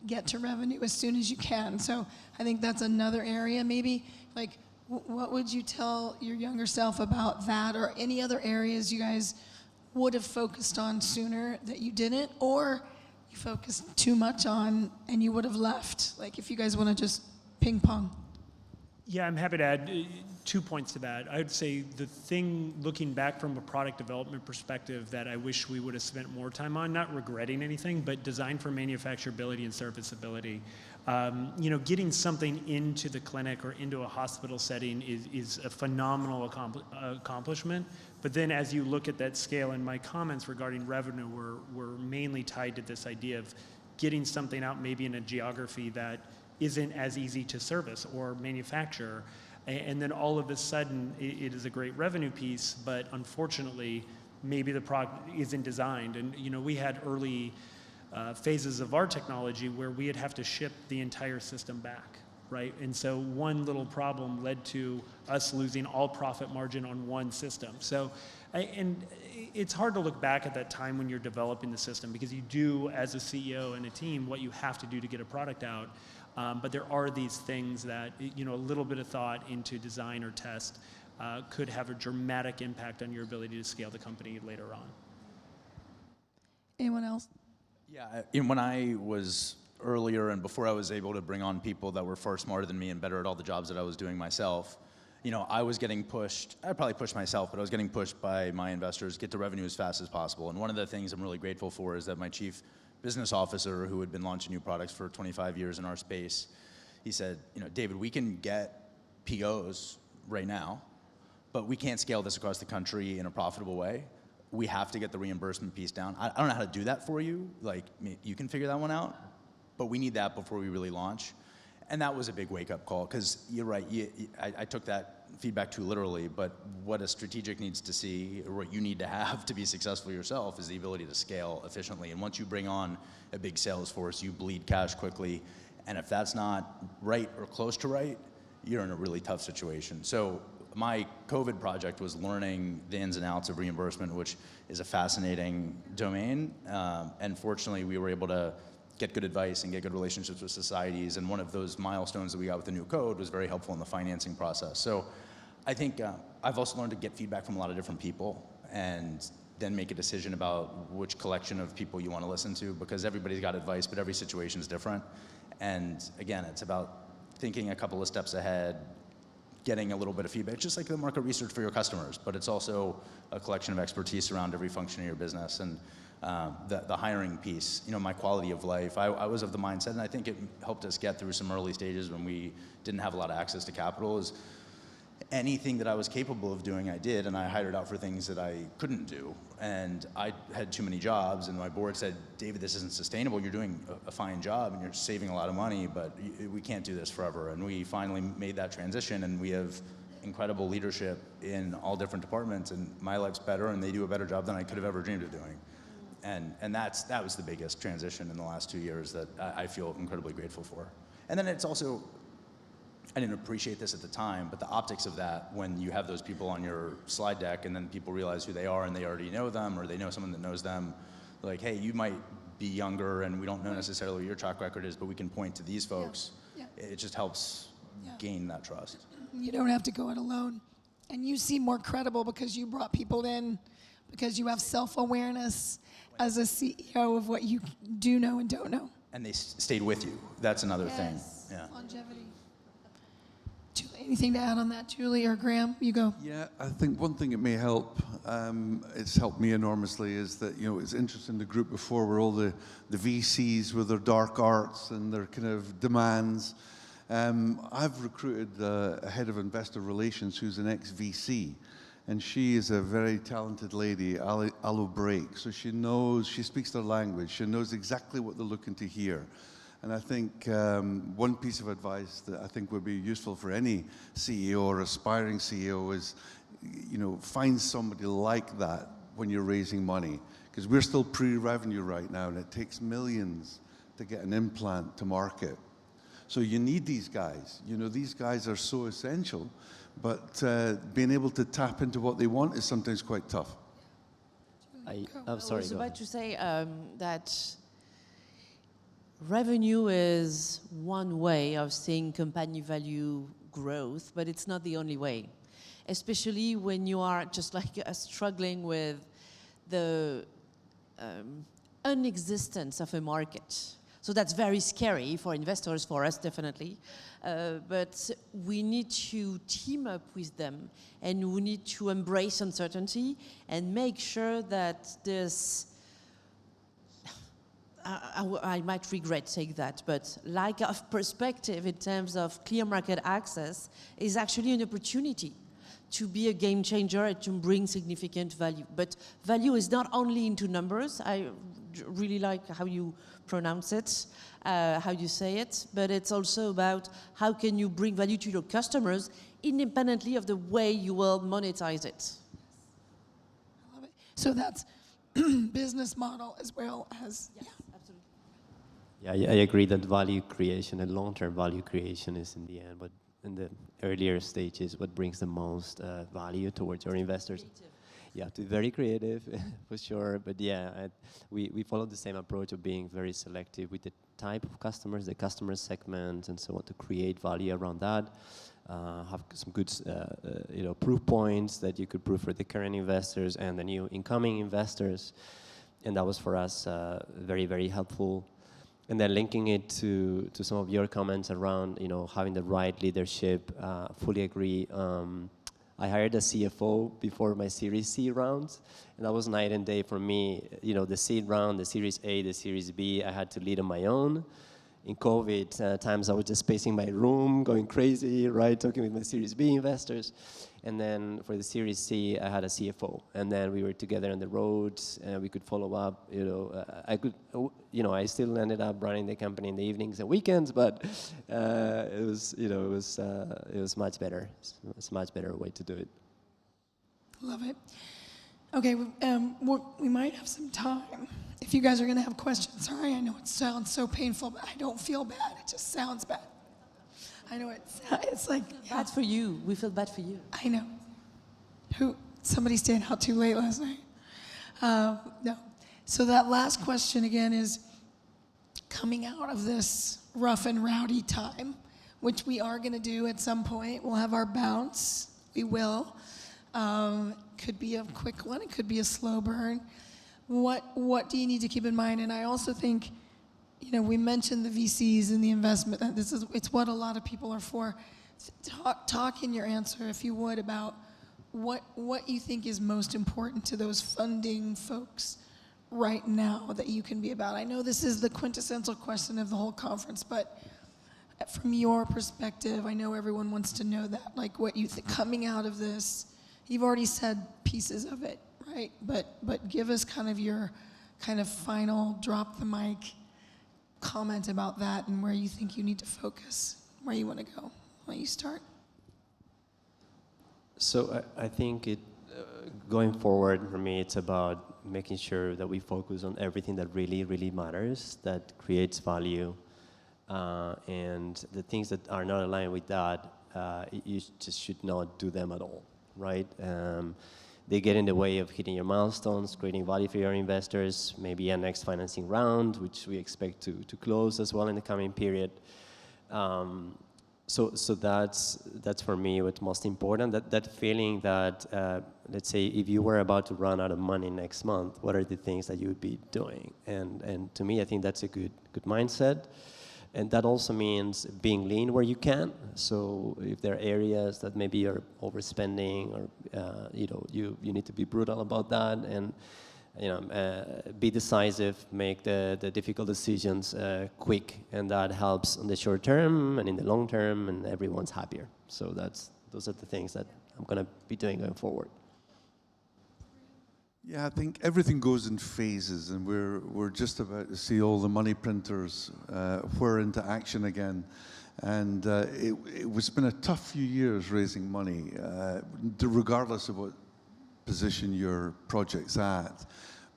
Speaker 6: get to revenue as soon as you can. So I think that's another area maybe, like what would you tell your younger self about that, or any other areas you guys would have focused on sooner that you didn't, or you focused too much on and you would have left? Like if you guys want to just ping pong.
Speaker 11: Yeah, I'm happy to add 2 points to that. I would say the thing, looking back from a product development perspective, that I wish we would have spent more time on, not regretting anything, but design for manufacturability and serviceability. Getting something into the clinic or into a hospital setting is a phenomenal accomplishment. But then as you look at that scale, and my comments regarding revenue were mainly tied to this idea of getting something out maybe in a geography that isn't as easy to service or manufacture. And then all of a sudden, it is a great revenue piece, but unfortunately, maybe the product isn't designed. And we had early phases of our technology where we'd have to ship the entire system back, right? And so one little problem led to us losing all profit margin on one system. So, and it's hard to look back at that time when you're developing the system, because you do, as a CEO and a team, what you have to do to get a product out. But there are these things that, a little bit of thought into design or test could have a dramatic impact on your ability to scale the company later on.
Speaker 6: Anyone else?
Speaker 13: Yeah, when I was earlier and before I was able to bring on people that were far smarter than me and better at all the jobs that I was doing myself, I was getting pushed. I probably pushed myself, but I was getting pushed by my investors, get to revenue as fast as possible. And one of the things I'm really grateful for is that my chief business officer, who had been launching new products for 25 years in our space, he said, David, we can get POs right now, but we can't scale this across the country in a profitable way. We have to get the reimbursement piece down. I don't know how to do that for you. Like, you can figure that one out, but we need that before we really launch. And that was a big wake-up call, because you're right, I took that feedback too literally, but what a strategic needs to see, or what you need to have to be successful yourself, is the ability to scale efficiently. And once you bring on a big sales force, you bleed cash quickly, and if that's not right or close to right, you're in a really tough situation. So my COVID project was learning the ins and outs of reimbursement, which is a fascinating domain, and fortunately we were able to get good advice and get good relationships with societies, and one of those milestones that we got with the new code was very helpful in the financing process. So I think I've also learned to get feedback from a lot of different people, and then make a decision about which collection of people you want to listen to, because everybody's got advice, but every situation is different. And again, it's about thinking a couple of steps ahead, getting a little bit of feedback, just like the market research for your customers, but it's also a collection of expertise around every function of your business. And the hiring piece, my quality of life, I was of the mindset, and I think it helped us get through some early stages when we didn't have a lot of access to capital, is anything that I was capable of doing, I did, and I hired out for things that I couldn't do. And I had too many jobs, and my board said, David, this isn't sustainable. You're doing a fine job, and you're saving a lot of money, but we can't do this forever. And we finally made that transition, and we have incredible leadership in all different departments, and my life's better, and they do a better job than I could have ever dreamed of doing. And that was the biggest transition in the last 2 years that I feel incredibly grateful for. And then it's also, I didn't appreciate this at the time, but the optics of that, when you have those people on your slide deck and then people realize who they are and they already know them, or they know someone that knows them, like, hey, you might be younger and we don't know necessarily what your track record is, but we can point to these folks.
Speaker 6: Yeah.
Speaker 13: It just helps gain that trust.
Speaker 6: You don't have to go it alone. And you seem more credible because you brought people in, because you have self-awareness as a CEO of what you do know and don't know.
Speaker 13: And they stayed with you. That's another thing. Yeah.
Speaker 6: Longevity. Anything to add on that, Julie or Graham? You go.
Speaker 10: Yeah, I think one thing it may help, it's helped me enormously, is that, you know, it's interesting, the group before were all the VCs with their dark arts and their kind of demands. I've recruited a head of investor relations who's an ex-VC, and she is a very talented lady, Alo Break. So she knows, she speaks their language, she knows exactly what they're looking to hear. And I think one piece of advice that I think would be useful for any CEO or aspiring CEO is, you know, find somebody like that when you're raising money. Because we're still pre-revenue right now, and it takes millions to get an implant to market. So you need these guys. You know, these guys are so essential, but being able to tap into what they want is sometimes quite tough.
Speaker 9: I'm sorry,
Speaker 12: I was
Speaker 9: go
Speaker 12: about
Speaker 9: ahead.
Speaker 12: to say that revenue is one way of seeing company value growth, but it's not the only way. Especially when you are just like struggling with the unexistence of a market. So that's very scary for investors, for us definitely. But we need to team up with them, and we need to embrace uncertainty and make sure that this, I might regret saying that, but lack of perspective in terms of clear market access is actually an opportunity to be a game changer and to bring significant value. But value is not only into numbers. I really like how you pronounce it, how you say it, but it's also about how can you bring value to your customers independently of the way you will monetize it.
Speaker 6: I love it. So that's business model as well as,
Speaker 12: yes, absolutely.
Speaker 9: Yeah, I agree that value creation and long-term value creation is in the end, but in the earlier stages, what brings the most value towards your investors. You have to be very creative, for sure. But yeah, we follow the same approach of being very selective with the type of customers, the customer segment, and so on, to create value around that. Have some good proof points that you could prove for the current investors and the new incoming investors. And that was for us very, very helpful. And then linking it to some of your comments around, you know, having the right leadership, fully agree. I hired a CFO before my Series C rounds, and that was night and day for me. You know, the seed round, the Series A, the Series B, I had to lead on my own. In COVID times, I was just pacing my room, going crazy, right, talking with my Series B investors. And then for the Series C, I had a CFO, and then we were together on the roads, and we could follow up. You know, I still ended up running the company in the evenings and weekends, but it was much better. It's a much better way to do it.
Speaker 6: love it. Okay, we might have some time. If you guys are gonna have questions, sorry, I know it sounds so painful, but I don't feel bad, it just sounds bad. I know it's like...
Speaker 12: Bad for you. We feel bad for you.
Speaker 6: I know. Somebody stayed out too late last night. No. So that last question again is, coming out of this rough and rowdy time, which we are gonna do at some point, we'll have our bounce, we will. Could be a quick one, it could be a slow burn. What do you need to keep in mind? And I also think, you know, we mentioned the VCs and the investment. It's what a lot of people are for. Talk in your answer, if you would, about what you think is most important to those funding folks right now that you can be about. I know this is the quintessential question of the whole conference, but from your perspective, I know everyone wants to know that, like what you think coming out of this. You've already said pieces of it, right? But give us kind of your kind of final drop the mic comment about that and where you think you need to focus, where you want to go. Why don't you start?
Speaker 9: So I think going forward for me, it's about making sure that we focus on everything that really, really matters, that creates value, and the things that are not aligned with that, you just should not do them at all, right? They get in the way of hitting your milestones, creating value for your investors, maybe a next financing round, which we expect to close as well in the coming period. So that's for me what's most important. That feeling that, let's say, if you were about to run out of money next month, what are the things that you would be doing? And to me, I think that's a good mindset. And that also means being lean where you can. So if there are areas that maybe you're overspending, or you need to be brutal about that, and be decisive, make the difficult decisions quick, and that helps in the short term and in the long term, and everyone's happier. So those are the things that I'm going to be doing going forward.
Speaker 10: Yeah, I think everything goes in phases, and we're just about to see all the money printers whir into action again. And it's been a tough few years raising money, regardless of what position your project's at.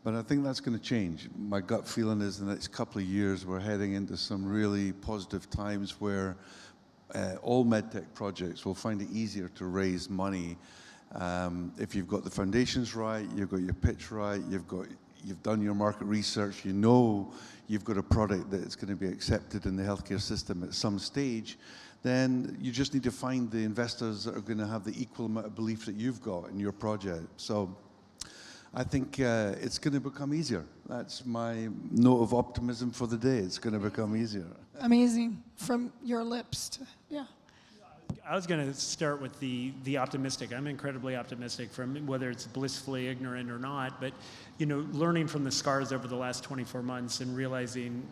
Speaker 10: But I think that's going to change. My gut feeling is in the next couple of years, we're heading into some really positive times where all MedTech projects will find it easier to raise money. If you've got the foundations right, you've got your pitch right, you've done your market research, you know you've got a product that's going to be accepted in the healthcare system at some stage, then you just need to find the investors that are going to have the equal amount of belief that you've got in your project. So I think it's going to become easier. That's my note of optimism for the day. It's going to become easier.
Speaker 6: Amazing from your lips to, yeah.
Speaker 11: I was going to start with the optimistic. I'm incredibly optimistic, from whether it's blissfully ignorant or not, but learning from the scars over the last 24 months and realizing,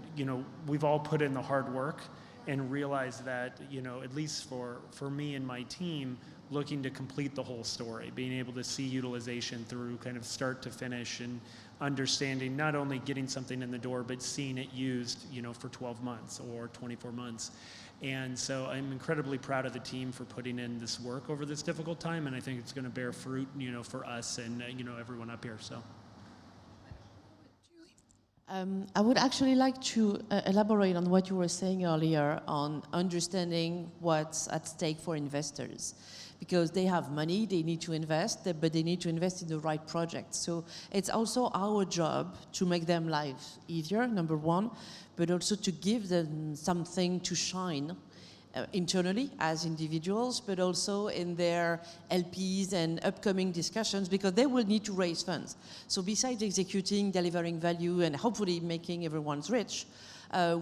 Speaker 11: we've all put in the hard work, and realized that, at least for me and my team, looking to complete the whole story, being able to see utilization through kind of start to finish, and understanding not only getting something in the door, but seeing it used, for 12 months or 24 months. And so I'm incredibly proud of the team for putting in this work over this difficult time, and I think it's going to bear fruit, for us and, everyone up here, so.
Speaker 12: I would actually like to elaborate on what you were saying earlier on understanding what's at stake for investors. Because they have money, they need to invest, but they need to invest in the right projects. So it's also our job to make them life easier, number one, but also to give them something to shine internally as individuals, but also in their LPs and upcoming discussions, because they will need to raise funds. So besides executing, delivering value, and hopefully making everyone's rich,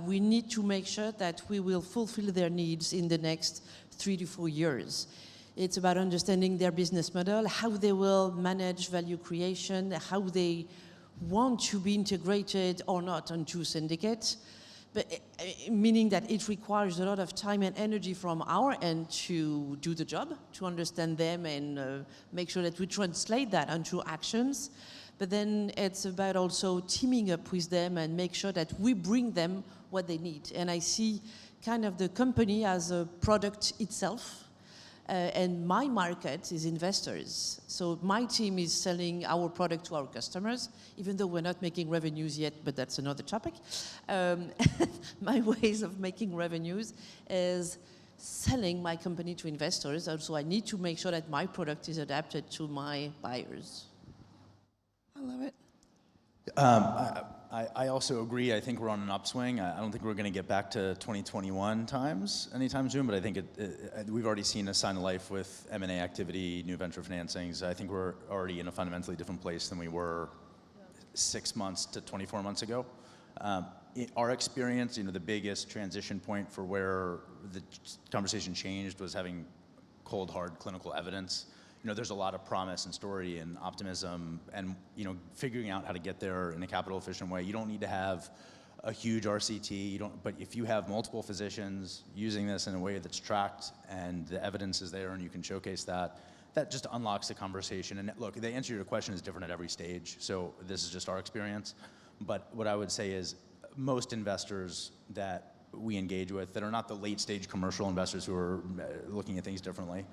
Speaker 12: we need to make sure that we will fulfill their needs in the next 3 to 4 years. It's about understanding their business model, how they will manage value creation, how they want to be integrated or not onto syndicates, but meaning that it requires a lot of time and energy from our end to do the job, to understand them and make sure that we translate that onto actions. But then it's about also teaming up with them and make sure that we bring them what they need. And I see kind of the company as a product itself. And my market is investors. So my team is selling our product to our customers, even though we're not making revenues yet, but that's another topic. My ways of making revenues is selling my company to investors. Also, I need to make sure that my product is adapted to my buyers.
Speaker 6: I love it.
Speaker 13: I also agree. I think we're on an upswing. I don't think we're going to get back to 2021 times anytime soon, but I think we've already seen a sign of life with M&A activity, new venture financings. I think we're already in a fundamentally different place than we were 6 months to 24 months ago. In our experience, the biggest transition point for where the conversation changed was having cold, hard clinical evidence. There's a lot of promise and story and optimism and, figuring out how to get there in a capital efficient way. You don't need to have a huge RCT, but if you have multiple physicians using this in a way that's tracked and the evidence is there and you can showcase that, that just unlocks the conversation. And look, the answer to your question is different at every stage. So this is just our experience. But what I would say is most investors that we engage with that are not the late stage commercial investors who are looking at things differently,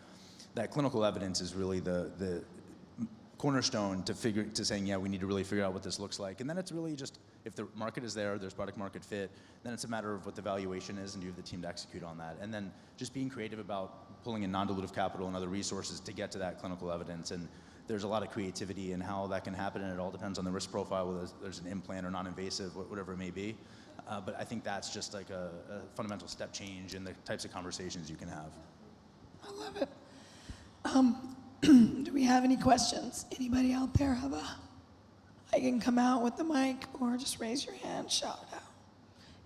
Speaker 13: that clinical evidence is really the cornerstone to saying, yeah, we need to really figure out what this looks like. And then it's really just, if the market is there, there's product market fit, then it's a matter of what the valuation is and do you have the team to execute on that. And then just being creative about pulling in non-dilutive capital and other resources to get to that clinical evidence. And there's a lot of creativity in how that can happen, and it all depends on the risk profile, whether there's an implant or non-invasive, whatever it may be. But I think that's just like a fundamental step change in the types of conversations you can have.
Speaker 6: I love it. Do we have any questions? Anybody out there have I can come out with the mic or just raise your hand, shout it out.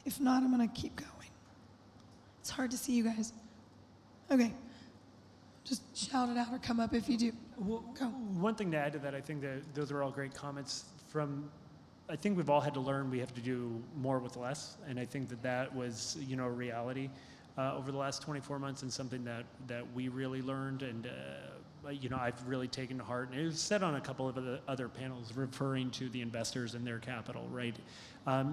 Speaker 6: If not, I'm gonna keep going. It's hard to see you guys. Okay, just shout it out or come up if you do. Go.
Speaker 11: One thing to add to that, I think that those are all great comments I think we've all had to learn we have to do more with less, and I think that was, a reality over the last 24 months, and something that we really learned, and I've really taken to heart. And it was said on a couple of other panels referring to the investors and their capital, right?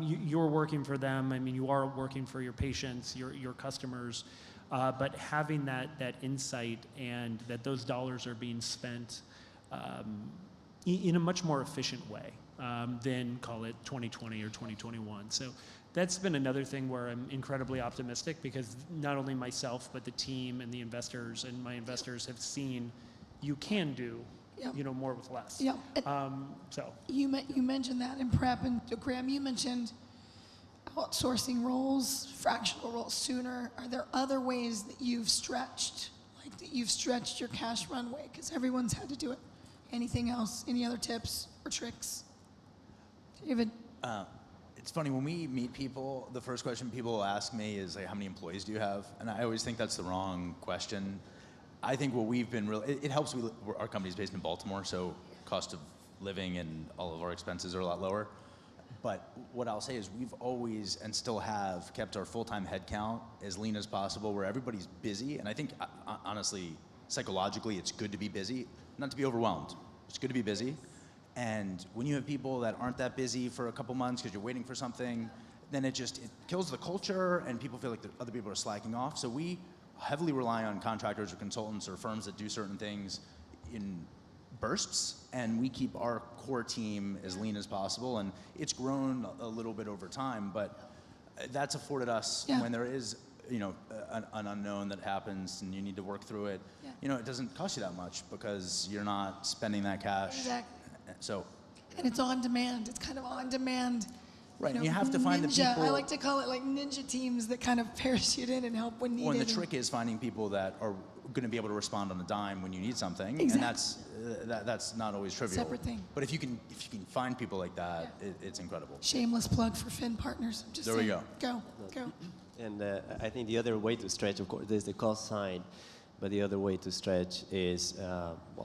Speaker 11: You're working for them. I mean, you are working for your patients, your customers, but having that insight and that those dollars are being spent in a much more efficient way than, call it 2020 or 2021. So that's been another thing where I'm incredibly optimistic, because not only myself, but the team and the investors and my investors have seen you can do, more with less.
Speaker 6: Yeah.
Speaker 11: So
Speaker 6: You mentioned that in prep, and Graham, you mentioned outsourcing roles, fractional roles sooner. Are there other ways that you've stretched, your cash runway? Because everyone's had to do it. Anything else? Any other tips or tricks? David?
Speaker 13: It's funny, when we meet people, the first question people will ask me is, like, how many employees do you have? And I always think that's the wrong question. I think what we've been it helps. Our company's based in Baltimore, so cost of living and all of our expenses are a lot lower. But what I'll say is we've always, and still have, kept our full-time headcount as lean as possible, where everybody's busy. And I think, honestly, psychologically, it's good to be busy, not to be overwhelmed. It's good to be busy. And when you have people that aren't that busy for a couple months because you're waiting for something, then it kills the culture, and people feel like other people are slacking off. So we heavily rely on contractors or consultants or firms that do certain things in bursts, and we keep our core team as lean as possible. And it's grown a little bit over time, but that's afforded us when there is an unknown that happens and you need to work through it. It doesn't cost you that much because you're not spending that cash.
Speaker 6: Exactly.
Speaker 13: So.
Speaker 6: And it's on demand. It's kind of on demand.
Speaker 13: Right, and you have to find the people.
Speaker 6: I like to call it like ninja teams that kind of parachute in and help when needed.
Speaker 13: Well, and the trick is finding people that are going to be able to respond on a dime when you need something,
Speaker 6: Exactly.
Speaker 13: and that's not always trivial.
Speaker 6: Separate thing.
Speaker 13: But if you can find people like that, it's incredible.
Speaker 6: Shameless plug for Finn Partners. I'm just
Speaker 13: there
Speaker 6: saying.
Speaker 13: We go.
Speaker 6: Go.
Speaker 9: And I think the other way to stretch, of course, there's the cost side, but the other way to stretch is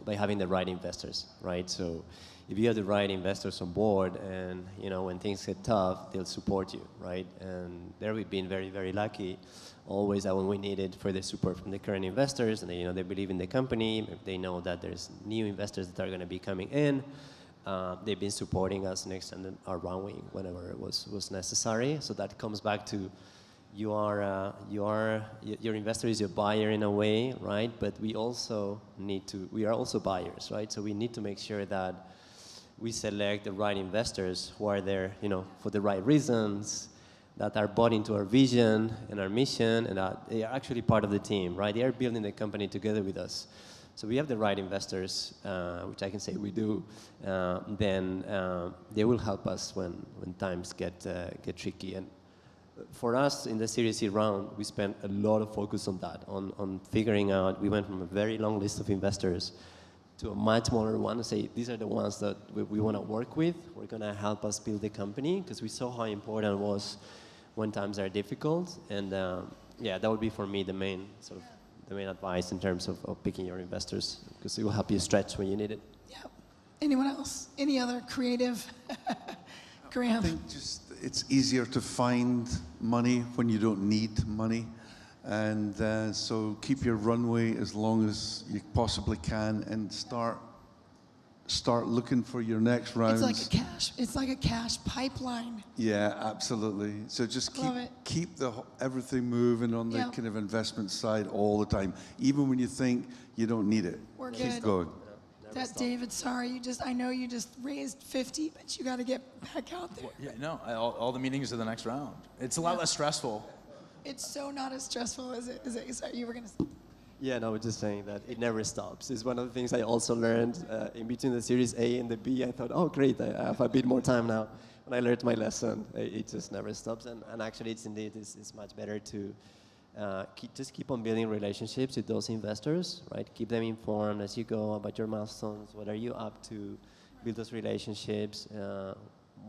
Speaker 9: by having the right investors, right? So if you have the right investors on board, and when things get tough, they'll support you, right? And there we've been very, very lucky. Always that when we needed further support from the current investors, and they believe in the company, they know that there's new investors that are going to be coming in. They've been supporting us and extended our runway whenever it was necessary. So that comes back to your investor is your buyer in a way, right? But we are also buyers, right? So we need to make sure that we select the right investors who are there, for the right reasons, that are bought into our vision and our mission, and that they are actually part of the team, right? They are building the company together with us. So we have the right investors, which I can say we do. Then they will help us when times get tricky. And for us in the Series C round, we spent a lot of focus on that, on figuring out. We went from a very long list of investors to a much smaller one, to say these are the ones that we want to work with. We're going to help us build the company, because we saw how important it was when times are difficult. And that would be for me the main advice in terms of picking your investors, because it will help you stretch when you need it.
Speaker 6: Yeah. Anyone else? Any other creative? Graham?
Speaker 10: I think it's easier to find money when you don't need money. And so keep your runway as long as you possibly can, and start looking for your next rounds.
Speaker 6: It's like a cash pipeline.
Speaker 10: Yeah, absolutely. So just keep everything moving on the kind of investment side all the time, even when you think you don't need it.
Speaker 6: We're
Speaker 10: Keep
Speaker 6: good.
Speaker 10: going.
Speaker 6: That David, sorry, I know you just raised 50, but you got to get back out there.
Speaker 13: Well, yeah, no, all the meetings are the next round. It's a lot less stressful.
Speaker 6: It's so not as stressful as it. Sorry, you were going to.
Speaker 9: Yeah, no, I was just saying that it never stops. It's one of the things I also learned in between the Series A and the B. I thought, oh, great, I have a bit more time now. When I learned my lesson, it just never stops. And actually, it's much better to just keep on building relationships with those investors, right? Keep them informed as you go about your milestones. What are you up to? Build those relationships.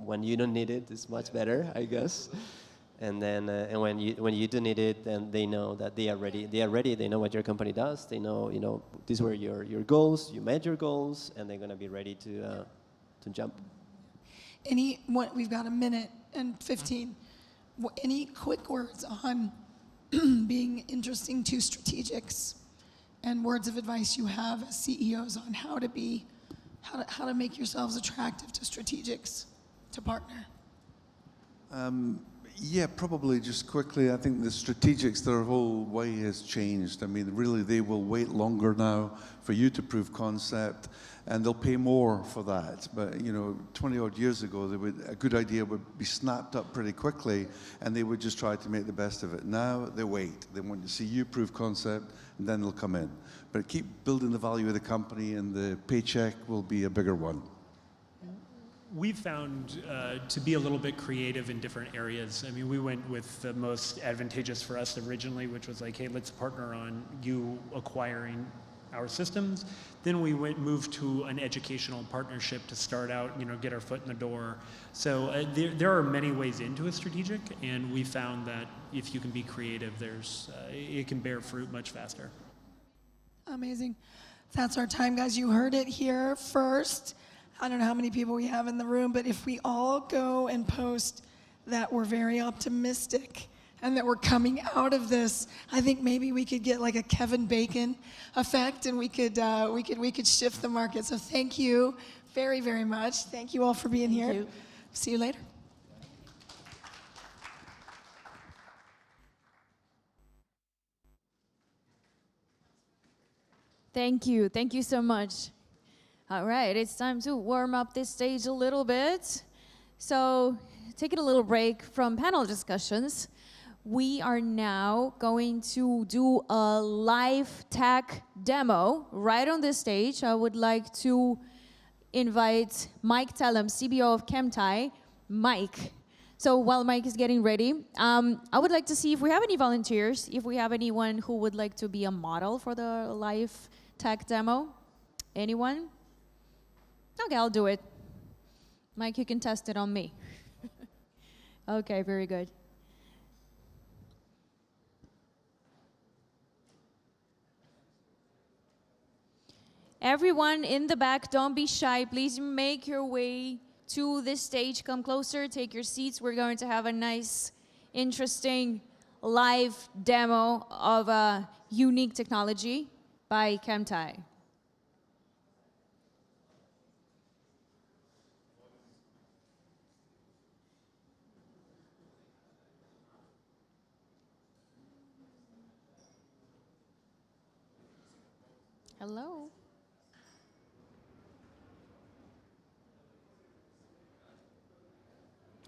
Speaker 9: When you don't need it, it's much better, I guess. And then, and when you do need it, then they know that they are ready. They are ready. They know what your company does. They know, these were your goals. You met your goals, and they're gonna be ready to jump.
Speaker 6: We've got a minute and 15. Any quick words on being interesting to strategics, and words of advice you have as CEOs on how to make yourselves attractive to strategics to partner?
Speaker 10: Yeah, probably just quickly, I think the strategics, their whole way has changed. I mean, really, they will wait longer now for you to prove concept, and they'll pay more for that. But, 20 odd years ago, a good idea would be snapped up pretty quickly, and they would just try to make the best of it. Now, they wait. They want to see you prove concept, and then they'll come in. But keep building the value of the company, and the paycheck will be a bigger one.
Speaker 11: We've found to be a little bit creative in different areas. I mean, we went with the most advantageous for us originally, which was like, hey, let's partner on you acquiring our systems. Then we moved to an educational partnership to start out, get our foot in the door. So there are many ways into a strategic, and we found that if you can be creative, it can bear fruit much faster.
Speaker 6: Amazing. That's our time, guys. You heard it here first. I don't know how many people we have in the room, but if we all go and post that we're very optimistic and that we're coming out of this, I think maybe we could get like a Kevin Bacon effect, and we could shift the market. So thank you very, very much. Thank you all for being here.
Speaker 12: You.
Speaker 6: See you later.
Speaker 1: Thank you. Thank you so much. All right, it's time to warm up this stage a little bit. So, taking a little break from panel discussions, we are now going to do a live tech demo right on this stage. I would like to invite Mike Tellem, CBO of Chemtai. Mike. So while Mike is getting ready, I would like to see if we have any volunteers, if we have anyone who would like to be a model for the live tech demo. Anyone? Okay, I'll do it. Mike, you can test it on me. Okay, very good. Everyone in the back, don't be shy. Please make your way to this stage. Come closer, take your seats. We're going to have a nice, interesting live demo of a unique technology by Chemtai. Hello.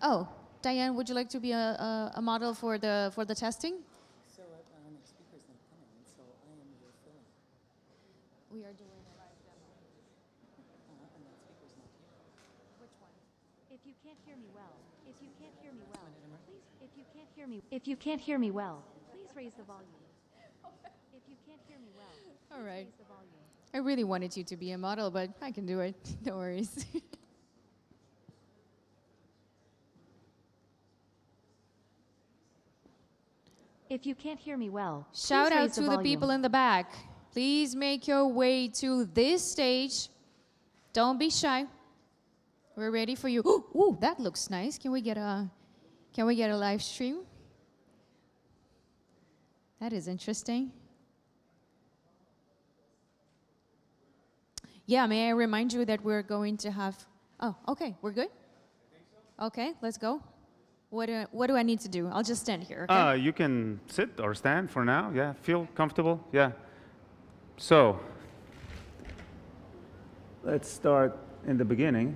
Speaker 1: Oh, Diane, would you like to be a model for the testing?
Speaker 15: So the speaker's not coming, so I am here filling.
Speaker 1: We are doing a live demo.
Speaker 15: And that speaker's not here.
Speaker 16: Which one? If you can't hear me well, please, if you can't hear me well, please raise the volume. If you can't hear me well,
Speaker 1: All right.
Speaker 16: raise the volume.
Speaker 1: I really wanted you to be a model, but I can do it. No worries.
Speaker 16: If you can't hear me well,
Speaker 1: Shout
Speaker 16: please
Speaker 1: out
Speaker 16: raise
Speaker 1: to the
Speaker 16: volume.
Speaker 1: people in the back. Please make your way to this stage. Don't be shy. We're ready for you. Ooh, that looks nice. Can we get a live stream? That is interesting. Yeah, may I remind you that we're going to have... Oh, okay, we're good? Okay, let's go. What do I need to do? I'll just stand here, okay?
Speaker 17: You can sit or stand for now. Yeah, feel comfortable. Yeah. So, let's start in the beginning.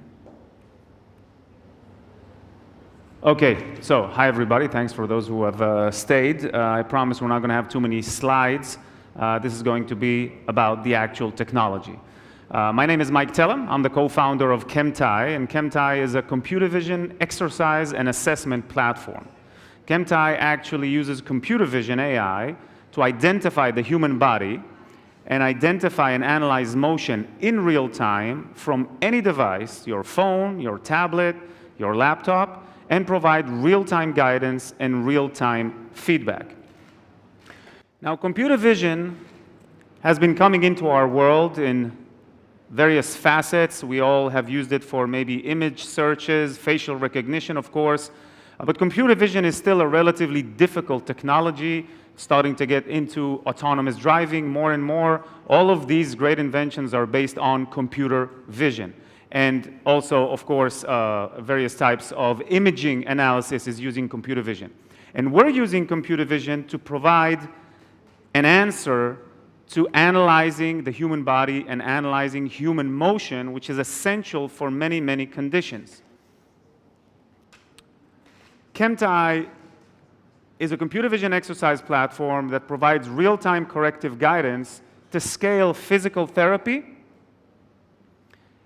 Speaker 17: Okay, so hi everybody. Thanks for those who have stayed. I promise we're not going to have too many slides. This is going to be about the actual technology. My name is Mike Tellem. I'm the co-founder of ChemTai, and ChemTai is a computer vision exercise and assessment platform. ChemTai actually uses computer vision AI to identify the human body and identify and analyze motion in real time from any device, your phone, your tablet, your laptop, and provide real-time guidance and real-time feedback. Now, computer vision has been coming into our world in various facets. We all have used it for maybe image searches, facial recognition, of course. But computer vision is still a relatively difficult technology, starting to get into autonomous driving more and more. All of these great inventions are based on computer vision. And also, of course, various types of imaging analysis is using computer vision. And we're using computer vision to provide an answer to analyzing the human body and analyzing human motion, which is essential for many, many conditions. ChemTai is a computer vision exercise platform that provides real-time corrective guidance to scale physical therapy,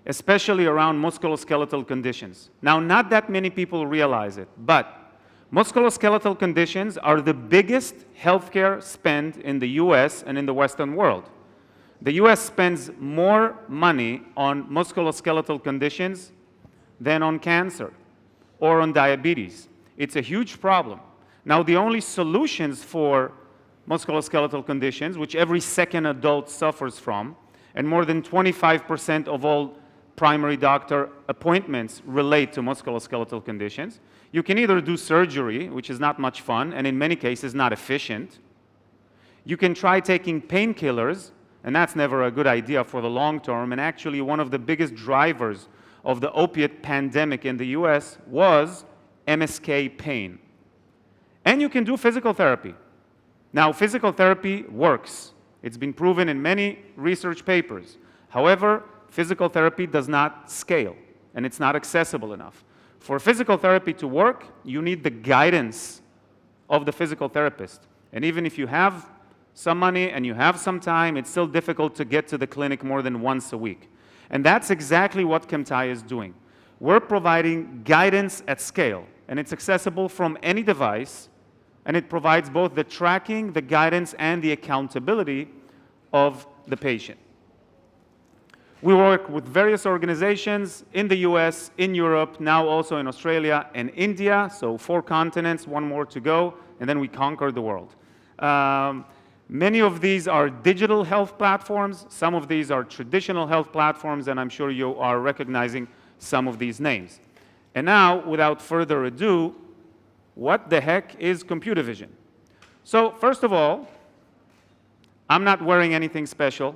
Speaker 17: especially around musculoskeletal conditions. Now, not that many people realize it, but musculoskeletal conditions are the biggest healthcare spend in the US and in the Western world. The US spends more money on musculoskeletal conditions than on cancer or on diabetes. It's a huge problem. Now, the only solutions for musculoskeletal conditions, which every second adult suffers from, and more than 25% of all primary doctor appointments relate to musculoskeletal conditions. You can either do surgery, which is not much fun, and in many cases not efficient. You can try taking painkillers, and that's never a good idea for the long term, and actually one of the biggest drivers of the opiate pandemic in the US was MSK pain. And you can do physical therapy. Now, physical therapy works. It's been proven in many research papers. However, physical therapy does not scale, and it's not accessible enough. For physical therapy to work, you need the guidance of the physical therapist. And even if you have some money and you have some time, it's still difficult to get to the clinic more than once a week. And that's exactly what ChemTai is doing. We're providing guidance at scale, and it's accessible from any device, and it provides both the tracking, the guidance, and the accountability of the patient. We work with various organizations in the US, in Europe, now also in Australia and India, so 4 continents, 1 more to go, and then we conquer the world. Many of these are digital health platforms, some of these are traditional health platforms, and I'm sure you are recognizing some of these names. And now, without further ado, what the heck is computer vision? So first of all, I'm not wearing anything special.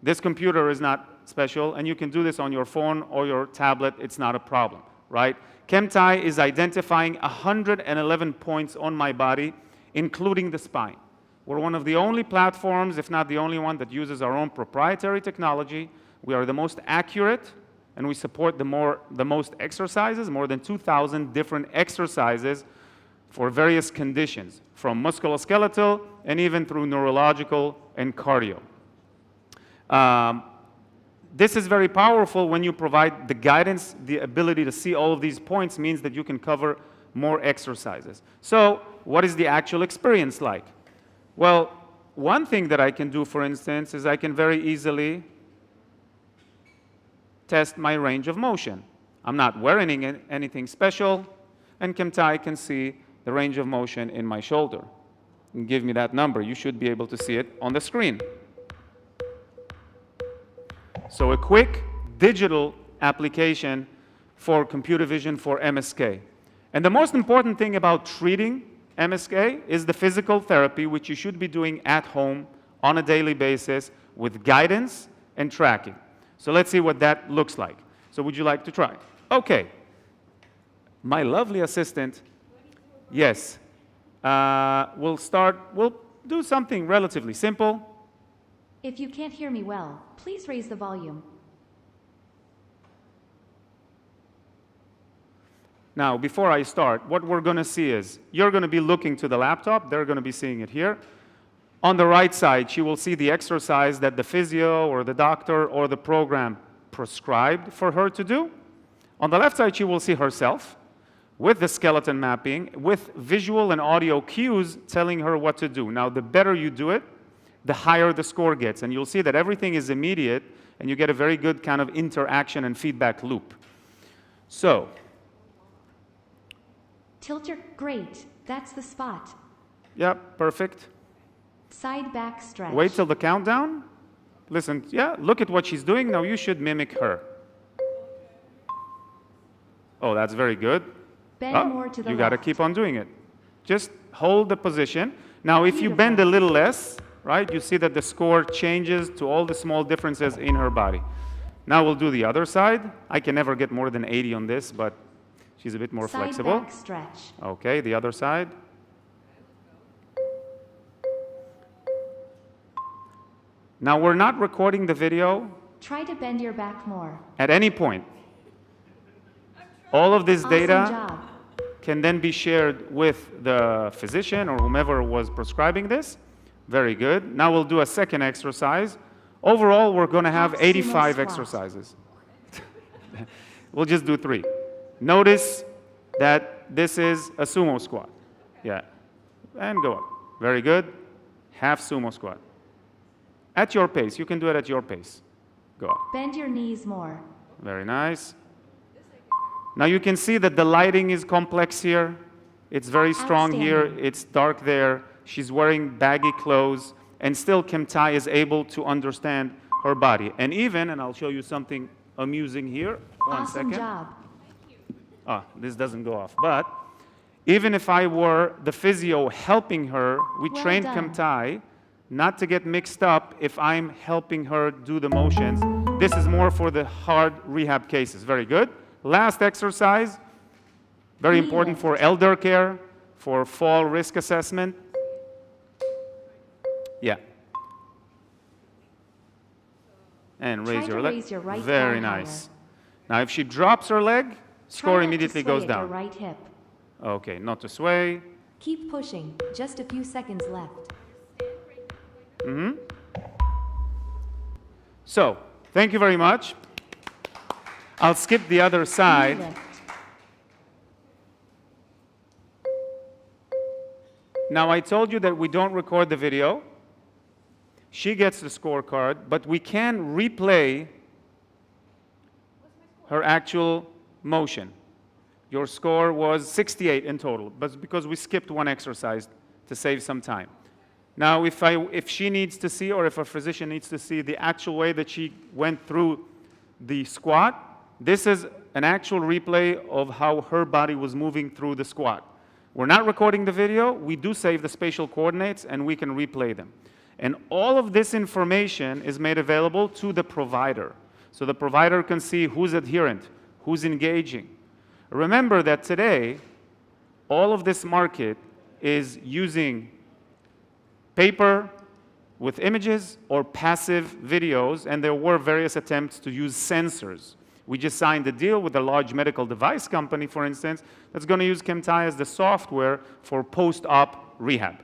Speaker 17: This computer is not special, and you can do this on your phone or your tablet. It's not a problem, right? ChemTai is identifying 111 points on my body, including the spine. We're one of the only platforms, if not the only one, that uses our own proprietary technology. We are the most accurate, and we support the most exercises, more than 2,000 different exercises for various conditions, from musculoskeletal and even through neurological and cardio. This is very powerful when you provide the guidance. The ability to see all of these points means that you can cover more exercises. So what is the actual experience like? Well, one thing that I can do, for instance, is I can very easily test my range of motion. I'm not wearing anything special, and ChemTai can see the range of motion in my shoulder. And give me that number. You should be able to see it on the screen. So a quick digital application for computer vision for MSK. And the most important thing about treating MSK is the physical therapy, which you should be doing at home on a daily basis with guidance and tracking. So let's see what that looks like. So would you like to try? Okay. My lovely assistant, yes. We'll do something relatively simple.
Speaker 16: If you can't hear me well, please raise the volume.
Speaker 17: Now, before I start, what we're going to see is you're going to be looking to the laptop. They're going to be seeing it here. On the right side, she will see the exercise that the physio or the doctor or the program prescribed for her to do. On the left side, she will see herself with the skeleton mapping, with visual and audio cues telling her what to do. Now, the better you do it, the higher the score gets. And you'll see that everything is immediate, and you get a very good kind of interaction and feedback loop. So,
Speaker 16: Tilt your, great, that's the spot.
Speaker 17: yep, perfect.
Speaker 16: Side back stretch.
Speaker 17: Wait till the countdown. Listen, yeah, look at what she's doing. Now you should mimic her. Oh, that's very good.
Speaker 16: Bend more to the
Speaker 17: you got to
Speaker 16: left.
Speaker 17: keep on doing it. Just hold the position. Now, if you bend a little less, right, you see that the score changes to all the small differences in her body. Now we'll do the other side. I can never get more than 80 on this, but she's a bit more
Speaker 16: Side
Speaker 17: flexible.
Speaker 16: back stretch.
Speaker 17: Okay, the other side. Now, we're not recording the video
Speaker 16: Try to bend your back more.
Speaker 17: at any point. All of this
Speaker 16: Awesome
Speaker 17: data
Speaker 16: job.
Speaker 17: can then be shared with the physician or whomever was prescribing this. Very good. Now we'll do a second exercise. Overall, we're going to have
Speaker 16: Half
Speaker 17: 85
Speaker 16: sumo squat.
Speaker 17: exercises. We'll just do 3. Notice that this is a sumo squat. Yeah. And go up. Very good. Half sumo squat. At your pace. You can do it at your pace. Go up.
Speaker 16: Bend your knees more.
Speaker 17: Very nice. Now you can see that the lighting is complex here. It's very strong here.
Speaker 16: Outstanding.
Speaker 17: It's dark there. She's wearing baggy clothes. And still Kim Tai is able to understand her body. And even, and I'll show you something amusing here. One
Speaker 16: Awesome
Speaker 17: second.
Speaker 16: job.
Speaker 17: Ah, this doesn't go off. But even if I were the physio helping her, we
Speaker 16: Well
Speaker 17: trained
Speaker 16: done.
Speaker 17: Kim Tai not to get mixed up if I'm helping her do the motions. This is more for the hard rehab cases. Very good. Last exercise, very
Speaker 16: Knee
Speaker 17: important
Speaker 16: lift.
Speaker 17: for elder care, for fall risk assessment. Yeah. And
Speaker 16: Try
Speaker 17: raise
Speaker 16: to
Speaker 17: your leg.
Speaker 16: raise your right
Speaker 17: Very
Speaker 16: thigh
Speaker 17: nice. Now, if she drops her leg,
Speaker 16: Try
Speaker 17: score
Speaker 16: not to
Speaker 17: immediately
Speaker 16: sway
Speaker 17: goes
Speaker 16: at your
Speaker 17: down.
Speaker 16: right hip.
Speaker 17: Okay, not to sway.
Speaker 16: Keep pushing. Just a few seconds left.
Speaker 17: So, thank you very much. I'll skip the other
Speaker 16: Knee
Speaker 17: side.
Speaker 16: lift.
Speaker 17: Now, I told you that we don't record the video. She gets the scorecard, but we can replay her actual motion. Your score was 68 in total, but because we skipped one exercise to save some time. Now, if she needs to see, or if a physician needs to see the actual way that she went through the squat, this is an actual replay of how her body was moving through the squat. We're not recording the video. We do save the spatial coordinates, and we can replay them. And all of this information is made available to the provider. So the provider can see who's adherent, who's engaging. Remember that today, all of this market is using paper with images or passive videos, and there were various attempts to use sensors. We just signed a deal with a large medical device company, for instance, that's going to use Kim Tai as the software for post-op rehab.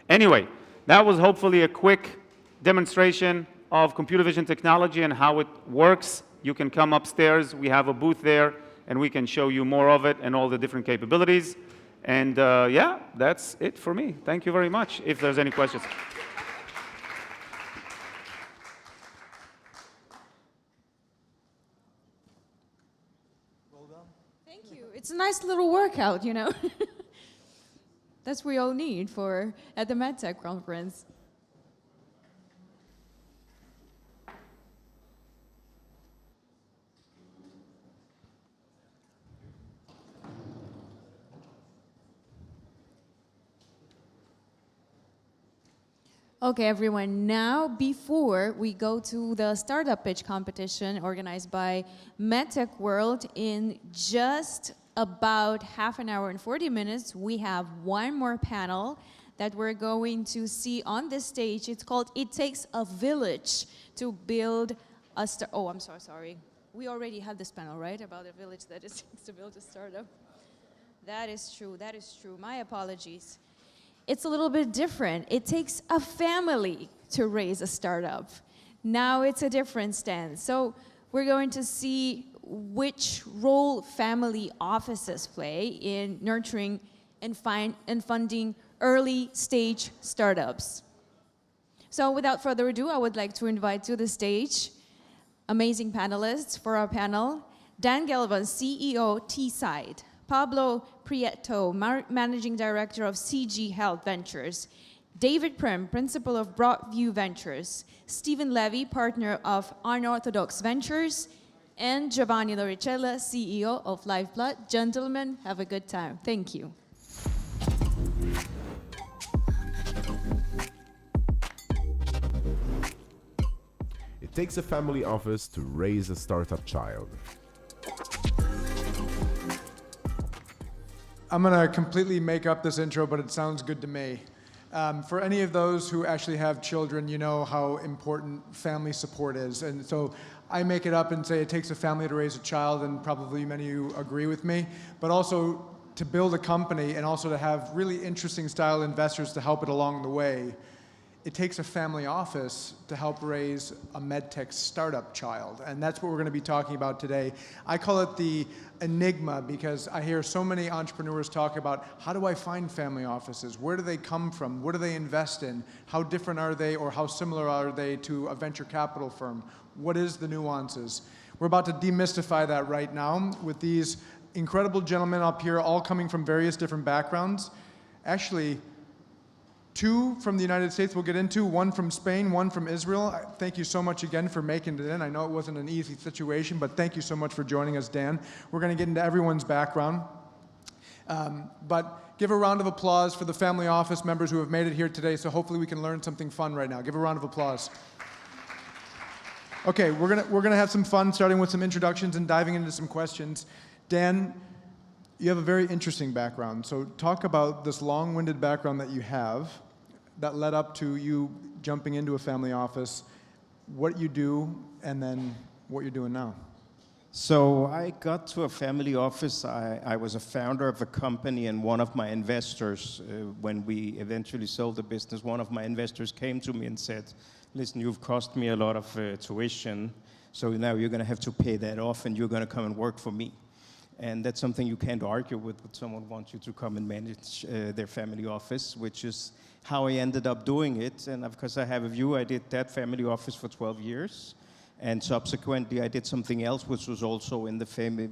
Speaker 17: Anyway, that was hopefully a quick demonstration of computer vision technology and how it works. You can come upstairs. We have a booth there, and we can show you more of it and all the different capabilities. And yeah, that's it for me. Thank you very much. If there's any questions.
Speaker 1: Thank you. It's a nice little workout, you know. That's what we all need for at the MedTech conference. Okay, everyone, now before we go to the startup pitch competition organized by MedTech World, in just about half an hour and 40 minutes, we have one more panel that we're going to see on this stage. It's called It Takes a Village to Build a Start. Oh, I'm so sorry. we already had this panel, right, about a village that is to build a startup. That is true. That is true. My apologies. It's a little bit different. It takes a family to raise a startup. Now it's a different stance. So we're going to see which role family offices play in nurturing and funding early stage startups. So without further ado, I would like to invite to the stage amazing panelists for our panel. Dan Galvan, CEO, T-Side. Pablo Prieto, Managing Director of CG Health Ventures. David Prim, Principal of Broadview Ventures. Stephen Levy, Partner of Unorthodox Ventures. And Giovanni Loricella, CEO of Lifeblood. Gentlemen, have a good time. Thank you.
Speaker 2: It takes a family office to raise a startup child.
Speaker 14: I'm going to completely make up this intro, but it sounds good to me. For any of those who actually have children, you know how important family support is. And so I make it up and say it takes a family to raise a child, and probably many of you agree with me. But also to build a company and also to have really interesting style investors to help it along the way, it takes a family office to help raise a MedTech startup child. And that's what we're going to be talking about today. I call it the enigma because I hear so many entrepreneurs talk about, how do I find family offices? Where do they come from? What do they invest in? How different are they, or how similar are they to a venture capital firm? What is the nuances? We're about to demystify that right now with these incredible gentlemen up here, all coming from various different backgrounds. Actually, 2 from the United States we'll get into, 1 from Spain, 1 from Israel. Thank you so much again for making it in. I know it wasn't an easy situation, but thank you so much for joining us, Dan. We're going to get into everyone's background. But give a round of applause for the family office members who have made it here today, so hopefully we can learn something fun right now. Give a round of applause. Okay, we're gonna have some fun, starting with some introductions and diving into some questions. Dan, you have a very interesting background. So talk about this long-winded background that you have that led up to you jumping into a family office, what you do, and then what you're doing now.
Speaker 18: So I got to a family office. I was a founder of a company, and one of my investors, when we eventually sold the business, one of my investors came to me and said, listen, you've cost me a lot of tuition, so now you're going to have to pay that off, and you're going to come and work for me. And that's something you can't argue with, but someone wants you to come and manage their family office, which is how I ended up doing it. And of course, I have a view. I did that family office for 12 years. And subsequently, I did something else, which was also in the family,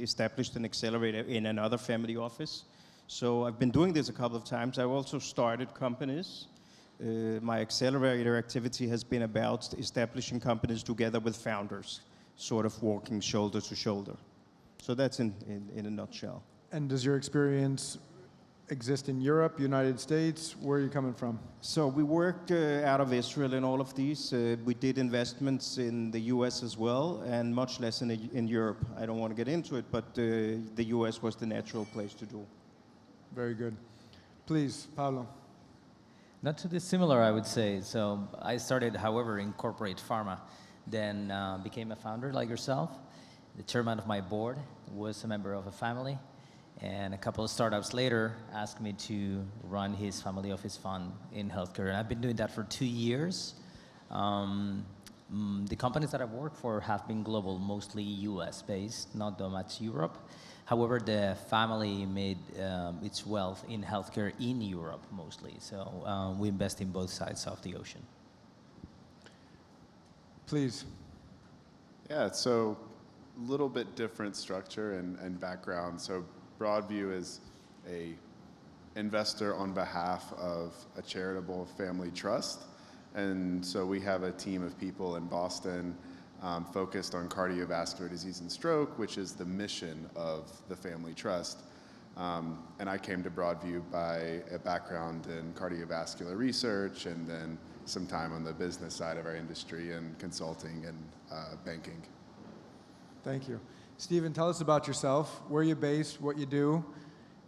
Speaker 18: established an accelerator in another family office. So I've been doing this a couple of times. I've also started companies. My accelerator activity has been about establishing companies together with founders, sort of working shoulder to shoulder. So that's in a nutshell.
Speaker 14: And does your experience exist in Europe, United States? Where are you coming from?
Speaker 18: So we worked out of Israel in all of these. We did investments in the US as well, and much less in Europe. I don't want to get into it, but the US was the natural place to do.
Speaker 14: Very good. Please, Pablo.
Speaker 19: Not too dissimilar, I would say. So I started, however, in corporate pharma, then became a founder like yourself. The chairman of my board was a member of a family, and a couple of startups later asked me to run his family office fund in healthcare, and I've been doing that for 2 years. The companies that I've worked for have been global, mostly US-based, not that much Europe. However, the family made its wealth in healthcare in Europe mostly, so we invest in both sides of the ocean.
Speaker 14: Please.
Speaker 20: Yeah, so a little bit different structure and background. So Broadview is a investor on behalf of a charitable family trust. And so we have a team of people in Boston focused on cardiovascular disease and stroke, which is the mission of the family trust. And I came to Broadview by a background in cardiovascular research and then some time on the business side of our industry and consulting and banking.
Speaker 14: Thank you. Stephen, tell us about yourself. Where are you based? What you do?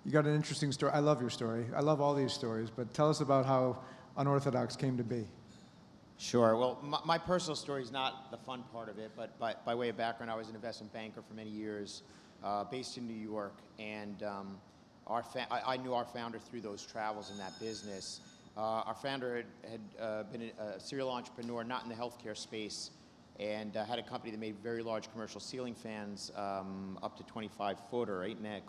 Speaker 14: You got an interesting story. I love your story. I love all these stories, but tell us about how Unorthodox came to be.
Speaker 21: Sure. Well, my personal story is not the fun part of it, but by way of background, I was an investment banker for many years, based in New York, and I knew our founder through those travels in that business. Our founder had been a serial entrepreneur, not in the healthcare space, and had a company that made very large commercial ceiling fans, up to 25 foot or 8.25,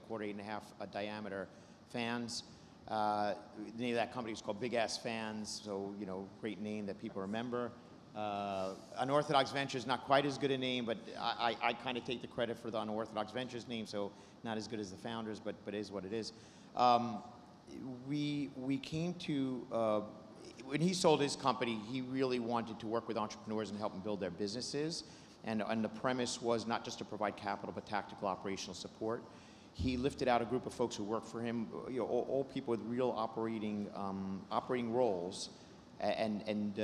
Speaker 21: 8.5 diameter fans. The name of that company was called Big Ass Fans, so, you know, great name that people remember. Unorthodox Ventures, not quite as good a name, but I kind of take the credit for the Unorthodox Ventures name, so not as good as the founders, but it is what it is. We came to, when he sold his company, he really wanted to work with entrepreneurs and help them build their businesses, and the premise was not just to provide capital, but tactical operational support. He lifted out a group of folks who worked for him, you know, all people with real operating roles, and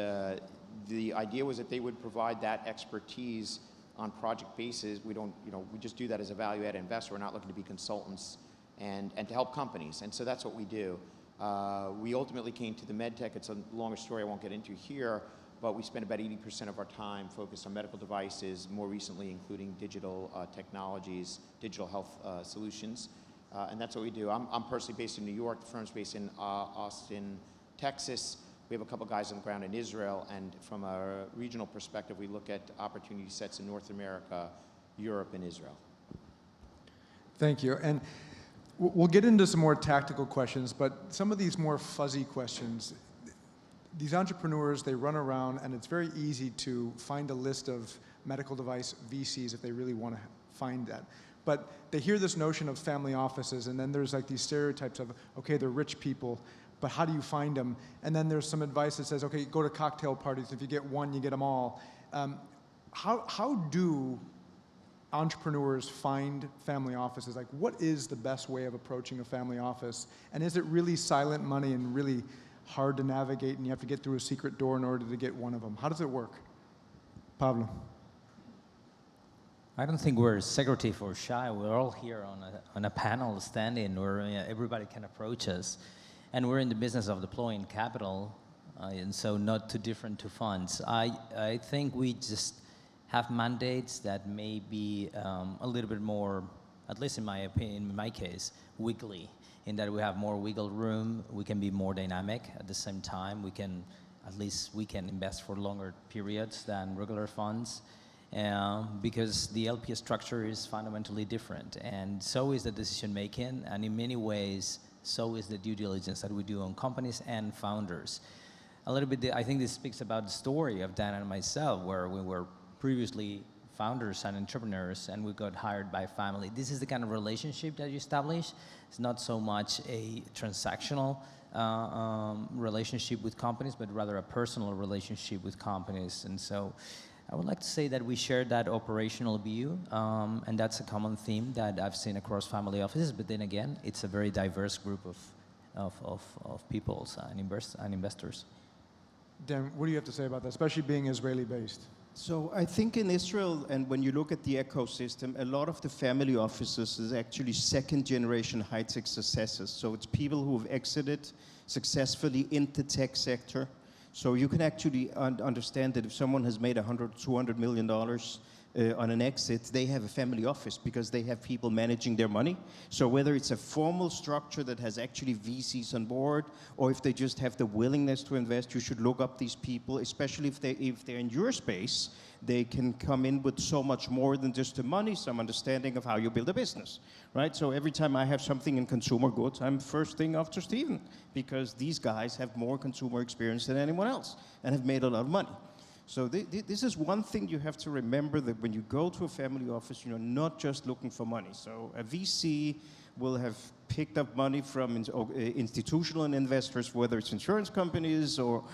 Speaker 21: the idea was that they would provide that expertise on project basis. We don't, you know, we just do that as a value-added investor. We're not looking to be consultants and to help companies, and so that's what we do. We ultimately came to the MedTech. It's a longer story I won't get into here, but we spend about 80% of our time focused on medical devices, more recently including digital technologies, digital health solutions, and that's what we do. I'm personally based in New York. The firm's based in Austin, Texas. We have a couple guys on the ground in Israel, and from a regional perspective, we look at opportunity sets in North America, Europe, and Israel.
Speaker 14: Thank you. And we'll get into some more tactical questions, but some of these more fuzzy questions, these entrepreneurs, they run around, and it's very easy to find a list of medical device VCs if they really want to find that. But they hear this notion of family offices, and then there's like these stereotypes of, okay, they're rich people, but how do you find them? And then there's some advice that says, okay, go to cocktail parties. If you get one, you get them all. How do entrepreneurs find family offices? Like, what is the best way of approaching a family office? And is it really silent money and really hard to navigate, and you have to get through a secret door in order to get one of them? How does it work? Pablo.
Speaker 19: I don't think we're secretive or shy. We're all here on a panel standing where everybody can approach us. And we're in the business of deploying capital, and so not too different to funds. I think we just have mandates that may be a little bit more, at least in my opinion, in my case, wiggly, in that we have more wiggle room, we can be more dynamic. At the same time, we can invest for longer periods than regular funds, because the LP structure is fundamentally different, and so is the decision making, and in many ways, so is the due diligence that we do on companies and founders. A little bit, I think this speaks about the story of Dan and myself, where we were previously founders and entrepreneurs, and we got hired by family. This is the kind of relationship that you establish. It's not so much a transactional relationship with companies, but rather a personal relationship with companies. And so I would like to say that we share that operational view, and that's a common theme that I've seen across family offices. But then again, it's a very diverse group of people and investors.
Speaker 14: Dan, what do you have to say about that, especially being Israeli-based?
Speaker 18: So I think in Israel, and when you look at the ecosystem, a lot of the family offices is actually second-generation high-tech successes. So it's people who have exited successfully in the tech sector. So you can actually understand that if someone has made $100, $200 million on an exit, they have a family office because they have people managing their money. So whether it's a formal structure that has actually VCs on board, or if they just have the willingness to invest, you should look up these people, especially if they're in your space. They can come in with so much more than just the money, some understanding of how you build a business, right? So every time I have something in consumer goods, I'm first thing after Steven, because these guys have more consumer experience than anyone else and have made a lot of money. So this is one thing you have to remember, that when you go to a family office, you're not just looking for money. So a VC will have picked up money from institutional investors, whether it's insurance companies or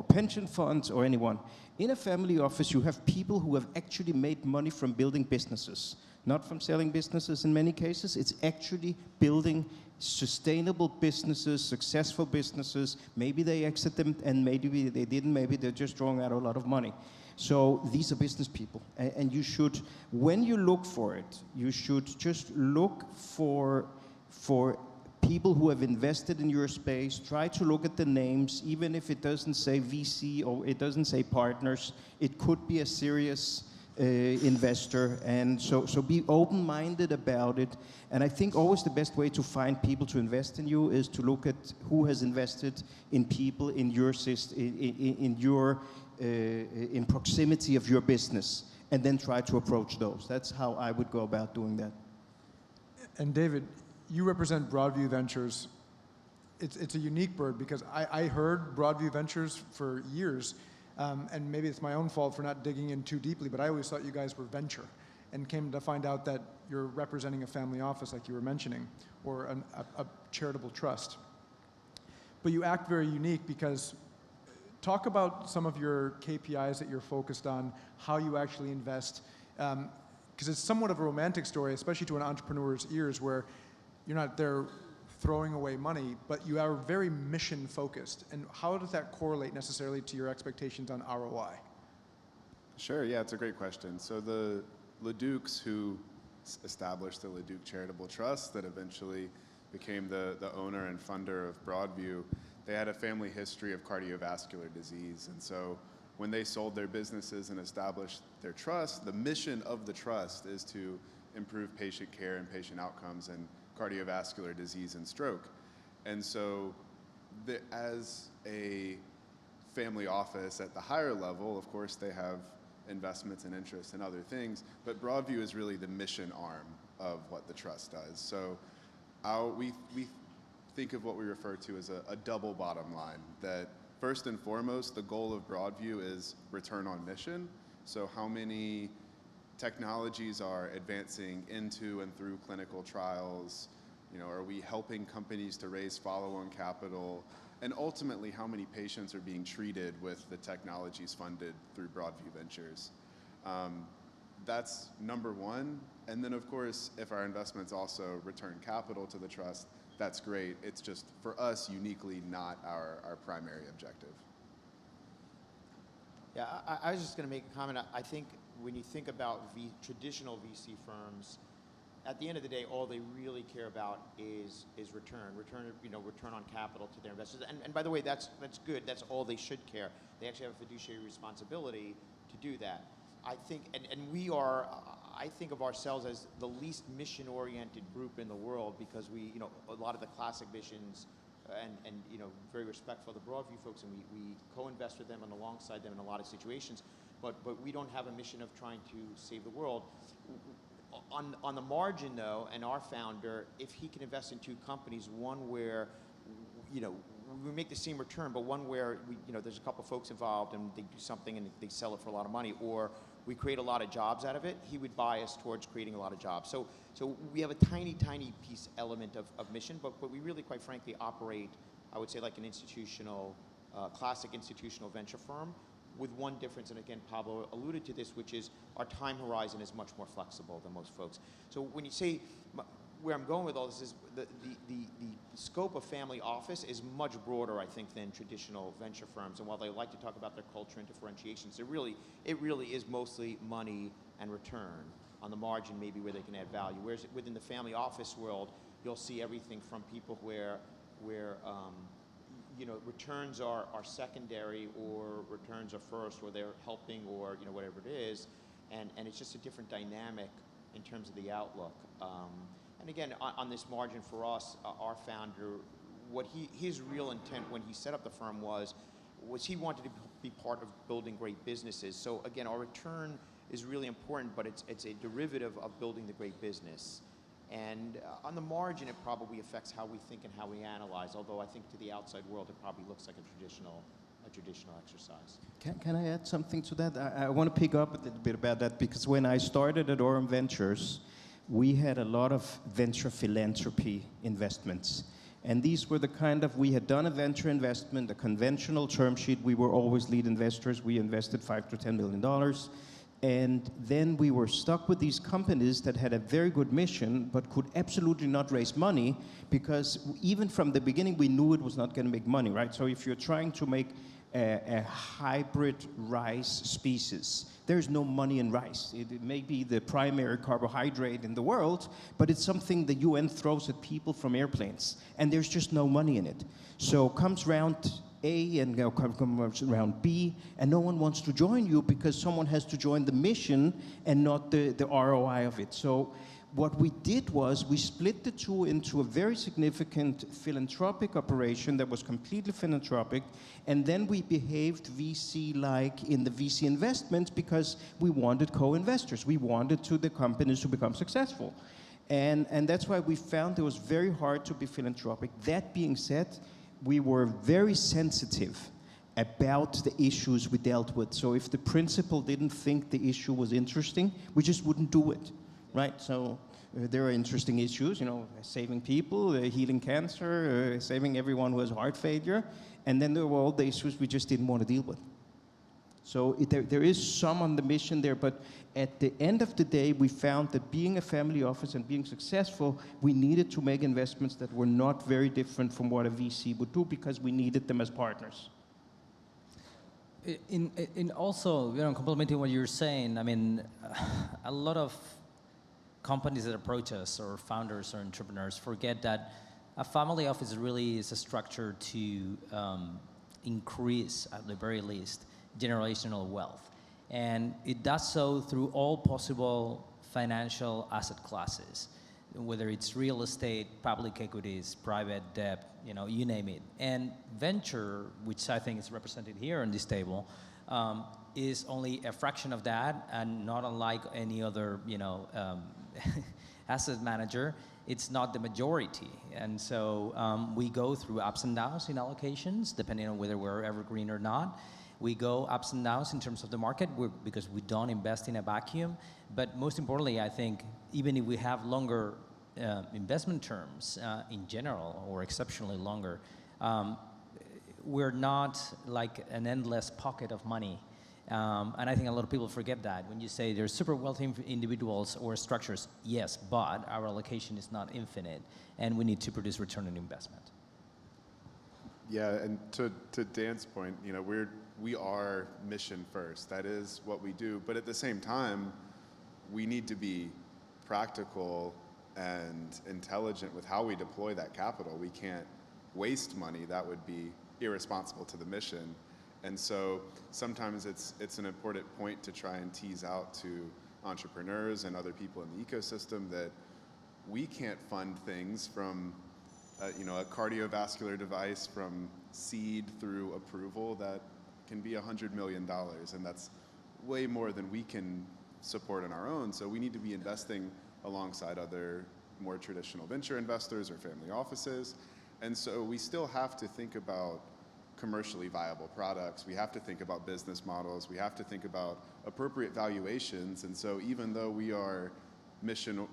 Speaker 18: pension funds or anyone. In a family office, you have people who have actually made money from building businesses, not from selling businesses in many cases. It's actually building sustainable businesses, successful businesses. Maybe they exit them, and maybe they didn't. Maybe they're just drawing out a lot of money. So these are business people, and you should, when you look for it, you should just look for people who have invested in your space. Try to look at the names, even if it doesn't say VC or it doesn't say partners. It could be a serious investor, and so be open-minded about it. And I think always the best way to find people to invest in you is to look at who has invested in people in your in proximity of your business, and then try to approach those. That's how I would go about doing that.
Speaker 14: And David, you represent Broadview Ventures. It's a unique bird because I heard Broadview Ventures for years, and maybe it's my own fault for not digging in too deeply, but I always thought you guys were venture, and came to find out that you're representing a family office like you were mentioning, or a charitable trust. But you act very unique because, talk about some of your KPIs that you're focused on, how you actually invest, because it's somewhat of a romantic story, especially to an entrepreneur's ears, where you're not there throwing away money, but you are very mission focused. And how does that correlate necessarily to your expectations on ROI?
Speaker 20: Sure, yeah, it's a great question. So the Ledukes, who established the Leduc Charitable Trust that eventually became the owner and funder of Broadview, they had a family history of cardiovascular disease. And so when they sold their businesses and established their trust, the mission of the trust is to improve patient care and patient outcomes in cardiovascular disease and stroke. And so as a family office at the higher level, of course, they have investments and interests in other things, but Broadview is really the mission arm of what the trust does. So we think of what we refer to as a double bottom line, that first and foremost, the goal of Broadview is return on mission. So how many technologies are advancing into and through clinical trials? You know, are we helping companies to raise follow-on capital? And ultimately, how many patients are being treated with the technologies funded through Broadview Ventures? That's number one. And then, of course, if our investments also return capital to the trust, that's great. It's just, for us, uniquely not our primary objective.
Speaker 21: Yeah, I was just going to make a comment. I think when you think about traditional VC firms, at the end of the day, all they really care about is return on capital to their investors. And by the way, that's good. That's all they should care. They actually have a fiduciary responsibility to do that. I think, I think of ourselves as the least mission-oriented group in the world, because we, a lot of the classic missions, and very respectful of the Broadview folks, and we co-invest with them and alongside them in a lot of situations, but we don't have a mission of trying to save the world. On the margin, though, and our founder, if he can invest in two companies, one where, we make the same return, but one where there's a couple folks involved and they do something and they sell it for a lot of money, or we create a lot of jobs out of it, he would bias towards creating a lot of jobs. So we have a tiny piece element of mission, but we really, quite frankly, operate, I would say, like an institutional, classic institutional venture firm, with one difference, and again, Pablo alluded to this, which is our time horizon is much more flexible than most folks. So when you say, where I'm going with all this is the scope of family office is much broader, I think, than traditional venture firms. And while they like to talk about their culture and differentiations, it really is mostly money and return. On the margin, maybe where they can add value. Whereas within the family office world, you'll see everything from people where returns are secondary, or returns are first, or they're helping, or whatever it is, and it's just a different dynamic in terms of the outlook. And again, on this margin for us, our founder, his real intent when he set up the firm was he wanted to be part of building great businesses. So again, our return is really important, but it's a derivative of building the great business. And on the margin, it probably affects how we think and how we analyze, although I think to the outside world, it probably looks like a traditional exercise.
Speaker 18: Can I add something to that? I want to pick up a little bit about that, because when I started at Aurum Ventures, we had a lot of venture philanthropy investments. And these were the kind of, we had done a venture investment, a conventional term sheet. We were always lead investors. We invested $5 to $10 million. And then we were stuck with these companies that had a very good mission, but could absolutely not raise money, because even from the beginning, we knew it was not going to make money, right? So if you're trying to make a hybrid rice species. There's no money in rice. It may be the primary carbohydrate in the world, but it's something the UN throws at people from airplanes, and there's just no money in it. So comes round A and comes round B, and no one wants to join you because someone has to join the mission and not the ROI of it. So what we did was we split the two into a very significant philanthropic operation that was completely philanthropic, and then we behaved VC-like in the VC investments because we wanted co-investors. We wanted the companies to become successful. And that's why we found it was very hard to be philanthropic. That being said, we were very sensitive about the issues we dealt with. So if the principal didn't think the issue was interesting, we just wouldn't do it. Right, so there are interesting issues, you know, saving people, healing cancer, saving everyone who has heart failure, and then there were all the issues we just didn't want to deal with. So there is some on the mission there, but at the end of the day, we found that being a family office and being successful, we needed to make investments that were not very different from what a VC would do because we needed them as partners.
Speaker 19: In also, you know, complementing what you're saying, I mean, a lot of companies that approach us, or founders or entrepreneurs, forget that a family office really is a structure to increase, at the very least, generational wealth. And it does so through all possible financial asset classes, whether it's real estate, public equities, private debt, you know, you name it. And venture, which I think is represented here on this table, is only a fraction of that, and not unlike any other, you know, asset manager, it's not the majority. And so we go through ups and downs in allocations, depending on whether we're evergreen or not. We go ups and downs in terms of the market because we don't invest in a vacuum. But most importantly, I think, even if we have longer investment terms in general, or exceptionally longer, we're not like an endless pocket of money. And I think a lot of people forget that. When you say there's super wealthy individuals or structures, yes, but our allocation is not infinite, and we need to produce return on investment.
Speaker 20: Yeah, and to Dan's point, you know, we are mission first. That is what we do. But at the same time, we need to be practical and intelligent with how we deploy that capital. We can't waste money. That would be irresponsible to the mission. And so sometimes it's an important point to try and tease out to entrepreneurs and other people in the ecosystem that we can't fund things from you know, a cardiovascular device from seed through approval that can be $100 million, and that's way more than we can support on our own. So we need to be investing alongside other more traditional venture investors or family offices. And so we still have to think about commercially viable products. We have to think about business models. We have to think about appropriate valuations. And so even though we are mission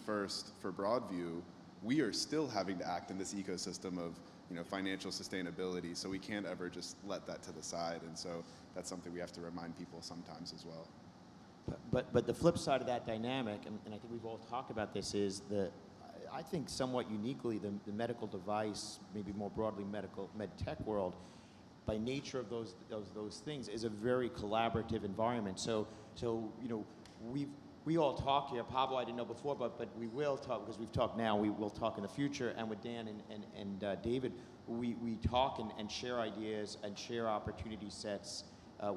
Speaker 20: first for Broadview, we are still having to act in this ecosystem of, you know, financial sustainability. So we can't ever just let that to the side. And so that's something we have to remind people sometimes as well.
Speaker 21: But the flip side of that dynamic, and I think we've all talked about this, is I think somewhat uniquely, the medical device, maybe more broadly MedTech world, by nature of those things, is a very collaborative environment. So you know, we all talk here. Pablo, I didn't know before, but we will talk, because we've talked now. We will talk in the future, and with Dan and David, we talk and share ideas and share opportunity sets.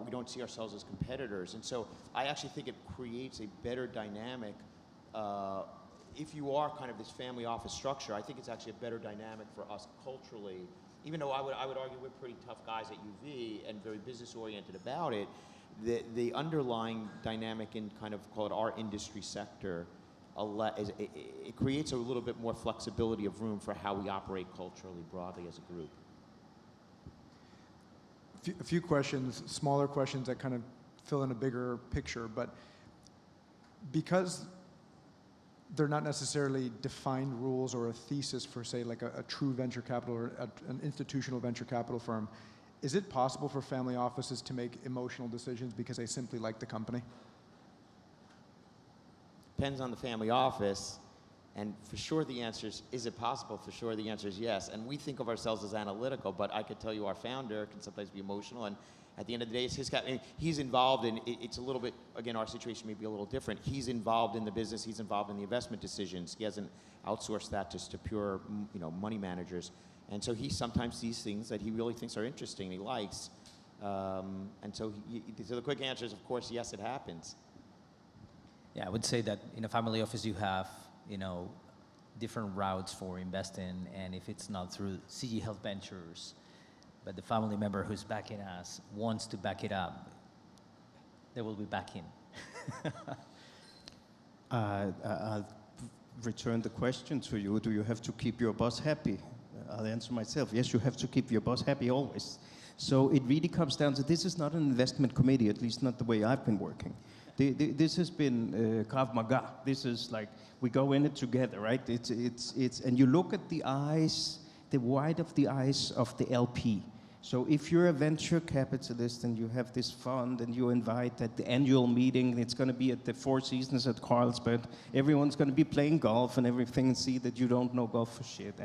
Speaker 21: We don't see ourselves as competitors, and so I actually think it creates a better dynamic. If you are kind of this family office structure, I think it's actually a better dynamic for us culturally. Even though I would argue we're pretty tough guys at UV and very business oriented about it, the underlying dynamic in kind of, call it, our industry sector, it creates a little bit more flexibility of room for how we operate culturally broadly as a group.
Speaker 14: A few questions, smaller questions that kind of fill in a bigger picture, but because they're not necessarily defined rules or a thesis for, say, like a true venture capital or an institutional venture capital firm, is it possible for family offices to make emotional decisions because they simply like the company?
Speaker 21: Depends on the family office. And for sure the answer is it possible? For sure the answer is yes. And we think of ourselves as analytical, but I could tell you our founder can sometimes be emotional, and at the end of the day, it's his he's involved in, it's a little bit, again, our situation may be a little different. He's involved in the business, he's involved in the investment decisions. He hasn't outsourced that just to pure, money managers. And so he sometimes sees things that he really thinks are interesting, he likes. And so the quick answer is, of course, yes, it happens.
Speaker 19: Yeah, I would say that in a family office you have, different routes for investing, and if it's not through CG Health Ventures, but the family member who's backing us wants to back it up, they will be backing.
Speaker 18: I'll return the question to you. Do you have to keep your boss happy? I'll answer myself. Yes, you have to keep your boss happy always. So it really comes down to, this is not an investment committee, at least not the way I've been working. This has been Krav Maga. This is like, we go in it together, right? And you look at the eyes, the white of the eyes of the LP. So if you're a venture capitalist and you have this fund and you invite at the annual meeting, it's going to be at the Four Seasons at Carlsbad, everyone's going to be playing golf and everything, and see that you don't know golf for shit.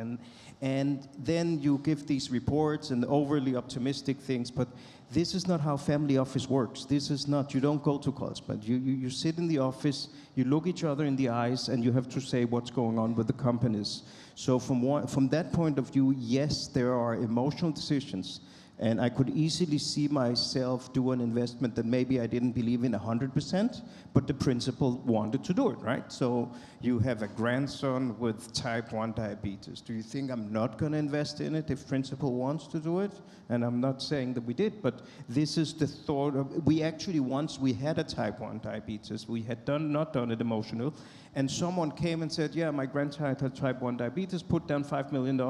Speaker 18: And then you give these reports and overly optimistic things, but this is not how family office works. This is not, you don't go to Carlsbad. You sit in the office, you look each other in the eyes, and you have to say what's going on with the companies. So from that point of view, yes, there are emotional decisions. And I could easily see myself do an investment that maybe I didn't believe in 100%, but the principal wanted to do it, right? So you have a grandson with type 1 diabetes. Do you think I'm not going to invest in it if principal wants to do it? And I'm not saying that we did, but this is the thought of, we actually, once we had a type 1 diabetes, we had not done it emotional, and someone came and said, yeah, my grandchild had type 1 diabetes, put down $5 million.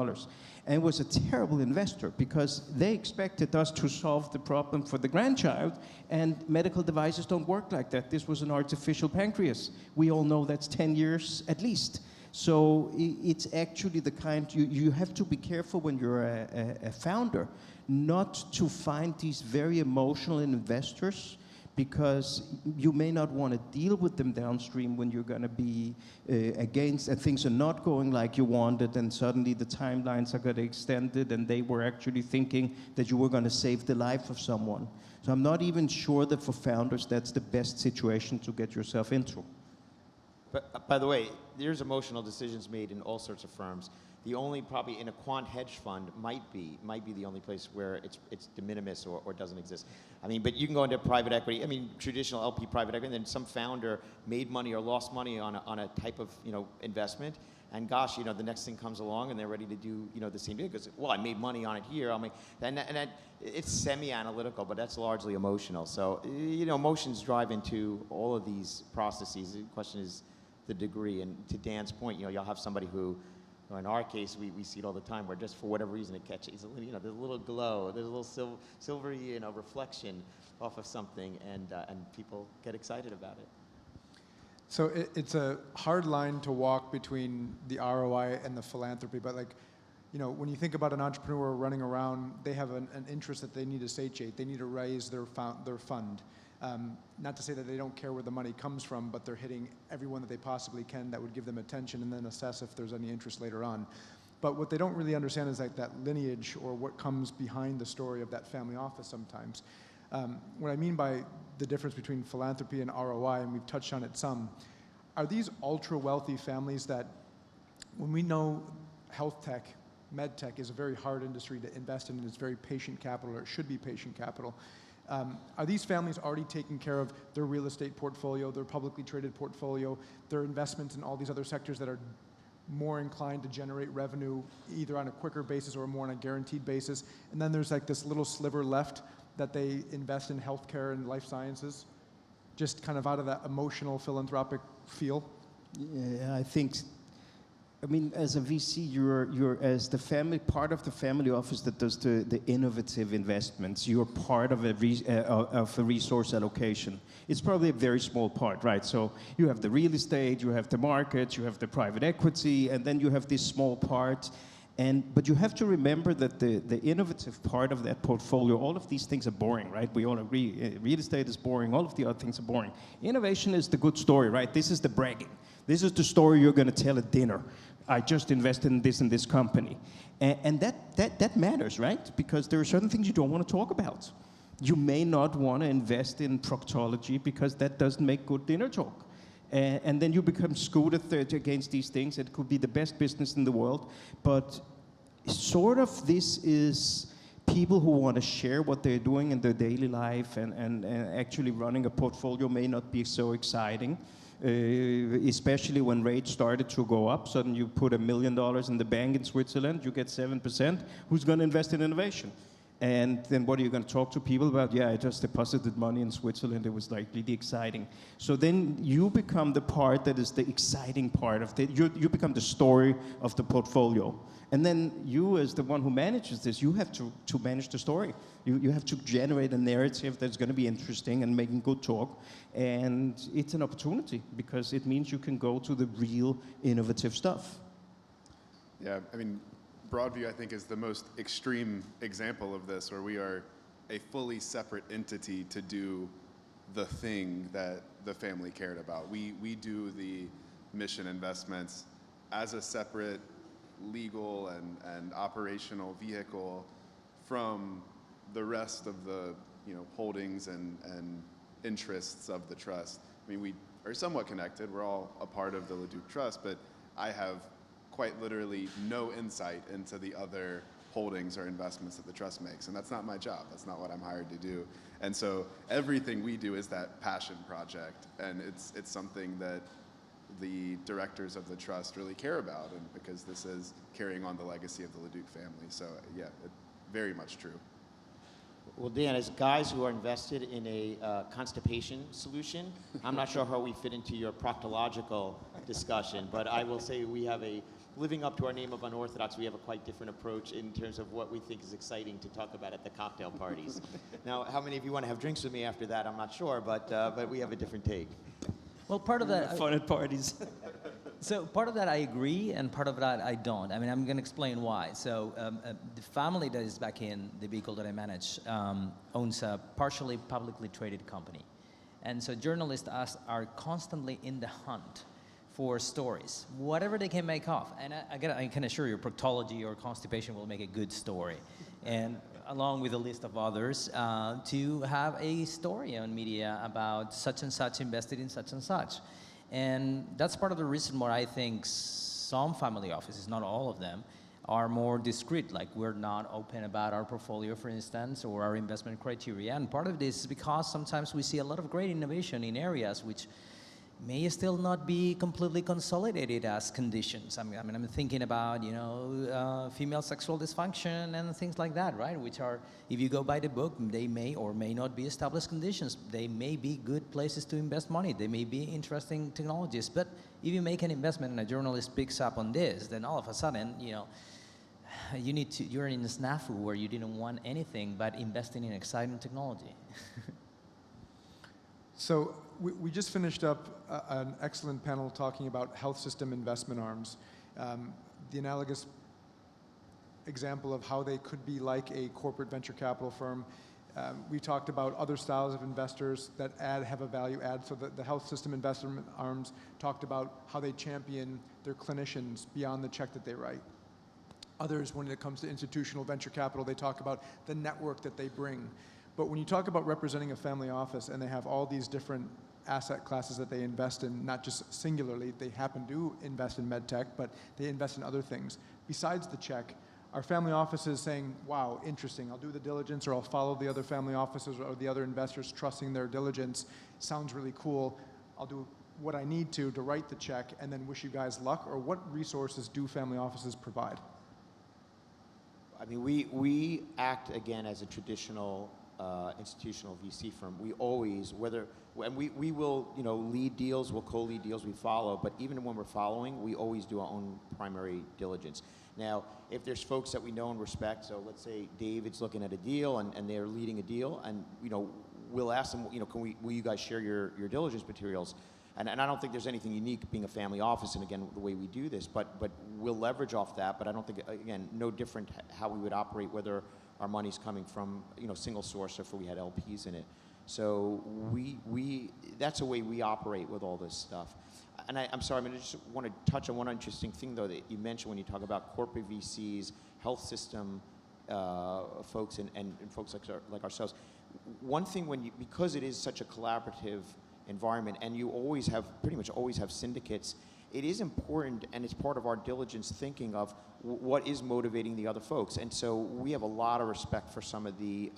Speaker 18: And was a terrible investor because they expected us to solve the problem for the grandchild, and medical devices don't work like that. This was an artificial pancreas. We all know that's 10 years at least. So it's actually the kind, you have to be careful when you're a founder not to find these very emotional investors, because you may not want to deal with them downstream when you're going to be against, and things are not going like you wanted, and suddenly the timelines are going to extend it, and they were actually thinking that you were going to save the life of someone. So I'm not even sure that for founders that's the best situation to get yourself into.
Speaker 21: But by the way, there's emotional decisions made in all sorts of firms. The only, probably in a quant hedge fund, might be the only place where it's de minimis or doesn't exist. I mean, but you can go into private equity. I mean, traditional LP private equity, and then some founder made money or lost money on a type of investment, and gosh, the next thing comes along and they're ready to do the same thing because, well, I made money on it here. And it's semi-analytical, but that's largely emotional. So emotions drive into all of these processes. The question is the degree. And to Dan's point, you'll have somebody who, in our case, we see it all the time, where just for whatever reason it catches, there's a little glow, there's a little silvery reflection off of something, and people get excited about it.
Speaker 14: So it's a hard line to walk between the ROI and the philanthropy, but when you think about an entrepreneur running around, they have an interest that they need to satiate, they need to raise their fund. Not to say that they don't care where the money comes from, but they're hitting everyone that they possibly can that would give them attention, and then assess if there's any interest later on. But what they don't really understand is that lineage, or what comes behind the story of that family office sometimes. What I mean by the difference between philanthropy and ROI, and we've touched on it some, are these ultra wealthy families that, when we know health tech, MedTech is a very hard industry to invest in, and it's very patient capital, or it should be patient capital. Are these families already taking care of their real estate portfolio, their publicly traded portfolio, their investments in all these other sectors that are more inclined to generate revenue either on a quicker basis or more on a guaranteed basis? And then there's this little sliver left that they invest in healthcare and life sciences, just kind of out of that emotional philanthropic feel?
Speaker 18: Yeah, I mean, as a VC, you're as the family, part of the family office that does the innovative investments. You're part of a resource allocation. It's probably a very small part, right? So you have the real estate, you have the markets, you have the private equity, and then you have this small part. But you have to remember that the innovative part of that portfolio, all of these things are boring, right? We all agree. Real estate is boring. All of the other things are boring. Innovation is the good story, right? This is the bragging. This is the story you're going to tell at dinner. I just invested in this company. And that matters, right? Because there are certain things you don't want to talk about. You may not want to invest in proctology because that doesn't make good dinner talk. And then you become scooted against these things. It could be the best business in the world, but sort of this is people who want to share what they're doing in their daily life, and actually running a portfolio may not be so exciting, especially when rates started to go up. Suddenly you put $1 million in the bank in Switzerland, you get 7%. Who's going to invest in innovation? And then what are you going to talk to people about? Yeah, I just deposited money in Switzerland. It was like really exciting. So then you become the part that is the exciting part of it. You become the story of the portfolio. And then you, as the one who manages this, you have to manage the story. You have to generate a narrative that's going to be interesting and making good talk. And it's an opportunity because it means you can go to the real innovative stuff.
Speaker 20: Yeah, I mean, Broadview, I think, is the most extreme example of this, where we are a fully separate entity to do the thing that the family cared about. We do the mission investments as a separate legal and operational vehicle from the rest of the holdings and interests of the trust. I mean, we are somewhat connected. We're all a part of the Leduc Trust, but I have quite literally no insight into the other holdings or investments that the trust makes. And that's not my job. That's not what I'm hired to do. And so everything we do is that passion project. And it's something that the directors of the trust really care about, and because this is carrying on the legacy of the Leduc family. So yeah, very much true.
Speaker 21: Well, Dan, as guys who are invested in a constipation solution, I'm not sure how we fit into your proctological discussion, but I will say we have living up to our name of unorthodox, we have a quite different approach in terms of what we think is exciting to talk about at the cocktail parties. Now, how many of you want to have drinks with me after that, I'm not sure, but we have a different take.
Speaker 19: Well, part of that...
Speaker 9: Fun at parties.
Speaker 19: So part of that I agree, and part of that I don't. I mean, I'm going to explain why. So the family that is back in the vehicle that I manage owns a partially publicly traded company. And so journalists are constantly in the hunt for stories, whatever they can make off. And I can assure you, proctology or constipation will make a good story. And along with a list of others, to have a story on media about such and such invested in such and such. And that's part of the reason why I think some family offices, not all of them, are more discreet. Like, we're not open about our portfolio, for instance, or our investment criteria. And part of this is because sometimes we see a lot of great innovation in areas which may still not be completely consolidated as conditions. I mean, I'm thinking about, female sexual dysfunction and things like that, right? Which are, if you go by the book, they may or may not be established conditions. They may be good places to invest money. They may be interesting technologies. But if you make an investment and a journalist picks up on this, then all of a sudden, you're in a snafu where you didn't want anything but investing in exciting technology.
Speaker 14: So we just finished up an excellent panel talking about health system investment arms. The analogous example of how they could be like a corporate venture capital firm. We talked about other styles of investors that have a value add. So the health system investment arms talked about how they champion their clinicians beyond the check that they write. Others, when it comes to institutional venture capital, they talk about the network that they bring. But when you talk about representing a family office and they have all these different asset classes that they invest in, not just singularly, they happen to invest in MedTech, but they invest in other things. Besides the check, our family offices saying, wow, interesting, I'll do the diligence, or I'll follow the other family offices or the other investors, trusting their diligence. Sounds really cool. I'll do what I need to write the check and then wish you guys luck? Or what resources do family offices provide?
Speaker 21: I mean, we act, again, as a traditional institutional VC firm. We always, we will, lead deals, we'll co-lead deals, we follow, but even when we're following, we always do our own primary diligence. Now, if there's folks that we know and respect, so let's say David's looking at a deal and they're leading a deal, and, we'll ask them, will you guys share your diligence materials? And I don't think there's anything unique being a family office, and again, the way we do this, but we'll leverage off that, but I don't think, again, no different how we would operate, whether our money's coming from, single source or if we had LPs in it. So that's the way we operate with all this stuff. And I'm sorry, I just want to touch on one interesting thing, though, that you mentioned when you talk about corporate VCs, health system folks, and folks like ourselves. One thing, because it is such a collaborative environment, and you pretty much always have syndicates, it is important, and it's part of our diligence thinking of what is motivating the other folks. And so we have a lot of respect for some of the,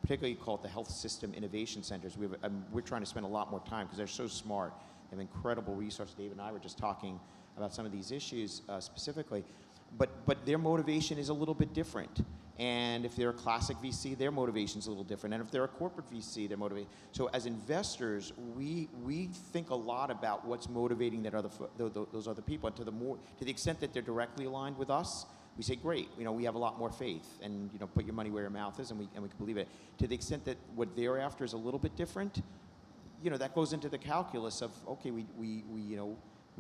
Speaker 21: particularly called the health system innovation centers. We're trying to spend a lot more time because they're so smart. They have incredible resources. Dave and I were just talking about some of these issues specifically. But their motivation is a little bit different. And if they're a classic VC, their motivation is a little different. And if they're a corporate VC, they're motivated. So as investors, we think a lot about what's motivating those other people. And to the extent that they're directly aligned with us, we say, great, we have a lot more faith, and put your money where your mouth is, and we can believe it. To the extent that what they're after is a little bit different, that goes into the calculus of, okay, we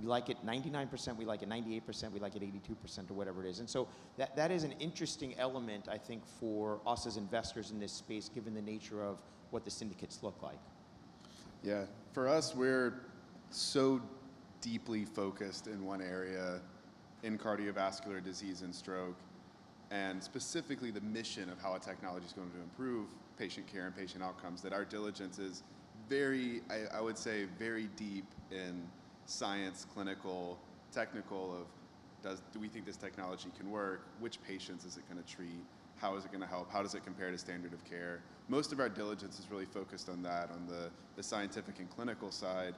Speaker 21: like it 99%, we like it 98%, we like it 82%, or whatever it is. And so that is an interesting element, I think, for us as investors in this space, given the nature of what the syndicates look like.
Speaker 20: Yeah, for us, we're so deeply focused in one area, in cardiovascular disease and stroke, and specifically the mission of how a technology is going to improve patient care and patient outcomes, that our diligence is very, I would say, very deep in science, clinical, technical of do we think this technology can work? Which patients is it going to treat? How is it going to help? How does it compare to standard of care? Most of our diligence is really focused on that, on the scientific and clinical side.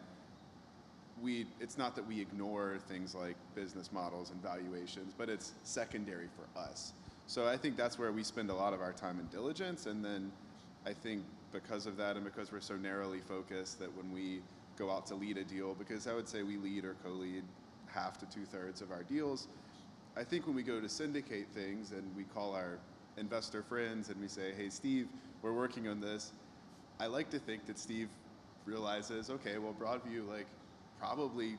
Speaker 20: It's not that we ignore things like business models and valuations, but it's secondary for us. So I think that's where we spend a lot of our time in diligence, and then I think because of that and because we're so narrowly focused that when we go out to lead a deal, because I would say we lead or co-lead half to 2/3 of our deals. I think when we go to syndicate things and we call our investor friends and we say, hey, Steve, we're working on this, I like to think that Steve realizes, okay, well, Broadview probably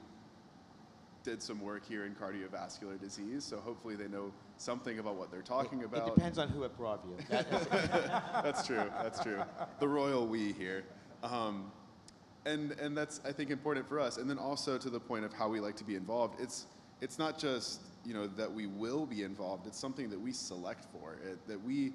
Speaker 20: did some work here in cardiovascular disease, so hopefully they know something about what they're talking about.
Speaker 21: It depends on who at Broadview.
Speaker 20: That's true, that's true. The royal we here. And that's, I think, important for us. And then also to the point of how we like to be involved, it's not just that we will be involved, it's something that we select for, that we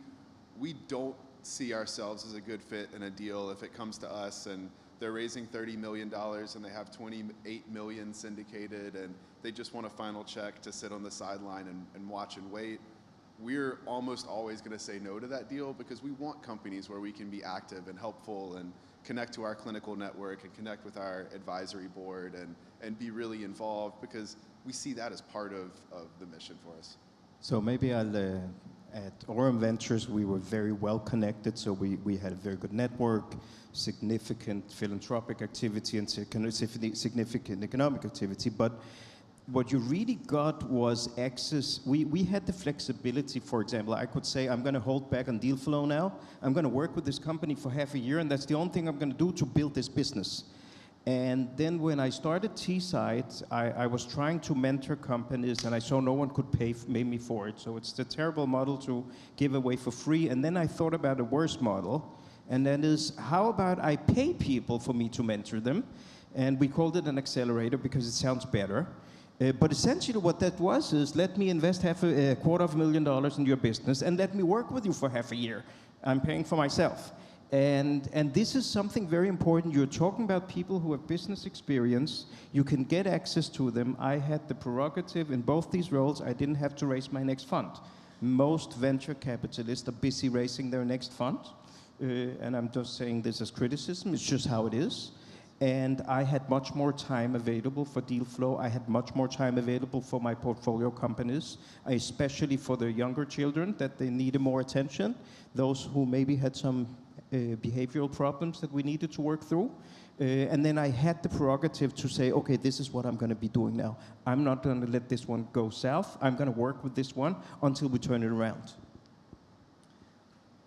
Speaker 20: don't see ourselves as a good fit in a deal if it comes to us and they're raising $30 million and they have 28 million syndicated and they just want a final check to sit on the sideline and watch and wait. We're almost always going to say no to that deal because we want companies where we can be active and helpful and connect to our clinical network and connect with our advisory board and be really involved because we see that as part of the mission for us.
Speaker 18: So maybe at Orem Ventures, we were very well connected, so we had a very good network, significant philanthropic activity, and significant economic activity. But what you really got was access. We had the flexibility, for example, I could say, I'm going to hold back on deal flow now. I'm going to work with this company for half a year, and that's the only thing I'm going to do to build this business. And then when I started T-Side, I was trying to mentor companies, and I saw no one could pay me for it. So it's a terrible model to give away for free. And then I thought about a worse model, and that is, how about I pay people for me to mentor them? And we called it an accelerator because it sounds better. But essentially what that was is, let me invest $250,000 in your business and let me work with you for half a year. I'm paying for myself. And this is something very important. You're talking about people who have business experience. You can get access to them. I had the prerogative in both these roles. I didn't have to raise my next fund. Most venture capitalists are busy raising their next fund. And I'm just saying this as criticism. It's just how it is. And I had much more time available for deal flow. I had much more time available for my portfolio companies, especially for the younger children, that they needed more attention. Those who maybe had some behavioral problems that we needed to work through. And then I had the prerogative to say, okay, this is what I'm going to be doing now. I'm not going to let this one go south. I'm going to work with this one until we turn it around.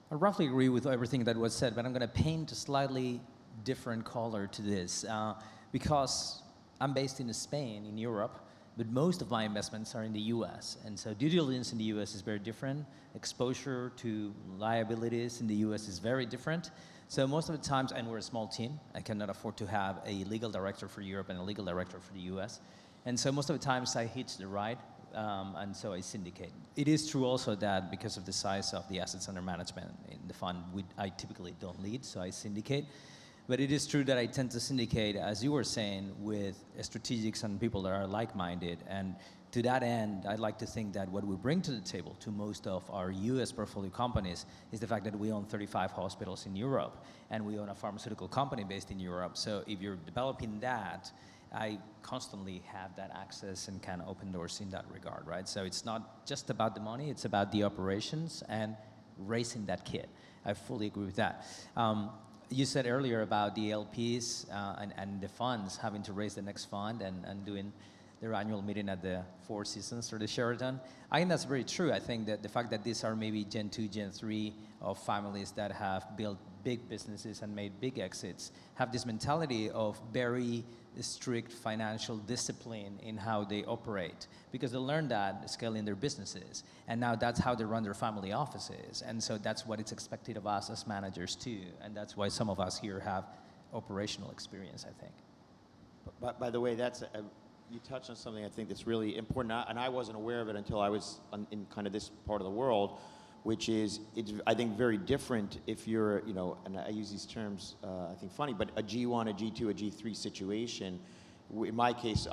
Speaker 19: I roughly agree with everything that was said, but I'm going to paint a slightly different color to this because I'm based in Spain, in Europe, but most of my investments are in the US. And so due diligence in the US is very different. Exposure to liabilities in the US is very different. So most of the times, and we're a small team, I cannot afford to have a legal director for Europe and a legal director for the US. And so most of the times I hitch the ride, and so I syndicate. It is true also that because of the size of the assets under management in the fund, I typically don't lead, so I syndicate. But it is true that I tend to syndicate, as you were saying, with strategics and people that are like-minded. And to that end, I'd like to think that what we bring to the table to most of our US portfolio companies is the fact that we own 35 hospitals in Europe, and we own a pharmaceutical company based in Europe. So if you're developing that, I constantly have that access and can open doors in that regard, right? So it's not just about the money, it's about the operations and raising that kid. I fully agree with that. You said earlier about the LPs and the funds having to raise the next fund and doing their annual meeting at the Four Seasons or the Sheraton. I think that's very true. I think that the fact that these are maybe Gen 2, Gen 3 of families that have built big businesses and made big exits have this mentality of very strict financial discipline in how they operate, because they learned that scaling their businesses, and now that's how they run their family offices, and so that's what it's expected of us as managers too, and that's why some of us here have operational experience, I think.
Speaker 21: By the way, you touched on something I think that's really important, and I wasn't aware of it until I was in kind of this part of the world, which is, it's, I think, very different if you're, and I use these terms, I think funny, but a G1, a G2, a G3 situation. In my case,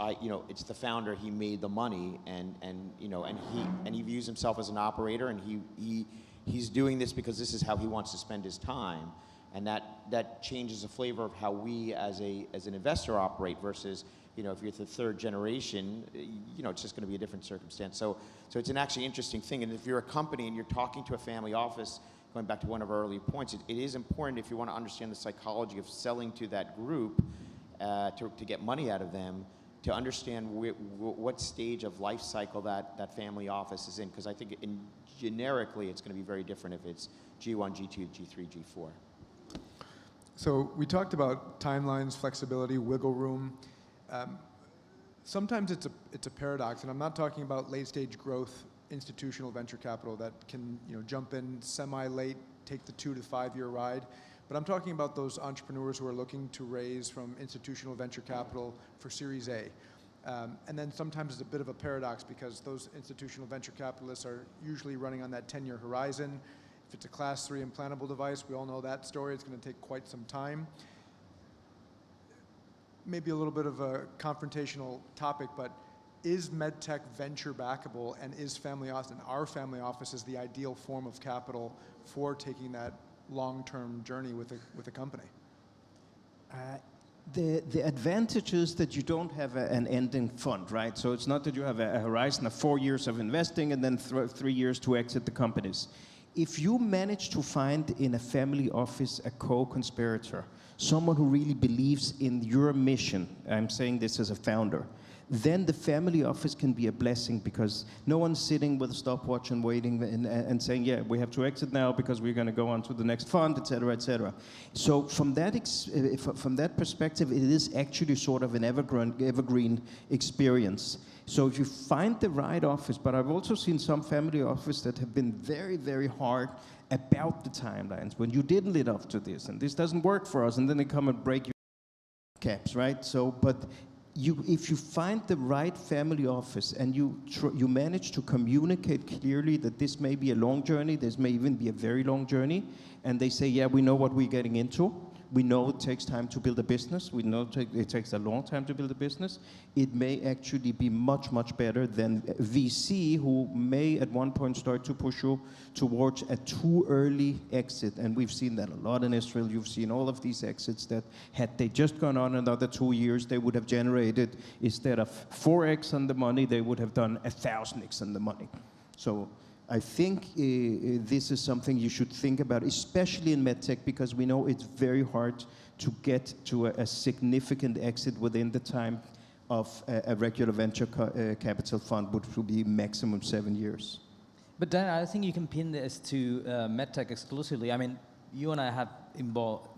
Speaker 21: it's the founder. He made the money, and he views himself as an operator, and he's doing this because this is how he wants to spend his time, and that changes the flavor of how we as an investor operate versus. If you're the third generation, it's just going to be a different circumstance. So it's an actually interesting thing. And if you're a company and you're talking to a family office, going back to one of our earlier points, it is important if you want to understand the psychology of selling to that group to get money out of them, to understand what stage of life cycle that family office is in. Because I think generically it's going to be very different if it's G1, G2, G3, G4.
Speaker 14: So we talked about timelines, flexibility, wiggle room. Sometimes it's a paradox, and I'm not talking about late-stage growth institutional venture capital that can jump in semi-late, take the 2 to 5 year ride, but I'm talking about those entrepreneurs who are looking to raise from institutional venture capital for Series A. And then sometimes it's a bit of a paradox because those institutional venture capitalists are usually running on that 10-year horizon. If it's a Class 3 implantable device, we all know that story. It's going to take quite some time. Maybe a little bit of a confrontational topic, but is MedTech venture backable, and is family office and our family office is the ideal form of capital for taking that long-term journey with a company?
Speaker 18: The advantage is that you don't have an ending fund, right? So it's not that you have a horizon of 4 years of investing and then 3 years to exit the companies. If you manage to find in a family office a co-conspirator, someone who really believes in your mission, I'm saying this as a founder, then the family office can be a blessing because no one's sitting with a stopwatch and waiting and saying, yeah, we have to exit now because we're going to go on to the next fund, et cetera, et cetera. So from that perspective, it is actually sort of an evergreen experience. So if you find the right office, but I've also seen some family offices that have been very, very hard about the timelines. When you didn't live up to this, and this doesn't work for us, and then they come and break your caps, right? So, but if you find the right family office and you manage to communicate clearly that this may be a long journey, this may even be a very long journey, and they say, yeah, we know what we're getting into. We know it takes time to build a business. We know it takes a long time to build a business. It may actually be much, much better than VC, who may at one point start to push you towards a too early exit. And we've seen that a lot in Israel. You've seen all of these exits that had they just gone on another 2 years, they would have generated, instead of 4x on the money, they would have done 1,000x on the money. So I think this is something you should think about, especially in MedTech, because we know it's very hard to get to a significant exit within the time of a regular venture capital fund, which would be maximum 7 years.
Speaker 19: But Dan, I think you can pin this to MedTech exclusively. I mean, you and I have involved,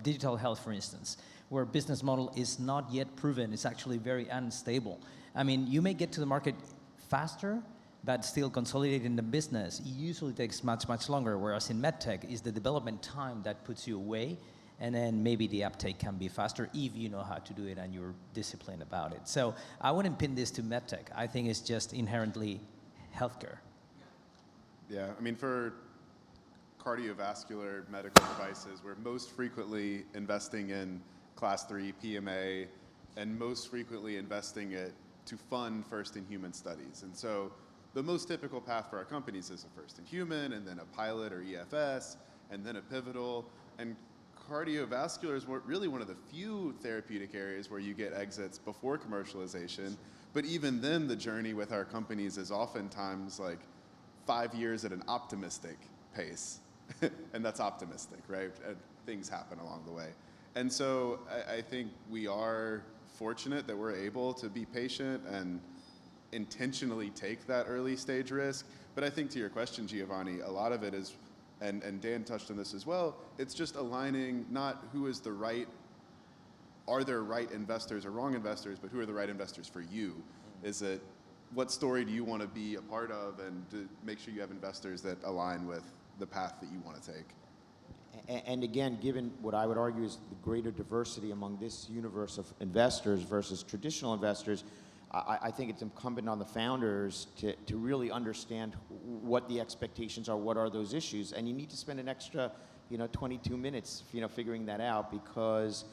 Speaker 19: digital health, for instance, where business model is not yet proven. It's actually very unstable. I mean, you may get to the market faster, but still consolidating the business usually takes much, much longer, whereas in MedTech, is the development time that puts you away, and then maybe the uptake can be faster if you know how to do it and you're disciplined about it. So I wouldn't pin this to MedTech. I think it's just inherently healthcare.
Speaker 20: Yeah, I mean, for cardiovascular medical devices, we're most frequently investing in Class 3 PMA and most frequently investing it to fund first-in-human studies. And so the most typical path for our companies is a first-in-human, and then a pilot or EFS, and then a pivotal. And cardiovascular is really one of the few therapeutic areas where you get exits before commercialization. But even then, the journey with our companies is oftentimes like 5 years at an optimistic pace. And that's optimistic, right? And things happen along the way. And so I think we are fortunate that we're able to be patient and intentionally take that early stage risk. But I think to your question, Giovanni, a lot of it is, and Dan touched on this as well, it's just aligning not who is the right, are there right investors or wrong investors, but who are the right investors for you? Is it, what story do you want to be a part of, and to make sure you have investors that align with the path that you want to take?
Speaker 21: And again, given what I would argue is the greater diversity among this universe of investors versus traditional investors, I think it's incumbent on the founders to really understand what the expectations are, what are those issues, and you need to spend an extra, 22 minutes, figuring that out, because,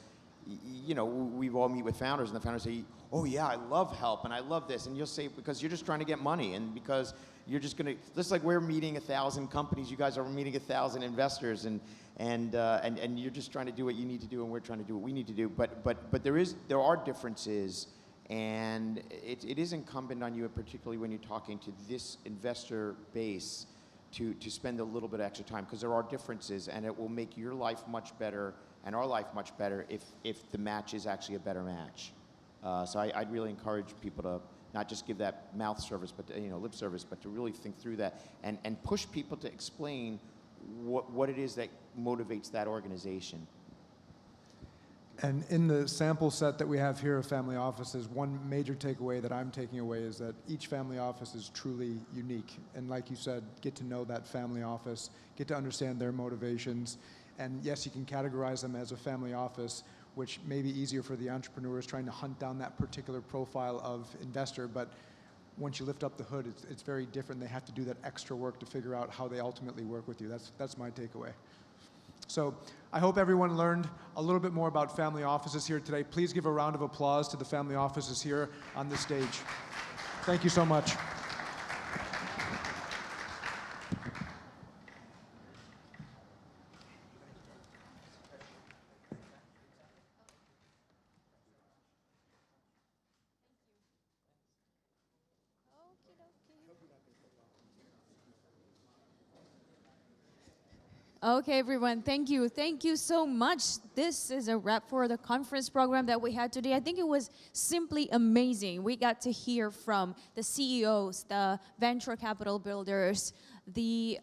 Speaker 21: we all meet with founders, and the founders say, oh yeah, I love help, and I love this, and you'll say, because you're just trying to get money, and because you're just going to, just like we're meeting 1,000 companies, you guys are meeting 1,000 investors, and you're just trying to do what you need to do, and we're trying to do what we need to do. But there are differences, and it is incumbent on you, particularly when you're talking to this investor base, to spend a little bit of extra time, because there are differences, and it will make your life much better and our life much better if the match is actually a better match. So I'd really encourage people to not just give that mouth service, but lip service, but to really think through that and push people to explain what it is that motivates that organization.
Speaker 14: And in the sample set that we have here of family offices, one major takeaway that I'm taking away is that each family office is truly unique. And like you said, get to know that family office, get to understand their motivations. And yes, you can categorize them as a family office, which may be easier for the entrepreneurs trying to hunt down that particular profile of investor. But once you lift up the hood, it's very different. They have to do that extra work to figure out how they ultimately work with you. That's my takeaway. So I hope everyone learned a little bit more about family offices here today. Please give a round of applause to the family offices here on the stage. Thank you so much.
Speaker 1: Okay, everyone, thank you. Thank you so much. This is a wrap for the conference program that we had today. I think it was simply amazing. We got to hear from the CEOs, the venture capital builders, the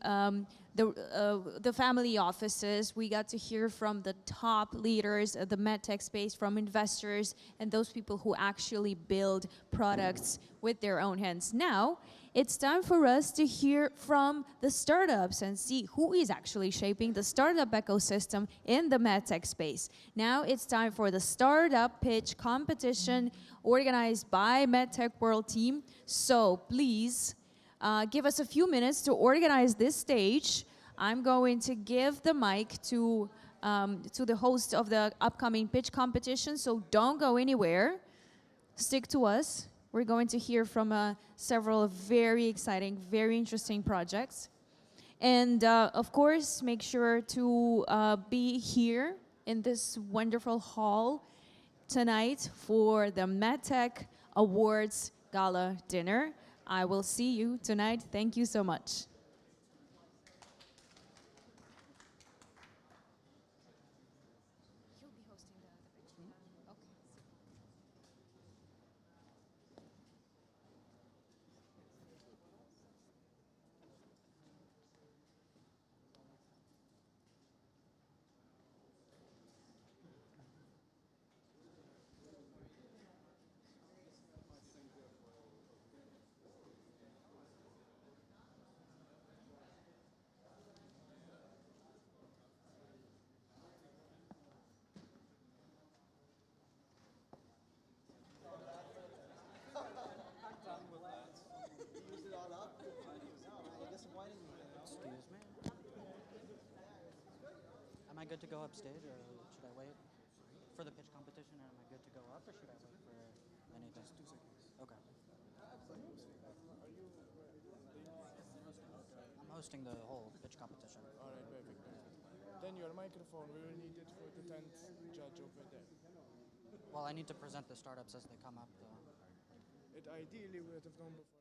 Speaker 1: family offices. We got to hear from the top leaders of the MedTech space, from investors, and those people who actually build products with their own hands. Now, it's time for us to hear from the startups and see who is actually shaping the startup ecosystem in the MedTech space. Now it's time for the startup pitch competition organized by MedTech World Team. So please give us a few minutes to organize this stage. I'm going to give the mic to the host of the upcoming pitch competition, so don't go anywhere. Stick to us. We're going to hear from several very exciting, very interesting projects. And of course, make sure to be here in this wonderful hall tonight for the MedTech Awards Gala Dinner. I will see you tonight. Thank you so much.
Speaker 8: good to go upstage, or should I wait for the pitch competition? And am I good to go up, or should I wait for anything? Just 2 seconds. Okay. I'm hosting the whole pitch competition.
Speaker 22: All right, perfect. Then your microphone, we will need it for the 10th judge over there.
Speaker 8: Well, I need to present the startups as they come up, though.
Speaker 22: It ideally would have gone before.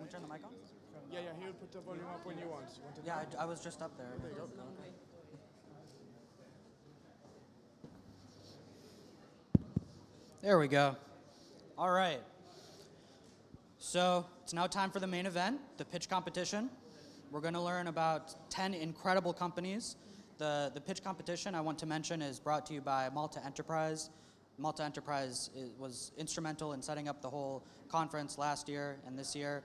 Speaker 8: Can we turn the mic on?
Speaker 22: Yeah, he'll put the volume up when you want. You want it
Speaker 8: Yeah,
Speaker 22: now?
Speaker 8: I was just up there.
Speaker 22: There you go.
Speaker 8: Okay. There we go. All right. So it's now time for the main event, the pitch competition. We're going to learn about 10 incredible companies. The pitch competition I want to mention is brought to you by Malta Enterprise. Malta Enterprise was instrumental in setting up the whole conference last year and this year.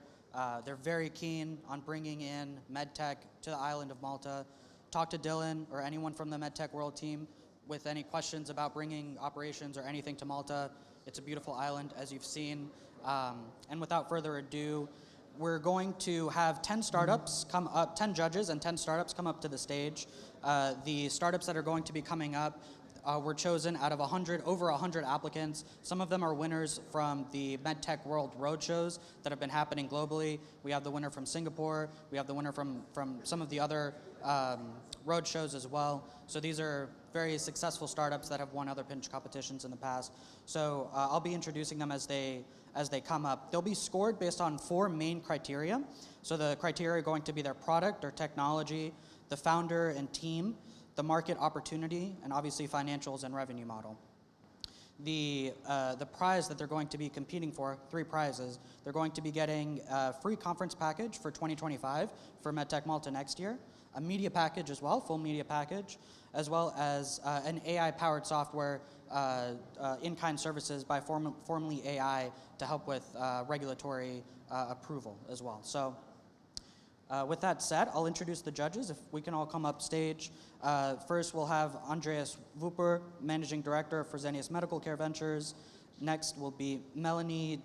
Speaker 8: They're very keen on bringing in MedTech to the island of Malta. Talk to Dylan or anyone from the MedTech World team with any questions about bringing operations or anything to Malta. It's a beautiful island, as you've seen. And without further ado, we're going to have 10 startups come up, 10 judges and 10 startups come up to the stage. The startups that are going to be coming up were chosen out of over 100 applicants. Some of them are winners from the MedTech World Roadshows that have been happening globally. We have the winner from Singapore. We have the winner from some of the other roadshows as well. So these are very successful startups that have won other pitch competitions in the past. So I'll be introducing them as they come up. They'll be scored based on 4 main criteria. So the criteria are going to be their product or technology, the founder and team, the market opportunity, and obviously financials and revenue model. The prize that they're going to be competing for, 3 prizes, they're going to be getting a free conference package for 2025 for MedTech Malta next year, a media package as well, full media package, as well as an AI-powered software in-kind services by Formally AI to help with regulatory approval as well. So with that said, I'll introduce the judges. If we can all come up stage. First, we'll have Andreas Wupper, Managing Director of Fresenius Medical Care Ventures. Next will be Melanie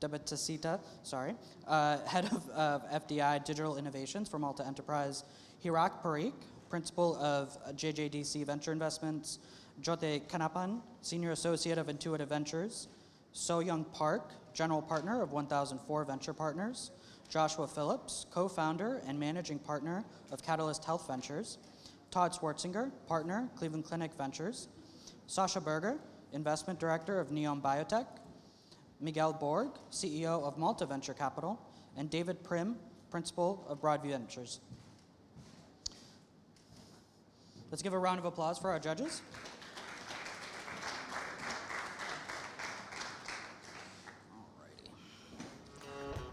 Speaker 8: Debatasita, Head of FDI Digital Innovations for Malta Enterprise. Hirak Parikh, Principal of JJDC Venture Investments. Jyote Kanapan, Senior Associate of Intuitive Ventures. So-Young Park, General Partner of 1004 Venture Partners. Joshua Phillips, Co-Founder and Managing Partner of Catalyst Health Ventures. Todd Swartzinger, Partner, Cleveland Clinic Ventures. Sasha Berger, Investment Director of Neom Biotech. Miguel Borg, CEO of Malta Venture Capital. And David Prim, Principal of Broadview Ventures. Let's give a round of applause for our judges.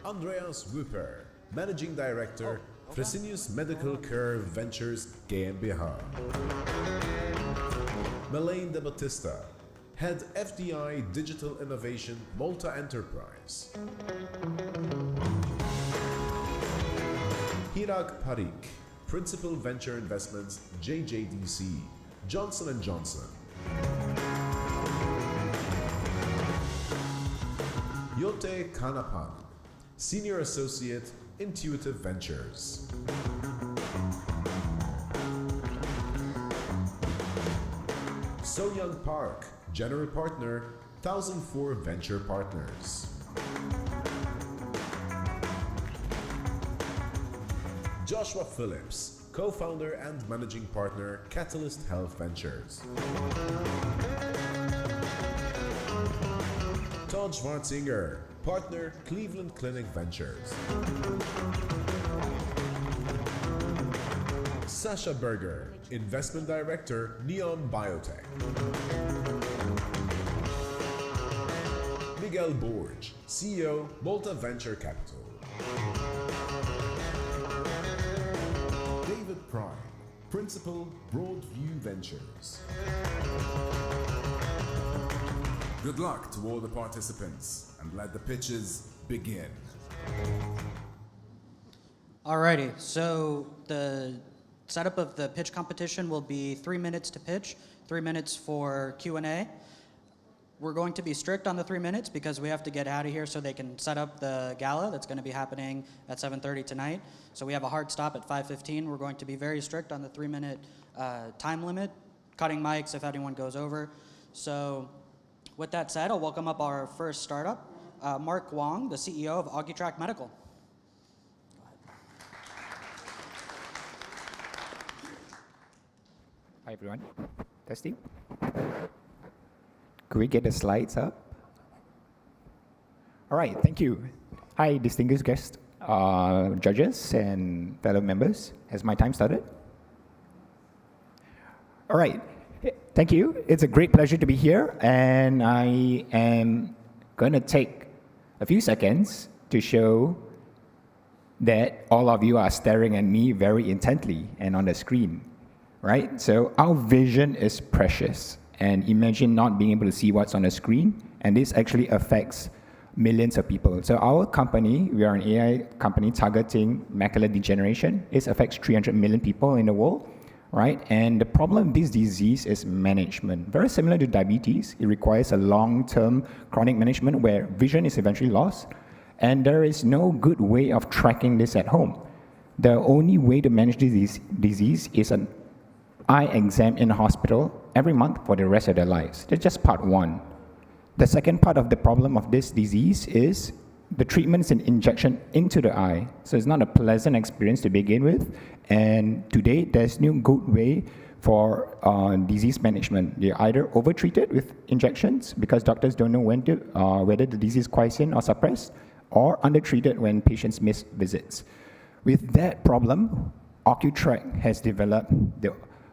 Speaker 2: Andreas Wupper, Managing Director, Fresenius Medical Care Ventures GmbH. Melaine De Battista, Head FDI Digital Innovation Malta Enterprise. Hirak Parikh, Principal Venture Investments JJDC, Johnson & Johnson. Jyote Kanapan, Senior Associate, Intuitive Ventures. So-Young Park, General Partner, 1004 Venture Partners. Joshua Phillips, Co-Founder and Managing Partner, Catalyst Health Ventures. Todd Swartzinger, Partner, Cleveland Clinic Ventures. Sasha Berger, Investment Director, Neom Biotech. Miguel Borg, CEO, Malta Venture Capital. David Prime, Principal, Broadview Ventures. Good luck to all the participants, and let the pitches begin.
Speaker 8: Alrighty, so the setup of the pitch competition will be 3 minutes to pitch, 3 minutes for Q&A. We're going to be strict on the 3 minutes because we have to get out of here so they can set up the gala that's going to be happening at 7:30 tonight. So we have a hard stop at 5:15. We're going to be very strict on the 3-minute time limit, cutting mics if anyone goes over. So with that said, I'll welcome up our first startup, Mark Wong, the CEO of AuguiTrack Medical.
Speaker 5: Hi, everyone. Testing. Could we get the slides up? All right, thank you. Hi, distinguished guests, judges, and fellow members. Has my time started? All right, thank you. It's a great pleasure to be here, and I am going to take a few seconds to show that all of you are staring at me very intently and on the screen, right? So our vision is precious. And imagine not being able to see what's on the screen, and this actually affects millions of people. So our company, we are an AI company targeting macular degeneration. It affects 300 million people in the world, right? And the problem with this disease is management. Very similar to diabetes, it requires a long-term chronic management where vision is eventually lost, and there is no good way of tracking this at home. The only way to manage this disease is an eye exam in a hospital every month for the rest of their lives. That's just part one. The second part of the problem of this disease is the treatment is an injection into the eye. So it's not a pleasant experience to begin with. And today, there's no good way for disease management. You're either overtreated with injections because doctors don't know when to, whether the disease is quiescent or suppressed, or undertreated when patients miss visits. With that problem, OcuTrack has developed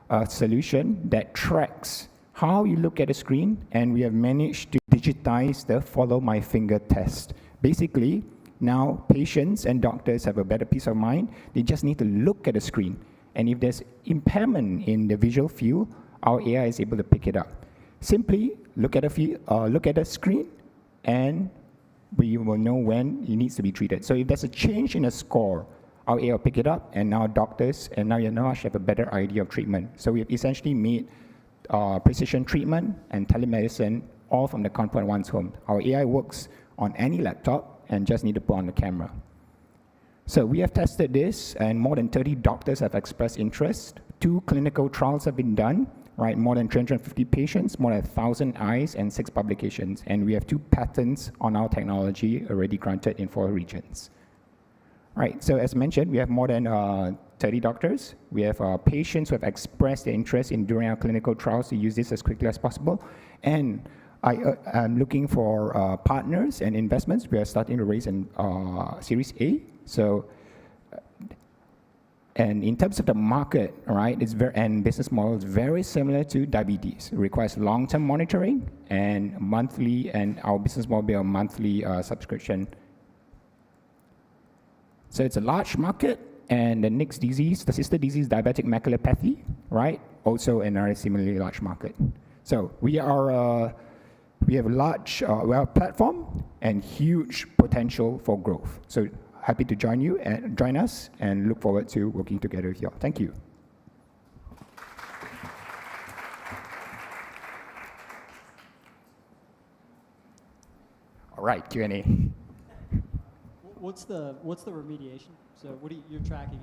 Speaker 5: a solution that tracks how you look at a screen, and we have managed to digitize the follow my finger test. Basically, now patients and doctors have a better peace of mind. They just need to look at the screen. And if there's impairment in the visual field, our AI is able to pick it up. Simply look at the screen, and we will know when it needs to be treated. So if there's a change in a score, our AI will pick it up, and now doctors and now your nurse have a better idea of treatment. So we've essentially made precision treatment and telemedicine all from the comfort of one's home. Our AI works on any laptop and just need to put on the camera. So we have tested this, and more than 30 doctors have expressed interest. 2 clinical trials have been done, right? More than 350 patients, more than 1,000 eyes, and 6 publications. And we have 2 patents on our technology already granted in 4 regions. Right, so as mentioned, we have more than 30 doctors. We have patients who have expressed their interest in during our clinical trials to use this as quickly as possible. And I'm looking for partners and investments. We are starting to raise in Series A. So, and in terms of the market, right, and business model is very similar to diabetes. It requires long-term monitoring and monthly, and our business model will be a monthly subscription. So it's a large market, and the next disease, the sister disease, diabetic maculopathy, right? Also another similarly large market. So we have a platform and huge potential for growth. So happy to join us, and look forward to working together with you all. Thank you. All right, Q&A.
Speaker 4: What's the remediation? So what you're tracking,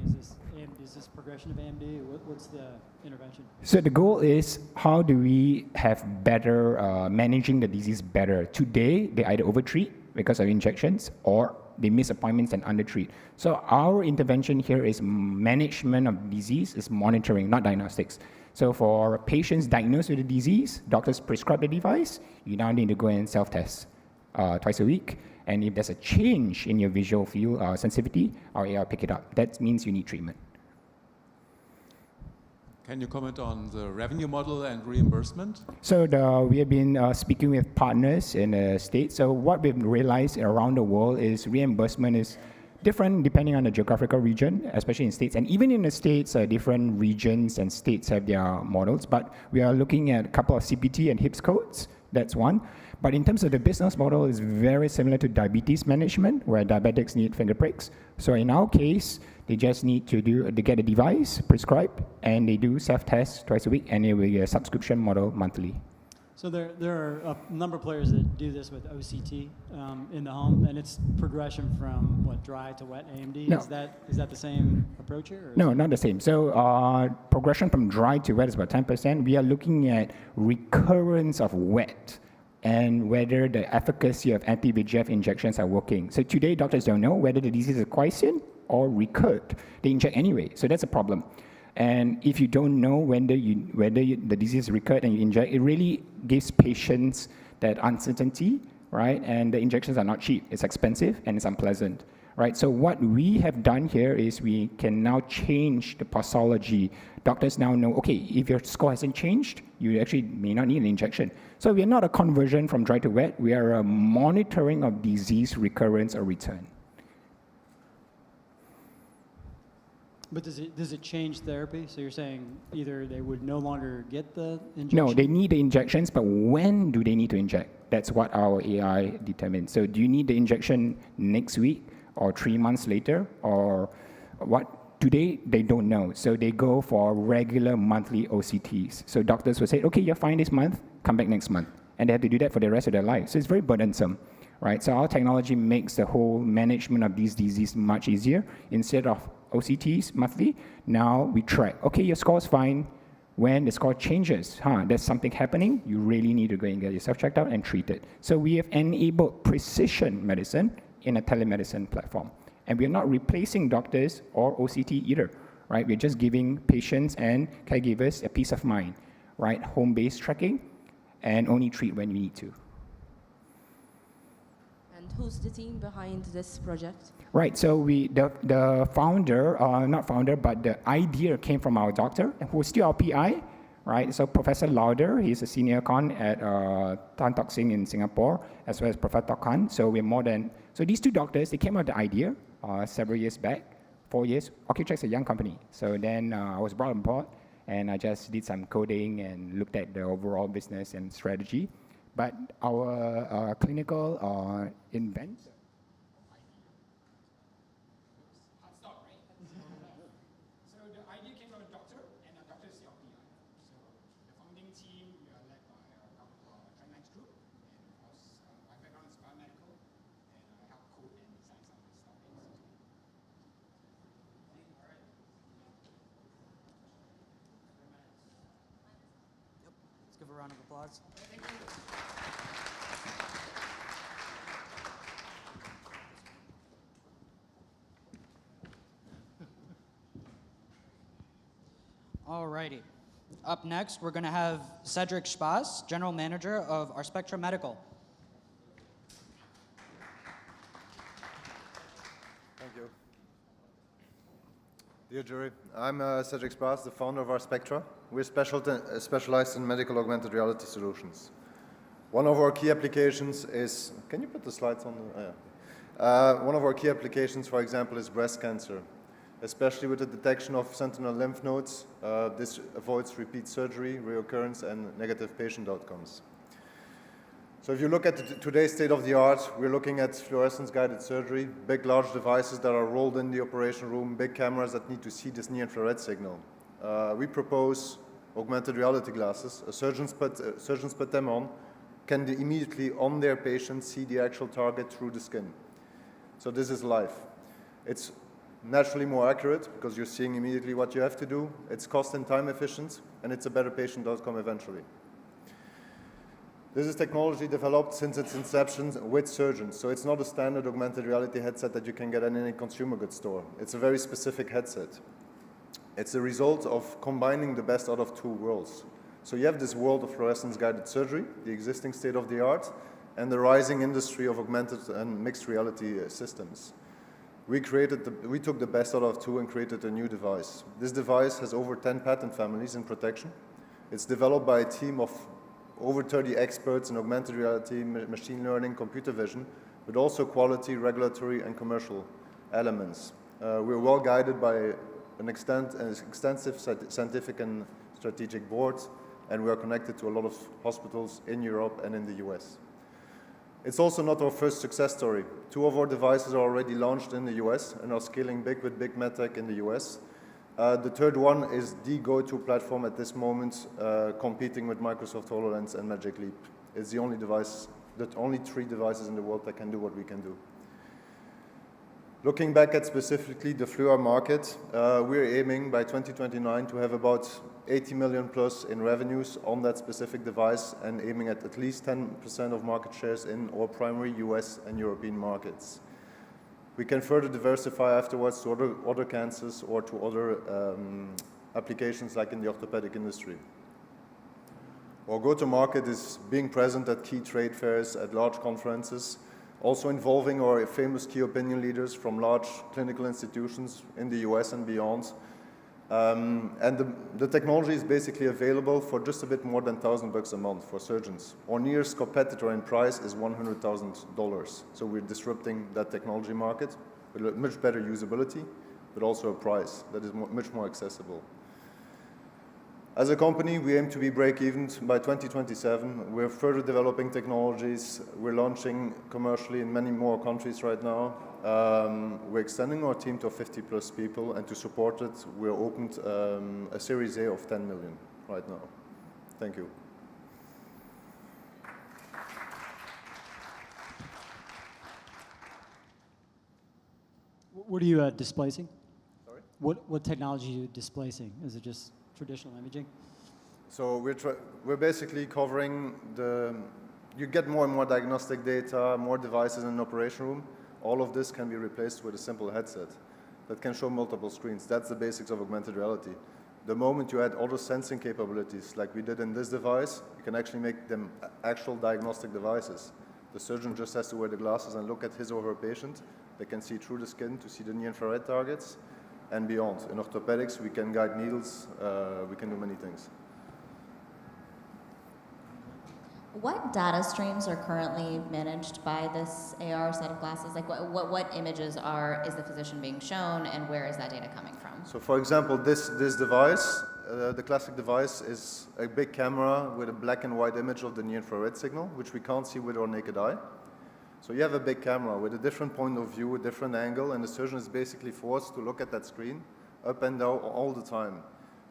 Speaker 4: is this progression of AMD? What's the intervention?
Speaker 5: So the goal is, how do we have better managing the disease better? Today, they either overtreat because of injections, or they miss appointments and undertreat. So our intervention here is management of disease, is monitoring, not diagnostics. So for patients diagnosed with the disease, doctors prescribe the device. You now need to go and self-test twice a week. And if there's a change in your visual field sensitivity, our AI will pick it up. That means you need treatment.
Speaker 7: Can you comment on the revenue model and reimbursement?
Speaker 5: So we have been speaking with partners in the States. So what we've realized around the world is reimbursement is different depending on the geographical region, especially in States. And even in the States, different regions and states have their models. But we are looking at a couple of CPT and HIPS codes. That's one. But in terms of the business model, it's very similar to diabetes management, where diabetics need finger pricks. So in our case, they just need to get a device prescribed, and they do self-tests twice a week, and it will be a subscription model monthly.
Speaker 4: So there are a number of players that do this with OCT in the home, and it's progression from dry to wet AMD.
Speaker 5: No.
Speaker 4: Is that the same approach here?
Speaker 5: No, not the same. So progression from dry to wet is about 10%. We are looking at recurrence of wet and whether the efficacy of anti-VEGF injections are working. So today, doctors don't know whether the disease is quiescent or recurred. They inject anyway, so that's a problem. And if you don't know whether the disease recurred and you inject, it really gives patients that uncertainty, right? And the injections are not cheap. It's expensive and it's unpleasant, right? So what we have done here is we can now change the pathology. Doctors now know, okay, if your score hasn't changed, you actually may not need an injection. So we are not a conversion from dry to wet. We are a monitoring of disease recurrence or return.
Speaker 4: But does it change therapy? So you're saying either they would no longer get the injection?
Speaker 5: No, they need the injections, but when do they need to inject? That's what our AI determines. So do you need the injection next week or 3 months later, or what? Today, they don't know. So they go for regular monthly OCTs. So doctors will say, okay, you're fine this month, come back next month. And they have to do that for the rest of their life. So it's very burdensome, right? So our technology makes the whole management of these diseases much easier. Instead of OCTs monthly, now we track, okay, your score is fine. When the score changes, there's something happening, you really need to go and get yourself checked out and treat it. So we have enabled precision medicine in a telemedicine platform. And we're not replacing doctors or OCT either, right? We're just giving patients and caregivers a peace of mind, right? Home-based tracking, and only treat when you need to.
Speaker 3: And who's the team behind this project?
Speaker 5: Right. So the founder, not founder, but the idea came from our doctor, who's still our PI, right? So Professor Lauder, he's a senior econ at Tan Tock Seng in Singapore, as well as Professor Tok Han. So so these two doctors, they came up with the idea several years back, 4 years. OcuTrack's a young company. So then I was brought on board, and I just did some coding and looked at the overall business and strategy. But our clinical inventor. So the idea came from a doctor, and a doctor is the PI. So the founding team, we are led by Trendline's group, and of course, my background is biomedical, and I help code and design some of the stuff.
Speaker 8: Let's give a round of applause.
Speaker 5: Thank you.
Speaker 8: Alrighty. Up next, we're going to have Cedric Spass, General Manager of our Spectra Medical.
Speaker 13: Thank you. Dear jury, I'm Cedric Spass, the founder of our Spectra. We're specialized in medical augmented reality solutions. One of our key applications is, can you put the slides on? One of our key applications, for example, is breast cancer. Especially with the detection of sentinel lymph nodes, this avoids repeat surgery, reoccurrence, and negative patient outcomes. So if you look at today's state of the art, we're looking at fluorescence-guided surgery, big, large devices that are rolled in the operation room, big cameras that need to see this near-infrared signal. We propose augmented reality glasses. Surgeons put them on, can immediately on their patients see the actual target through the skin. So this is live. It's naturally more accurate because you're seeing immediately what you have to do. It's cost and time efficient, and it's a better patient outcome eventually. This is technology developed since its inception with surgeons, so it's not a standard augmented reality headset that you can get in any consumer goods store. It's a very specific headset. It's a result of combining the best out of two worlds. So you have this world of fluorescence-guided surgery, the existing state of the art, and the rising industry of augmented and mixed reality systems. We took the best out of two and created a new device. This device has over 10 patent families in protection. It's developed by a team of over 30 experts in augmented reality, machine learning, computer vision, but also quality, regulatory, and commercial elements. We're well guided by an extensive scientific and strategic board, and we are connected to a lot of hospitals in Europe and in the US. It's also not our first success story. 2 of our devices are already launched in the US and are scaling big with big MedTech in the US. The third one is the go-to platform at this moment, competing with Microsoft HoloLens and Magic Leap. It's the only 3 devices in the world that can do what we can do. Looking back at specifically the fluor market, we're aiming by 2029 to have about 80 million plus in revenues on that specific device and aiming at least 10% of market shares in our primary US and European markets. We can further diversify afterwards to other cancers or to other applications like in the orthopedic industry. Our go-to-market is being present at key trade fairs, at large conferences, also involving our famous key opinion leaders from large clinical institutions in the US and beyond. And the technology is basically available for just a bit more than $1,000 a month for surgeons. Our nearest competitor in price is $100,000. So we're disrupting that technology market with much better usability, but also a price that is much more accessible. As a company, we aim to be break-even by 2027. We're further developing technologies. We're launching commercially in many more countries right now. We're extending our team to 50 plus people, and to support it, we're opened a Series A of 10 million right now. Thank you.
Speaker 4: What are you displacing?
Speaker 13: Sorry?
Speaker 4: What technology are you displacing? Is it just traditional imaging?
Speaker 13: So we're basically covering you get more and more diagnostic data, more devices in an operation room. All of this can be replaced with a simple headset that can show multiple screens. That's the basics of augmented reality. The moment you add other sensing capabilities, like we did in this device, you can actually make them actual diagnostic devices. The surgeon just has to wear the glasses and look at his or her patient. They can see through the skin to see the near-infrared targets and beyond. In orthopedics, we can guide needles, we can do many things.
Speaker 10: What data streams are currently managed by this AR set of glasses? Like what images is the physician being shown, and where is that data coming from?
Speaker 13: So for example, this device, the classic device is a big camera with a black and white image of the near-infrared signal, which we can't see with our naked eye. So you have a big camera with a different point of view, a different angle, and the surgeon is basically forced to look at that screen up and down all the time.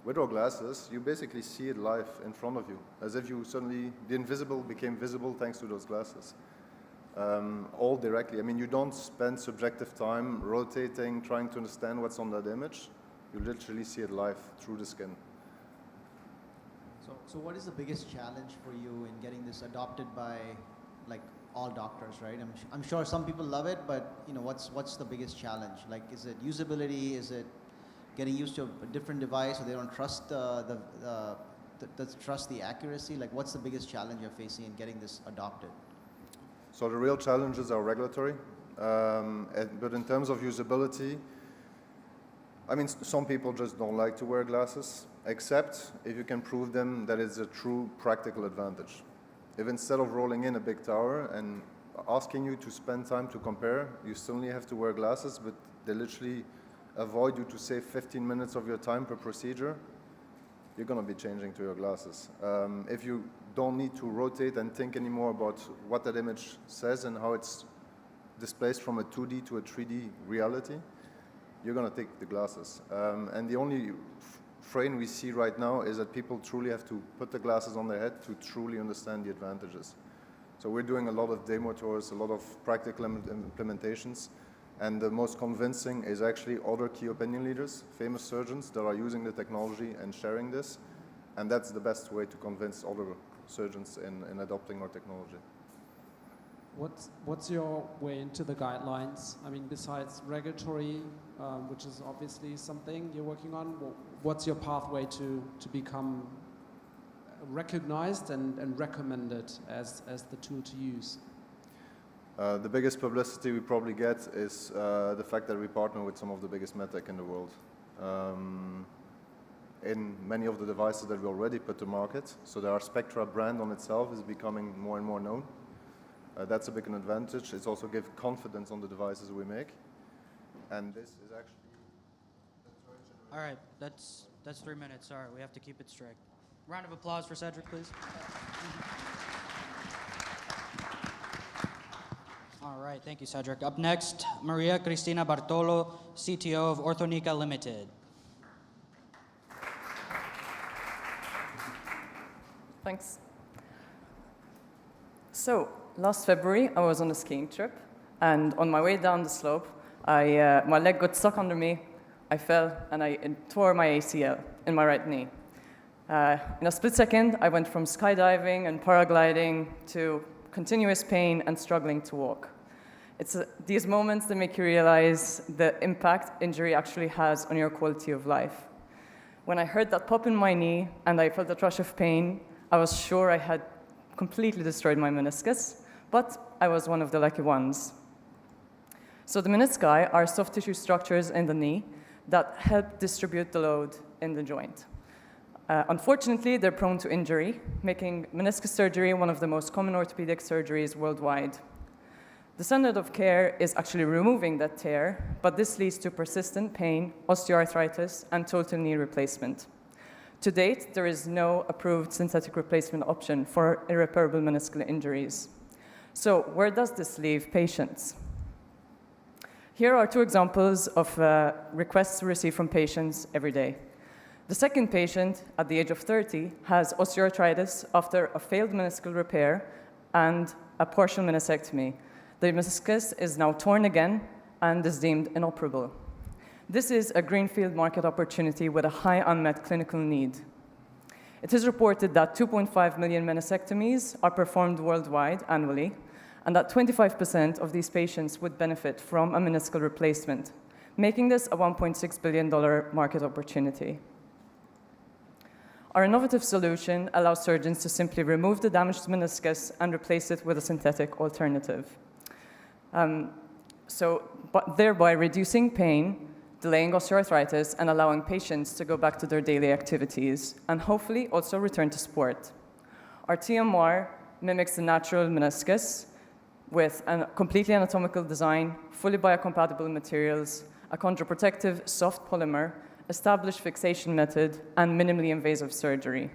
Speaker 13: With our glasses, you basically see it live in front of you, as if you suddenly, the invisible became visible thanks to those glasses. All directly. I mean, you don't spend subjective time rotating, trying to understand what's on that image. You literally see it live through the skin.
Speaker 11: So what is the biggest challenge for you in getting this adopted by, like, all doctors, right? I'm sure some people love it, but what's the biggest challenge? Like, is it usability? Is it getting used to a different device, or they don't trust trust the accuracy? Like, what's the biggest challenge you're facing in getting this adopted?
Speaker 13: So the real challenges are regulatory, but in terms of usability, I mean, some people just don't like to wear glasses, except if you can prove them that it's a true practical advantage. If instead of rolling in a big tower and asking you to spend time to compare, you suddenly have to wear glasses, but they literally avoid you to save 15 minutes of your time per procedure, you're going to be changing to your glasses. If you don't need to rotate and think anymore about what that image says and how it's displaced from a 2D to a 3D reality, you're going to take the glasses. And the only frame we see right now is that people truly have to put the glasses on their head to truly understand the advantages. So we're doing a lot of demo tours, a lot of practical implementations, and the most convincing is actually other key opinion leaders, famous surgeons that are using the technology and sharing this, and that's the best way to convince other surgeons in adopting our technology.
Speaker 23: What's your way into the guidelines? I mean, besides regulatory, which is obviously something you're working on, what's your pathway to become recognized and recommended as the tool to use?
Speaker 13: The biggest publicity we probably get is the fact that we partner with some of the biggest MedTech in the world. In many of the devices that we already put to market, so our Spectra brand on itself is becoming more and more known. That's a big advantage. It's also give confidence on the devices we make. And this is actually...
Speaker 8: All right, that's 3 minutes. Sorry, we have to keep it strict. Round of applause for Cedric, please. All right, thank you, Cedric. Up next, Maria Cristina Bartolo, CTO of Orthonica Limited.
Speaker 24: Thanks. So, last February, I was on a skiing trip, and on my way down the slope, my leg got stuck under me, I fell, and I tore my ACL in my right knee. In a split second, I went from skydiving and paragliding to continuous pain and struggling to walk. It's these moments that make you realize the impact injury actually has on your quality of life. When I heard that pop in my knee and I felt a rush of pain, I was sure I had completely destroyed my meniscus, but I was one of the lucky ones. So the menisci are soft tissue structures in the knee that help distribute the load in the joint. Unfortunately, they're prone to injury, making meniscus surgery one of the most common orthopedic surgeries worldwide. The standard of care is actually removing that tear, but this leads to persistent pain, osteoarthritis, and total knee replacement. To date, there is no approved synthetic replacement option for irreparable meniscal injuries. So where does this leave patients? Here are two examples of requests received from patients every day. The second patient, at the age of 30, has osteoarthritis after a failed meniscal repair and a partial meniscectomy. The meniscus is now torn again and is deemed inoperable. This is a greenfield market opportunity with a high unmet clinical need. It is reported that 2.5 million meniscectomies are performed worldwide annually, and that 25% of these patients would benefit from a meniscal replacement, making this a $1.6 billion market opportunity. Our innovative solution allows surgeons to simply remove the damaged meniscus and replace it with a synthetic alternative. Thereby reducing pain, delaying osteoarthritis, and allowing patients to go back to their daily activities, and hopefully also return to sport. Our TMR mimics the natural meniscus with a completely anatomical design, fully biocompatible materials, a chondroprotective soft polymer, established fixation method, and minimally invasive surgery.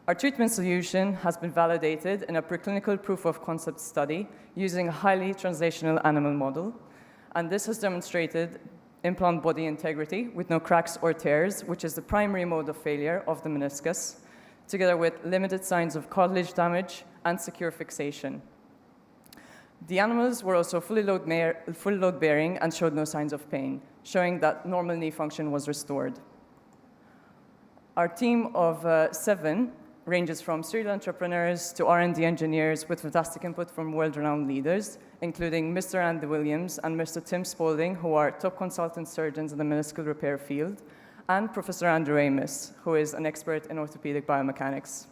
Speaker 24: Our treatment solution has been validated in a preclinical proof of concept study using a highly translational animal model, and this has demonstrated implant body integrity with no cracks or tears, which is the primary mode of failure of the meniscus, together with limited signs of cartilage damage and secure fixation. The animals were also fully load-bearing and showed no signs of pain, showing that normal knee function was restored. Our team of 7 ranges from serial entrepreneurs to R&D engineers with fantastic input from world-renowned leaders, including Mr. Andy Williams and Mr. Tim Spaulding, who are top consultant surgeons in the meniscal repair field, and Professor Andrew Amos, who is an expert in orthopedic biomechanics.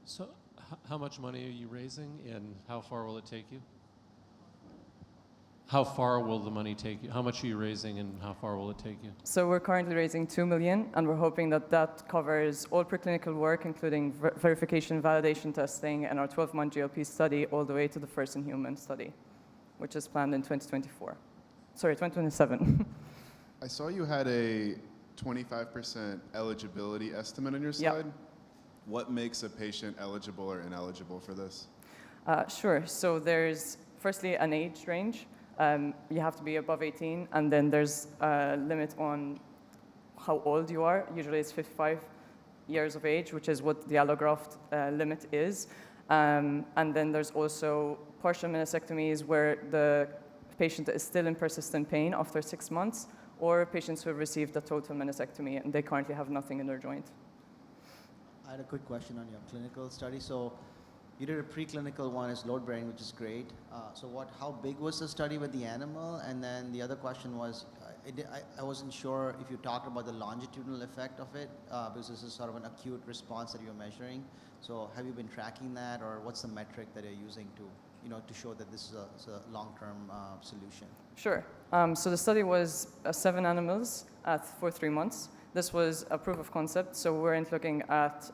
Speaker 6: So how much money are you raising, and how far will it take you? How far will the money take you? How much are you raising, and how far will it take you?
Speaker 24: So we're currently raising $2 million, and we're hoping that that covers all preclinical work, including verification, validation testing, and our 12-month GLP study, all the way to the first-in-human study, which is planned in 2024. Sorry, 2027.
Speaker 20: I saw you had a 25% eligibility estimate on your slide.
Speaker 24: Yep.
Speaker 20: What makes a patient eligible or ineligible for this?
Speaker 24: Sure. So there's firstly an age range. You have to be above 18, and then there's a limit on how old you are. Usually it's 55 years of age, which is what the allograft limit is. And then there's also partial meniscectomies where the patient is still in persistent pain after 6 months, or patients who have received a total meniscectomy and they currently have nothing in their joint.
Speaker 11: I had a quick question on your clinical study. So you did a preclinical one, is load bearing, which is great. How big was the study with the animal? And then the other question was, I wasn't sure if you talked about the longitudinal effect of it, because this is sort of an acute response that you're measuring. So have you been tracking that, or what's the metric that you're using to show that this is a long-term solution?
Speaker 24: Sure. So the study was 7 animals for 3 months. This was a proof of concept, so we weren't looking at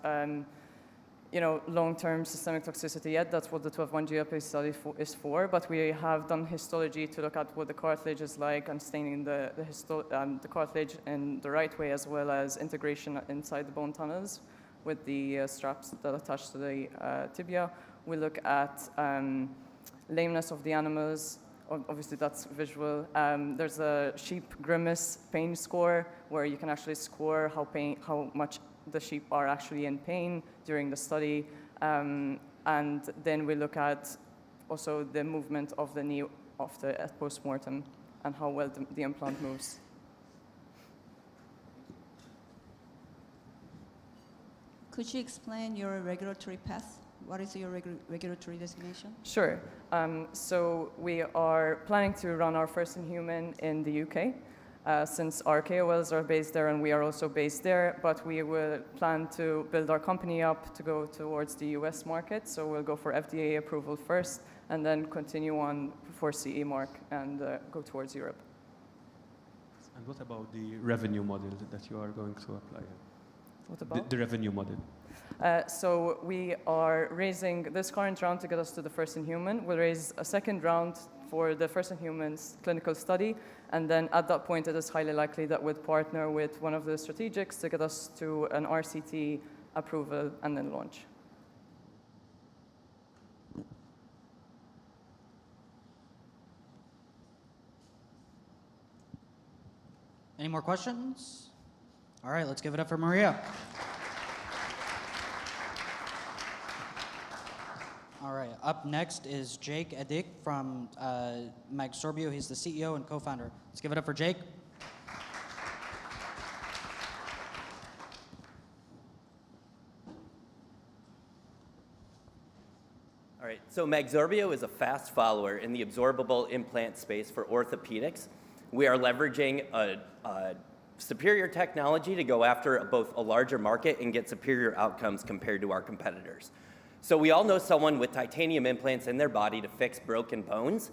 Speaker 24: long-term systemic toxicity yet. That's what the 12-month GLP study is for, but we have done histology to look at what the cartilage is like and staining the cartilage in the right way, as well as integration inside the bone tunnels with the straps that attach to the tibia. We look at lameness of the animals. Obviously, that's visual. There's a sheep grimace pain score where you can actually score how much the sheep are actually in pain during the study. And then we look at also the movement of the knee at post-mortem and how well the implant moves.
Speaker 12: Could you explain your regulatory path? What is your regulatory designation?
Speaker 24: Sure. So we are planning to run our first-in-human in the UK, since our KOLs are based there and we are also based there, but we will plan to build our company up to go towards the US market. So we'll go for FDA approval first and then continue on for CE mark and go towards Europe.
Speaker 6: And what about the revenue model that you are going to apply?
Speaker 24: What about?
Speaker 6: The revenue model.
Speaker 24: So we are raising this current round to get us to the first-in-human. We'll raise a second round for the first-in-human's clinical study, and then at that point it is highly likely that we'd partner with one of the strategics to get us to an RCT approval and then launch.
Speaker 8: Any more questions? All right, let's give it up for Maria. All right, up next is Jake Edik from Mag Sorbio. He's the CEO and co-founder. Let's give it up for Jake.
Speaker 15: All
Speaker 9: right, so Magsorbio is a fast follower in the absorbable implant space for orthopedics. We are leveraging a superior technology to go after both a larger market and get superior outcomes compared to our competitors. So we all know someone with titanium implants in their body to fix broken bones.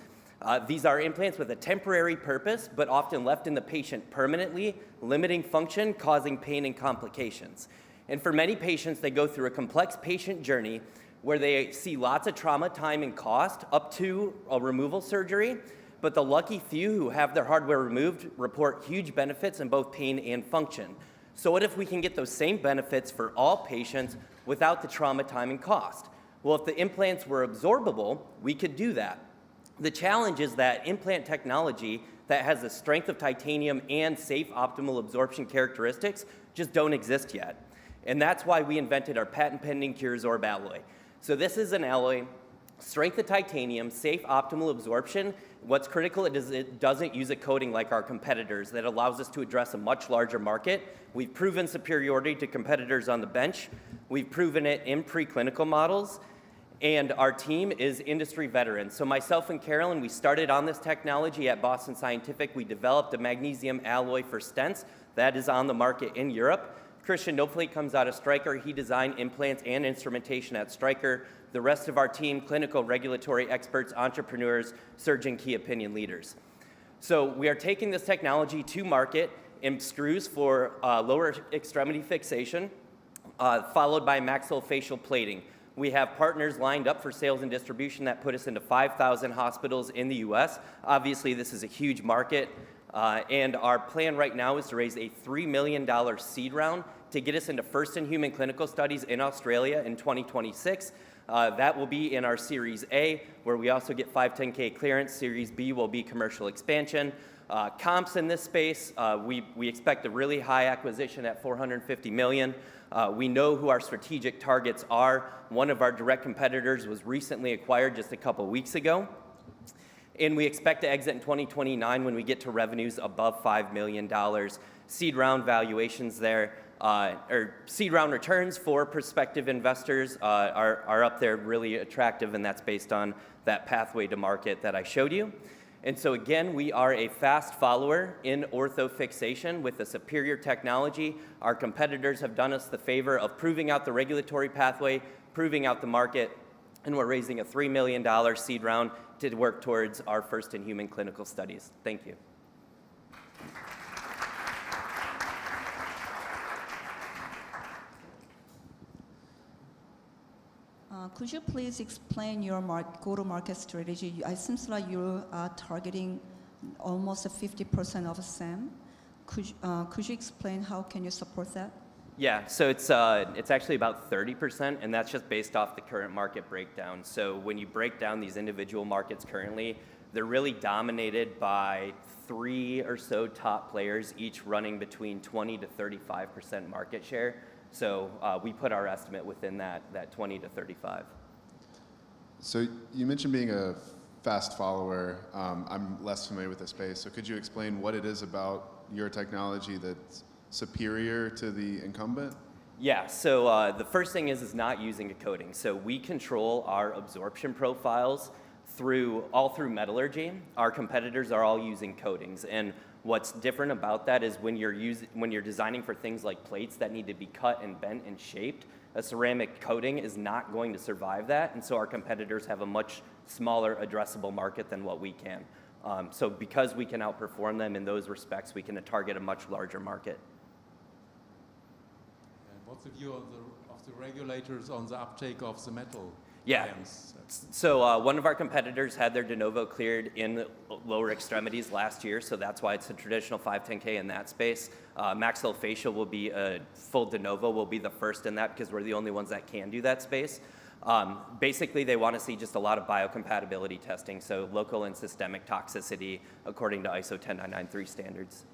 Speaker 9: These are implants with a temporary purpose, but often left in the patient permanently, limiting function, causing pain and complications. And for many patients, they go through a complex patient journey where they see lots of trauma, time, and cost up to a removal surgery, but the lucky few who have their hardware removed report huge benefits in both pain and function. So what if we can get those same benefits for all patients without the trauma, time, and cost? Well, if the implants were absorbable, we could do that. The challenge is that implant technology that has the strength of titanium and safe optimal absorption characteristics just don't exist yet. And that's why we invented our patent-pending CureSorb alloy. So this is an alloy, strength of titanium, safe optimal absorption. What's critical is it doesn't use a coating like our competitors that allows us to address a much larger market. We've proven superiority to competitors on the bench. We've proven it in preclinical models. And our team is industry veterans. So myself and Carolyn, we started on this technology at Boston Scientific. We developed a magnesium alloy for stents that is on the market in Europe. Christian Nopfleet comes out of Stryker. He designed implants and instrumentation at Stryker. The rest of our team, clinical, regulatory experts, entrepreneurs, surgeon, key opinion leaders. So we are taking this technology to market in screws for lower extremity fixation, followed by maxillofacial plating. We have partners lined up for sales and distribution that put us into 5,000 hospitals in the US. Obviously, this is a huge market, and our plan right now is to raise a $3 million seed round to get us into first-in-human clinical studies in Australia in 2026. That will be in our Series A, where we also get 510K clearance. Series B will be commercial expansion. Comps in this space, we expect a really high acquisition at $450 million. We know who our strategic targets are. One of our direct competitors was recently acquired just a couple weeks ago. And we expect to exit in 2029 when we get to revenues above $5 million. Seed round valuations there, or seed round returns for prospective investors are up there, really attractive, and that's based on that pathway to market that I showed you. And so again, we are a fast follower in ortho fixation with a superior technology. Our competitors have done us the favor of proving out the regulatory pathway, proving out the market, and we're raising a $3 million seed round to work towards our first-in-human clinical studies. Thank you.
Speaker 12: Could you please explain your go-to-market strategy? It seems like you are targeting almost 50% of SAM. Could you explain how can you support that?
Speaker 9: Yeah, so it's actually about 30%, and that's just based off the current market breakdown. So when you break down these individual markets currently, they're really dominated by 3 or so top players, each running between 20 to 35% market share. So we put our estimate within that 20 to 35.
Speaker 20: So you mentioned being a fast follower. I'm less familiar with the space, so could you explain what it is about your technology that's superior to the incumbent?
Speaker 9: Yeah, so the first thing is not using a coating. So we control our absorption profiles all through metallurgy. Our competitors are all using coatings, and what's different about that is when you're designing for things like plates that need to be cut and bent and shaped, a ceramic coating is not going to survive that, and so our competitors have a much smaller addressable market than what we can. So because we can outperform them in those respects, we can target a much larger market.
Speaker 7: And what's the view of the regulators on the uptake of the metal?
Speaker 9: Yeah, so one of our competitors had their de novo cleared in the lower extremities last year, so that's why it's a traditional 510K in that space. Maxillofacial will be a full de novo, will be the first in that because we're the only ones that can do that space. Basically, they want to see just a lot of biocompatibility testing, so local and systemic toxicity according to ISO 10993 standards.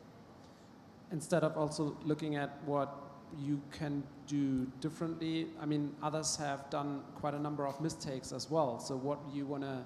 Speaker 23: Instead of also looking at what you can do differently, I mean, others have done quite a number of mistakes as well. So what you want to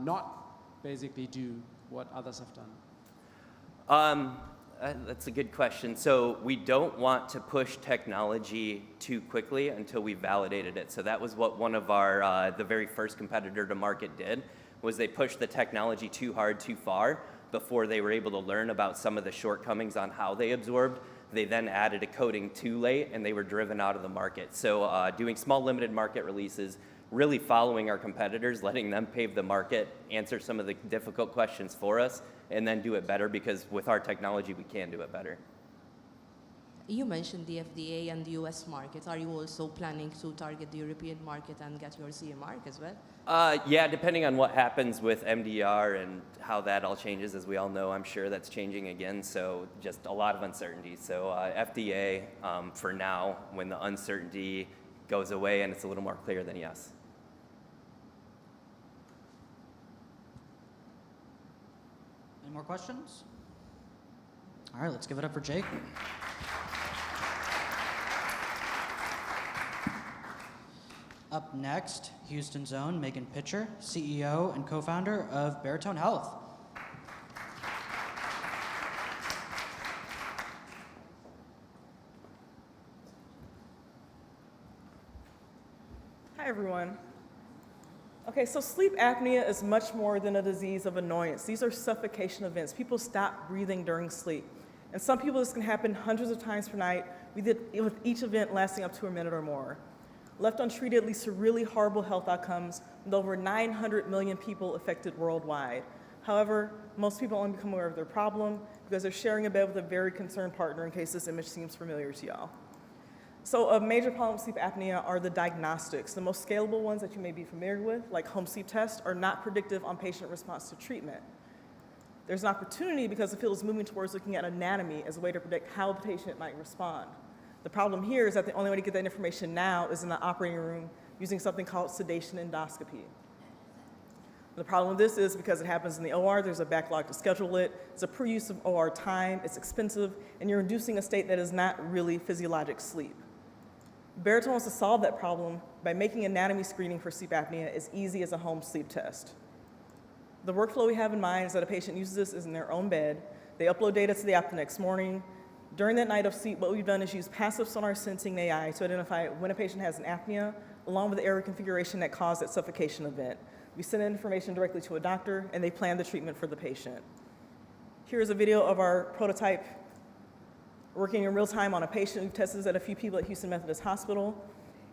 Speaker 23: not basically do what others have done?
Speaker 9: That's a good question. So we don't want to push technology too quickly until we validated it. So that was what one of our, the very first competitor to market did, was they pushed the technology too hard, too far, before they were able to learn about some of the shortcomings on how they absorbed. They then added a coating too late, and they were driven out of the market. So doing small limited market releases, really following our competitors, letting them pave the market, answer some of the difficult questions for us, and then do it better, because with our technology, we can do it better.
Speaker 3: You mentioned the FDA and the US market. Are you also planning to target the European market and get your CE mark as well?
Speaker 9: Yeah, depending on what happens with MDR and how that all changes, as we all know, I'm sure that's changing again, so just a lot of uncertainty. So FDA, for now, when the uncertainty goes away and it's a little more clear, then yes.
Speaker 8: Any more questions? All right, let's give it up for Jake. Up next, Houston's own Megan Pitcher, CEO and co-founder of Baritone Health.
Speaker 15: Hi, everyone. Okay, so sleep apnea is much more than a disease of annoyance. These are suffocation events. People stop breathing during sleep. And some people, this can happen hundreds of times per night, with each event lasting up to a minute or more. Left untreated leads to really horrible health outcomes, with over 900 million people affected worldwide. However, most people only become aware of their problem because they're sharing a bed with a very concerned partner, in case this image seems familiar to y'all. So a major problem with sleep apnea are the diagnostics. The most scalable ones that you may be familiar with, like home sleep tests, are not predictive on patient response to treatment. There's an opportunity because the field is moving towards looking at anatomy as a way to predict how the patient might respond. The problem here is that the only way to get that information now is in the operating room using something called sedation endoscopy. The problem with this is because it happens in the OR, there's a backlog to schedule it, it's a pre-use of OR time, it's expensive, and you're inducing a state that is not really physiologic sleep. Baritone wants to solve that problem by making anatomy screening for sleep apnea as easy as a home sleep test. The workflow we have in mind is that a patient uses this in their own bed, they upload data to the app the next morning. During that night of sleep, what we've done is use passive sonar sensing AI to identify when a patient has an apnea, along with the area configuration that caused that suffocation event. We send that information directly to a doctor, and they plan the treatment for the patient. Here's a video of our prototype working in real time on a patient. We've tested this at a few people at Houston Methodist Hospital,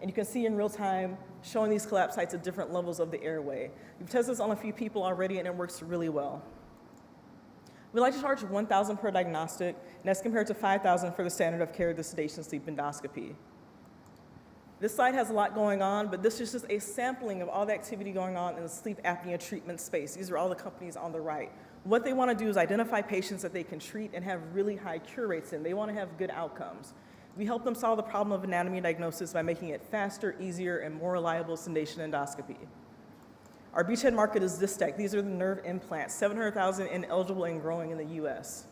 Speaker 15: and you can see in real time showing these collapse sites at different levels of the airway. We've tested this on a few people already, and it works really well. We like to charge $1,000 per diagnostic, and that's compared to $5,000 for the standard of care, the sedation sleep endoscopy. This slide has a lot going on, but this is just a sampling of all the activity going on in the sleep apnea treatment space. These are all the companies on the right. What they want to do is identify patients that they can treat and have really high cure rates in. They want to have good outcomes. We help them solve the problem of anatomy diagnosis by making it faster, easier, and more reliable sedation endoscopy. Our beachhead market is this stack. These are the nerve implants, 700,000 ineligible and growing in the US.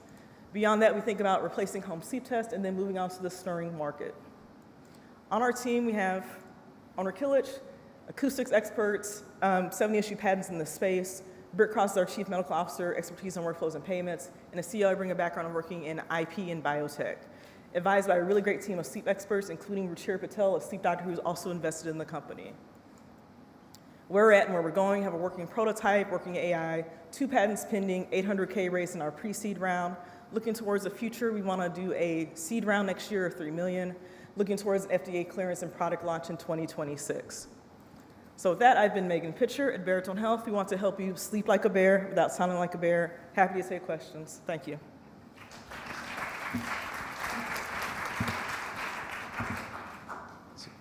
Speaker 15: Beyond that, we think about replacing home sleep tests and then moving on to the snoring market. On our team, we have Owner Killich, acoustics experts, 70 issued patents in this space. Britt Cross is our chief medical officer, expertise on workflows and payments, and a CEO I bring a background of working in IP and biotech. Advised by a really great team of sleep experts, including Ruchir Patel, a sleep doctor who's also invested in the company. Where we're at and where we're going, have a working prototype, working AI, 2 patents pending, 800K raised in our pre-seed round. Looking towards the future, we want to do a seed round next year of $3 million, looking towards an FDA clearance and product launch in 2026. So with that, I've been Megan Pitcher at Baritone Health. We want to help you sleep like a bear without sounding like a bear. Happy to take questions. Thank you.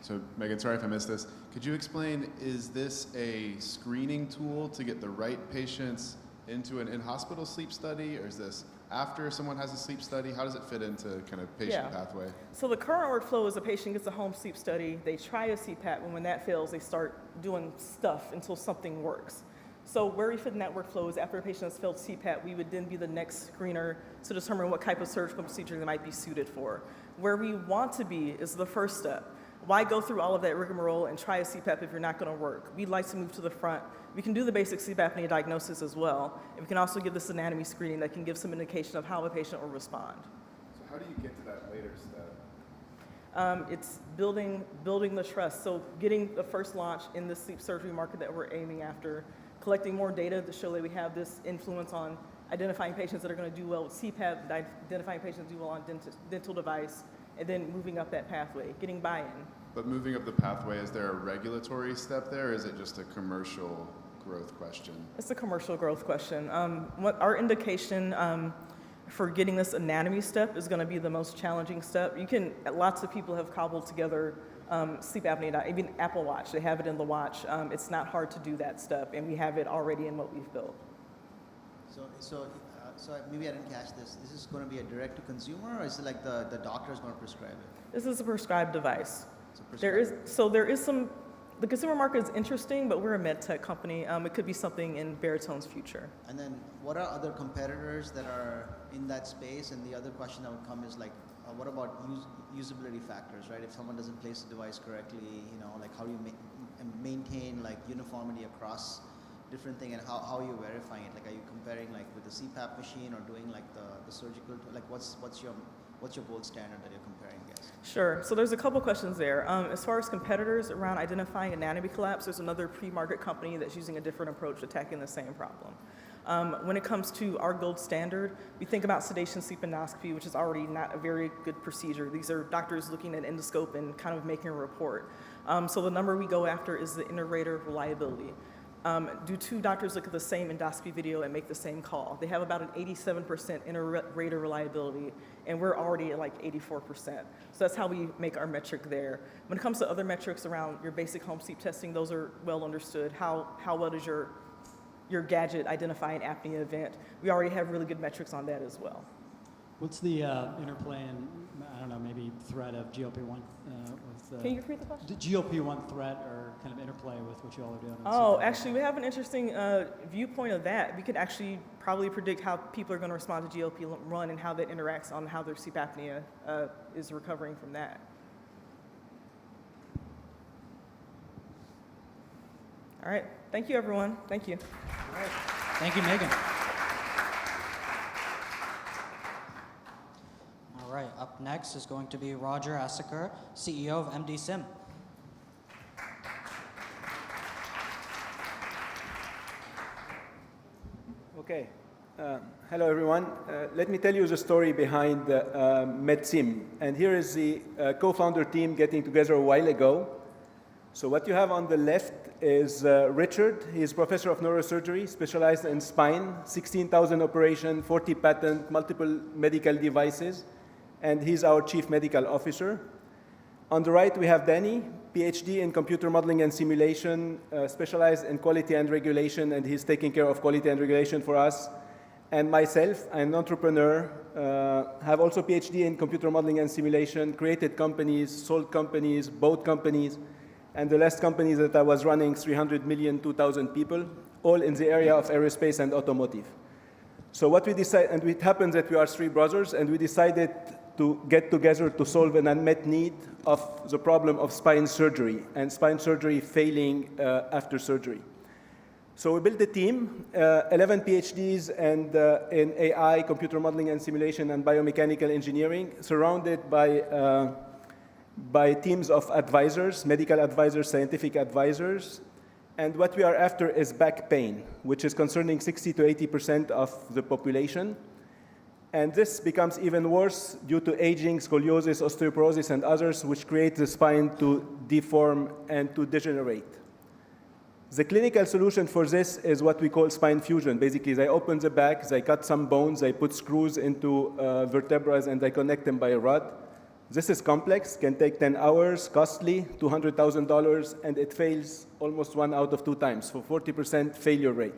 Speaker 20: So Megan, sorry if I missed this. Could you explain, is this a screening tool to get the right patients into an in-hospital sleep study, or is this after someone has a sleep study? How does it fit into kind of patient pathway?
Speaker 15: So the current workflow is a patient gets a home sleep study, they try a CPAP, and when that fails, they start doing stuff until something works. So where we fit in that workflow is after a patient has failed CPAP, we would then be the next screener to determine what type of surgical procedure they might be suited for. Where we want to be is the first step. Why go through all of that rigmarole and try a CPAP if you're not going to work? We'd like to move to the front. We can do the basic sleep apnea diagnosis as well. And we can also give this anatomy screening that can give some indication of how a patient will respond.
Speaker 20: So how do you get to that later step?
Speaker 15: It's building the trust. So getting the first launch in the sleep surgery market that we're aiming after, collecting more data to show that we have this influence on identifying patients that are going to do well with CPAP, identifying patients that do well on dental device, and then moving up that pathway, getting buy-in.
Speaker 20: But moving up the pathway, is there a regulatory step there, or is it just a commercial growth question?
Speaker 15: It's a commercial growth question. What our indication for getting this anatomy step is going to be the most challenging step. Lots of people have cobbled together sleep apnea, even Apple Watch, they have it in the watch. It's not hard to do that step, and we have it already in what we've built.
Speaker 11: So maybe I didn't catch this. Is this going to be a direct-to-consumer, or is it like the doctor is going to prescribe it?
Speaker 15: This is a prescribed device.
Speaker 11: There
Speaker 15: is some, the consumer market is interesting, but we're a MedTech company. It could be something in Baritone's future.
Speaker 11: And then what are other competitors that are in that space? And the other question that would come is like, what about usability factors, right? If someone doesn't place the device correctly, like how do you maintain like uniformity across different thing, and how are you verifying it? Like, are you comparing like with the CPAP machine or doing like the surgical, like what's your gold standard that you're comparing against?
Speaker 15: Sure. So there's a couple questions there. As far as competitors around identifying anatomy collapse, there's another pre-market company that's using a different approach attacking the same problem. When it comes to our gold standard, we think about sedation sleep endoscopy, which is already not a very good procedure. These are doctors looking at endoscope and kind of making a report. So the number we go after is the inter-rater reliability. Do two doctors look at the same endoscopy video and make the same call? They have about an 87% inter-rater reliability, and we're already at like 84%. So that's how we make our metric there. When it comes to other metrics around your basic home sleep testing, those are well understood. How well does your gadget identify an apnea event? We already have really good metrics on that as well.
Speaker 4: What's the interplay and, I don't know, maybe threat of GLP-1?
Speaker 15: Can you repeat the question?
Speaker 4: The GLP-1 threat or kind of interplay with what you all are doing?
Speaker 15: Oh, actually, we have an interesting viewpoint of that. We could actually probably predict how people are going to respond to GLP-1 and how that interacts on how their sleep apnea is recovering from that. All right. Thank you, everyone. Thank you.
Speaker 8: All right. Thank you, Megan. All right, up next is going to be Roger Asseker, CEO of MD Sim.
Speaker 16: Okay. Hello, everyone. Let me tell you the story behind MedSim. And here is the co-founder team getting together a while ago. So what you have on the left is Richard. He is professor of neurosurgery, specialized in spine, 16,000 operation, 40 patent, multiple medical devices. And he's our chief medical officer. On the right, we have Danny, PhD in computer modeling and simulation, specialized in quality and regulation, and he's taking care of quality and regulation for us. And myself, I'm an entrepreneur, have also PhD in computer modeling and simulation, created companies, sold companies, bought companies, and the last company that I was running, 300 million, 2,000 people, all in the area of aerospace and automotive. So what we decided, and it happens that we are three brothers, and we decided to get together to solve an unmet need of the problem of spine surgery, and spine surgery failing after surgery. So we built a team, 11 PhDs and in AI, computer modeling and simulation, and biomechanical engineering, surrounded by teams of advisors, medical advisors, scientific advisors. And what we are after is back pain, which is concerning 60 to 80% of the population. And this becomes even worse due to aging, scoliosis, osteoporosis, and others, which create the spine to deform and to degenerate. The clinical solution for this is what we call spine fusion. Basically, they open the back, they cut some bones, they put screws into vertebrae, and they connect them by a rod. This is complex, can take 10 hours, costly, $200,000, and it fails almost 1 out of 2 times, for 40% failure rate.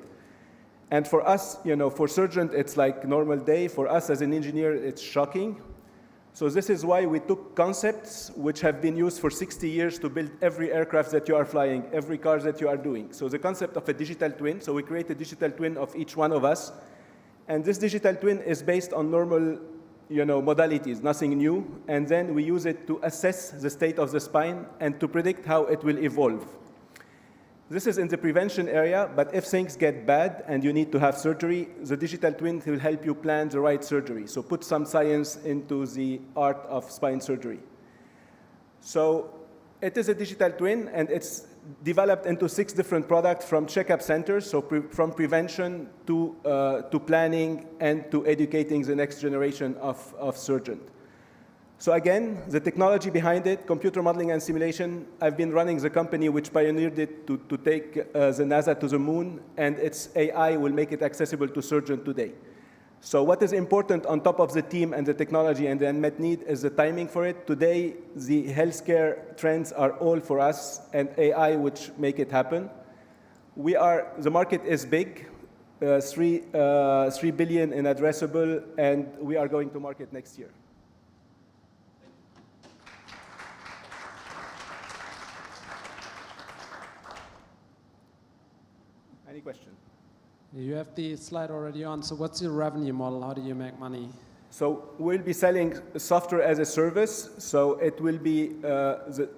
Speaker 16: And for us, for surgeons, it's like normal day. For us as an engineer, it's shocking. So this is why we took concepts which have been used for 60 years to build every aircraft that you are flying, every car that you are doing. So the concept of a digital twin, so we create a digital twin of each one of us. And this digital twin is based on normal modalities, nothing new, and then we use it to assess the state of the spine and to predict how it will evolve. This is in the prevention area, but if things get bad and you need to have surgery, the digital twin will help you plan the right surgery. So put some science into the art of spine surgery. So it is a digital twin, and it's developed into 6 different products from checkup centers, so from prevention to planning and to educating the next generation of surgeons. So again, the technology behind it, computer modeling and simulation, I've been running the company which pioneered it to take the NASA to the moon, and its AI will make it accessible to surgeons today. So what is important on top of the team and the technology and the unmet need is the timing for it. Today, the healthcare trends are all for us, and AI which make it happen. The market is big, 3 billion in addressable, and we are going to market next year. Any question?
Speaker 23: You have the slide already on. So what's your revenue model? How do you make money?
Speaker 16: So we'll be selling software as a service. So it will be the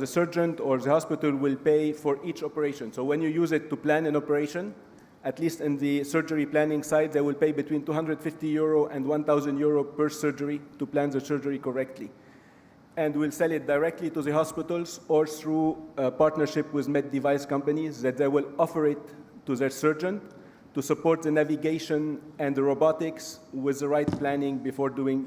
Speaker 16: surgeon or the hospital will pay for each operation. So when you use it to plan an operation, at least in the surgery planning side, they will pay between 250 euro and 1,000 euro per surgery to plan the surgery correctly. And we'll sell it directly to the hospitals or through a partnership with med device companies that they will offer it to their surgeon to support the navigation and the robotics with the right planning before doing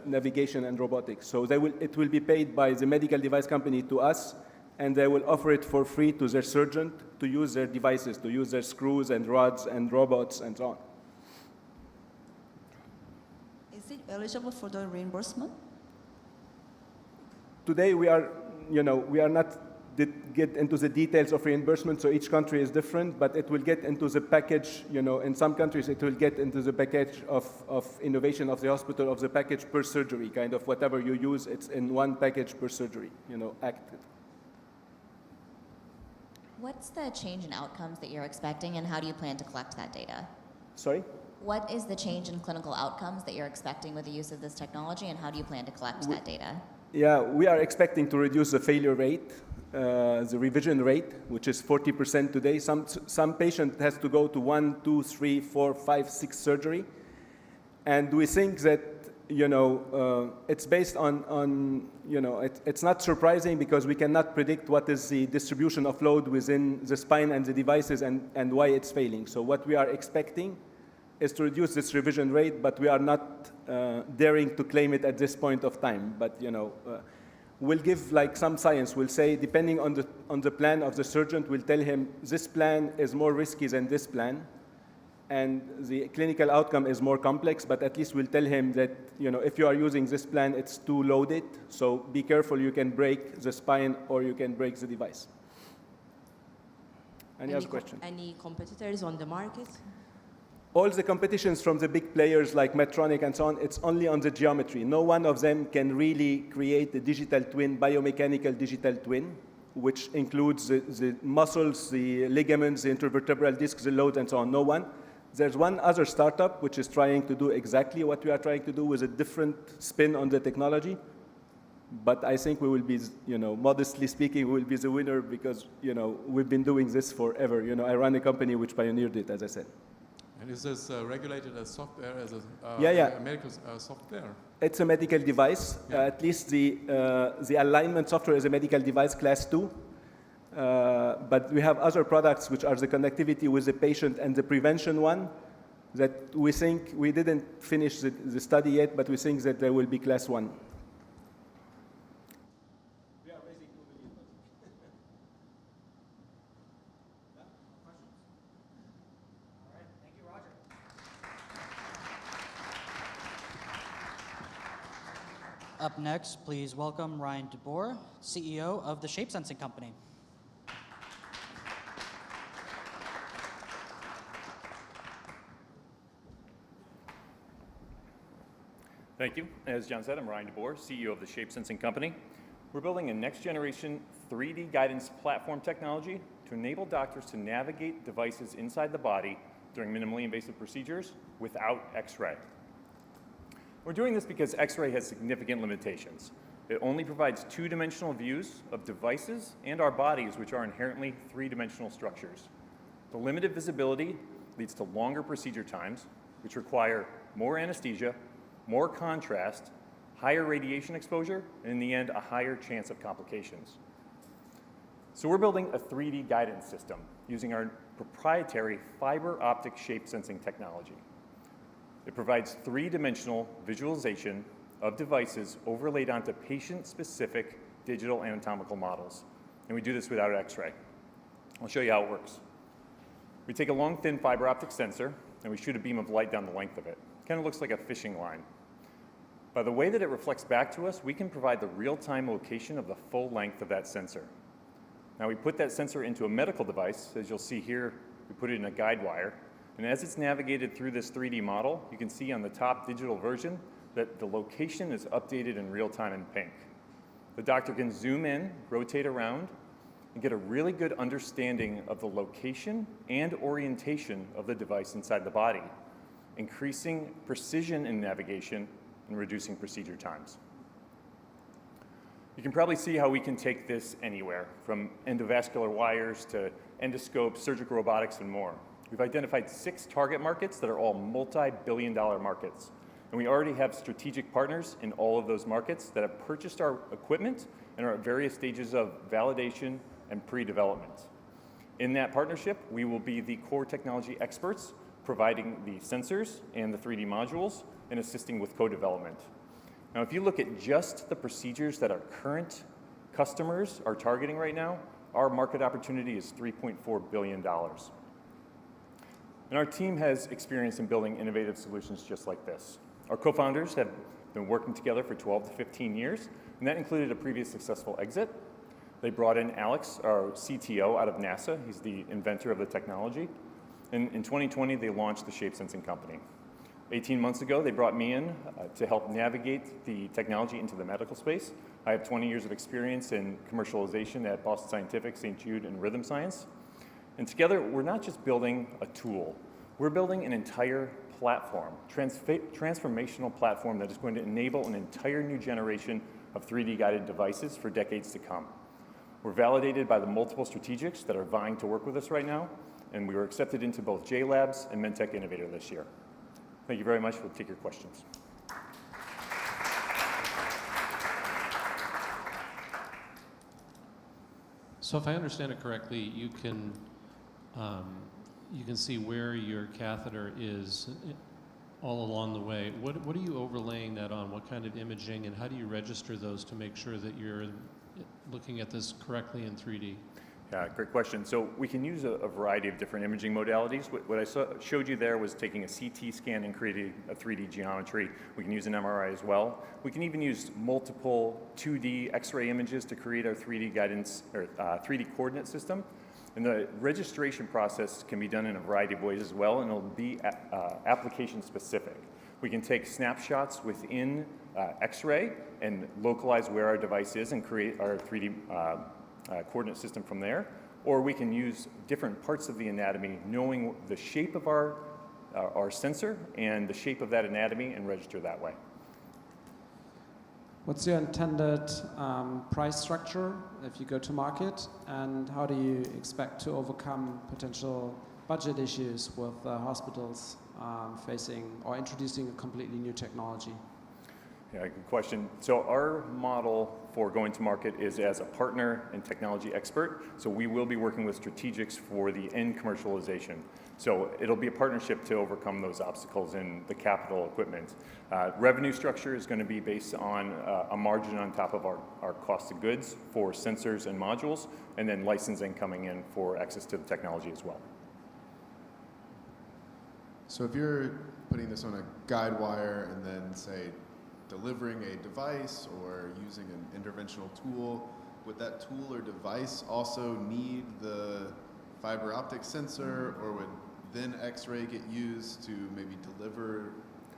Speaker 16: navigation and robotics. So it will be paid by the medical device company to us, and they will offer it for free to their surgeon to use their devices, to use their screws and rods and robots and so on.
Speaker 12: Is it eligible for the reimbursement?
Speaker 16: Today we are not get into the details of reimbursement, so each country is different, but it will get into the package, in some countries it will get into the package of innovation of the hospital, of the package per surgery, kind of whatever you use, it's in one package per surgery, acted.
Speaker 10: What's the change in outcomes that you're expecting, and how do you plan to collect that data?
Speaker 16: Sorry?
Speaker 10: What is the change in clinical outcomes that you're expecting with the use of this technology, and how do you plan to collect that data?
Speaker 16: Yeah, we are expecting to reduce the failure rate, the revision rate, which is 40% today. Some patient has to go to 1, 2, 3, 4, 5, 6 surgery. And we think that, it's based on it's not surprising because we cannot predict what is the distribution of load within the spine and the devices and why it's failing. So what we are expecting is to reduce this revision rate, but we are not daring to claim it at this point of time. But we'll give like some science. We'll say, depending on the plan of the surgeon, we'll tell him this plan is more risky than this plan, and the clinical outcome is more complex. But at least we'll tell him that if you are using this plan, it's too loaded. So be careful. You can break the spine or you can break the device. Any other question?
Speaker 3: Any competitors on the market?
Speaker 16: All the competitions from the big players like Medtronic and so on, it's only on the geometry. No one of them can really create the digital twin, biomechanical digital twin, which includes the muscles, the ligaments, the intervertebral discs, the load, and so on. No one. There's one other startup which is trying to do exactly what we are trying to do with a different spin on the technology. But I think we will be, modestly speaking, we will be the winner because, we've been doing this forever. I run a company which pioneered it, as I said.
Speaker 6: And is this regulated as software, as a medical software?
Speaker 16: It's a medical device. At least the alignment software is a medical device class 2. But we have other products which are the connectivity with the patient and the prevention one that we think, we didn't finish the study yet, but we think that there will be class 1.
Speaker 8: Up next, please welcome Ryan DeBoer, CEO of the Shape Sensing Company.
Speaker 17: Thank you. As John said, I'm Ryan DeBoer, CEO of the Shape Sensing Company. We're building a next-generation 3D guidance platform technology to enable doctors to navigate devices inside the body during minimally invasive procedures without X-ray. We're doing this because X-ray has significant limitations. It only provides two-dimensional views of devices and our bodies, which are inherently three-dimensional structures. The limited visibility leads to longer procedure times, which require more anesthesia, more contrast, higher radiation exposure, and in the end, a higher chance of complications. So we're building a 3D guidance system using our proprietary fiber optic shape sensing technology. It provides three-dimensional visualization of devices overlaid onto patient-specific digital anatomical models. And we do this without X-ray. I'll show you how it works. We take a long, thin fiber optic sensor, and we shoot a beam of light down the length of it. Kind of looks like a fishing line. By the way that it reflects back to us, we can provide the real-time location of the full length of that sensor. Now we put that sensor into a medical device. As you'll see here, we put it in a guide wire. And as it's navigated through this 3D model, you can see on the top digital version that the location is updated in real time in pink. The doctor can zoom in, rotate around, and get a really good understanding of the location and orientation of the device inside the body, increasing precision in navigation and reducing procedure times. You can probably see how we can take this anywhere, from endovascular wires to endoscopes, surgical robotics, and more. We've identified 6 target markets that are all multi-billion-dollar markets. And we already have strategic partners in all of those markets that have purchased our equipment and are at various stages of validation and pre-development. In that partnership, we will be the core technology experts, providing the sensors and the 3D modules and assisting with co-development. Now, if you look at just the procedures that our current customers are targeting right now, our market opportunity is $3.4 billion. And our team has experience in building innovative solutions just like this. Our co-founders have been working together for 12 to 15 years, and that included a previous successful exit. They brought in Alex, our CTO, out of NASA. He's the inventor of the technology. And in 2020, they launched the Shape Sensing Company. 18 months ago, they brought me in to help navigate the technology into the medical space. I have 20 years of experience in commercialization at Boston Scientific, St. Jude, and Rhythm Science. And together, we're not just building a tool. We're building an entire platform, transformational platform that is going to enable an entire new generation of 3D guided devices for decades to come. We're validated by the multiple strategics that are vying to work with us right now, and we were accepted into both J Labs and MedTech Innovator this year. Thank you very much. We'll take your questions.
Speaker 6: So if I understand it correctly, you can see where your catheter is all along the way. What are you overlaying that on? What kind of imaging, and how do you register those to make sure that you're looking at this correctly in 3D?
Speaker 17: Yeah, great question. So we can use a variety of different imaging modalities. What I showed you there was taking a CT scan and creating a 3D geometry. We can use an MRI as well. We can even use multiple 2D X-ray images to create our 3D guidance or 3D coordinate system. And the registration process can be done in a variety of ways as well, and it'll be application specific. We can take snapshots within X-ray and localize where our device is and create our 3D coordinate system from there, or we can use different parts of the anatomy, knowing the shape of our sensor and the shape of that anatomy, and register that way.
Speaker 23: What's your intended price structure if you go to market, and how do you expect to overcome potential budget issues with hospitals facing or introducing a completely new technology?
Speaker 17: Yeah, good question. So our model for going to market is as a partner and technology expert. So we will be working with strategics for the end commercialization. So it'll be a partnership to overcome those obstacles in the capital equipment. Revenue structure is going to be based on a margin on top of our cost of goods for sensors and modules, and then licensing coming in for access to the technology as well.
Speaker 20: So if you're putting this on a guide wire and then, say, delivering a device or using an interventional tool, would that tool or device also need the fiber optic sensor, or would then X-ray get used to maybe deliver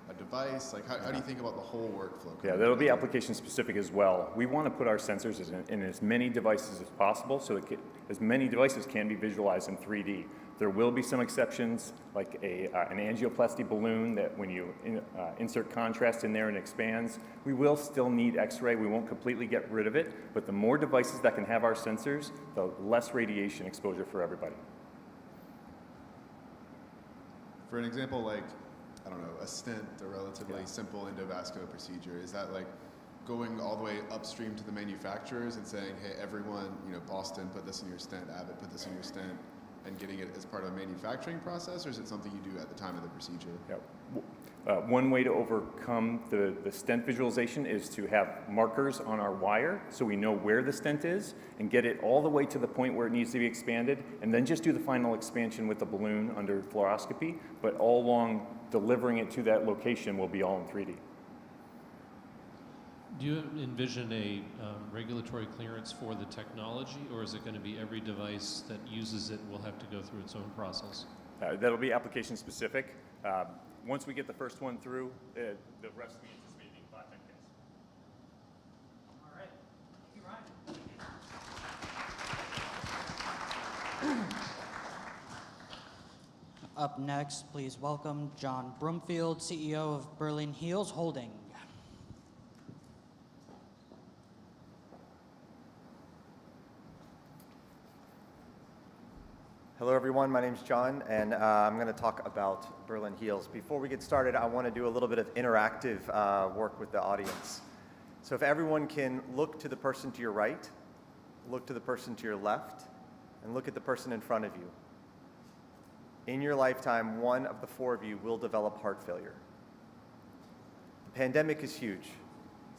Speaker 20: a device? Like, how do you think about the whole workflow?
Speaker 17: Yeah, that'll be application specific as well. We want to put our sensors in as many devices as possible, so as many devices can be visualized in 3D. There will be some exceptions, like an angioplasty balloon that when you insert contrast in there and expands, we will still need X-ray. We won't completely get rid of it, but the more devices that can have our sensors, the less radiation exposure for everybody.
Speaker 20: For an example, like, I don't know, a stent, a relatively simple endovascular procedure, is that like going all the way upstream to the manufacturers and saying, hey, everyone, you know, Boston, put this in your stent, Abbott, put this in your stent, and getting it as part of a manufacturing process, or is it something you do at the time of the procedure?
Speaker 17: Yeah. One way to overcome the stent visualization is to have markers on our wire so we know where the stent is and get it all the way to the point where it needs to be expanded, and then just do the final expansion with the balloon under fluoroscopy, but all along delivering it to that location will be all in 3D.
Speaker 6: Do you envision a regulatory clearance for the technology, or is it going to be every device that uses it will have to go through its own process?
Speaker 17: That'll be application specific. Once we get the first one through, the rest of the anticipating 510Ks.
Speaker 8: All right. Thank you, Ryan. Up next, please welcome John Broomfield, CEO of Berlin Heels Holding.
Speaker 14: Hello everyone, my name's John, and I'm going to talk about Berlin Heels. Before we get started, I want to do a little bit of interactive work with the audience. So if everyone can look to the person to your right, look to the person to your left, and look at the person in front of you. In your lifetime, one of the four of you will develop heart failure. The pandemic is huge.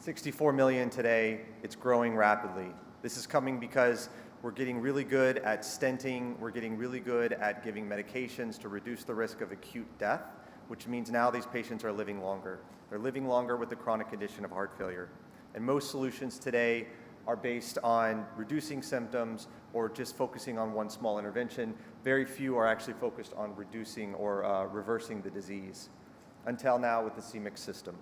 Speaker 14: 64 million today, it's growing rapidly. This is coming because we're getting really good at stenting. We're getting really good at giving medications to reduce the risk of acute death, which means now these patients are living longer. They're living longer with the chronic condition of heart failure. And most solutions today are based on reducing symptoms or just focusing on one small intervention. Very few are actually focused on reducing or reversing the disease, until now with the CMIC system.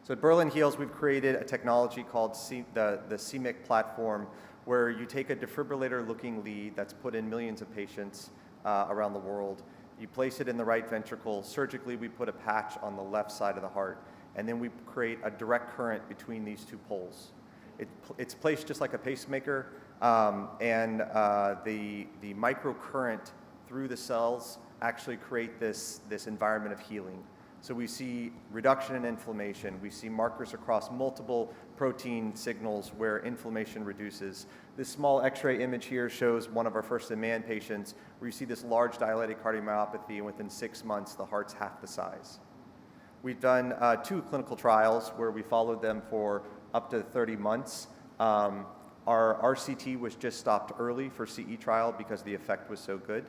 Speaker 14: So at Berlin Heels, we've created a technology called the CMIC platform, where you take a defibrillator-looking lead that's put in millions of patients around the world. You place it in the right ventricle. Surgically, we put a patch on the left side of the heart, and then we create a direct current between these two poles. It's placed just like a pacemaker, and the microcurrent through the cells actually create this environment of healing. So we see reduction in inflammation. We see markers across multiple protein signals where inflammation reduces. This small X-ray image here shows one of our first-in-man patients where you see this large dilated cardiomyopathy, and within 6 months, the heart's half the size. We've done 2 clinical trials where we followed them for up to 30 months. Our RCT was just stopped early for CE trial because the effect was so good.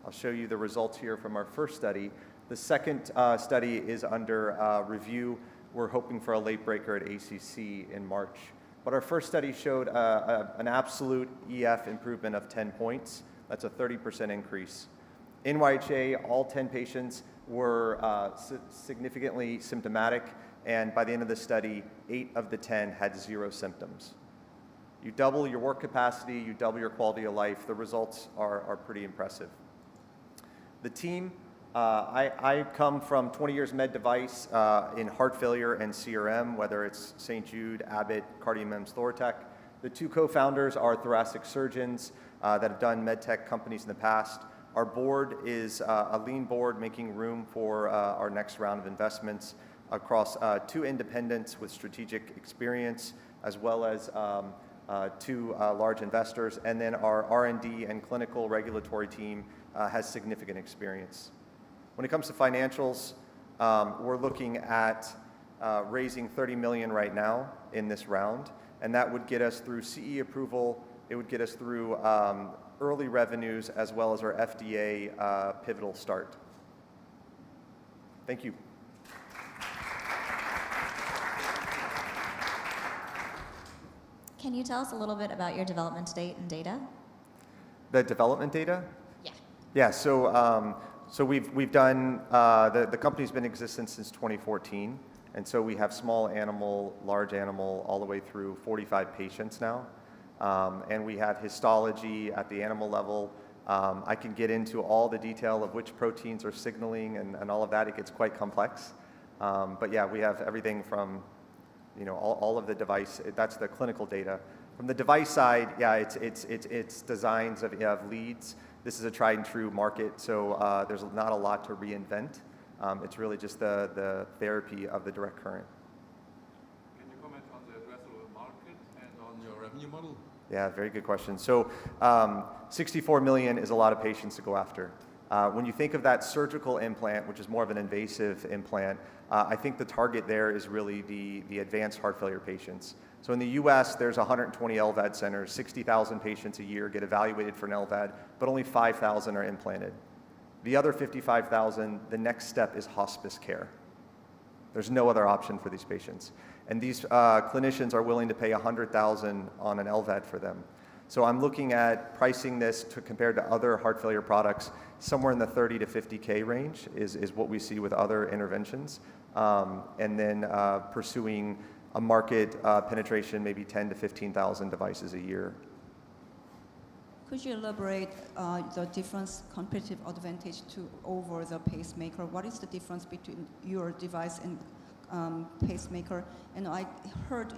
Speaker 14: I'll show you the results here from our first study. The second study is under review. We're hoping for a late breaker at ACC in March. But our first study showed an absolute EF improvement of 10 points. That's a 30% increase. In NYHA, all 10 patients were significantly symptomatic, and by the end of the study, 8 of the 10 had 0 symptoms. You double your work capacity, you double your quality of life. The results are pretty impressive. The team, I come from 20 years med device in heart failure and CRM, whether it's St. Jude, Abbott, CardioMEMS, Thortec. The 2 co-founders are thoracic surgeons that have done MedTech companies in the past. Our board is a lean board making room for our next round of investments across 2 independents with strategic experience, as well as 2 large investors. And then our R&D and clinical regulatory team has significant experience. When it comes to financials, we're looking at raising $30 million right now in this round, and that would get us through CE approval. It would get us through early revenues as well as our FDA pivotal start. Thank you.
Speaker 10: Can you tell us a little bit about your development to date and data?
Speaker 14: The development data?
Speaker 10: Yeah.
Speaker 14: Yeah, so So we've done, the company's been in existence since 2014, and so we have small animal, large animal, all the way through 45 patients now. And we have histology at the animal level. I can get into all the detail of which proteins are signaling and all of that. It gets quite complex. But yeah, we have everything from, you know, all of the device, that's the clinical data. From the device side, yeah, it's designs of leads. This is a tried and true market, so there's not a lot to reinvent. It's really just the therapy of the direct current.
Speaker 7: Can you comment on the addressable market and on your revenue model?
Speaker 14: Yeah, very good question. So 64 million is a lot of patients to go after. When you think of that surgical implant, which is more of an invasive implant, I think the target there is really the advanced heart failure patients. So in the US, there's 120 LVAD centers, 60,000 patients a year get evaluated for an LVAD, but only 5,000 are implanted. The other 55,000, the next step is hospice care. There's no other option for these patients. And these clinicians are willing to pay $100,000 on an LVAD for them. So I'm looking at pricing this compared to other heart failure products, somewhere in the 30 to 50K range is what we see with other interventions. And then pursuing a market penetration, maybe 10 to 15,000 devices a year.
Speaker 12: Could you elaborate the difference, competitive advantage over the pacemaker? What is the difference between your device and pacemaker? And I heard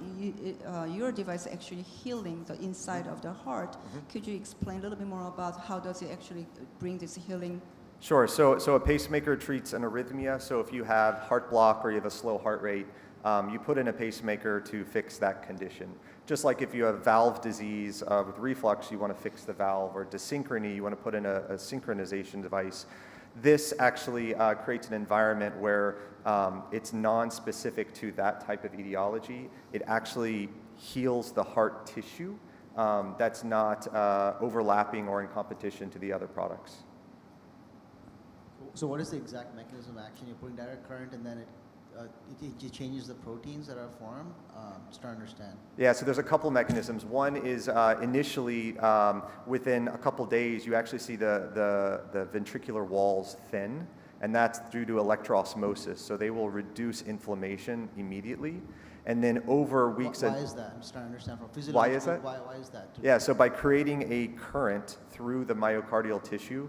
Speaker 12: your device actually healing the inside of the heart.
Speaker 14: Mm-hmm.
Speaker 12: Could you explain a little bit more about how does it actually bring this healing?
Speaker 14: Sure. So a pacemaker treats an arrhythmia. So if you have heart block or you have a slow heart rate, you put in a pacemaker to fix that condition. Just like if you have valve disease with reflux, you want to fix the valve, or desynchrony, you want to put in a synchronization device. This actually creates an environment where it's non-specific to that type of etiology. It actually heals the heart tissue that's not overlapping or in competition to the other products.
Speaker 11: So what is the exact mechanism of action? You're putting direct current and then it changes the proteins that are formed? Just to understand.
Speaker 14: Yeah, so there's a couple mechanisms. One is initially, within a couple days, you actually see the ventricular walls thin, and that's due to electroosmosis. So they will reduce inflammation immediately. And then over weeks...
Speaker 11: Why is that? I'm just trying to understand from physiological...
Speaker 14: Why is that?
Speaker 11: Why is that?
Speaker 14: Yeah, so by creating a current through the myocardial tissue,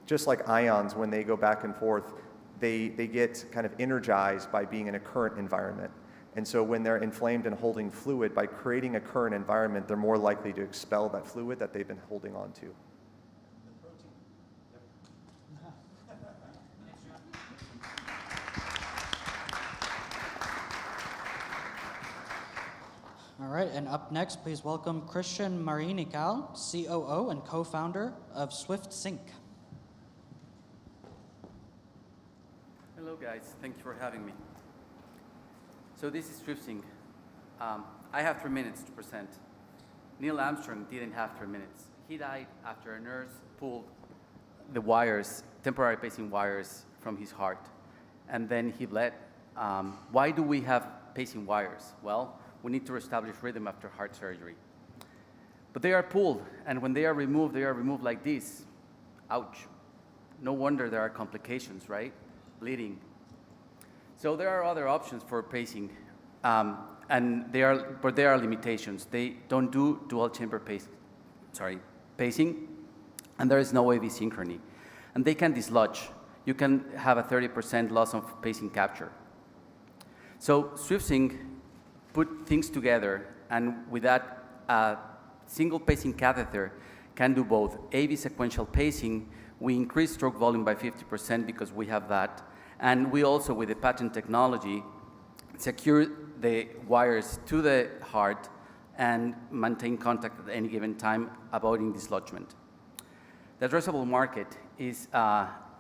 Speaker 14: just like ions, when they go back and forth, they get kind of energized by being in a current environment. And so when they're inflamed and holding fluid, by creating a current environment, they're more likely to expel that fluid that they've been holding on to.
Speaker 8: All right, and up next, please welcome Christian Marinical, COO and co-founder of SwiftSync.
Speaker 1: Hello guys, thank you for having me. So this is SwiftSync. I have 3 minutes to present. Neil Armstrong didn't have 3 minutes. He died after a nurse pulled the wires, temporary pacing wires, from his heart. And then he bled. Why do we have pacing wires? Well, we need to reestablish rhythm after heart surgery. But they are pulled, and when they are removed like this. Ouch. No wonder there are complications, right? Bleeding. So there are other options for pacing, but there are limitations. They don't do dual chamber pacing, and there is no AV synchrony. And they can dislodge. You can have a 30% loss of pacing capture. So SwiftSync put things together, and with that, a single pacing catheter can do both AV sequential pacing. We increase stroke volume by 50% because we have that. And we also, with the patent technology, secure the wires to the heart and maintain contact at any given time, avoiding dislodgement. The addressable market is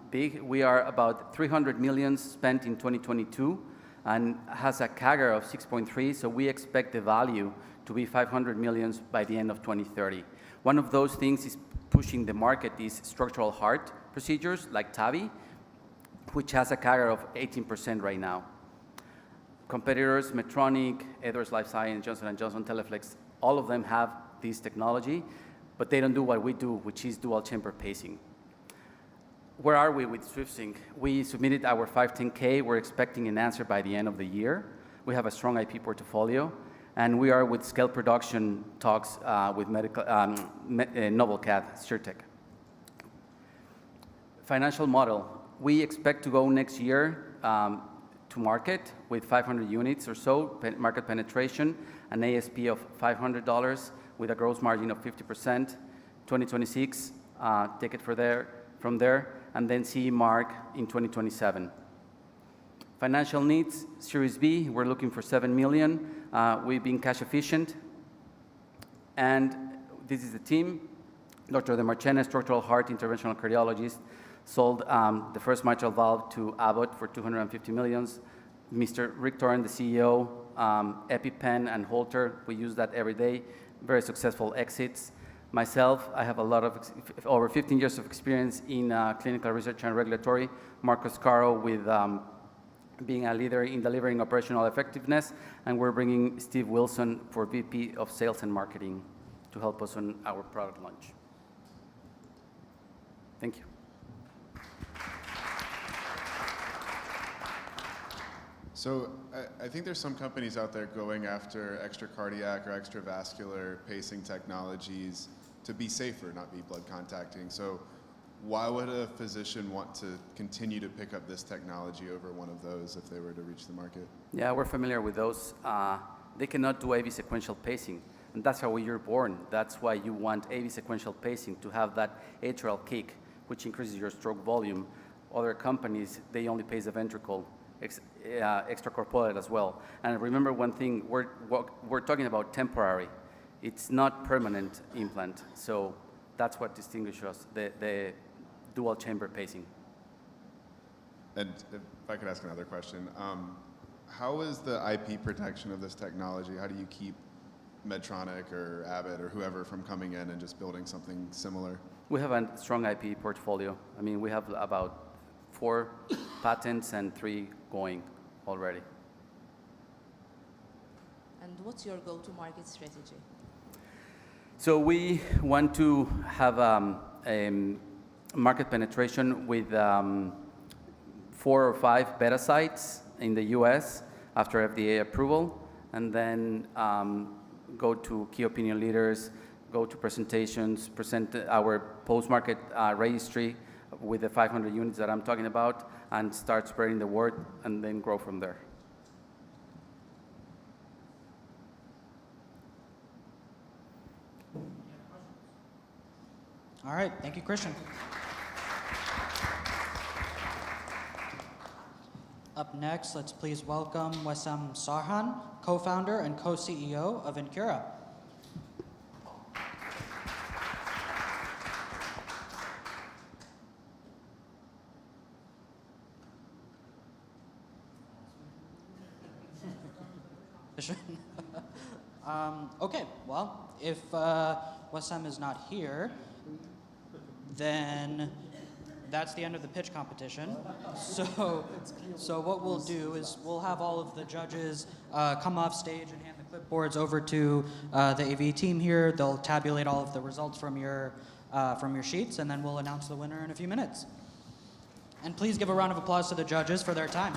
Speaker 1: big. We are about 300 million spent in 2022 and has a CAGR of 6.3, so we expect the value to be 500 million by the end of 2030. One of those things is pushing the market is structural heart procedures like TAVI, which has a CAGR of 18% right now. Competitors, Medtronic, Edwards Lifesciences, Johnson & Johnson, Teleflex, all of them have this technology, but they don't do what we do, which is dual chamber pacing. where are we with SwiftSync? We submitted our 510K. We're expecting an answer by the end of the year. We have a strong IP portfolio, and we are with scale production talks with NobleCat, SureTech. Financial model. We expect to go next year to market with 500 units or so, market penetration, an ASP of $500 with a gross margin of 50%. 2026, take it from there, and then CE mark in 2027. Financial needs, Series B, we're looking for $7 million. We've been cash efficient. And this is the team. Dr. DeMarchena, structural heart interventional cardiologist, sold the first mitral valve to Abbott for $250 million. Mr. Rick Torren, the CEO, EpiPen and Holter, we use that every day. Very successful exits. Myself, I have a lot of, over 15 years of experience in clinical research and regulatory. Marcos Caro with being a leader in delivering operational effectiveness. And we're bringing Steve Wilson for VP of Sales and Marketing to help us on our product launch. Thank you.
Speaker 20: So I think there's some companies out there going after extracardiac or extravascular pacing technologies to be safer, not be blood contacting. So why would a physician want to continue to pick up this technology over one of those if they were to reach the market?
Speaker 1: Yeah, we're familiar with those. They cannot do AV sequential pacing, and that's how you're born. That's why you want AV sequential pacing, to have that atrial kick, which increases your stroke volume. Other companies, they only pace the ventricle, extracorporeal as well. And remember one thing, we're talking about temporary. It's not permanent implant. So that's what distinguishes us, the dual chamber pacing.
Speaker 20: And if I could ask another question, how is the IP protection of this technology? How do you keep Medtronic or Abbott or whoever from coming in and just building something similar?
Speaker 1: We have a strong IP portfolio. I mean, we have about 4 patents and 3 going already.
Speaker 3: And what's your go-to-market strategy?
Speaker 1: So we want to have market penetration with 4 or 5 beta sites in the US after FDA approval, and then go to key opinion leaders, go to presentations, present our post-market registry with the 500 units that I'm talking about, and start spreading the word, and then grow from there.
Speaker 8: All right, thank you, Christian. Up next, let's please welcome Wessam Sarhan, co-founder and co-CEO of Incura. Okay, well, if Wessam is not here, then that's the end of the pitch competition. So what we'll do is we'll have all of the judges come off stage and hand the clipboards over to the AV team here. They'll tabulate all of the results from your sheets, and then we'll announce the winner in a few minutes. And please give a round of applause to the judges for their time.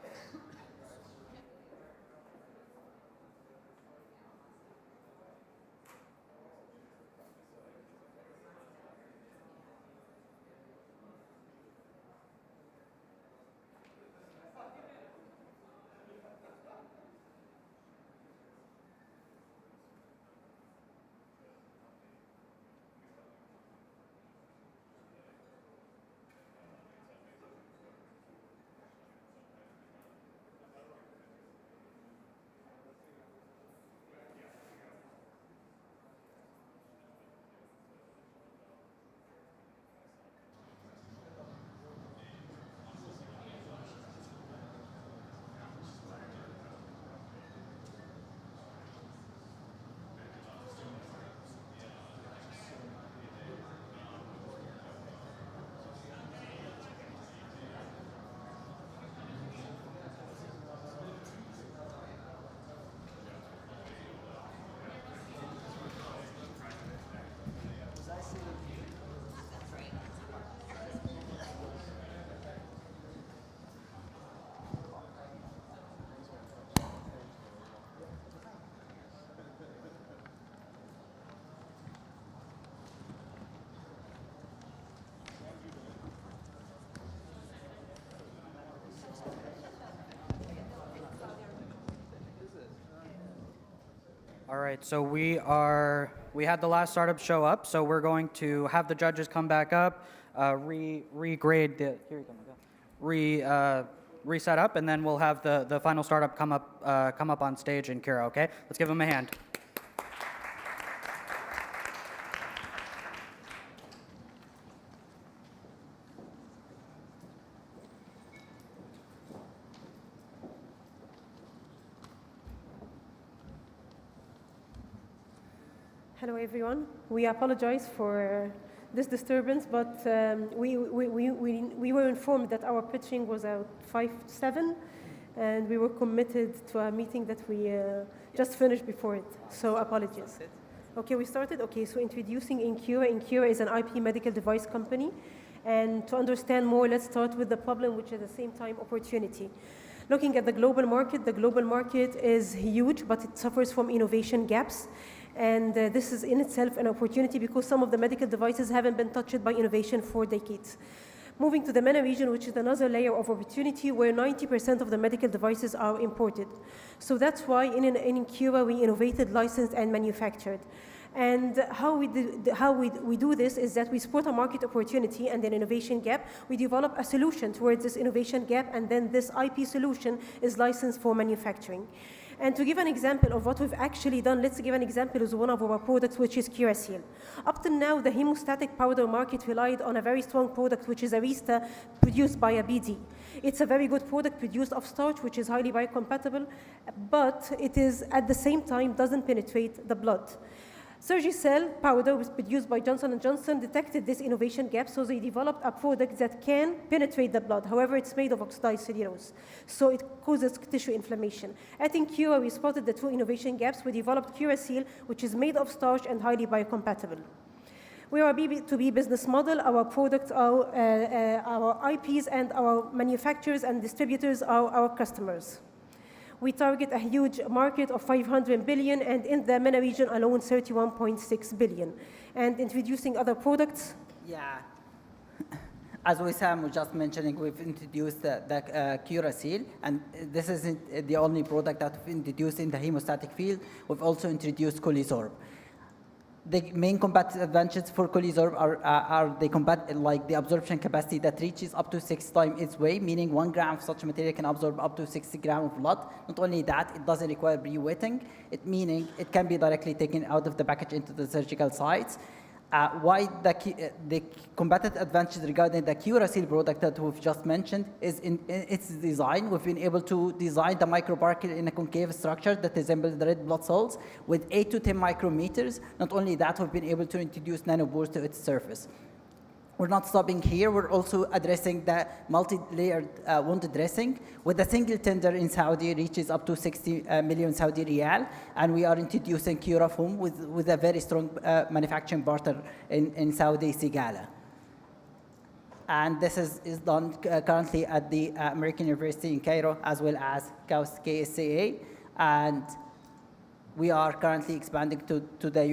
Speaker 8: go. All right, so we had the last startup show up, so we're going to have the judges come back up, regrade the, here you go, reset up, and then we'll have the final startup come up on stage in Kira, okay? Let's give them a hand.
Speaker 18: Hello, everyone. We apologize for this disturbance, but we were informed that our pitching was at 5-7, and we were committed to a meeting that we just finished before it. So apologies. Okay, we started. Okay, so introducing Incura. Incura is an IP medical device company. And to understand more, let's start with the problem, which is at the same time opportunity. Looking at the global market is huge, but it suffers from innovation gaps. And this is in itself an opportunity because some of the medical devices haven't been touched by innovation for decades. Moving to the MENA region, which is another layer of opportunity where 90% of the medical devices are imported. So that's why in Incura we innovated, licensed, and manufactured. And how we do this is that we support a market opportunity and an innovation gap. We develop a solution towards this innovation gap, and then this IP solution is licensed for manufacturing. And to give an example of what we've actually done, let's give an example of one of our products, which is Curasil. Up till now, the hemostatic powder market relied on a very strong product, which is Arista, produced by a BD. It's a very good product produced of starch, which is highly biocompatible, but it is, at the same time, doesn't penetrate the blood. Surgicel powder was produced by Johnson & Johnson, detected this innovation gap, so they developed a product that can penetrate the blood. However, it's made of oxidized cellulose, so it causes tissue inflammation. At Incura, we spotted the two innovation gaps. We developed Curasil, which is made of starch and highly biocompatible. We are a B2B business model. Our products are our IPs, and our manufacturers and distributors are our customers. We target a huge market of 500 billion, and in the MENA region alone, 31.6 billion. And introducing other products.
Speaker 19: Yeah. As Wissam was just mentioning, we've introduced the Curasil, and this isn't the only product that we've introduced in the hemostatic field. We've also introduced Colisorb. The main competitive advantages for Colisorb are they combat like the absorption capacity that reaches up to 6 times its weight, meaning 1 gram of such material can absorb up to 60 grams of blood. Not only that, it doesn't require pre-wetting, meaning it can be directly taken out of the package into the surgical sites. Why the competitive advantage regarding the Curasil product that we've just mentioned is in its design. We've been able to design the microparticle in a concave structure that resembles the red blood cells with 8 to 10 micrometers. Not only that, we've been able to introduce nanopores to its surface. We're not stopping here. We're also addressing the multi-layered wound dressing with a single tender in Saudi reaches up to 60 million Saudi riyal, and we are introducing Curafoam with a very strong manufacturing partner in Saudi, Sigala. And this is done currently at the American University in Cairo, as well as KSCA. And we are currently expanding to the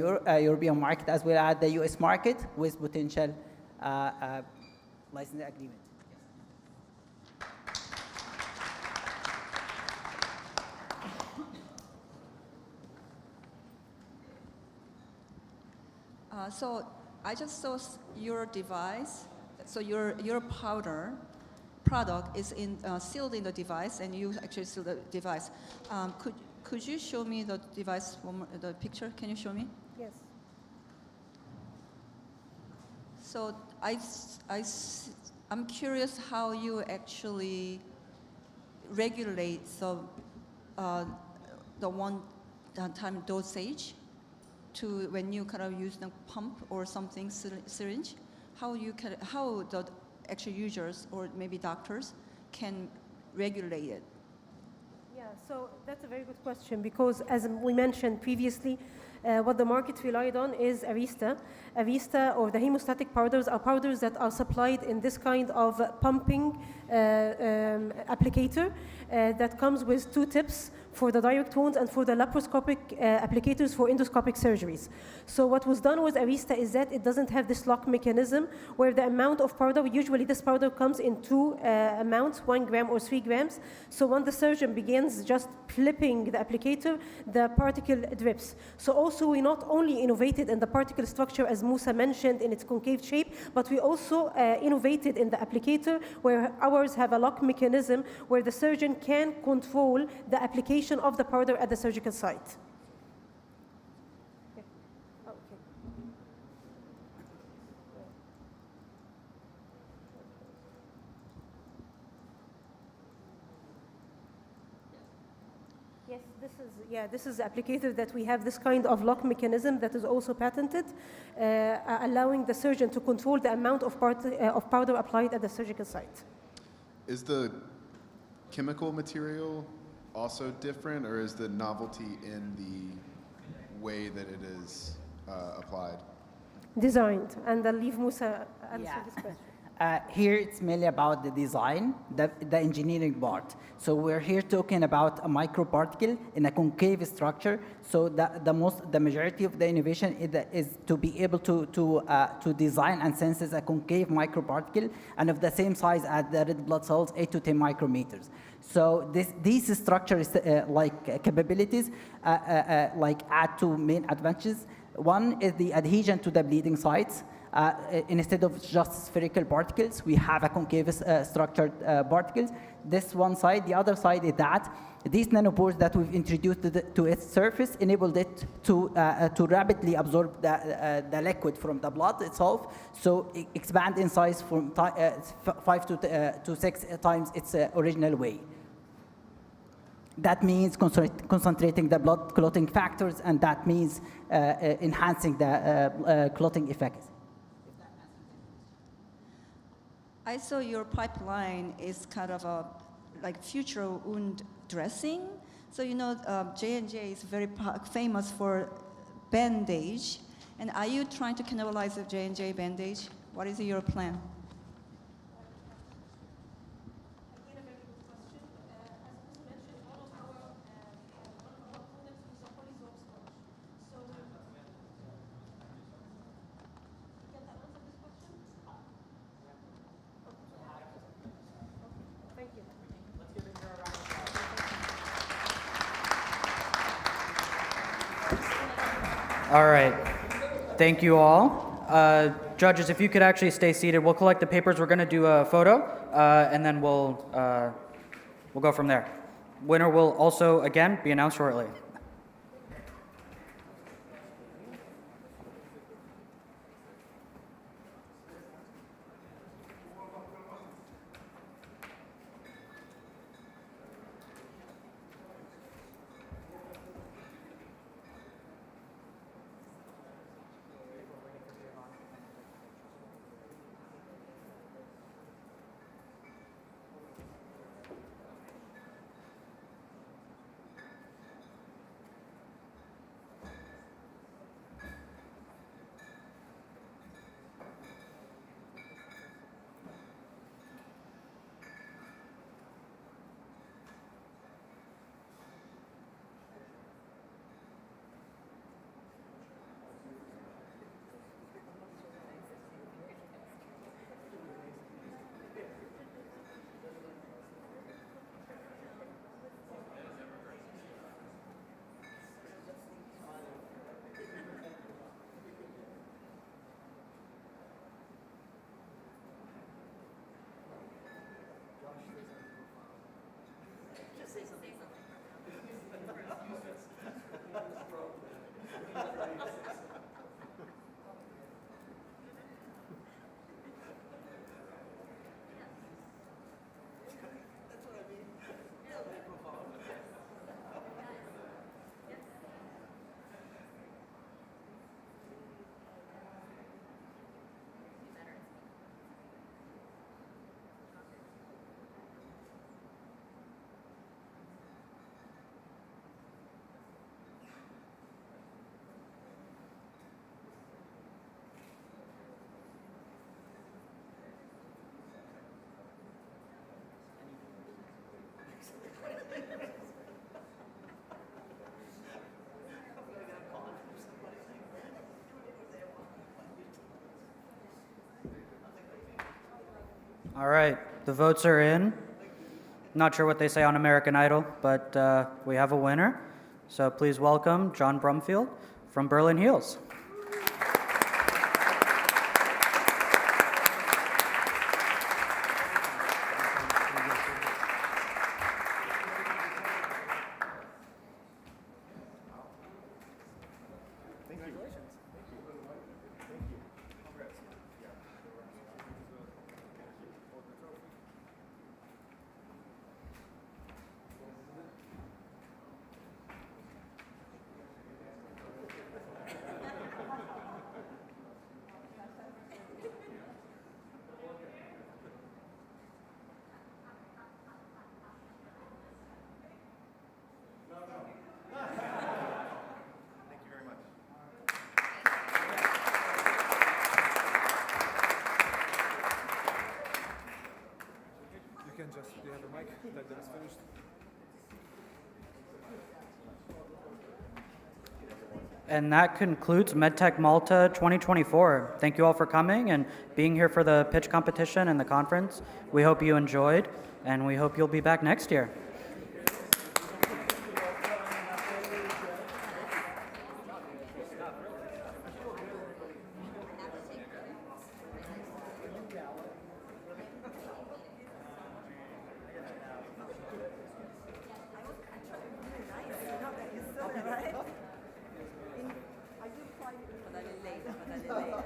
Speaker 19: European market, as well as the US market, with potential licensing agreement.
Speaker 12: So I just saw your device. So your powder product is sealed in the device, and you actually seal the device. Could you show me the device, the picture? Can you show me?
Speaker 18: Yes.
Speaker 12: So I'm curious how you actually regulate the one-time dosage to when you kind of use the pump or something syringe. How the actual users or maybe doctors can regulate it?
Speaker 18: Yeah, so that's a very good question because as we mentioned previously, what the market relied on is Arista. Arista or the hemostatic powders are powders that are supplied in this kind of pumping applicator that comes with two tips for the direct wounds and for the laparoscopic applicators for endoscopic surgeries. So what was done with Arista is that it doesn't have this lock mechanism where the amount of powder, usually this powder comes in two amounts, 1 gram or 3 grams. So when the surgeon begins just flipping the applicator, the particle drips. So also we not only innovated in the particle structure as Musa mentioned in its concave shape, but we also innovated in the applicator where ours have a lock mechanism where the surgeon can control the application of the powder at the surgical site. Okay. Oh, okay. Yes, this is the applicator that we have this kind of lock mechanism that is also patented, allowing the surgeon to control the amount of powder applied at the surgical site.
Speaker 20: Is the chemical material also different, or is the novelty in the way that it is applied?
Speaker 18: Designed, and I'll leave Musa answer this question.
Speaker 19: Here it's mainly about the design, the engineering part. So we're here talking about a microparticle in a concave structure. So the majority of the innovation is to be able to design and sense a concave microparticle and of the same size as the red blood cells, 8 to 10 micrometers. So these structures capabilities add two main advantages. One is the adhesion to the bleeding sites. Instead of just spherical particles, we have a concave structured particles. This one side. The other side is that these nanopores that we've introduced to its surface enabled it to rapidly absorb the liquid from the blood itself, so expand in size from 5 to 6 times its original weight. That means concentrating the blood clotting factors, and that means enhancing the clotting effects.
Speaker 12: I saw your pipeline is kind of a future wound dressing. So J&J is very famous for bandage. And are you trying to cannibalize the J&J bandage? What is your plan?
Speaker 8: All right. Thank you all. Judges, if you could actually stay seated, we'll collect the papers. We're going to do a photo, and then we'll go from there. Winner will also, again, be announced shortly. All right, the votes are in. Not sure what they say on American Idol, but we have a winner. So please welcome John Brumfield from Berlin Heels.
Speaker 7: You can just, do you have a mic that is finished?
Speaker 8: And that concludes MedTech Malta 2024. Thank you all for coming and being here for the pitch competition and the conference. We hope you enjoyed, and we hope you'll be back next year.
Speaker 2: But I will later.